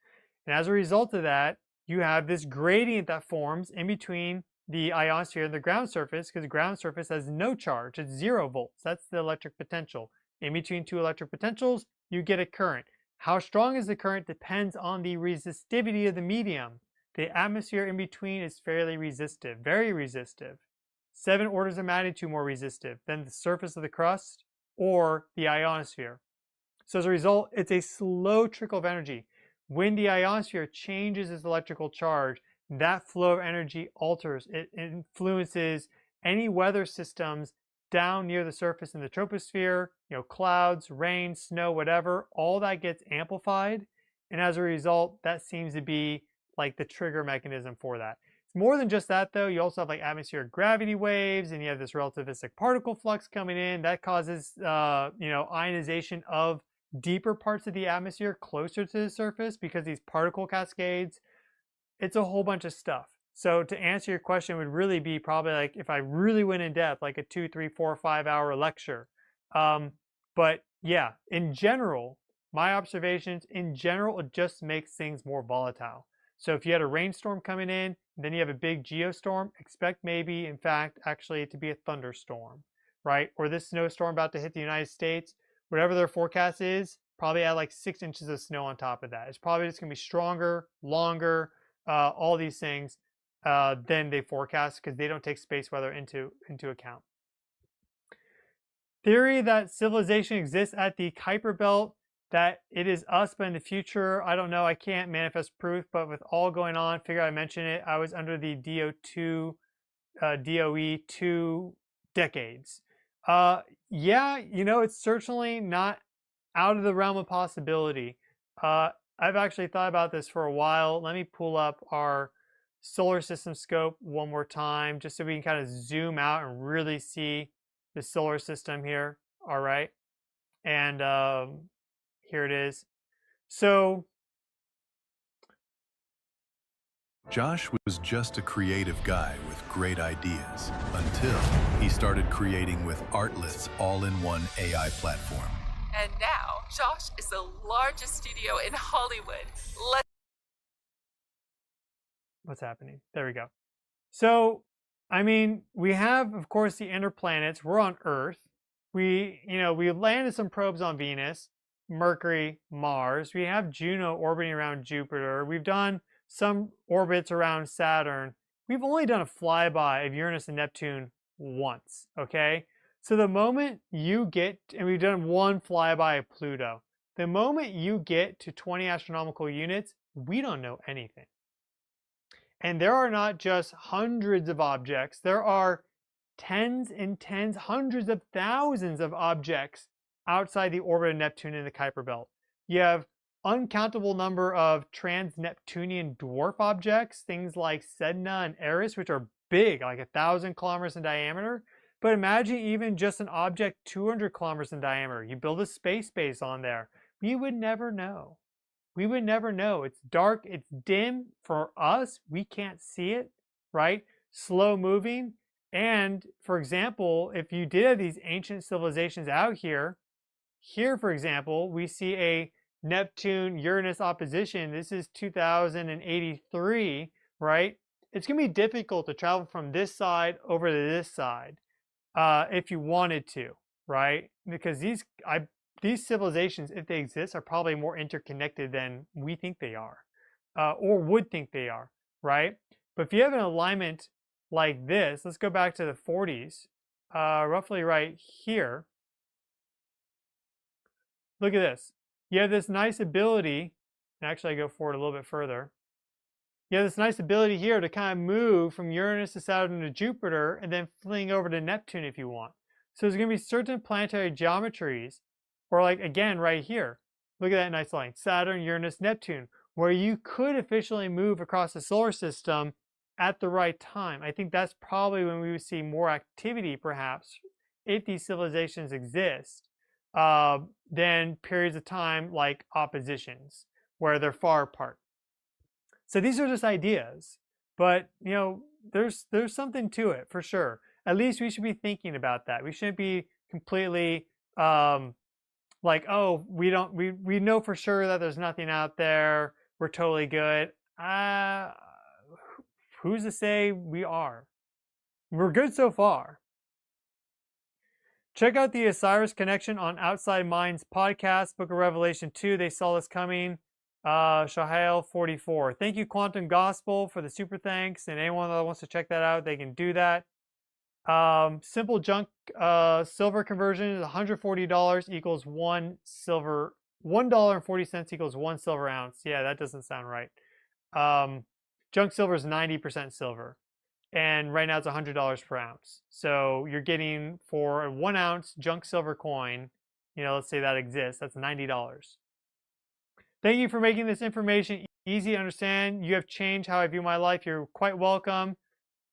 And as a result of that, you have this gradient that forms in between the ionosphere and the ground surface, because the ground surface has no charge. It's 0 volts. That's the electric potential. In between 2 electric potentials, you get a current. How strong is the current depends on the resistivity of the medium The atmosphere in between is fairly resistive, very resistive. 7 orders of magnitude more resistive than the surface of the crust or the ionosphere. So as a result, it's a slow trickle of energy. When the ionosphere changes its electrical charge, that flow of energy alters. It influences any weather systems down near the surface in the troposphere, clouds, rain, snow, whatever, all that gets amplified. And as a result, that seems to be like the trigger mechanism for that. It's more than just that though. You also have like atmospheric gravity waves, and you have this relativistic particle flux coming in that causes, ionization of deeper parts of the atmosphere closer to the surface because these particle cascades. It's a whole bunch of stuff. So to answer your question would really be probably like if I really went in depth, like a 2, 3, 4, 5 hour lecture. But yeah, in general, my observations in general, it just makes things more volatile. So if you had a rainstorm coming in, then you have a big geostorm, expect maybe, in fact, actually to be a thunderstorm, right? Or this snowstorm about to hit the United States, whatever their forecast is, probably add like 6 inches of snow on top of that. It's probably just gonna be stronger, longer, all these things. Than they forecast because they don't take space weather into account. Theory that civilization exists at the Kuiper Belt, that it is us, but in the future, I don't know. I can't manifest proof, but with all going on, figure I mentioned it. I was under the DOE 2 decades. Yeah, it's certainly not out of the realm of possibility. I've actually thought about this for a while. Let me pull up our solar system scope one more time just so we can kind of zoom out and really see the solar system here. All right, and here it is. So Josh was just a creative guy with great ideas until he started creating with Artlist's all-in-one AI platform. And now Josh is the largest studio in Hollywood. What's happening? There we go. So, I mean, we have, of course, the inner planets. We're on Earth. We landed some probes on Venus, Mercury, Mars. We have Juno orbiting around Jupiter. We've done some orbits around Saturn. We've only done a flyby of Uranus and Neptune once, okay? So the moment you get, and we've done one flyby of Pluto, the moment you get to 20 astronomical units, we don't know anything. And there are not just hundreds of objects, there are tens and tens, hundreds of thousands of objects outside the orbit of Neptune in the Kuiper Belt. You have uncountable number of trans-Neptunian dwarf objects, things like Sedna and Eris, which are big, like 1,000 kilometers in diameter. But imagine even just an object 200 kilometers in diameter. You build a space base on there. We would never know. We would never know. It's dark, it's dim for us. We can't see it, right? Slow moving. And for example, if you did have these ancient civilizations out here, for example, we see a Neptune-Uranus opposition. This is 2083, right? It's going to be difficult to travel from this side over to this side if you wanted to, right? Because these civilizations, if they exist, are probably more interconnected than we think they are, or would think they are, right? But if you have an alignment like this, let's go back to the 40s, roughly right here. Look at this. You have this nice ability, and actually I go forward a little bit further. You have this nice ability here to kind of move from Uranus to Saturn to Jupiter and then fling over to Neptune if you want. So there's going to be certain planetary geometries, or like again right here. Look at that nice line, Saturn, Uranus, Neptune, where you could efficiently move across the solar system at the right time. I think that's probably when we would see more activity perhaps, if these civilizations exist, than periods of time like oppositions, where they're far apart. So these are just ideas, but you know, there's something to it for sure. At least we should be thinking about that. We shouldn't be completely like, oh, we know for sure that there's nothing out there. We're totally good. Who's to say we are? We're good so far. Check out the Osiris Connection on Outside Minds podcast, Book of Revelation 2. They saw this coming. Shahail 44. Thank you, Quantum Gospel, for the super thanks. And anyone that wants to check that out, they can do that. Simple junk silver conversion is $140 equals $1.40 equals 1 silver ounce. Yeah, that doesn't sound right. Junk silver is 90% silver, and right now it's $100 per ounce. So you're getting for a 1 ounce junk silver coin, you know, let's say that exists, that's $90. Thank you for making this information easy to understand. You have changed how I view my life. You're quite welcome.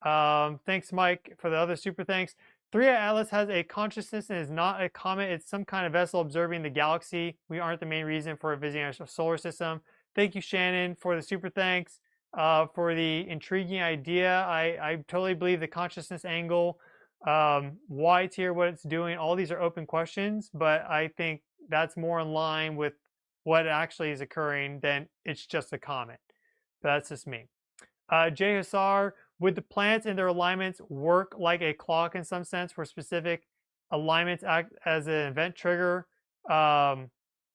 Thanks, Mike, for the other super thanks. 3i Atlas has a consciousness and is not a comet. It's some kind of vessel observing the galaxy. We aren't the main reason for it visiting our solar system. Thank you, Shannon, for the super thanks. For the intriguing idea. I totally believe the consciousness angle, why it's here, what it's doing, all these are open questions, but I think that's more in line with what actually is occurring than it's just a comet. But that's just me. Jay Hassar, would the planets and their alignments work like a clock in some sense, where specific alignments act as an event trigger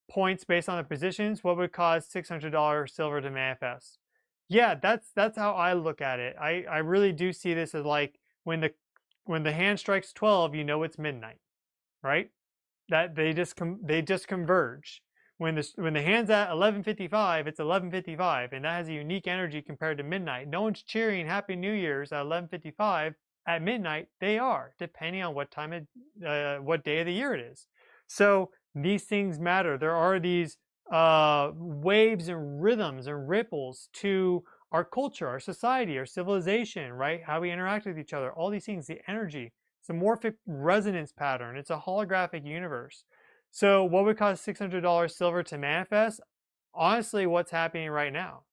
points based on the positions? What would cause $600 silver to manifest? Yeah, that's how I look at it. I really do see this as like when the hand strikes 12, you know it's midnight, right? That they just converge. When the hand's at 11:55, it's 11:55, and that has a unique energy compared to midnight. No one's cheering Happy New Year's at 11:55. At midnight, they are, depending on what time what day of the year it is. So these things matter. There are these waves and rhythms and ripples to our culture, our society, our civilization, right? How we interact with each other, all these things, the energy. It's a morphic resonance pattern. It's a holographic universe. So what would cause $600 silver to manifest? Honestly, what's happening right now?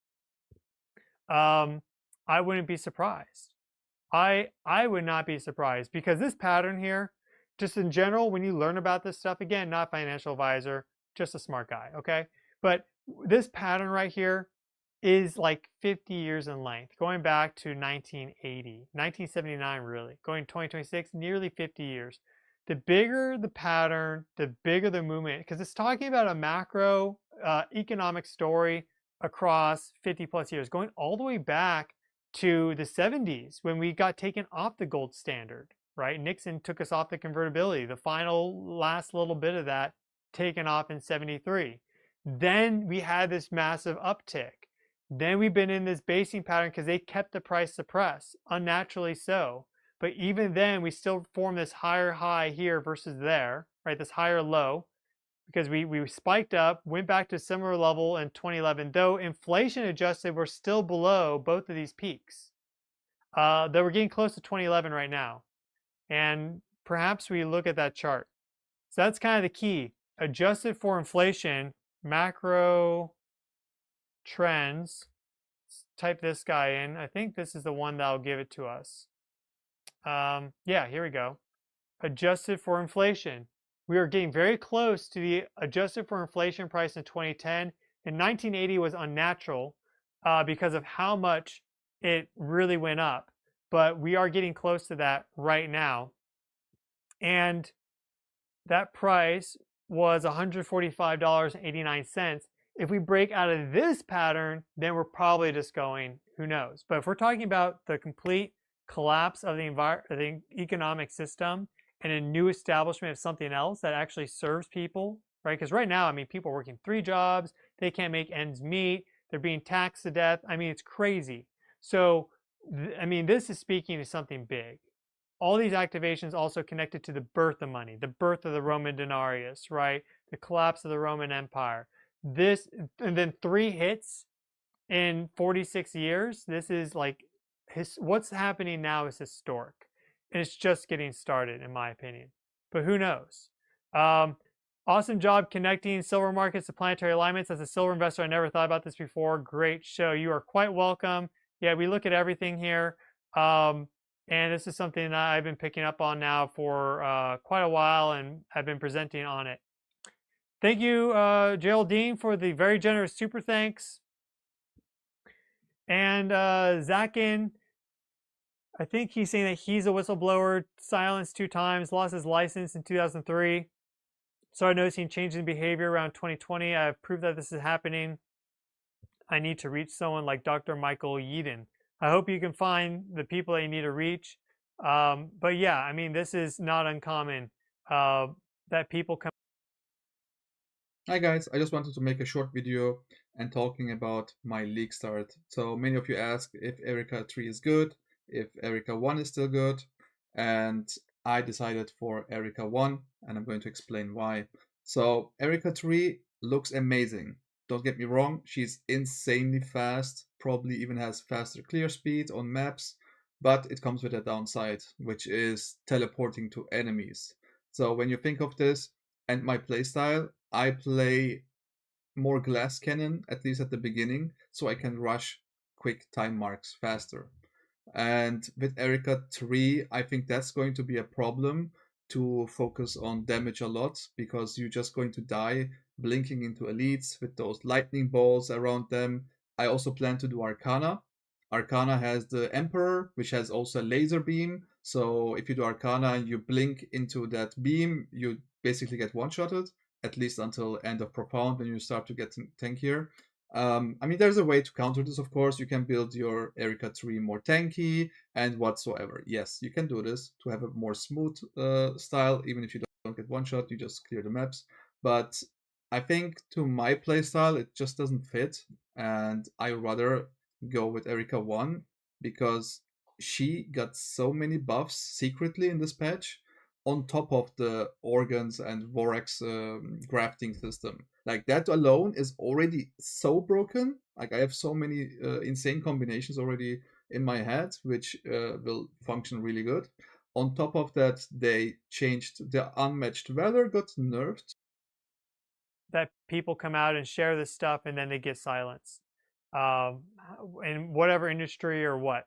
I wouldn't be surprised. I would not be surprised, because this pattern here, just in general, when you learn about this stuff, again, not financial advisor, just a smart guy, okay? But this pattern right here is like 50 years in length, going back to 1980, 1979 really, going 2026, nearly 50 years. The bigger the pattern, the bigger the movement, because it's talking about a macro economic story across 50 plus years, going all the way back to the 70s when we got taken off the gold standard, right? Nixon took us off the convertibility, the final last little bit of that taken off in 73. Then we had this massive uptick. Then we've been in this basing pattern because they kept the price suppressed, unnaturally so. But even then, we still form this higher high here versus there, right? This higher low, because we spiked up, went back to a similar level in 2011. Though inflation adjusted, we're still below both of these peaks. Though we're getting close to 2011 right now. And perhaps we look at that chart. So that's kind of the key. Adjusted for inflation, macro trends. Let's type this guy in. I think this is the one that'll give it to us. Yeah, here we go. Adjusted for inflation. We are getting very close to the adjusted for inflation price in 2010. In 1980 was unnatural because of how much it really went up. But we are getting close to that right now. And that price was $145.89. If we break out of this pattern, then we're probably just going, who knows? But if we're talking about the complete collapse of the economic system and a new establishment of something else that actually serves people, right? Because right now, I mean, people are working 3 jobs, they can't make ends meet, they're being taxed to death. I mean, it's crazy. So, I mean, this is speaking to something big. All these activations also connected to the birth of money, the birth of the Roman denarius, right? The collapse of the Roman Empire. This, and then 3 hits in 46 years. This is like, what's happening now is historic. And it's just getting started, in my opinion. But who knows? Awesome job connecting silver markets to planetary alignments. As a silver investor, I never thought about this before. Great show. You are quite welcome. Yeah, we look at everything here. And this is something that I've been picking up on now for quite a while, and I've been presenting on it. Thank you, Geraldine, for the very generous super thanks. And Zakin, I think he's saying that he's a whistleblower, silenced 2 times, lost his license in 2003. Started noticing changes in behavior around 2020. I have proof that this is happening. I need to reach someone like Dr. Michael Yeadon. I hope you can find the people that you need to reach. But yeah, I mean, this is not uncommon that people come. Hi guys, I just wanted to make a short video and talking about my league start. So many of you ask if Erica 3 is good, if Erica 1 is still good, and I decided for Erica 1, and I'm going to explain why. So Erica 3 looks amazing. Don't get me wrong, she's insanely fast, probably even has faster clear speed on maps, but it comes with a downside, which is teleporting to enemies. So when you think of this and my playstyle, I play more glass cannon, at least at the beginning, so I can rush quick time marks faster. And with Erica 3, I think that's going to be a problem to focus on damage a lot, because you're just going to die blinking into elites with those lightning balls around them. I also plan to do Arcana. Arcana has the Emperor, which has also a laser beam. So if you do Arcana and you blink into that beam, you basically get one-shotted, at least until end of Profound, when you start to get tankier. I mean, there's a way to counter this, of course. You can build your Erica 3 more tanky and whatsoever. Yes, you can do this to have a more smooth style. Even if you don't get one shot, you just clear the maps. But I think to my playstyle, it just doesn't fit. And I rather go with Erica 1 because she got so many buffs secretly in this patch, on top of the organs and Vorax grafting system. Like, that alone is already so broken. Like, I have so many insane combinations already in my head, which will function really good. On top of that, they changed the unmatched valor, got nerfed. That people come out and share this stuff and then they get silenced. In whatever industry or what.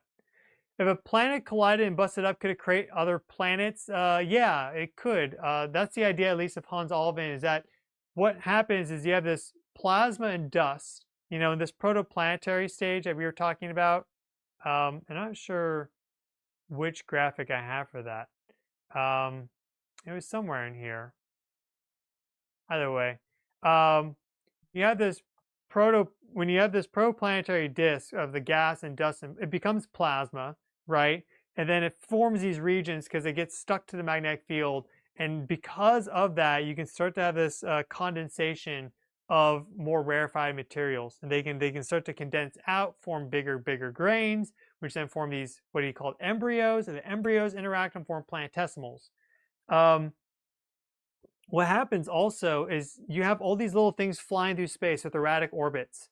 If a planet collided and busted up, could it create other planets? Yeah, it could. That's the idea, at least of Hans Alvin, is that what happens is you have this plasma and dust, you know, in this protoplanetary stage that we were talking about. And I'm not sure which graphic I have for that. It was somewhere in here. Either way, you have this when you have this protoplanetary disk of the gas and dust, it becomes plasma, right? And then it forms these regions because it gets stuck to the magnetic field. And because of that, you can start to have this condensation of more rarefied materials. And they can start to condense out, form bigger grains, which then form these, what do you call it, embryos. And the embryos interact and form planetesimals. What happens also is you have all these little things flying through space with erratic orbits.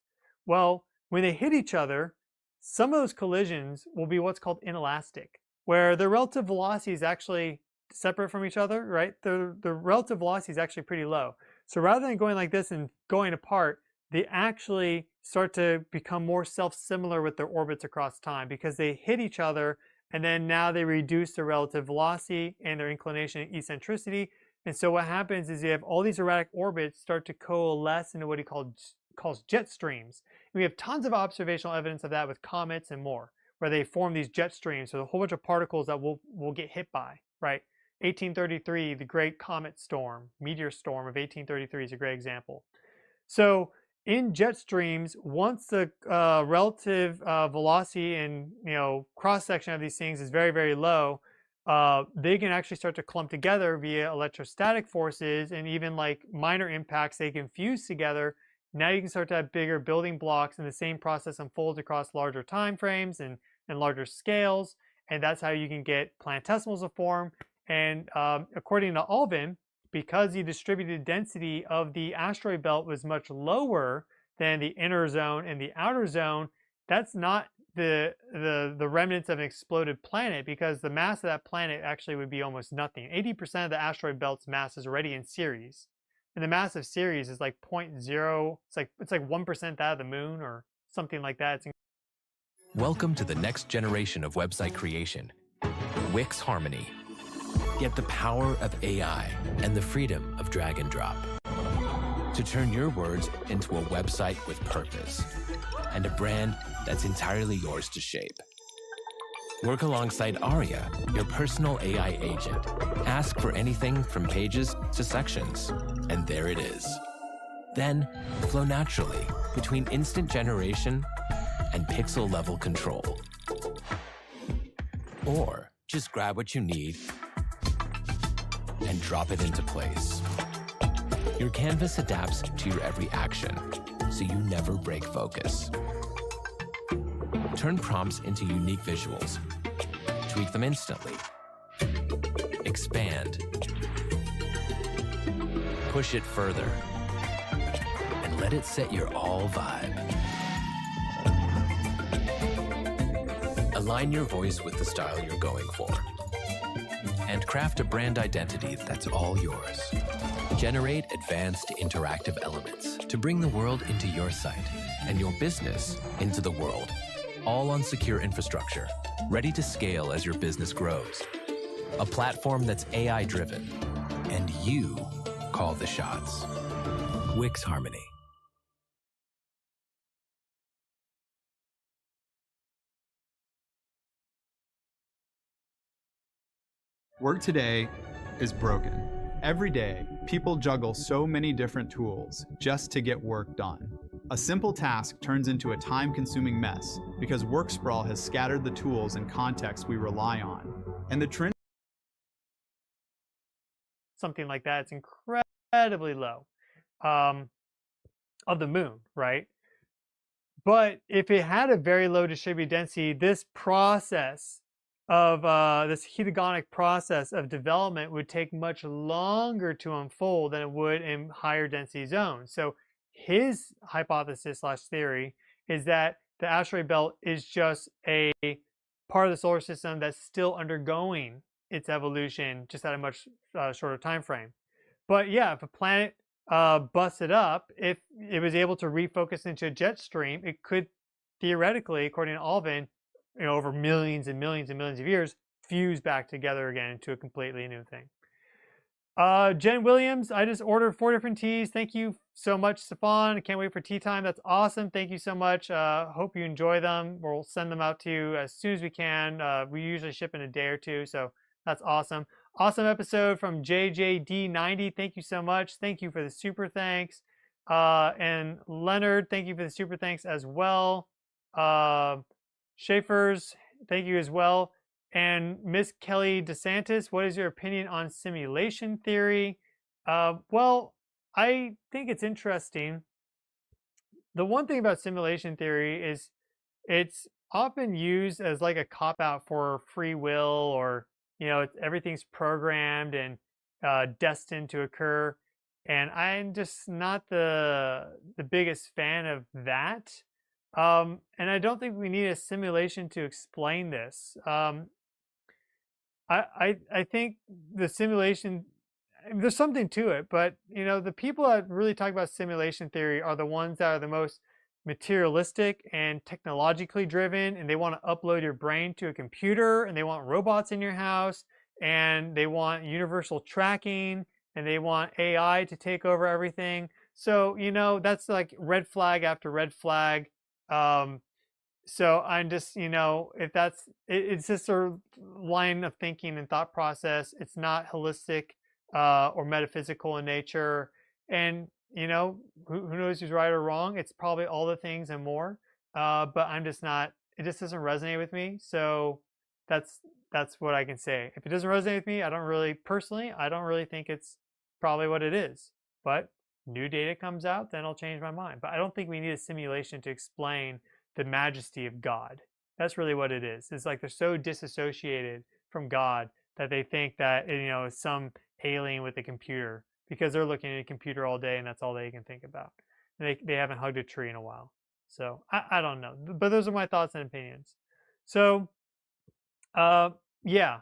Well, when they hit each other, some of those collisions will be what's called inelastic, where the relative velocity is actually separate from each other, right? The relative velocity is actually pretty low. So rather than going like this and going apart, they actually start to become more self-similar with their orbits across time because they hit each other, and then now they reduce their relative velocity and their inclination and eccentricity. And so what happens is you have all these erratic orbits start to coalesce into what he calls jet streams. And we have tons of observational evidence of that with comets and more, where they form these jet streams. So a whole bunch of particles that will get hit by, right? 1833, the great comet storm, meteor storm of 1833 is a great example. So in jet streams, once the relative velocity and cross section of these things is very, very low, they can actually start to clump together via electrostatic forces, and even like minor impacts they can fuse together. Now you can start to have bigger building blocks, and the same process unfolds across larger time frames and larger scales, and that's how you can get planetesimals to form. And according to Alvin, because the distributed density of the asteroid belt was much lower than the inner zone and the outer zone, that's not the remnants of an exploded planet, because the mass of that planet actually would be almost nothing. 80% of the asteroid belt's mass is already in Ceres, and the mass of Ceres is like 0.0. It's like 1% that of the moon or something like that. Welcome to the next generation of website creation, Wix Harmony. Get the power of AI and the freedom of drag and drop to turn your words into a website with purpose and a brand that's entirely yours to shape. Work alongside Aria, your personal AI agent. Ask for anything from pages to sections, and there it is. Then flow naturally between instant generation and pixel level control. Or just grab what you need and drop it into place. Your canvas adapts to your every action, so you never break focus. Turn prompts into unique visuals. Tweak them instantly. Expand. Push it further. And let it set your all vibe. Align your voice with the style you're going for. And craft a brand identity that's all yours. Generate advanced interactive elements to bring the world into your site and your business into the world. All on secure infrastructure, ready to scale as your business grows. A platform that's AI-driven, and you call the shots. Wix Harmony. Work today is broken. Every day, people juggle so many different tools just to get work done. A simple task turns into a time-consuming mess because work sprawl has scattered the tools and contexts we rely on. And the trend something like that, it's incredibly low of the moon, right? But if it had a very low distributed density, this process of this hedonic process of development would take much longer to unfold than it would in higher density zones. So his hypothesis / theory is that the asteroid belt is just a part of the solar system that's still undergoing its evolution, just at a much shorter time frame. But yeah, if a planet busted up, if it was able to refocus into a jet stream, it could theoretically, according to Alvin, over millions and millions and millions of years, fuse back together again into a completely new thing. Jen Williams, I just ordered 4 different teas. Thank you so much, Stefan. I can't wait for tea time. That's awesome. Thank you so much. Hope you enjoy them. We'll send them out to you as soon as we can. We usually ship in a day or two, so that's awesome. Awesome episode from JJD90. Thank you so much. Thank you for the super thanks. And Leonard, thank you for the super thanks as well. Schaefer's, thank you as well. And Miss Kelly DeSantis, what is your opinion on simulation theory? Well, I think it's interesting. The one thing about simulation theory is it's often used as like a cop-out for free will, or, everything's programmed and destined to occur. And I'm just not the biggest fan of that. And I don't think we need a simulation to explain this. I think the simulation, there's something to it, but the people that really talk about simulation theory are the ones that are the most materialistic and technologically driven, and they want to upload your brain to a computer, and they want robots in your house, and they want universal tracking, and they want AI to take over everything. So, that's like red flag after red flag. So I'm just, if it's just a line of thinking and thought process. It's not holistic or metaphysical in nature. And, who knows who's right or wrong? It's probably all the things and more. But I'm just not, it just doesn't resonate with me. So that's what I can say. If it doesn't resonate with me, I don't really think it's probably what it is. But new data comes out, then I'll change my mind. But I don't think we need a simulation to explain the majesty of God. That's really what it is. It's like they're so disassociated from God that they think that, it's some alien with a computer, because they're looking at a computer all day and that's all they can think about. And they haven't hugged a tree in a while. So I don't know. But those are my thoughts and opinions. So yeah.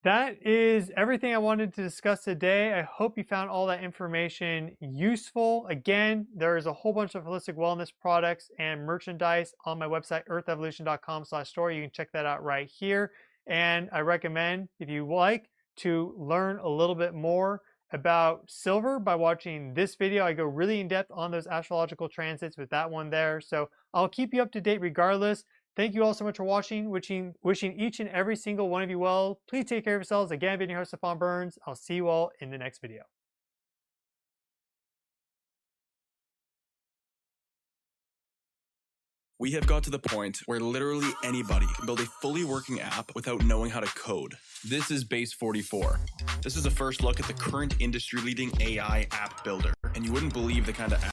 That is everything I wanted to discuss today. I hope you found all that information useful. Again, there is a whole bunch of holistic wellness products and merchandise on my website, earthevolution.com/store. You can check that out right here. And I recommend, if you like to learn a little bit more about silver by watching this video, I go really in depth on those astrological transits with that one there. So I'll keep you up to date regardless. Thank you all so much for watching. Wishing each and every single one of you well. Please take care of yourselves. Again, I've been your host, Stefan Burns. I'll see you all in the next video. We have got to the point where literally anybody can build a fully working app without knowing how to code. This is Base 44. This is a first look at the current industry-leading AI app builder, and you wouldn't believe the kind of app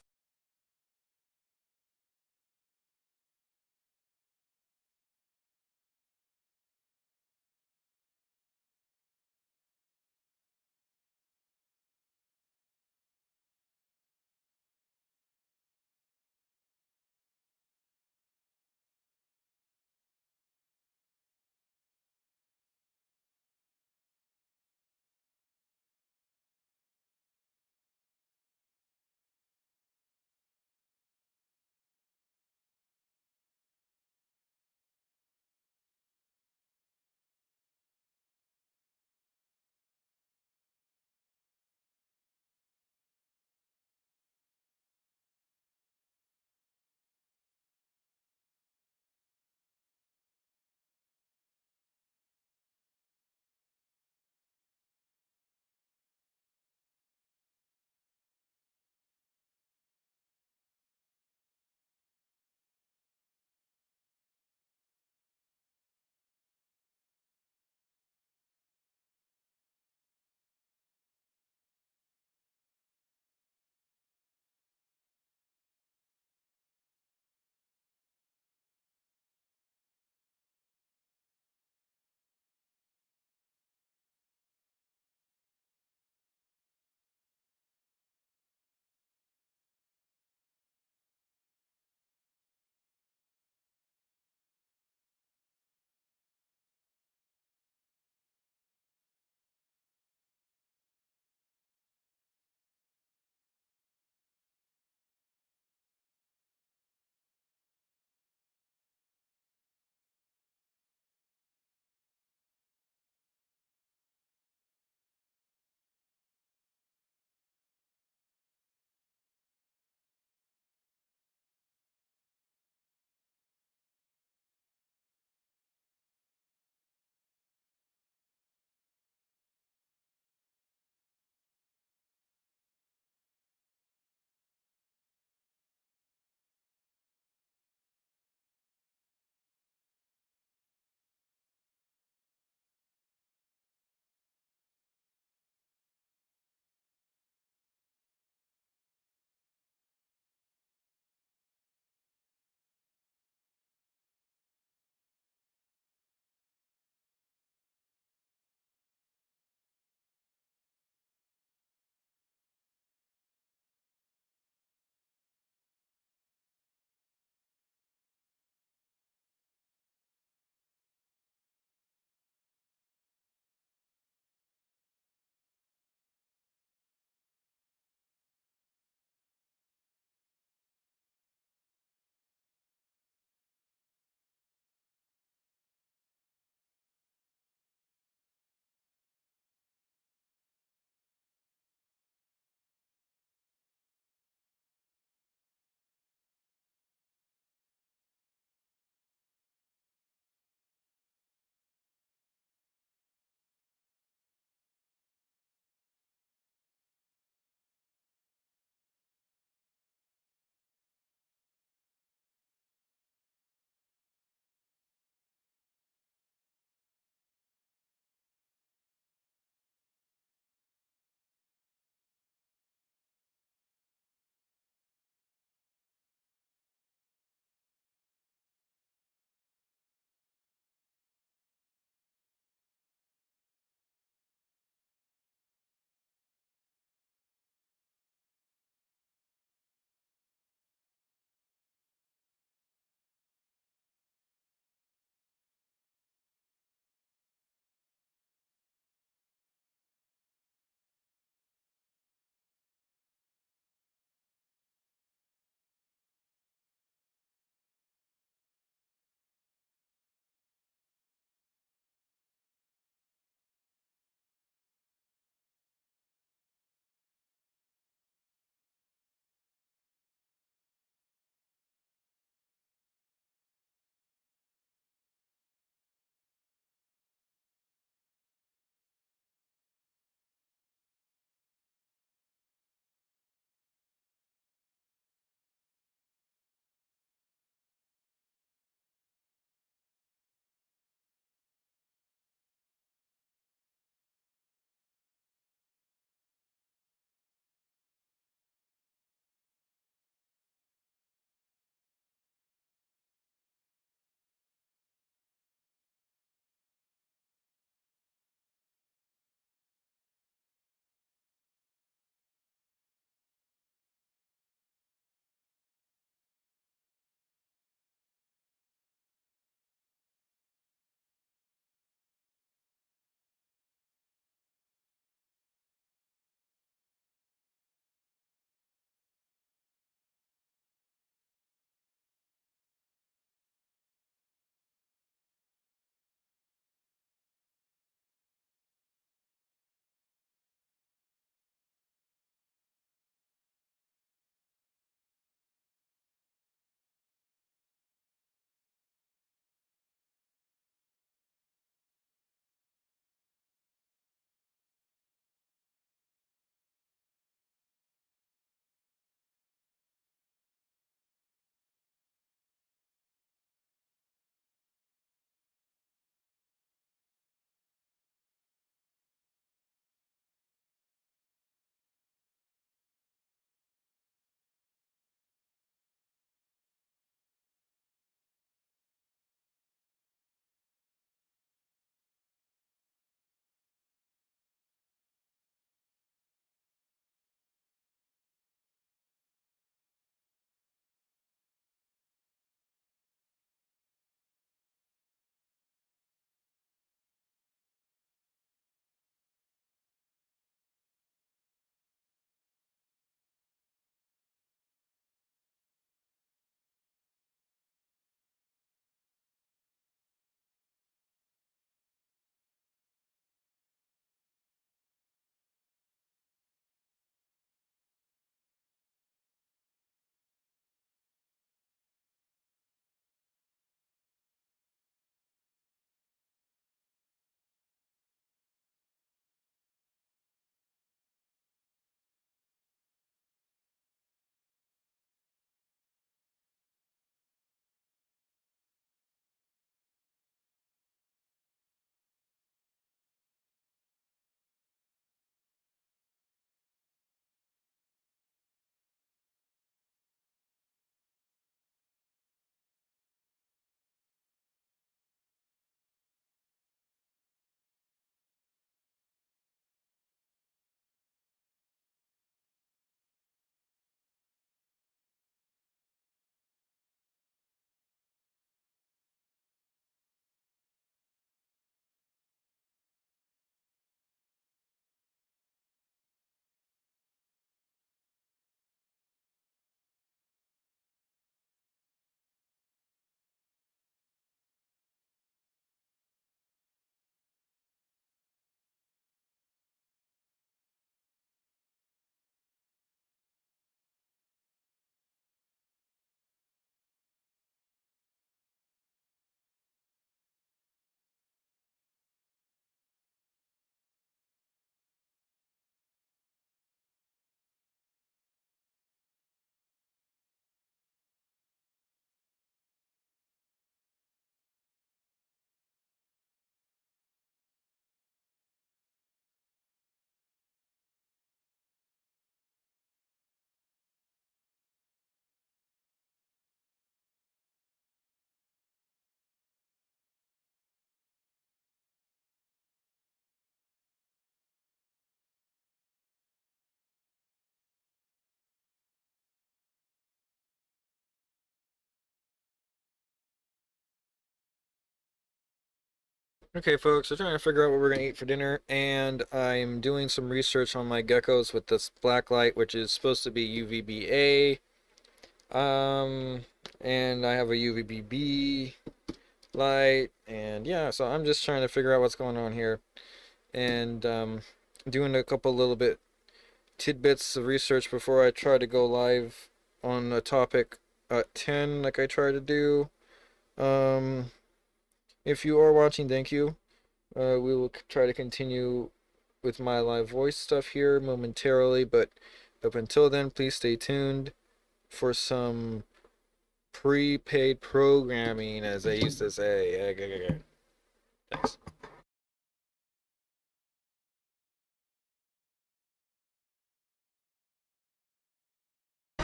Okay, folks, I'm trying to figure out what we're going to eat for dinner, and I'm doing some research on my geckos with this black light, which is supposed to be UVBA. And I have a UVBB light, and yeah, so I'm just trying to figure out what's going on here. And doing a couple little bit tidbits of research before I try to go live on a topic at 10 like I try to do. If you are watching, thank you. We will try to continue with my live voice stuff here momentarily, but up until then, please stay tuned for some prepaid programming, as they used to say. Thanks.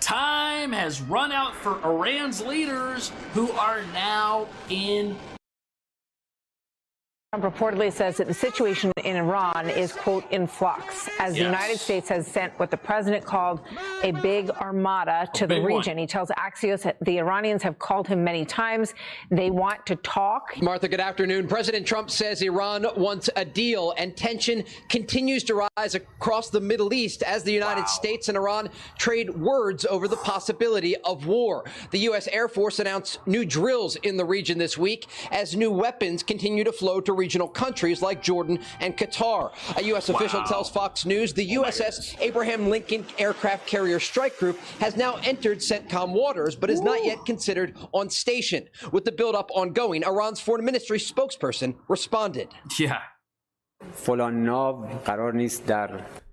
Time has run out for Iran's leaders, who are now in. Trump reportedly says that the situation in Iran is, quote, in flux, as the United States has sent what the president called a big armada to the region. He tells Axios that the Iranians have called him many times. They want to talk. Martha, good afternoon. President Trump says Iran wants a deal, and tension continues to rise across the Middle East as the United States and Iran trade words over the possibility of war. The U.S. Air Force announced new drills in the region this week as new weapons continue to flow to regional countries like Jordan and Qatar. A U.S. official tells Fox News the USS Abraham Lincoln Aircraft Carrier Strike Group has now entered CENTCOM waters, but is not yet considered on station. With the buildup ongoing, Iran's foreign ministry spokesperson responded. Yeah.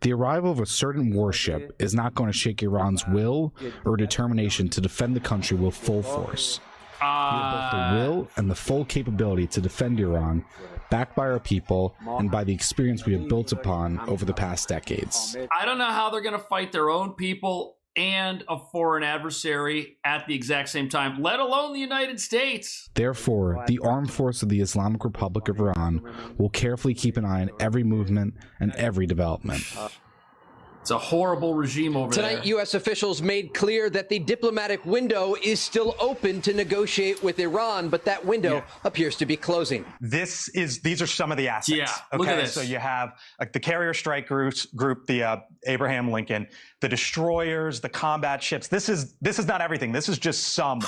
The arrival of a certain warship is not going to shake Iran's will or determination to defend the country with full force. We have both the will and the full capability to defend Iran, backed by our people and by the experience we have built upon over the past decades. I don't know how they're going to fight their own people and a foreign adversary at the exact same time, let alone the United States. Therefore, the armed force of the Islamic Republic of Iran will carefully keep an eye on every movement and every development. It's a horrible regime over there. Tonight, U.S. officials made clear that the diplomatic window is still open to negotiate with Iran, but that window appears to be closing. These are some of the assets. Yeah, look at this. So you have the carrier strike group, the Abraham Lincoln, the destroyers, the combat ships. This is not everything. This is just some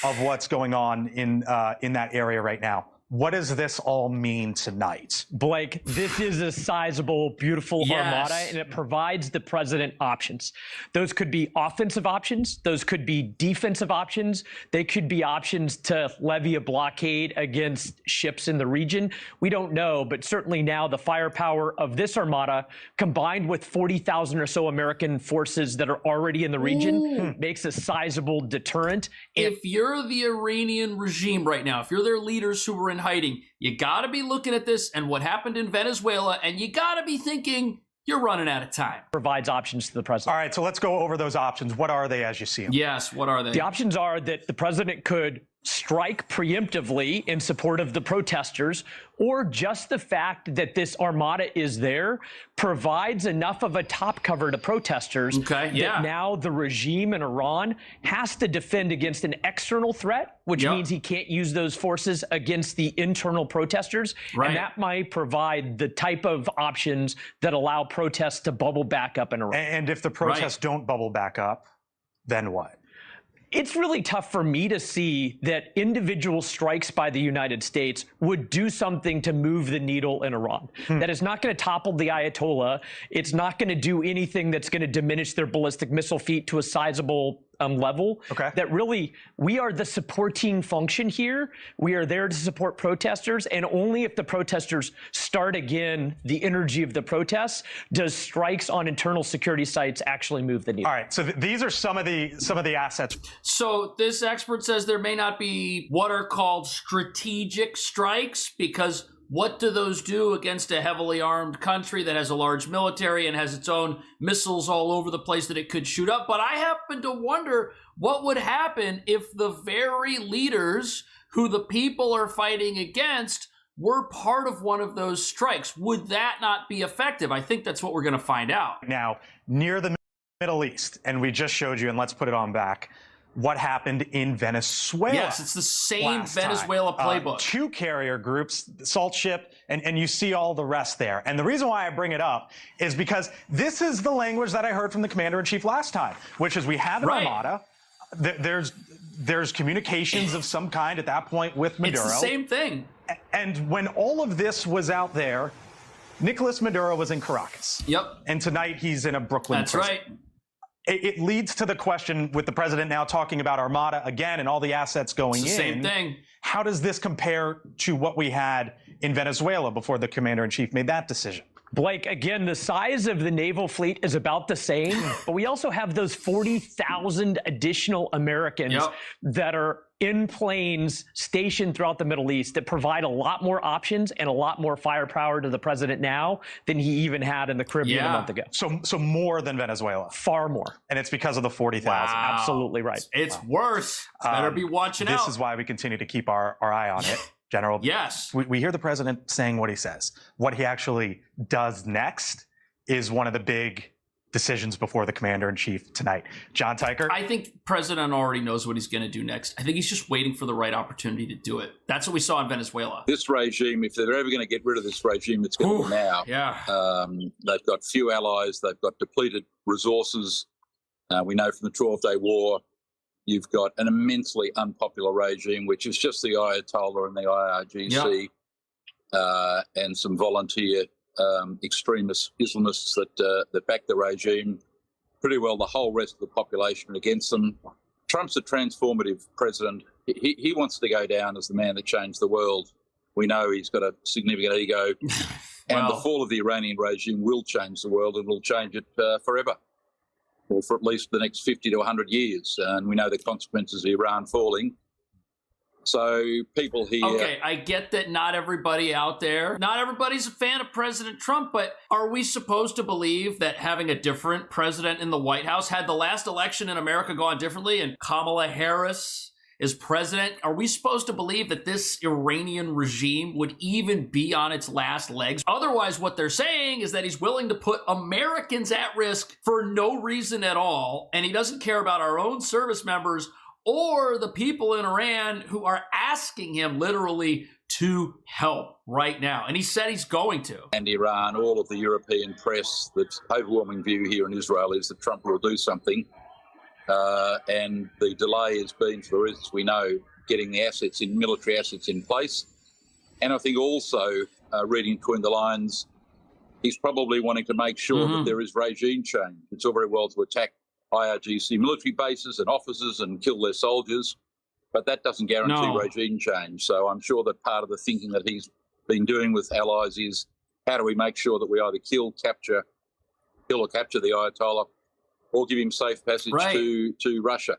of what's going on in that area right now. What does this all mean tonight? Blake, this is a sizable, beautiful armada, and it provides the president options. Those could be offensive options. Those could be defensive options. They could be options to levy a blockade against ships in the region. We don't know, but certainly now the firepower of this armada, combined with 40,000 or so American forces that are already in the region, makes a sizable deterrent. If you're the Iranian regime right now, if you're their leaders who were in hiding, you got to be looking at this and what happened in Venezuela, and you got to be thinking you're running out of time. Provides options to the president. All right, so let's go over those options. What are they as you see them? Yes, what are they? The options are that the president could strike preemptively in support of the protesters, or just the fact that this armada is there provides enough of a top cover to protesters that now the regime in Iran has to defend against an external threat, which means he can't use those forces against the internal protesters. And that might provide the type of options that allow protests to bubble back up in Iran. And if the protests don't bubble back up, then what? It's really tough for me to see that individual strikes by the United States would do something to move the needle in Iran. That is not going to topple the Ayatollah. It's not going to do anything that's going to diminish their ballistic missile fleet to a sizable level. That really, we are the supporting function here. We are there to support protesters, and only if the protesters start again the energy of the protests does strikes on internal security sites actually move the needle. All right, so these are some of the assets. So this expert says there may not be what are called strategic strikes, because what do those do against a heavily armed country that has a large military and has its own missiles all over the place that it could shoot up? But I happen to wonder what would happen if the very leaders who the people are fighting against were part of one of those strikes. Would that not be effective? I think that's what we're going to find out. Now, near the Middle East, and we just showed you, and let's put it on back, what happened in Venezuela. Yes, it's the same Venezuela playbook. 2 carrier groups, salt ship, and you see all the rest there. And the reason why I bring it up is because this is the language that I heard from the commander-in-chief last time, which is we have an armada. There's communications of some kind at that point with Maduro. It's the same thing. And when all of this was out there, Nicolas Maduro was in Caracas. Yep. And tonight he's in a Brooklyn That's prison. right. It leads to the question with the president now talking about Armada again and all the assets going in. It's the same thing. How does this compare to what we had in Venezuela before the commander-in-chief made that decision? Blake, again, the size of the naval fleet is about the same, but we also have those 40,000 additional Americans that are in planes stationed throughout the Middle East that provide a lot more options and a lot more firepower to the president now than he even had in the Caribbean a month ago. So more than Venezuela? Far more. And it's because of the 40,000? Wow. Absolutely right. It's worse. Better be watching out. This is why we continue to keep our eye on it. General, yes. We hear the president saying what he says. What he actually does next is one of the big decisions before the commander-in-chief tonight. John Teicher? I think the president already knows what he's going to do next. I think he's just waiting for the right opportunity to do it. That's what we saw in Venezuela. This regime, if they're ever going to get rid of this regime, it's going to be now. Yeah. They've got few allies. They've got depleted resources. We know from the 12-day war, you've got an immensely unpopular regime, which is just the Ayatollah and the IRGC and some volunteer extremist Islamists that back the regime. Pretty well the whole rest of the population against them. Trump's a transformative president. He wants to go down as the man that changed the world. We know he's got a significant ego. And the fall of the Iranian regime will change the world and will change it forever, or for at least the next 50 to 100 years. And we know the consequences of Iran falling. So people here... Okay, I get that not everybody out there, not everybody's a fan of President Trump, but are we supposed to believe that having a different president in the White House, had the last election in America gone differently and Kamala Harris is president, are we supposed to believe that this Iranian regime would even be on its last legs? Otherwise, what they're saying is that he's willing to put Americans at risk for no reason at all, and he doesn't care about our own service members or the people in Iran who are asking him literally to help right now. And he said he's going to. And Iran, all of the European press, the overwhelming view here in Israel is that Trump will do something. And the delay has been, for the reasons we know, getting the assets in, military assets in place. And I think also, reading between the lines, he's probably wanting to make sure that there is regime change. It's all very well to attack IRGC military bases and officers and kill their soldiers, but that doesn't guarantee regime change. So I'm sure that part of the thinking that he's been doing with allies is how do we make sure that we either kill or capture the Ayatollah or give him safe passage to Russia.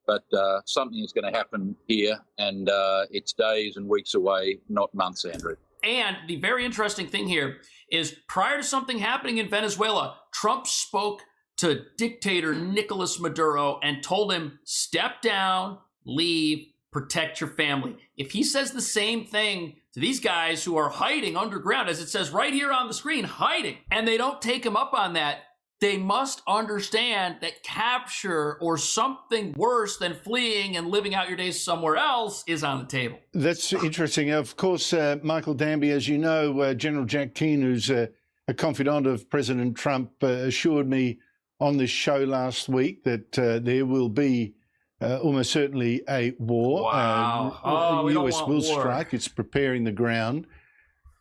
But something is going to happen here, and it's days and weeks away, not months, Andrew. And the very interesting thing here is prior to something happening in Venezuela, Trump spoke to dictator Nicolas Maduro and told him, step down, leave, protect your family. If he says the same thing to these guys who are hiding underground, as it says right here on the screen, hiding, and they don't take him up on that, they must understand that capture or something worse than fleeing and living out your days somewhere else is on the table. That's interesting. Of course, Michael Danby, as you know, General Jack Keane, who's a confidant of President Trump, assured me on this show last week that there will be almost certainly a war. Wow. The US will strike. It's preparing the ground.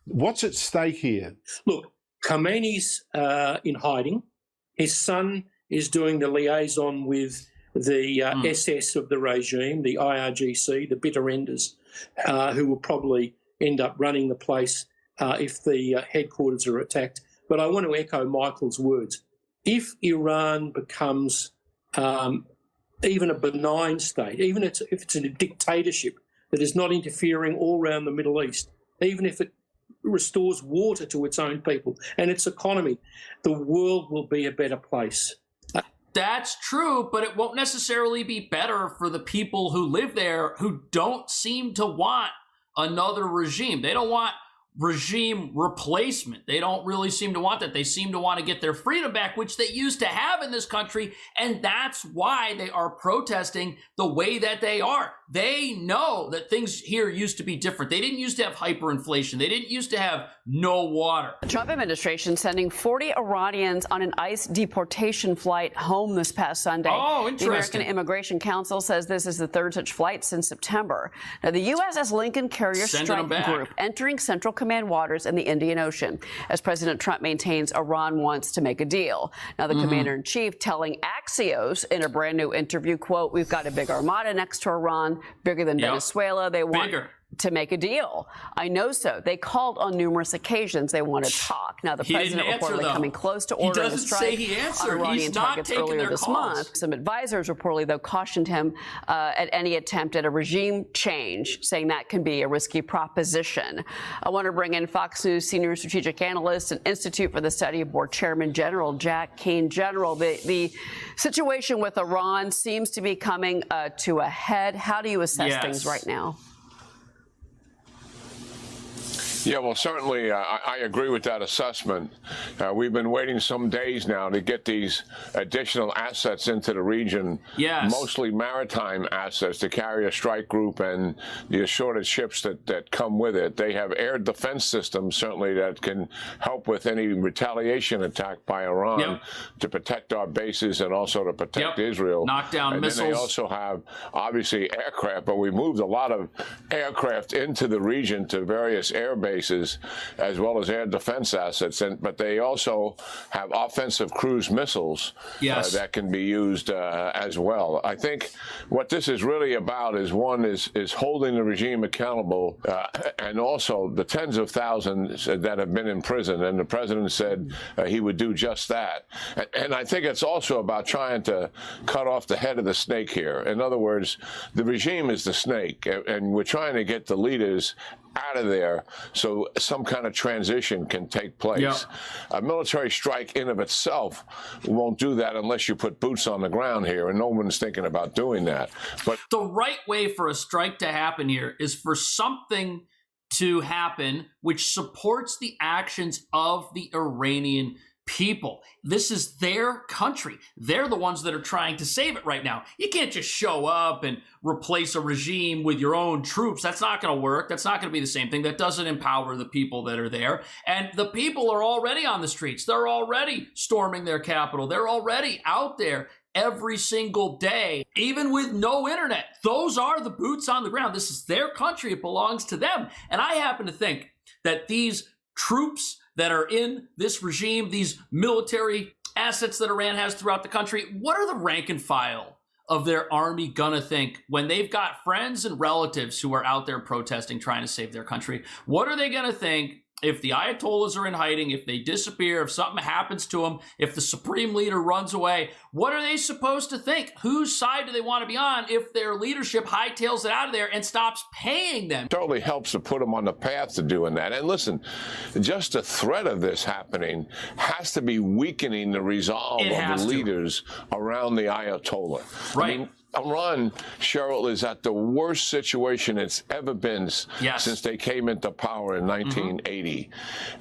What's at stake here? Look, Khomeini's in hiding. His son is doing the liaison with the SS of the regime, the IRGC, the bitter enders, who will probably end up running the place if the headquarters are attacked. But I want to echo Michael's words. If Iran becomes even a benign state, even if it's a dictatorship that is not interfering all around the Middle East, even if it restores water to its own people and its economy, the world will be a better place. That's true, but it won't necessarily be better for the people who live there who don't seem to want another regime. They don't want regime replacement. They don't really seem to want that. They seem to want to get their freedom back, which they used to have in this country. And that's why they are protesting the way that they are. They know that things here used to be different. They didn't used to have hyperinflation. They didn't used to have no water. The Trump administration sending 40 Iranians on an ICE deportation flight home this past Sunday. Oh, interesting. The American Immigration Council says this is the third such flight since September. Now, the USS Lincoln Carrier Strike Group entering Central Command waters in the Indian Ocean, as President Trump maintains Iran wants to make a deal. Now, the commander-in-chief telling Axios in a brand new interview, quote, "We've got a big armada next to Iran, bigger than Venezuela. They want to make a deal. I know so. They called on numerous occasions. They want to talk." Now, the president reportedly coming close to ordering a strike on Iranian targets earlier this month. Some advisors reportedly, though, cautioned him at any attempt at a regime change, saying that can be a risky proposition. I want to bring in Fox News senior strategic analyst and Institute for the Study of War Chairman General Jack Keane. General, the situation with Iran seems to be coming to a head. How do you assess things right now? Yeah, well, certainly I agree with that assessment. We've been waiting some days now to get these additional assets into the region, mostly maritime assets, the Carrier Strike Group and the assorted ships that come with it. They have air defense systems, certainly, that can help with any retaliation attack by Iran to protect our bases and also to protect Israel. Knock down missiles. Then they also have, obviously, aircraft, but we moved a lot of aircraft into the region to various air bases, as well as air defense assets, but they also have offensive cruise missiles that can be used as well. I think what this is really about is holding the regime accountable, and also the tens of thousands that have been in prison. And the president said he would do just that. And I think it's also about trying to cut off the head of the snake here. In other words, the regime is the snake, and we're trying to get the leaders out of there so some kind of transition can take place. A military strike in of itself won't do that unless you put boots on the ground here, and no one's thinking about doing that. But the right way for a strike to happen here is for something to happen which supports the actions of the Iranian people. This is their country. They're the ones that are trying to save it right now. You can't just show up and replace a regime with your own troops. That's not going to work. That's not going to be the same thing. That doesn't empower the people that are there. And the people are already on the streets. They're already storming their capital. They're already out there every single day, even with no internet. Those are the boots on the ground. This is their country. It belongs to them. And I happen to think that these troops that are in this regime, these military assets that Iran has throughout the country, what are the rank and file of their army gonna think when they've got friends and relatives who are out there protesting, trying to save their country? What are they gonna think if the Ayatollahs are in hiding, if they disappear, if something happens to them, if the supreme leader runs away? What are they supposed to think? Whose side do they want to be on if their leadership hightails it out of there and stops paying them? It totally helps to put them on the path to doing that. And listen, just the threat of this happening has to be weakening the resolve of the leaders around the Ayatollah. Right. I mean, Iran, Cheryl, is at the worst situation it's ever been since they came into power in 1980.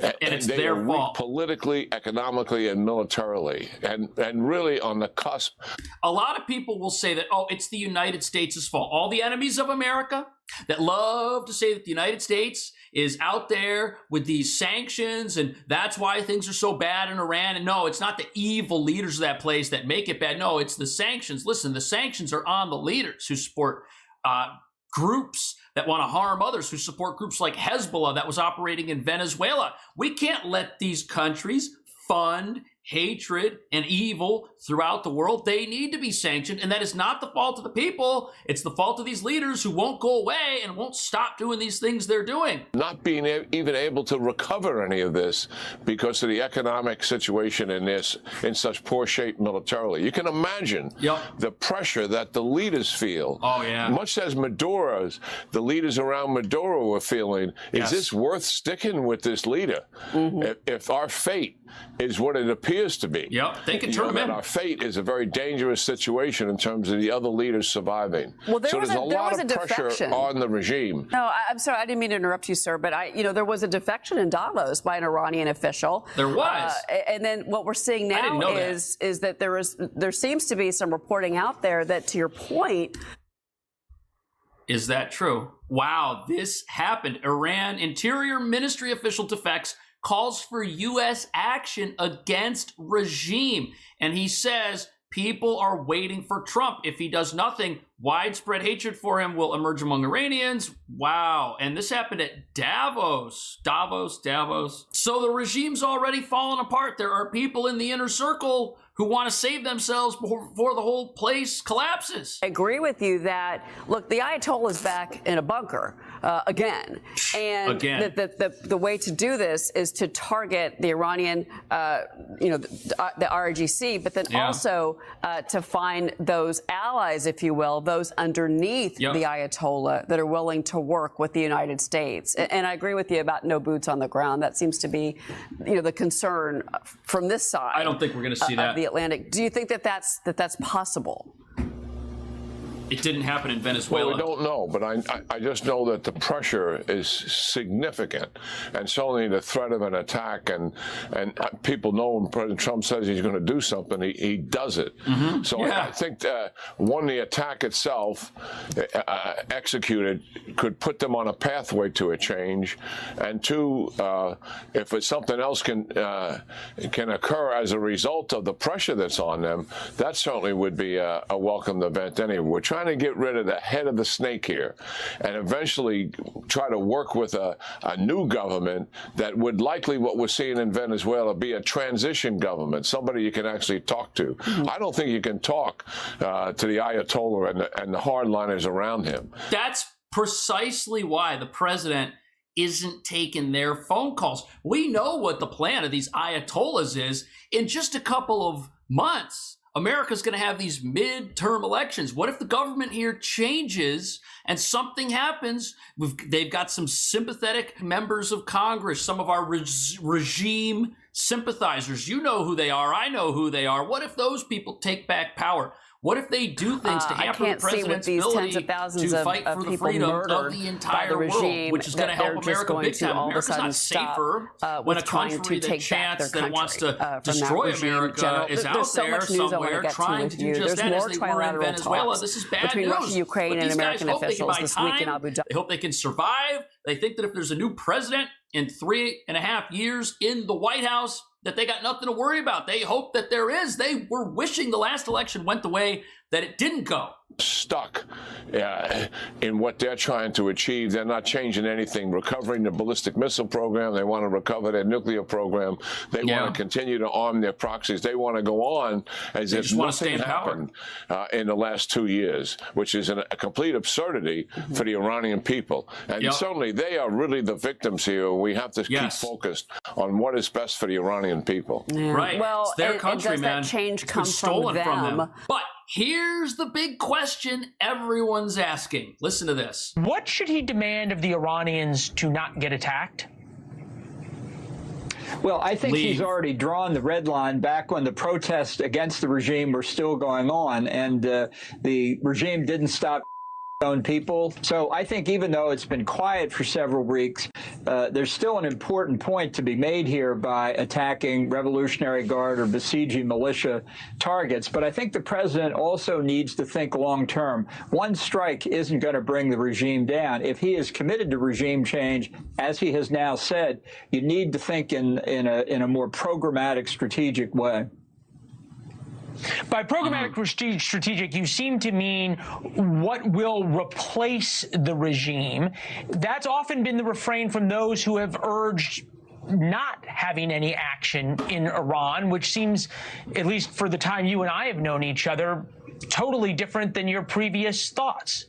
And it's they their are fault. weak politically, economically, and militarily, and really on the cusp. A lot of people will say that, oh, it's the United States' fault. All the enemies of America that love to say that the United States is out there with these sanctions and that's why things are so bad in Iran. And no, it's not the evil leaders of that place that make it bad. No, it's the sanctions. Listen, the sanctions are on the leaders who support groups that want to harm others, who support groups like Hezbollah that was operating in Venezuela. We can't let these countries fund hatred and evil throughout the world. They need to be sanctioned, and that is not the fault of the people. It's the fault of these leaders who won't go away and won't stop doing these things they're doing. Not being even able to recover any of this because of the economic situation in such poor shape militarily. You can imagine the pressure that the leaders feel. Oh, yeah. Much as the leaders around Maduro were feeling, is this worth sticking with this leader? If our fate is what it appears to be. Yep, they can turn them in. Our fate is a very dangerous situation in terms of the other leaders surviving. Well, so there's a lot of pressure on the regime. No, I'm sorry, I didn't mean to interrupt you, sir, but there was a defection in Davos by an Iranian official. There was. And then what we're seeing now is that there seems to be some reporting out there that, to your point. Is that true? Wow, this happened. Iran Interior Ministry official defects, calls for U.S. action against regime. And he says people are waiting for Trump. If he does nothing, widespread hatred for him will emerge among Iranians. Wow. And this happened at Davos. So the regime's already fallen apart. There are people in the inner circle who want to save themselves before the whole place collapses. I agree with you that, look, the Ayatollah is back in a bunker again. And the way to do this is to target the Iranian, the RGC, but then also to find those allies, if you will, those underneath the Ayatollah that are willing to work with the United States. And I agree with you about no boots on the ground. That seems to be, the concern from this side. I don't think we're going to see that. The Atlantic. Do you think that that's possible? It didn't happen in Venezuela. Well, we don't know, but I just know that the pressure is significant, and certainly the threat of an attack, and people know when President Trump says he's going to do something, he does it. Mm-hmm. So I think one, the attack itself executed could put them on a pathway to a change, and two, if it's something else can occur as a result of the pressure that's on them, that certainly would be a welcome event anyway. We're trying to get rid of the head of the snake here and eventually try to work with a new government that would likely, what we're seeing in Venezuela, be a transition government, somebody you can actually talk to. Mm-hmm. I don't think you can talk to the Ayatollah and the hardliners around him. That's precisely why the president isn't taking their phone calls. We know what the plan of these Ayatollahs is. In just a couple of months, America's going to have these midterm elections. What if the government here changes and something happens? They've got some sympathetic members of Congress, some of our regime sympathizers. You know who they are. I know who they are. What if those people take back power? What if they do things to hamper the president's ability to fight for the freedom of the entire world, which is going to help America big time? America's not safer when a country that chants that it wants to destroy America is out there somewhere trying to do just that as they were in Venezuela. This is bad news. Russia, Ukraine, and American officials this week in Abu Dhabi. They hope they can survive. They think that if there's a new president in 3.5 years in the White House, that they got nothing to worry about. They hope that there is. They were wishing the last election went the way that it didn't go. Stuck in what they're trying to achieve. They're not changing anything. Recovering the ballistic missile program. They want to recover their nuclear program. They want to continue to arm their proxies. They want to go on as if nothing happened in the last 2 years, which is a complete absurdity for the Iranian people. And certainly they are really the victims here. We have to keep focused on what is best for the Iranian people. Yeah. Right. Well, it's their country, does man. That change come stolen from them? But here's the big question everyone's asking. Listen to this. What should he demand of the Iranians to not get attacked? Well, I think he's already drawn the red line back when the protests against the regime were still going on, and the regime didn't stop own people. So I think even though it's been quiet for several weeks, there's still an important point to be made here by attacking Revolutionary Guard or besieging militia targets. But I think the president also needs to think long term. One strike isn't going to bring the regime down. If he is committed to regime change, as he has now said, you need to think in a more programmatic, strategic way. By programmatic strategic, you seem to mean what will replace the regime. That's often been the refrain from those who have urged not having any action in Iran, which seems, at least for the time you and I have known each other, totally different than your previous thoughts.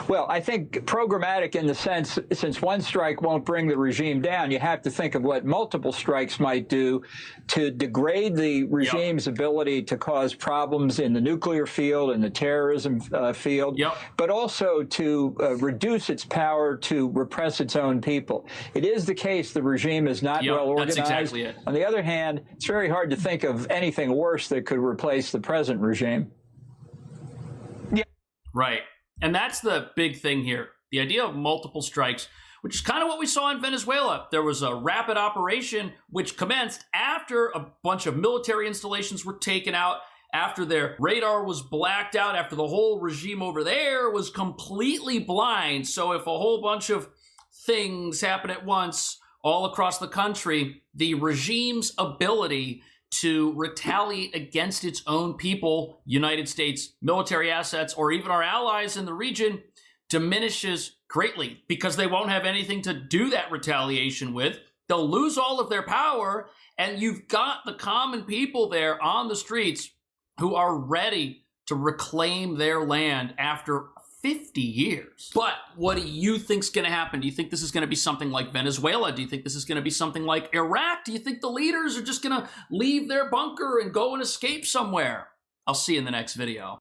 Well, I think programmatic in the sense, since one strike won't bring the regime down, you have to think of what multiple strikes might do to degrade the regime's ability to cause problems in the nuclear field and the terrorism field, but also to reduce its power to repress its own people. It is the case the regime is not well organized. That's exactly it. On the other hand, it's very hard to think of anything worse that could replace the present regime. Right. And that's the big thing here. The idea of multiple strikes, which is kind of what we saw in Venezuela. There was a rapid operation which commenced after a bunch of military installations were taken out, after their radar was blacked out, after the whole regime over there was completely blind. So if a whole bunch of things happen at once all across the country, the regime's ability to retaliate against its own people, United States military assets, or even our allies in the region, diminishes greatly because they won't have anything to do that retaliation with. They'll lose all of their power, and you've got the common people there on the streets who are ready to reclaim their land after 50 years. But what do you think's going to happen? Do you think this is going to be something like Venezuela? Do you think this is going to be something like Iraq? Do you think the leaders are just going to leave their bunker and go and escape somewhere? I'll see you in the next video.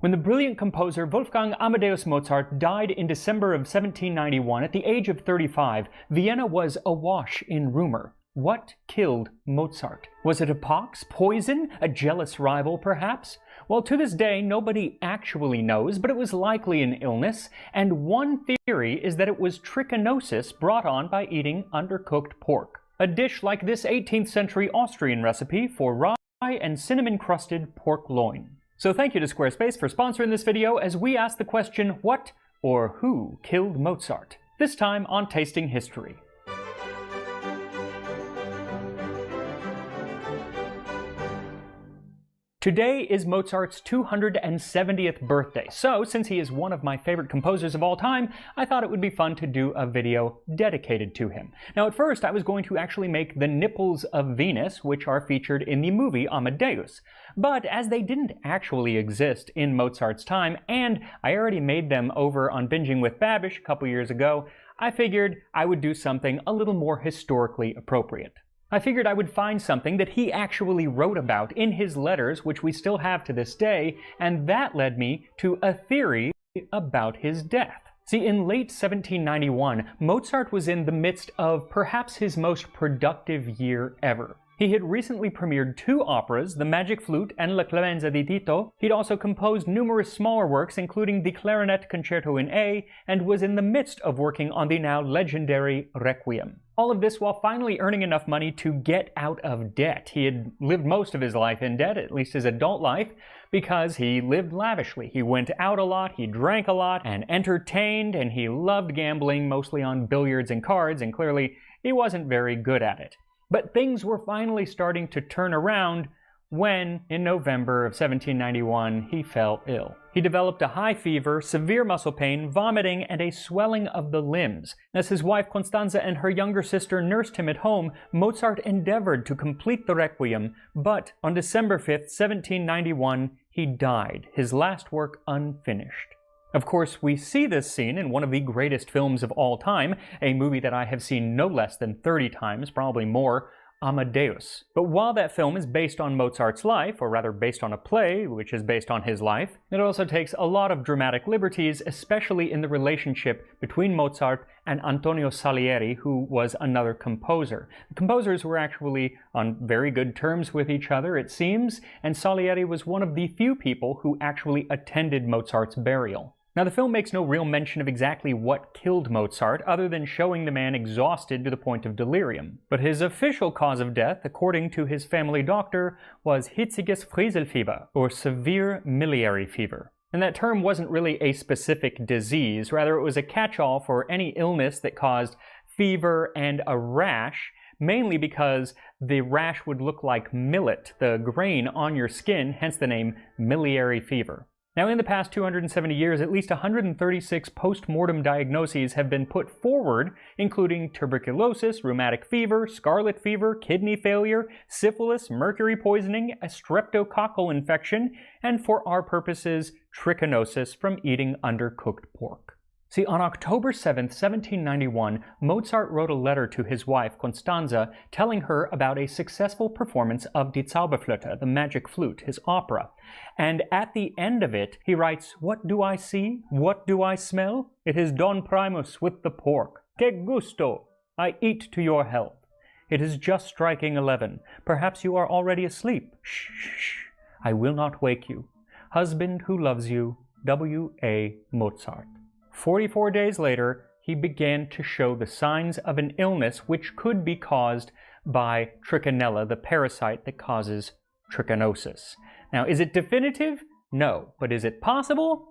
When the brilliant composer Wolfgang Amadeus Mozart died in December of 1791 at the age of 35, Vienna was awash in rumor. What killed Mozart? Was it a pox, poison, a jealous rival perhaps? Well, to this day, nobody actually knows, but it was likely an illness, and one theory is that it was trichinosis brought on by eating undercooked pork. A dish like this 18th century Austrian recipe for rye and cinnamon-crusted pork loin. So thank you to Squarespace for sponsoring this video as we ask the question, what or who killed Mozart? This time on Tasting History. Today is Mozart's 270th birthday, so since he is one of my favorite composers of all time, I thought it would be fun to do a video dedicated to him. Now at first I was going to actually make the nipples of Venus, which are featured in the movie Amadeus, but as they didn't actually exist in Mozart's time, and I already made them over on Binging with Babish a couple years ago, I figured I would do something a little more historically appropriate. I figured I would find something that he actually wrote about in his letters, which we still have to this day, and that led me to a theory about his death. See, in late 1791, Mozart was in the midst of perhaps his most productive year ever. He had recently premiered 2 operas, The Magic Flute and La Clemenza di Tito. He'd also composed numerous smaller works, including the Clarinet Concerto in A, and was in the midst of working on the now legendary Requiem. All of this while finally earning enough money to get out of debt. He had lived most of his life in debt, at least his adult life, because he lived lavishly. He went out a lot, he drank a lot, and entertained, and he loved gambling, mostly on billiards and cards, and clearly he wasn't very good at it. But things were finally starting to turn around when, in November of 1791, he fell ill. He developed a high fever, severe muscle pain, vomiting, and a swelling of the limbs. As his wife Constanza and her younger sister nursed him at home, Mozart endeavored to complete the Requiem, but on December 5th, 1791, he died, his last work unfinished. Of course, we see this scene in one of the greatest films of all time, a movie that I have seen no less than 30 times, probably more, Amadeus. But while that film is based on Mozart's life, or rather based on a play, which is based on his life, it also takes a lot of dramatic liberties, especially in the relationship between Mozart and Antonio Salieri, who was another composer. The composers were actually on very good terms with each other, it seems, and Salieri was one of the few people who actually attended Mozart's burial. Now, the film makes no real mention of exactly what killed Mozart, other than showing the man exhausted to the point of delirium. But his official cause of death, according to his family doctor, was hitziges Frieselfieber, or severe miliary fever. And that term wasn't really a specific disease, rather it was a catch-all for any illness that caused fever and a rash, mainly because the rash would look like millet, the grain on your skin, hence the name miliary fever. Now, in the past 270 years, at least 136 post-mortem diagnoses have been put forward, including tuberculosis, rheumatic fever, scarlet fever, kidney failure, syphilis, mercury poisoning, a streptococcal infection, and for our purposes, trichinosis from eating undercooked pork. See, on October 7th, 1791, Mozart wrote a letter to his wife, Constanza, telling her about a successful performance of Die Zauberflöte, the magic flute, his opera. And at the end of it, he writes, "What do I see? What do I smell? It is Don Primus with the pork. Que gusto! I eat to your health. It is just striking 11. Perhaps you are already asleep. Shh, shh, shh. I will not wake you. Husband who loves you, W.A. Mozart." 44 days later, he began to show the signs of an illness which could be caused by trichinella, the parasite that causes trichinosis. Now, is it definitive? No. But is it possible?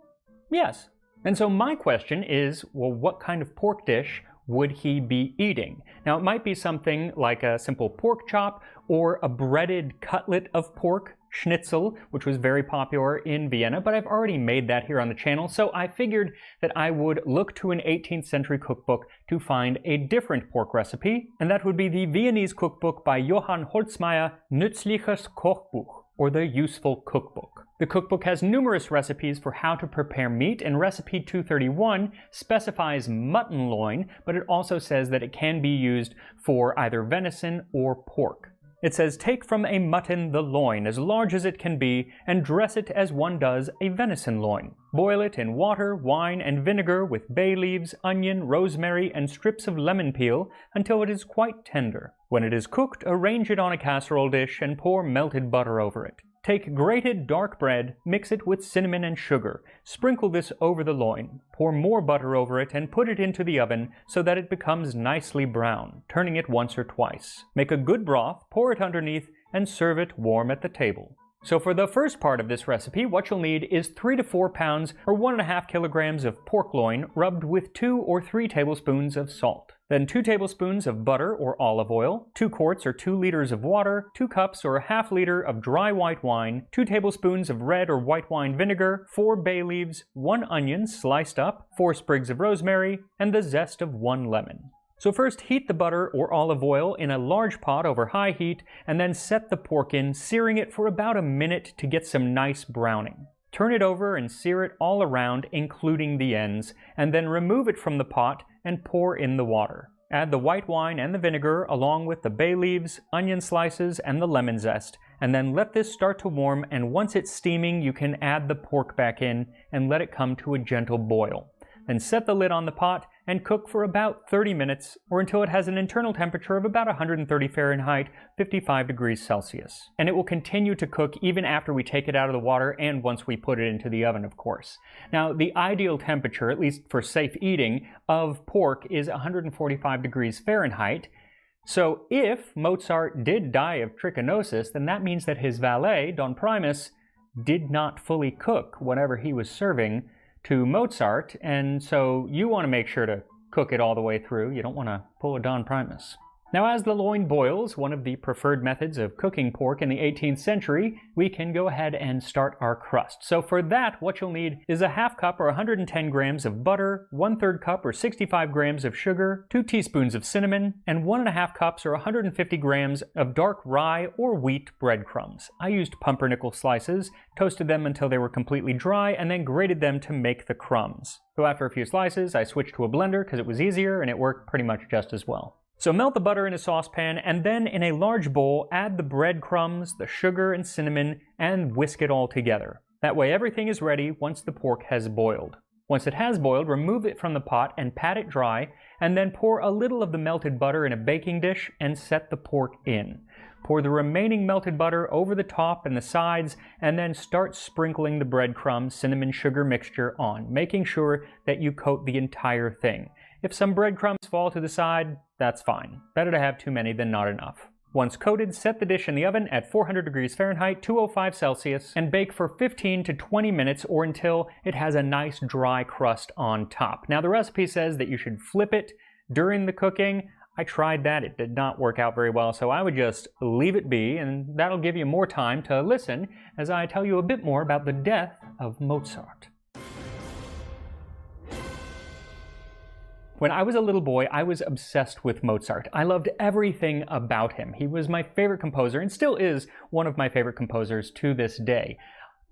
Yes. And so my question is, well, what kind of pork dish would he be eating? Now, it might be something like a simple pork chop or a breaded cutlet of pork, schnitzel, which was very popular in Vienna, but I've already made that here on the channel, so I figured that I would look to an 18th century cookbook to find a different pork recipe, and that would be the Viennese cookbook by Johann Holzmeier, Nützliches Kochbuch, or the Useful Cookbook. The cookbook has numerous recipes for how to prepare meat, and recipe 231 specifies mutton loin, but it also says that it can be used for either venison or pork. It says, "Take from a mutton the loin as large as it can be, and dress it as one does a venison loin. Boil it in water, wine, and vinegar with bay leaves, onion, rosemary, and strips of lemon peel until it is quite tender. When it is cooked, arrange it on a casserole dish and pour melted butter over it. Take grated dark bread, mix it with cinnamon and sugar. Sprinkle this over the loin. Pour more butter over it and put it into the oven so that it becomes nicely brown, turning it once or twice. Make a good broth, pour it underneath, and serve it warm at the table." So for the first part of this recipe, what you'll need is 3 to 4 pounds or 1.5 kilograms of pork loin rubbed with 2 or 3 tablespoons of salt. Then 2 tablespoons of butter or olive oil, 2 quarts or 2 liters of water, 2 cups or a half liter of dry white wine, 2 tablespoons of red or white wine vinegar, 4 bay leaves, 1 onion sliced up, 4 sprigs of rosemary, and the zest of 1 lemon. So first heat the butter or olive oil in a large pot over high heat, and then set the pork in, searing it for about a minute to get some nice browning. Turn it over and sear it all around, including the ends, and then remove it from the pot and pour in the water. Add the white wine and the vinegar along with the bay leaves, onion slices, and the lemon zest, and then let this start to warm, and once it's steaming, you can add the pork back in and let it come to a gentle boil. Then set the lid on the pot and cook for about 30 minutes, or until it has an internal temperature of about 130 Fahrenheit, 55 degrees Celsius. And it will continue to cook even after we take it out of the water and once we put it into the oven, of course. Now, the ideal temperature, at least for safe eating, of pork is 145 degrees Fahrenheit. So if Mozart did die of trichinosis, then that means that his valet, Don Primus, did not fully cook whatever he was serving to Mozart, and so you want to make sure to cook it all the way through. You don't want to pull a Don Primus. Now, as the loin boils, one of the preferred methods of cooking pork in the 18th century, we can go ahead and start our crust. So for that, what you'll need is a half cup or 110 grams of butter, 1/3 cup or 65 grams of sugar, 2 teaspoons of cinnamon, and 1.5 cups or 150 grams of dark rye or wheat breadcrumbs. I used pumpernickel slices, toasted them until they were completely dry, and then grated them to make the crumbs. So after a few slices, I switched to a blender because it was easier and it worked pretty much just as well. So melt the butter in a saucepan, and then in a large bowl, add the breadcrumbs, the sugar and cinnamon, and whisk it all together. That way everything is ready once the pork has boiled. Once it has boiled, remove it from the pot and pat it dry, and then pour a little of the melted butter in a baking dish and set the pork in. Pour the remaining melted butter over the top and the sides, and then start sprinkling the breadcrumbs, cinnamon, sugar mixture on, making sure that you coat the entire thing. If some breadcrumbs fall to the side, that's fine. Better to have too many than not enough. Once coated, set the dish in the oven at 400 degrees Fahrenheit, 205 Celsius, and bake for 15 to 20 minutes or until it has a nice dry crust on top. Now the recipe says that you should flip it during the cooking. I tried that, it did not work out very well, so I would just leave it be, and that'll give you more time to listen as I tell you a bit more about the death of Mozart. When I was a little boy, I was obsessed with Mozart. I loved everything about him. He was my favorite composer and still is one of my favorite composers to this day.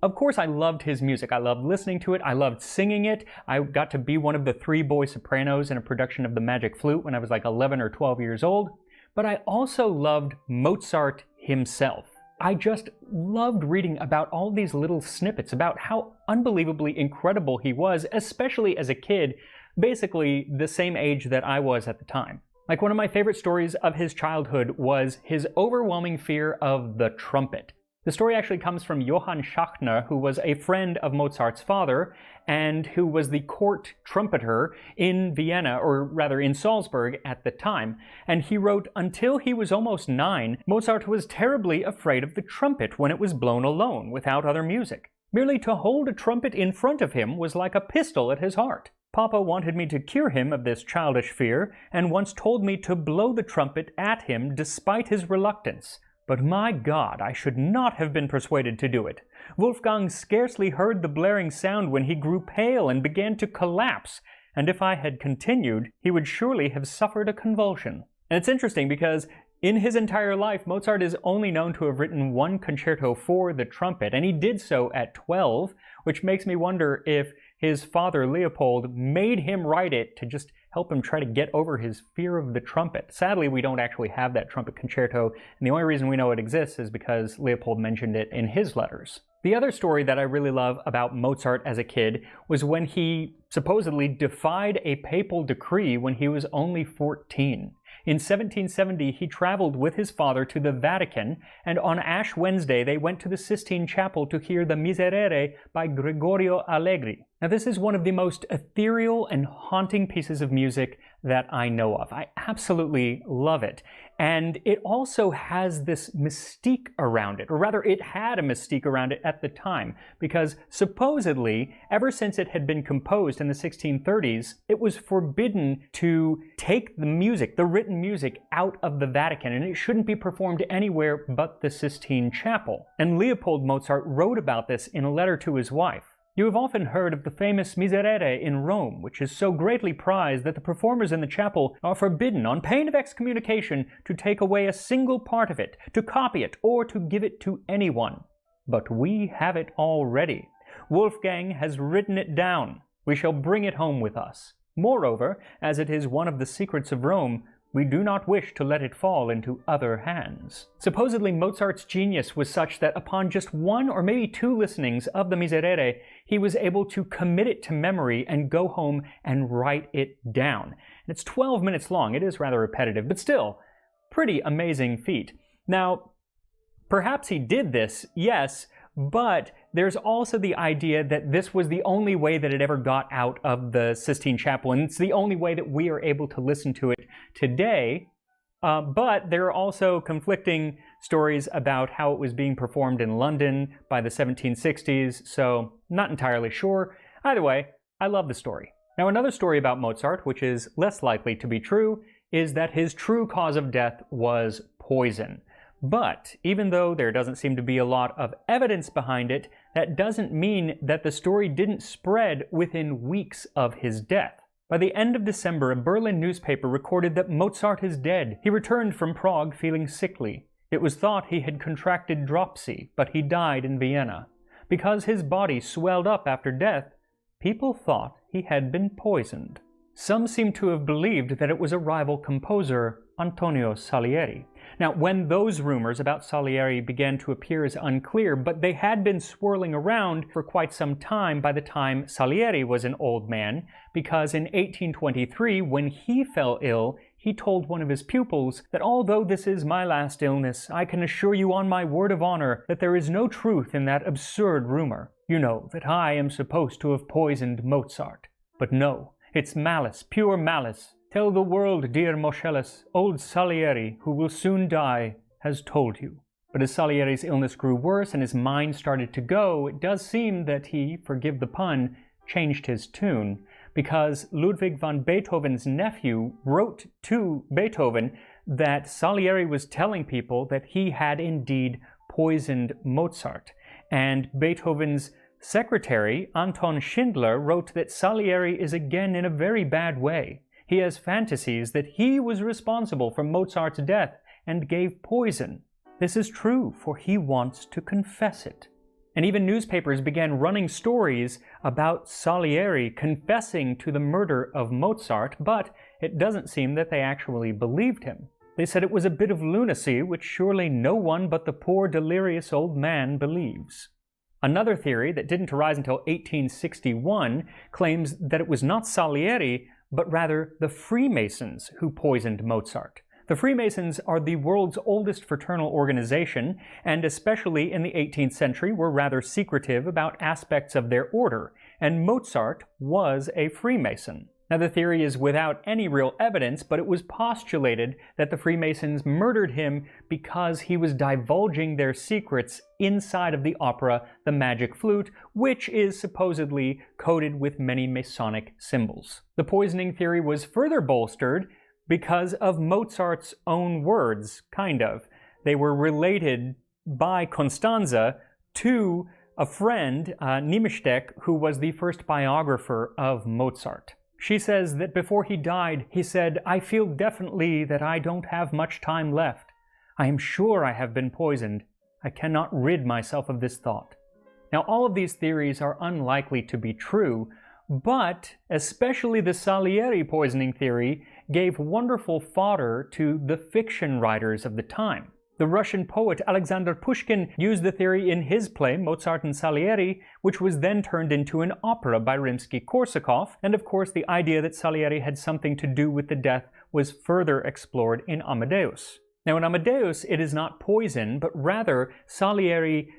Of course, I loved his music. I loved listening to it. I loved singing it. I got to be one of the 3 boy sopranos in a production of The Magic Flute when I was like 11 or 12 years old. But I also loved Mozart himself. I just loved reading about all these little snippets about how unbelievably incredible he was, especially as a kid, basically the same age that I was at the time. Like, one of my favorite stories of his childhood was his overwhelming fear of the trumpet. The story actually comes from Johann Schachtner, who was a friend of Mozart's father and who was the court trumpeter in Vienna, or rather in Salzburg at the time. And he wrote, "Until he was almost 9, Mozart was terribly afraid of the trumpet when it was blown alone, without other music. Merely to hold a trumpet in front of him was like a pistol at his heart. Papa wanted me to cure him of this childish fear, and once told me to blow the trumpet at him despite his reluctance. But my God, I should not have been persuaded to do it. Wolfgang scarcely heard the blaring sound when he grew pale and began to collapse, and if I had continued, he would surely have suffered a convulsion." And it's interesting because in his entire life, Mozart is only known to have written 1 concerto for the trumpet, and he did so at 12, which makes me wonder if his father Leopold made him write it to just help him try to get over his fear of the trumpet. Sadly, we don't actually have that trumpet concerto, and the only reason we know it exists is because Leopold mentioned it in his letters. The other story that I really love about Mozart as a kid was when he supposedly defied a papal decree when he was only 14. In 1770, he traveled with his father to the Vatican, and on Ash Wednesday, they went to the Sistine Chapel to hear the Miserere by Gregorio Allegri. Now, this is one of the most ethereal and haunting pieces of music that I know of. I absolutely love it. And it also has this mystique around it, or rather, it had a mystique around it at the time, because supposedly, ever since it had been composed in the 1630s, it was forbidden to take the music, the written music, out of the Vatican, and it shouldn't be performed anywhere but the Sistine Chapel. And Leopold Mozart wrote about this in a letter to his wife. "You have often heard of the famous Miserere in Rome, which is so greatly prized that the performers in the chapel are forbidden, on pain of excommunication, to take away a single part of it, to copy it, or to give it to anyone. But we have it already. Wolfgang has written it down. We shall bring it home with us. Moreover, as it is one of the secrets of Rome, we do not wish to let it fall into other hands." Supposedly, Mozart's genius was such that upon just 1 or maybe 2 listenings of the Miserere, he was able to commit it to memory and go home and write it down. And it's 12 minutes long. It is rather repetitive, but still, pretty amazing feat. Now, perhaps he did this, yes, but there's also the idea that this was the only way that it ever got out of the Sistine Chapel, and it's the only way that we are able to listen to it today. But there are also conflicting stories about how it was being performed in London by the 1760s, so not entirely sure. Either way, I love the story. Now, another story about Mozart, which is less likely to be true, is that his true cause of death was poison. But even though there doesn't seem to be a lot of evidence behind it, that doesn't mean that the story didn't spread within weeks of his death. By the end of December, a Berlin newspaper recorded that Mozart is dead. He returned from Prague feeling sickly. It was thought he had contracted dropsy, but he died in Vienna. Because his body swelled up after death, people thought he had been poisoned. Some seem to have believed that it was a rival composer Antonio Salieri. Now, when those rumors about Salieri began to appear as unclear, but they had been swirling around for quite some time by the time Salieri was an old man, because in 1823, when he fell ill, he told one of his pupils that although this is my last illness, I can assure you on my word of honor that there is no truth in that absurd rumor. You know that I am supposed to have poisoned Mozart. But no, it's malice, pure malice. Tell the world, dear Moscheles, old Salieri, who will soon die, has told you. But as Salieri's illness grew worse and his mind started to go, it does seem that he, forgive the pun, changed his tune, because Ludwig van Beethoven's nephew wrote to Beethoven that Salieri was telling people that he had indeed poisoned Mozart. And Beethoven's secretary, Anton Schindler, wrote that Salieri is again in a very bad way. He has fantasies that he was responsible for Mozart's death and gave poison. This is true, for he wants to confess it. And even newspapers began running stories about Salieri confessing to the murder of Mozart, but it doesn't seem that they actually believed him. They said it was a bit of lunacy, which surely no one but the poor delirious old man believes. Another theory that didn't arise until 1861 claims that it was not Salieri, but rather the Freemasons who poisoned Mozart. The Freemasons are the world's oldest fraternal organization, and especially in the 18th century were rather secretive about aspects of their order, and Mozart was a Freemason. Now, the theory is without any real evidence, but it was postulated that the Freemasons murdered him because he was divulging their secrets inside of the opera The Magic Flute, which is supposedly coded with many Masonic symbols. The poisoning theory was further bolstered because of Mozart's own words, kind of. They were related by Constanza to a friend, Niemesteck, who was the first biographer of Mozart. She says that before he died, he said, "I feel definitely that I don't have much time left. I am sure I have been poisoned. I cannot rid myself of this thought." Now, all of these theories are unlikely to be true, but especially the Salieri poisoning theory gave wonderful fodder to the fiction writers of the time. The Russian poet Alexander Pushkin used the theory in his play Mozart and Salieri, which was then turned into an opera by Rimsky-Korsakov, and of course the idea that Salieri had something to do with the death was further explored in Amadeus. Now in Amadeus, it is not poison, but rather Salieri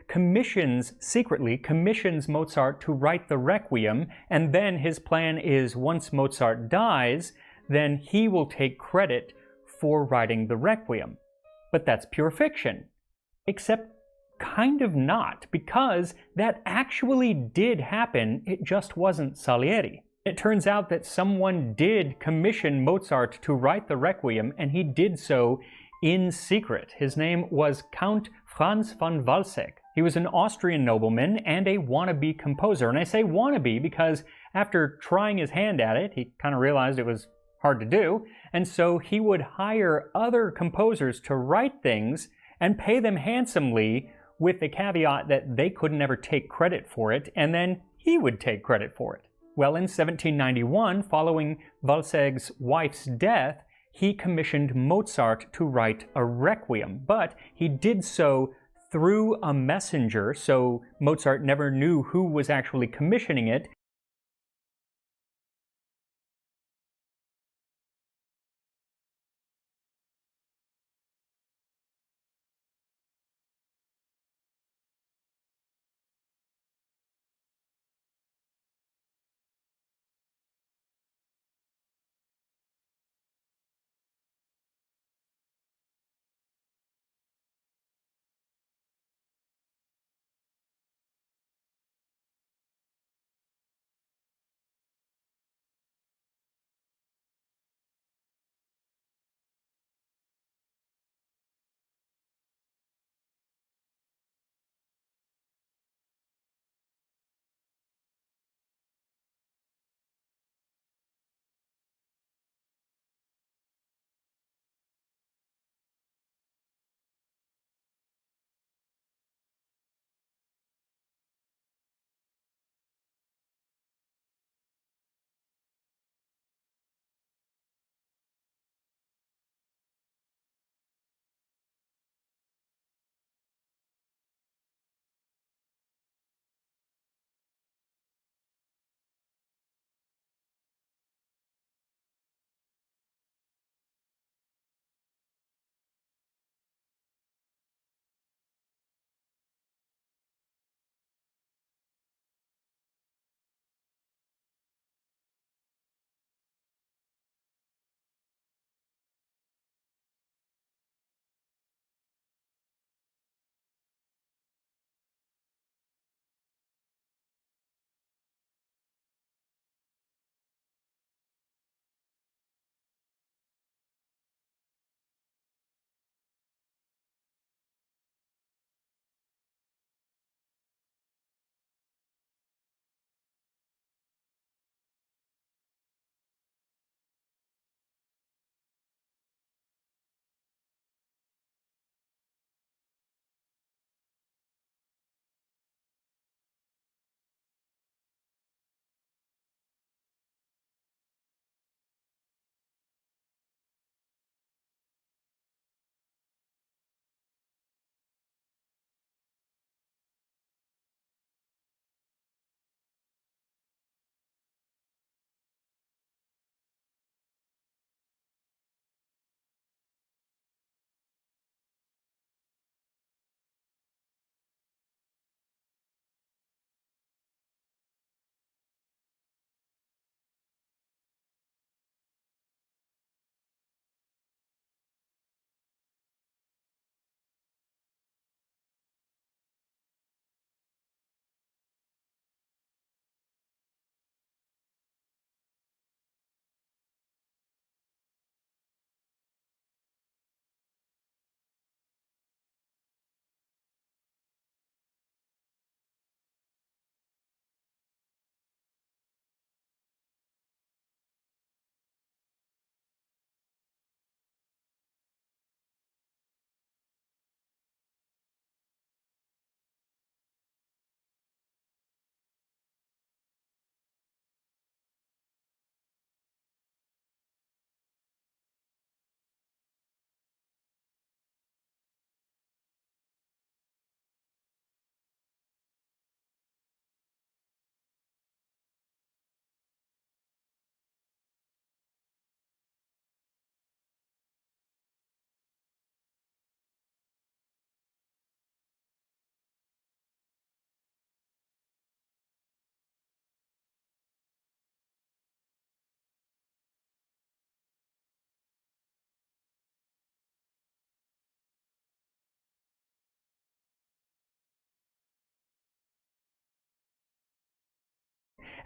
secretly commissions Mozart to write the Requiem, and then his plan is once Mozart dies, then he will take credit for writing the Requiem. But that's pure fiction. Except kind of not, because that actually did happen, it just wasn't Salieri. It turns out that someone did commission Mozart to write the Requiem, and he did so in secret. His name was Count Franz von Walsegg. He was an Austrian nobleman and a wannabe composer. And I say wannabe because after trying his hand at it, he kind of realized it was hard to do, and so he would hire other composers to write things and pay them handsomely with the caveat that they could never take credit for it, and then he would take credit for it. Well, in 1791, following Walsegg's wife's death, he commissioned Mozart to write a Requiem, but he did so through a messenger, so Mozart never knew who was actually commissioning it.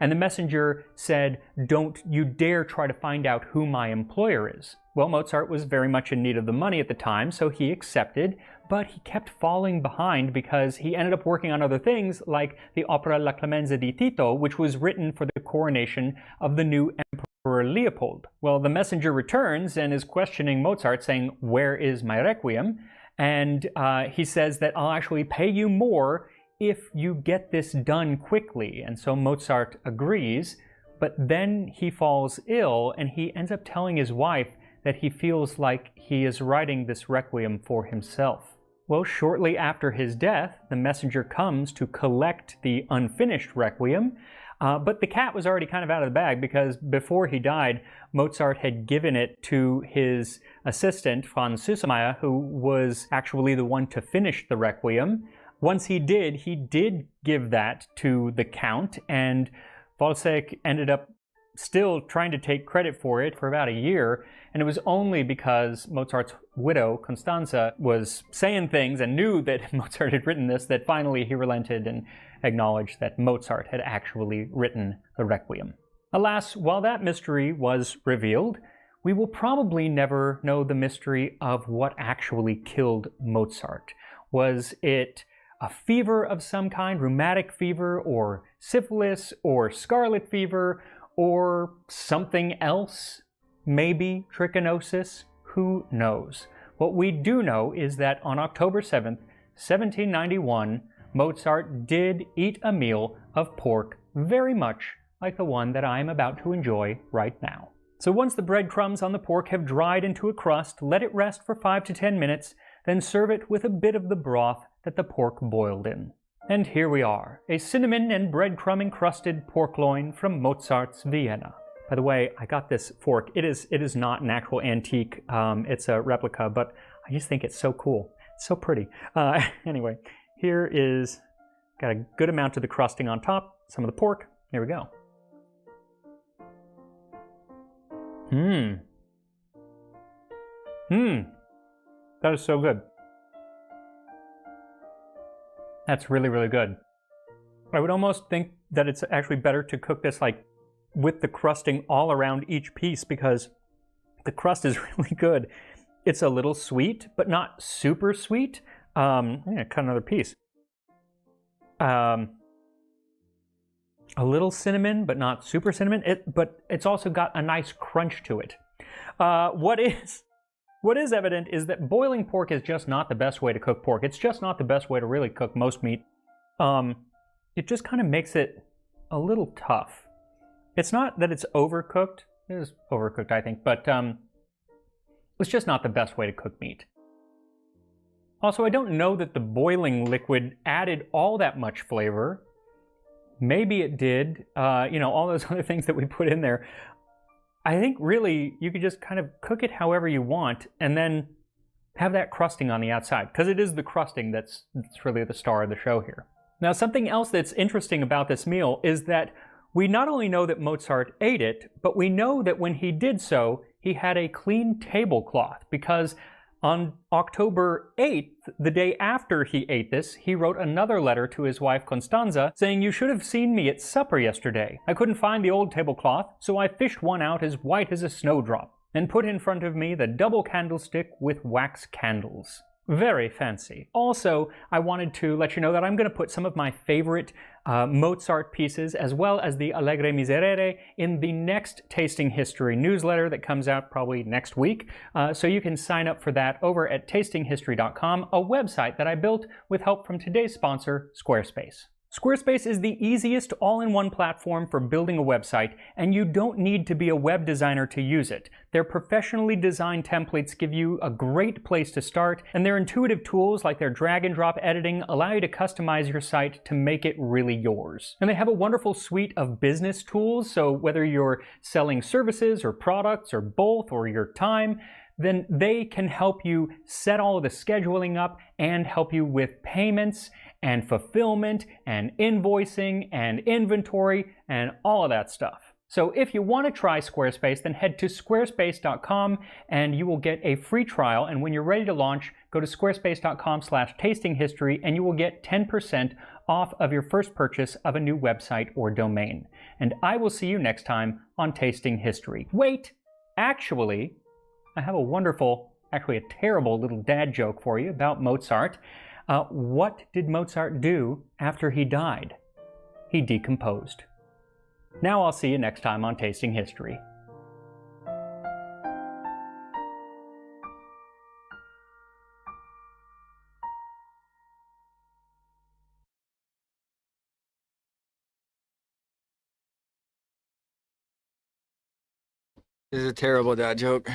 and the messenger said, "Don't you dare try to find out who my employer is." Well, Mozart was very much in need of the money at the time, so he accepted, but he kept falling behind because he ended up working on other things like the opera La Clemenza di Tito, which was written for the coronation of the new Emperor Leopold. Well, the messenger returns and is questioning Mozart, saying, "Where is my requiem?" And he says that I'll actually pay you more if you get this done quickly. And so Mozart agrees, but then he falls ill and he ends up telling his wife that he feels like he is writing this requiem for himself. Well, shortly after his death, the messenger comes to collect the unfinished requiem, but the cat was already kind of out of the bag because before he died, Mozart had given it to his assistant, Franz Sussemeyer, who was actually the one to finish the requiem. Once he did give that to the Count, and Walsek ended up still trying to take credit for it for about a year, and it was only because Mozart's widow, Constanza, was saying things and knew that Mozart had written this that finally he relented and acknowledged that Mozart had actually written the Requiem. Alas, while that mystery was revealed, we will probably never know the mystery of what actually killed Mozart. Was it a fever of some kind, rheumatic fever, or syphilis, or scarlet fever, or something else? Maybe trichinosis? Who knows? What we do know is that on October 7th, 1791, Mozart did eat a meal of pork very much like the one that I am about to enjoy right now. So once the breadcrumbs on the pork have dried into a crust, let it rest for 5 to 10 minutes, then serve it with a bit of the broth that the pork boiled in. And here we are, a cinnamon and breadcrumb encrusted pork loin from Mozart's Vienna. By the way, I got this fork. It is not an actual antique. It's a replica, but I just think it's so cool. It's so pretty. Anyway, here is, got a good amount of the crusting on top, some of the pork. Here we go. That is so good. That's really, really good. I would almost think that it's actually better to cook this like with the crusting all around each piece because the crust is really good. It's a little sweet, but not super sweet. I'm gonna cut another piece. A little cinnamon, but not super cinnamon. But it's also got a nice crunch to it. What is evident is that boiling pork is just not the best way to cook pork. It's just not the best way to really cook most meat. It just kind of makes it a little tough. It's not that it's overcooked. It is overcooked, I think, but it's just not the best way to cook meat. Also, I don't know that the boiling liquid added all that much flavor. Maybe it did. All those other things that we put in there. I think really you could just kind of cook it however you want and then have that crusting on the outside, because it is the crusting that's really the star of the show here. Now, something else that's interesting about this meal is that we not only know that Mozart ate it, but we know that when he did so, he had a clean tablecloth, because on October 8th, the day after he ate this, he wrote another letter to his wife Constanza saying, "You should have seen me at supper yesterday. I couldn't find the old tablecloth, so I fished one out as white as a snowdrop and put in front of me the double candlestick with wax candles." Very fancy. Also, I wanted to let you know that I'm going to put some of my favorite Mozart pieces, as well as the Allegre Miserere, in the next Tasting History newsletter that comes out probably next week. So you can sign up for that over at tastinghistory.com, a website that I built with help from today's sponsor, Squarespace. Squarespace is the easiest all-in-one platform for building a website, and you don't need to be a web designer to use it. Their professionally designed templates give you a great place to start, and their intuitive tools like their drag and drop editing allow you to customize your site to make it really yours. And they have a wonderful suite of business tools, so whether you're selling services or products or both or your time, then they can help you set all of the scheduling up and help you with payments and fulfillment and invoicing and inventory and all of that stuff. So if you want to try Squarespace, then head to squarespace.com and you will get a free trial. And when you're ready to launch, go to squarespace.com/tastinghistory and you will get 10% off of your first purchase of a new website or domain. And I will see you next time on Tasting History. Wait, actually, I have a wonderful, actually a terrible little dad joke for you about Mozart. What did Mozart do after he died? He decomposed. Now I'll see you next time on Tasting History. This is a terrible dad joke.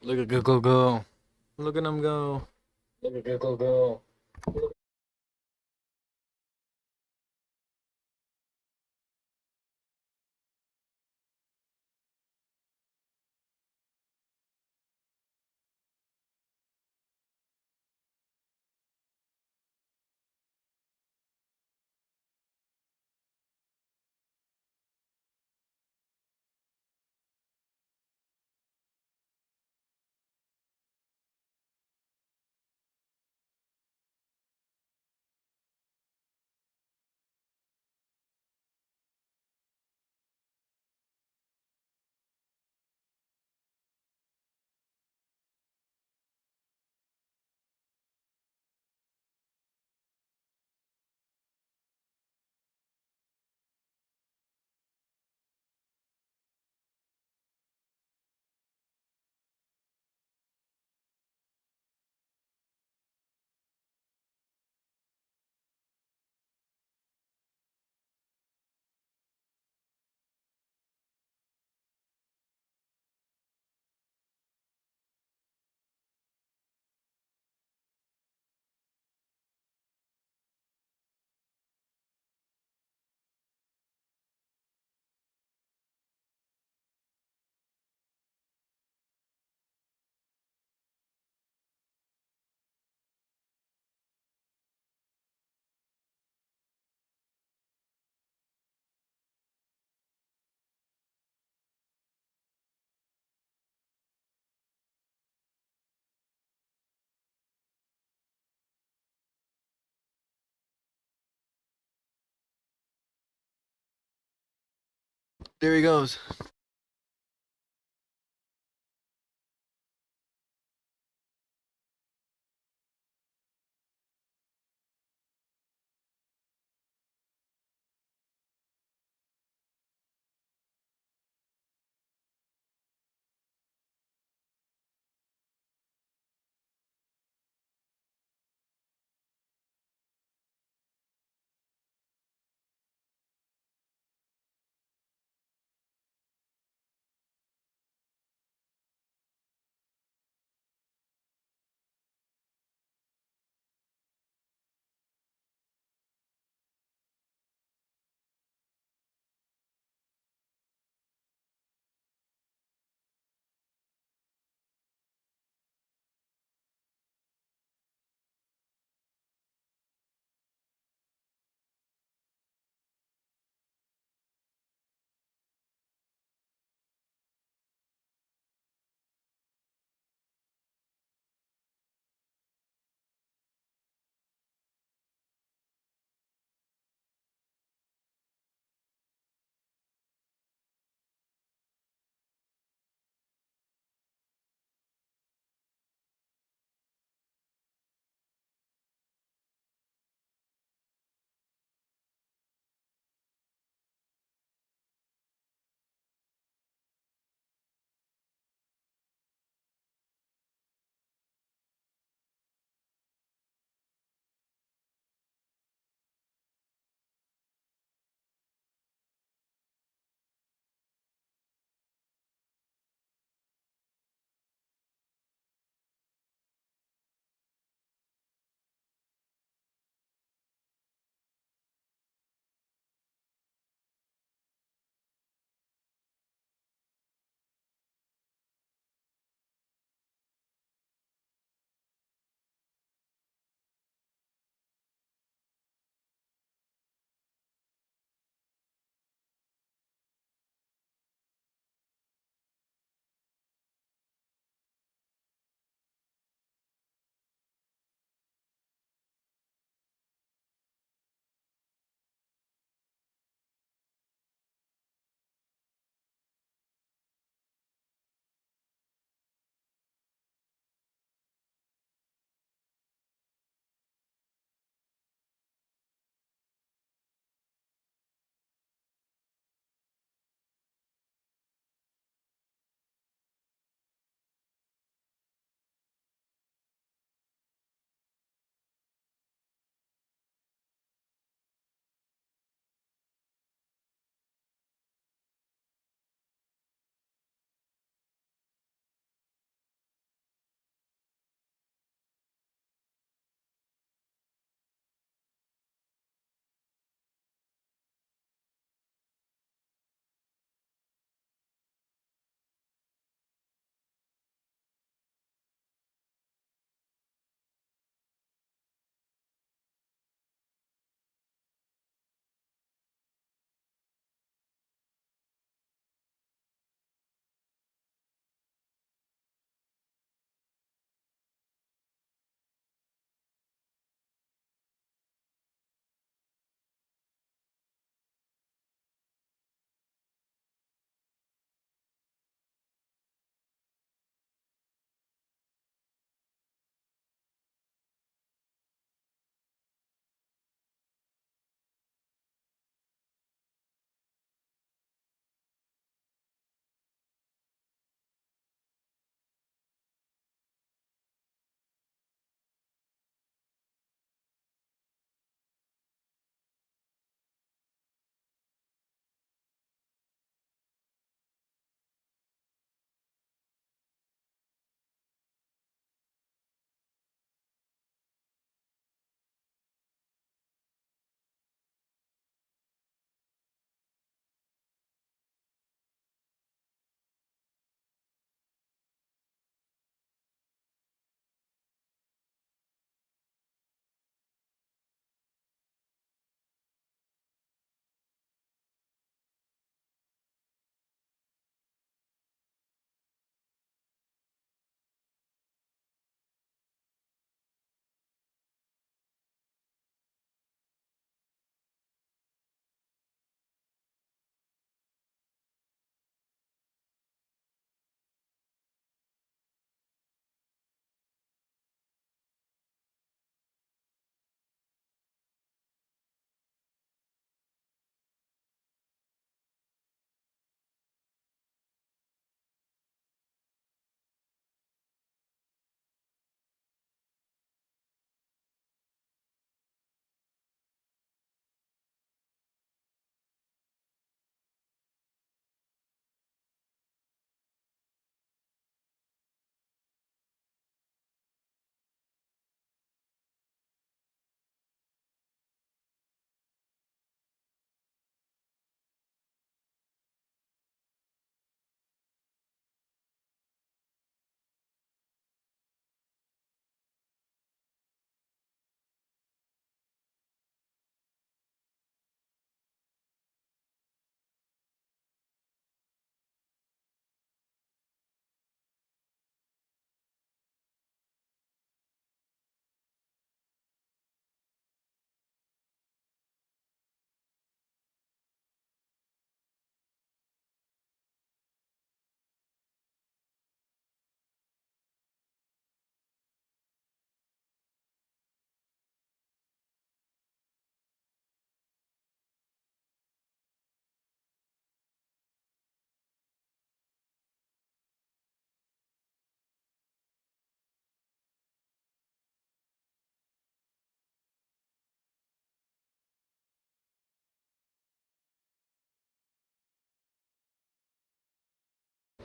Look at Gecko go. Look at him go. Look at Gecko go. There he goes.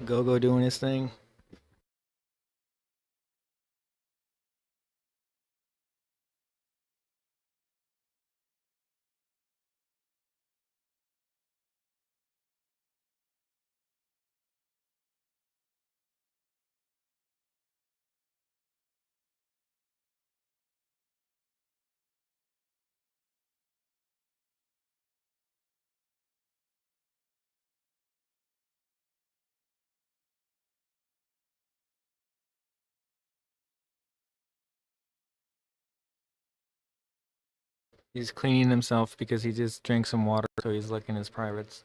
Go doing his thing. He's cleaning himself because he just drank some water, so he's licking his privates.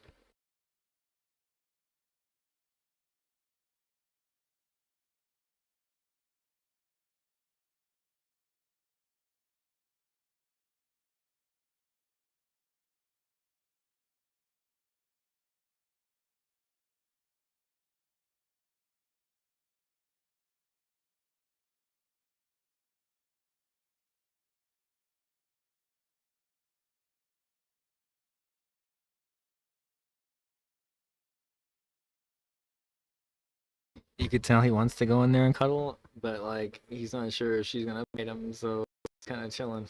You could tell he wants to go in there and cuddle, but like he's not sure if she's gonna bite him, so he's kind of chilling.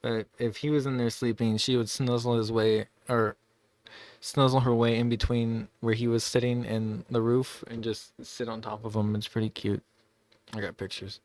But if he was in there sleeping, she would snuzzle his way or snuzzle her way in between where he was sitting and the roof and just sit on top of him. It's pretty cute. I got pictures.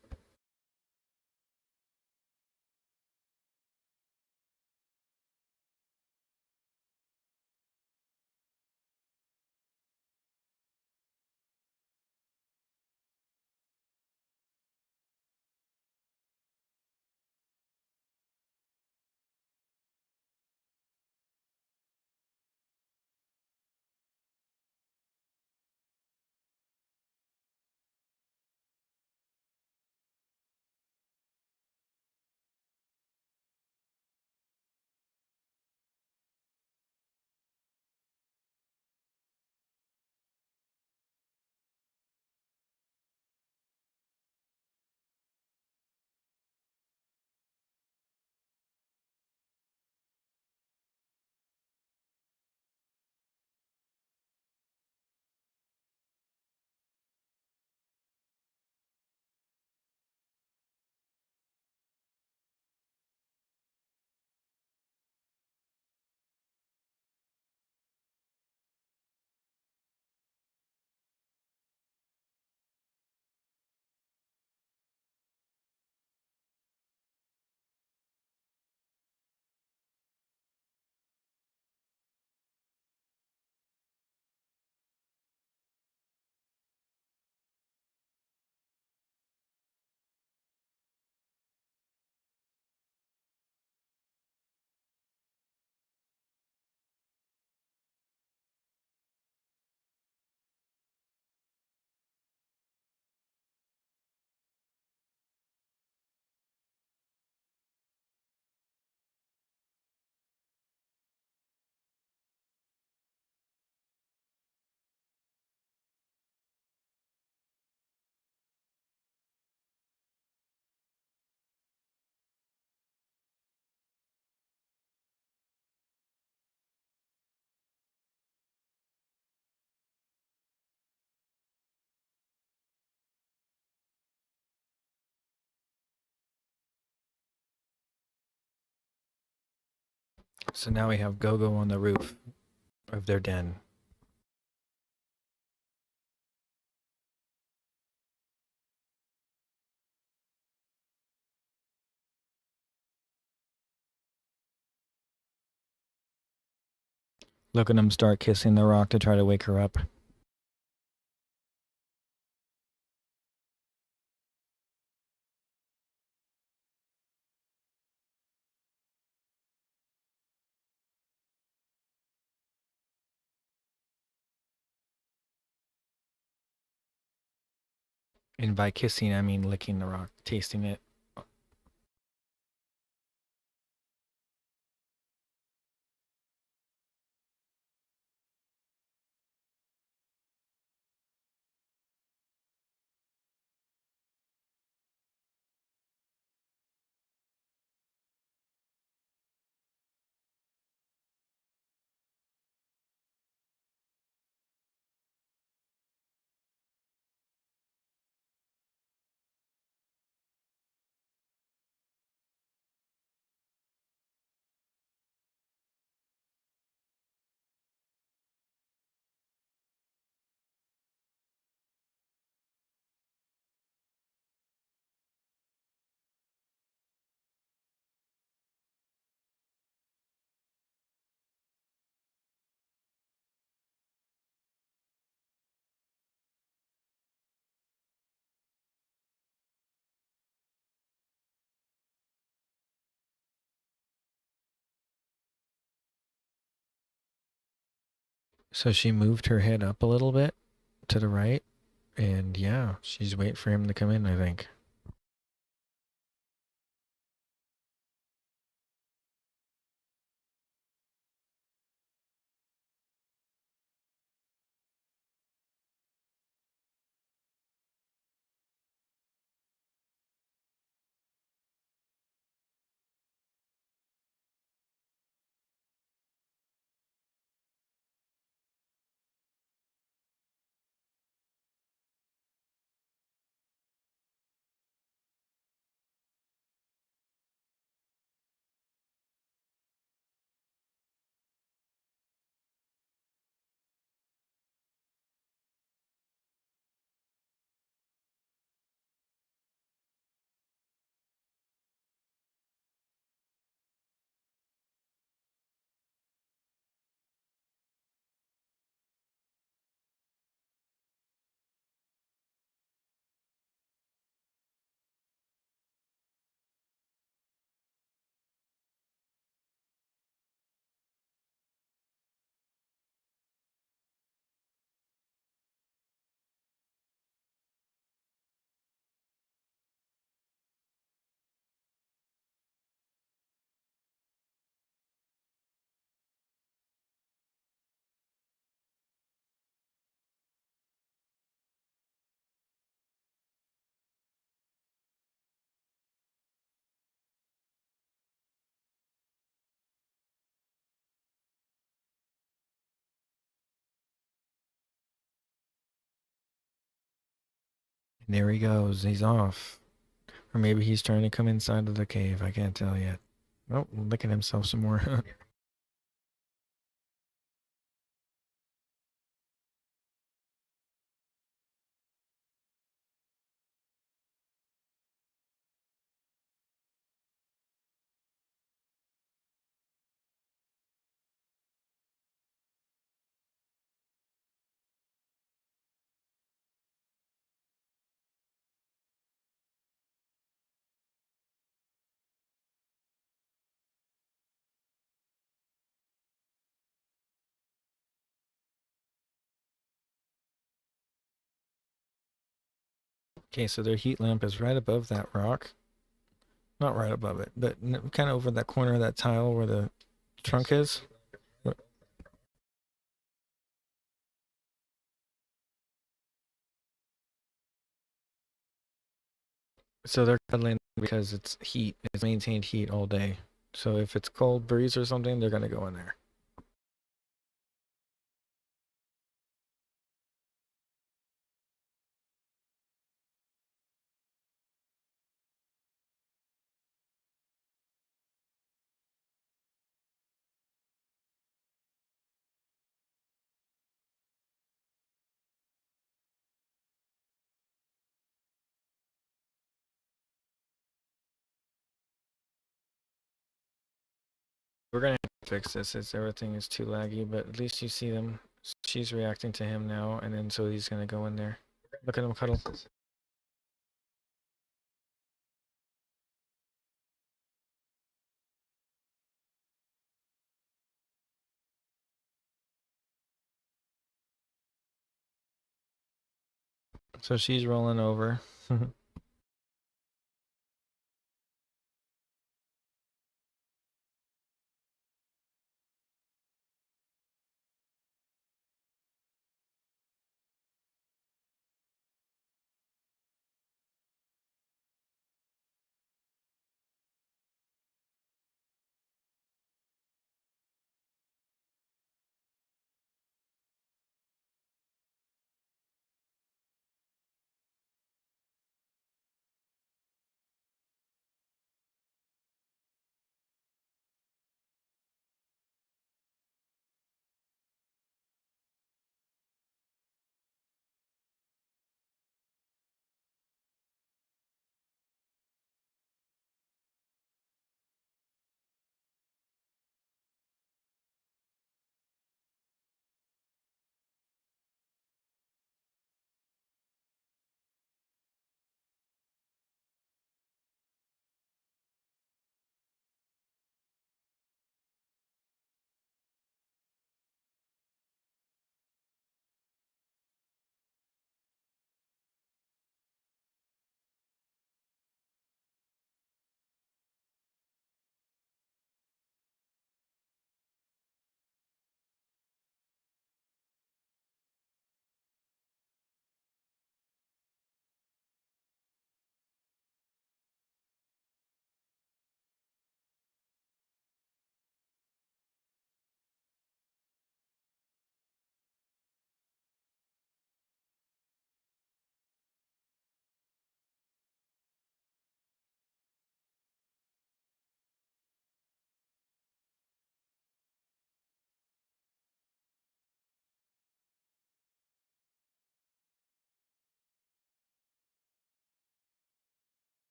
So now we have Gogo on the roof of their den. Look at him start kissing the rock to try to wake her up. And by kissing, I mean licking the rock, tasting it. So she moved her head up a little bit to the right, and yeah, she's waiting for him to come in, I think. And there he goes. He's off. Or maybe he's trying to come inside of the cave. I can't tell yet. Oh, licking himself some more. Okay, so their heat lamp is right above that rock. Not right above it, but kind of over that corner of that tile where the trunk is. So they're cuddling because it's heat. It's maintained heat all day. So if it's cold breeze or something, they're going to go in there. We're going to fix this. Everything is too laggy, but at least you see them. She's reacting to him now, and then so he's going to go in there. Look at him cuddle. So she's rolling over.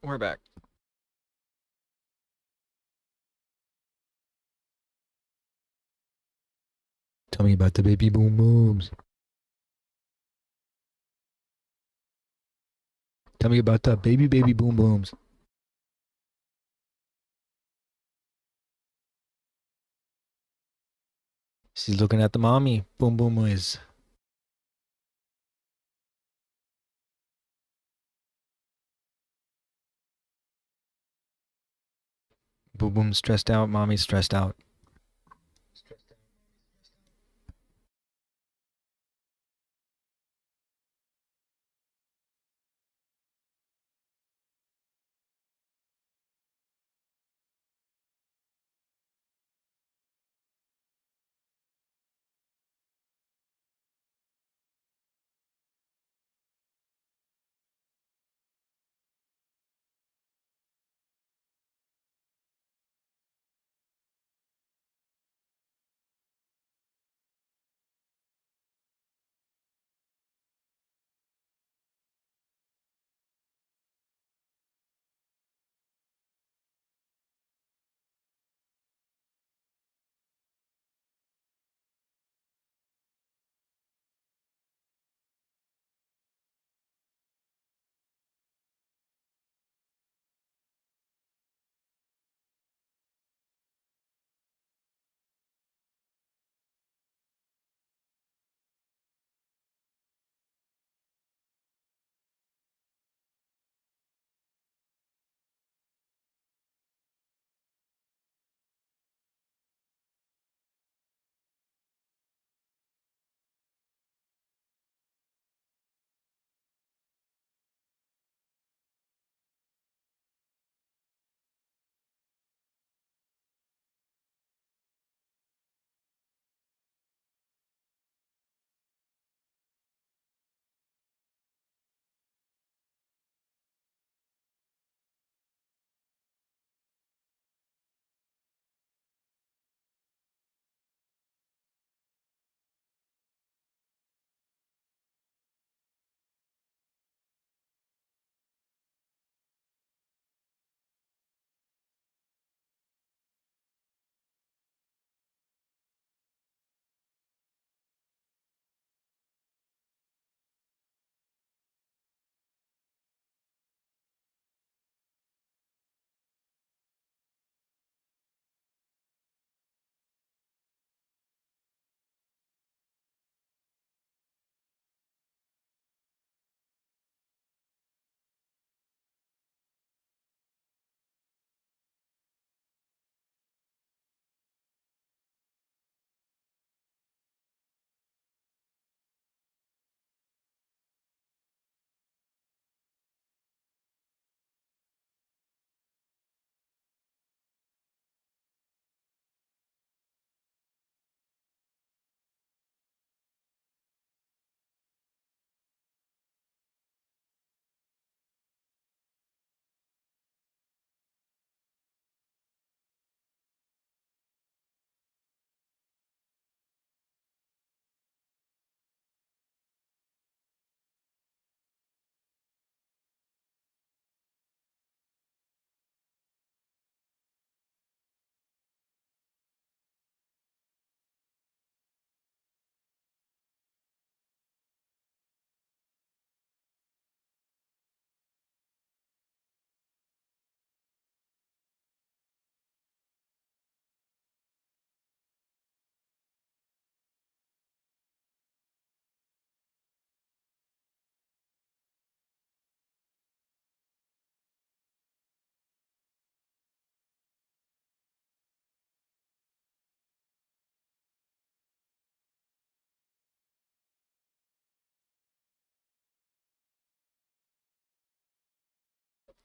We're back. Tell me about the baby boom booms. Tell me about the baby boom booms. She's looking at the mommy. Boom boom is. Boom boom stressed out. Mommy's stressed out.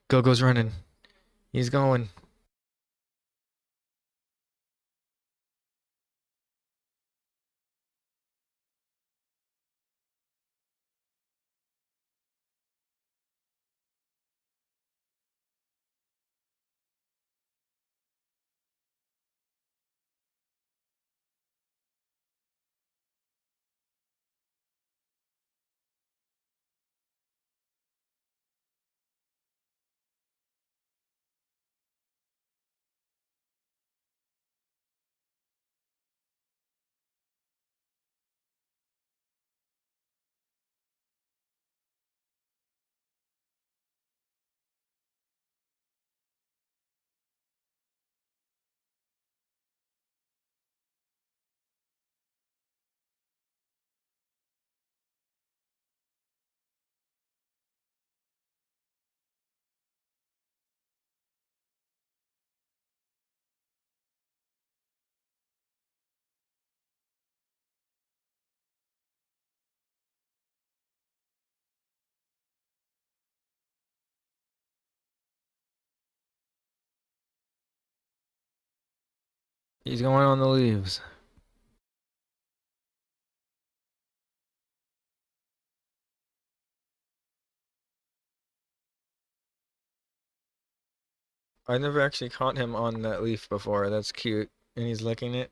Go-Go's running. He's going. He's going on the leaves. I never actually caught him on that leaf before. That's cute. And he's licking it.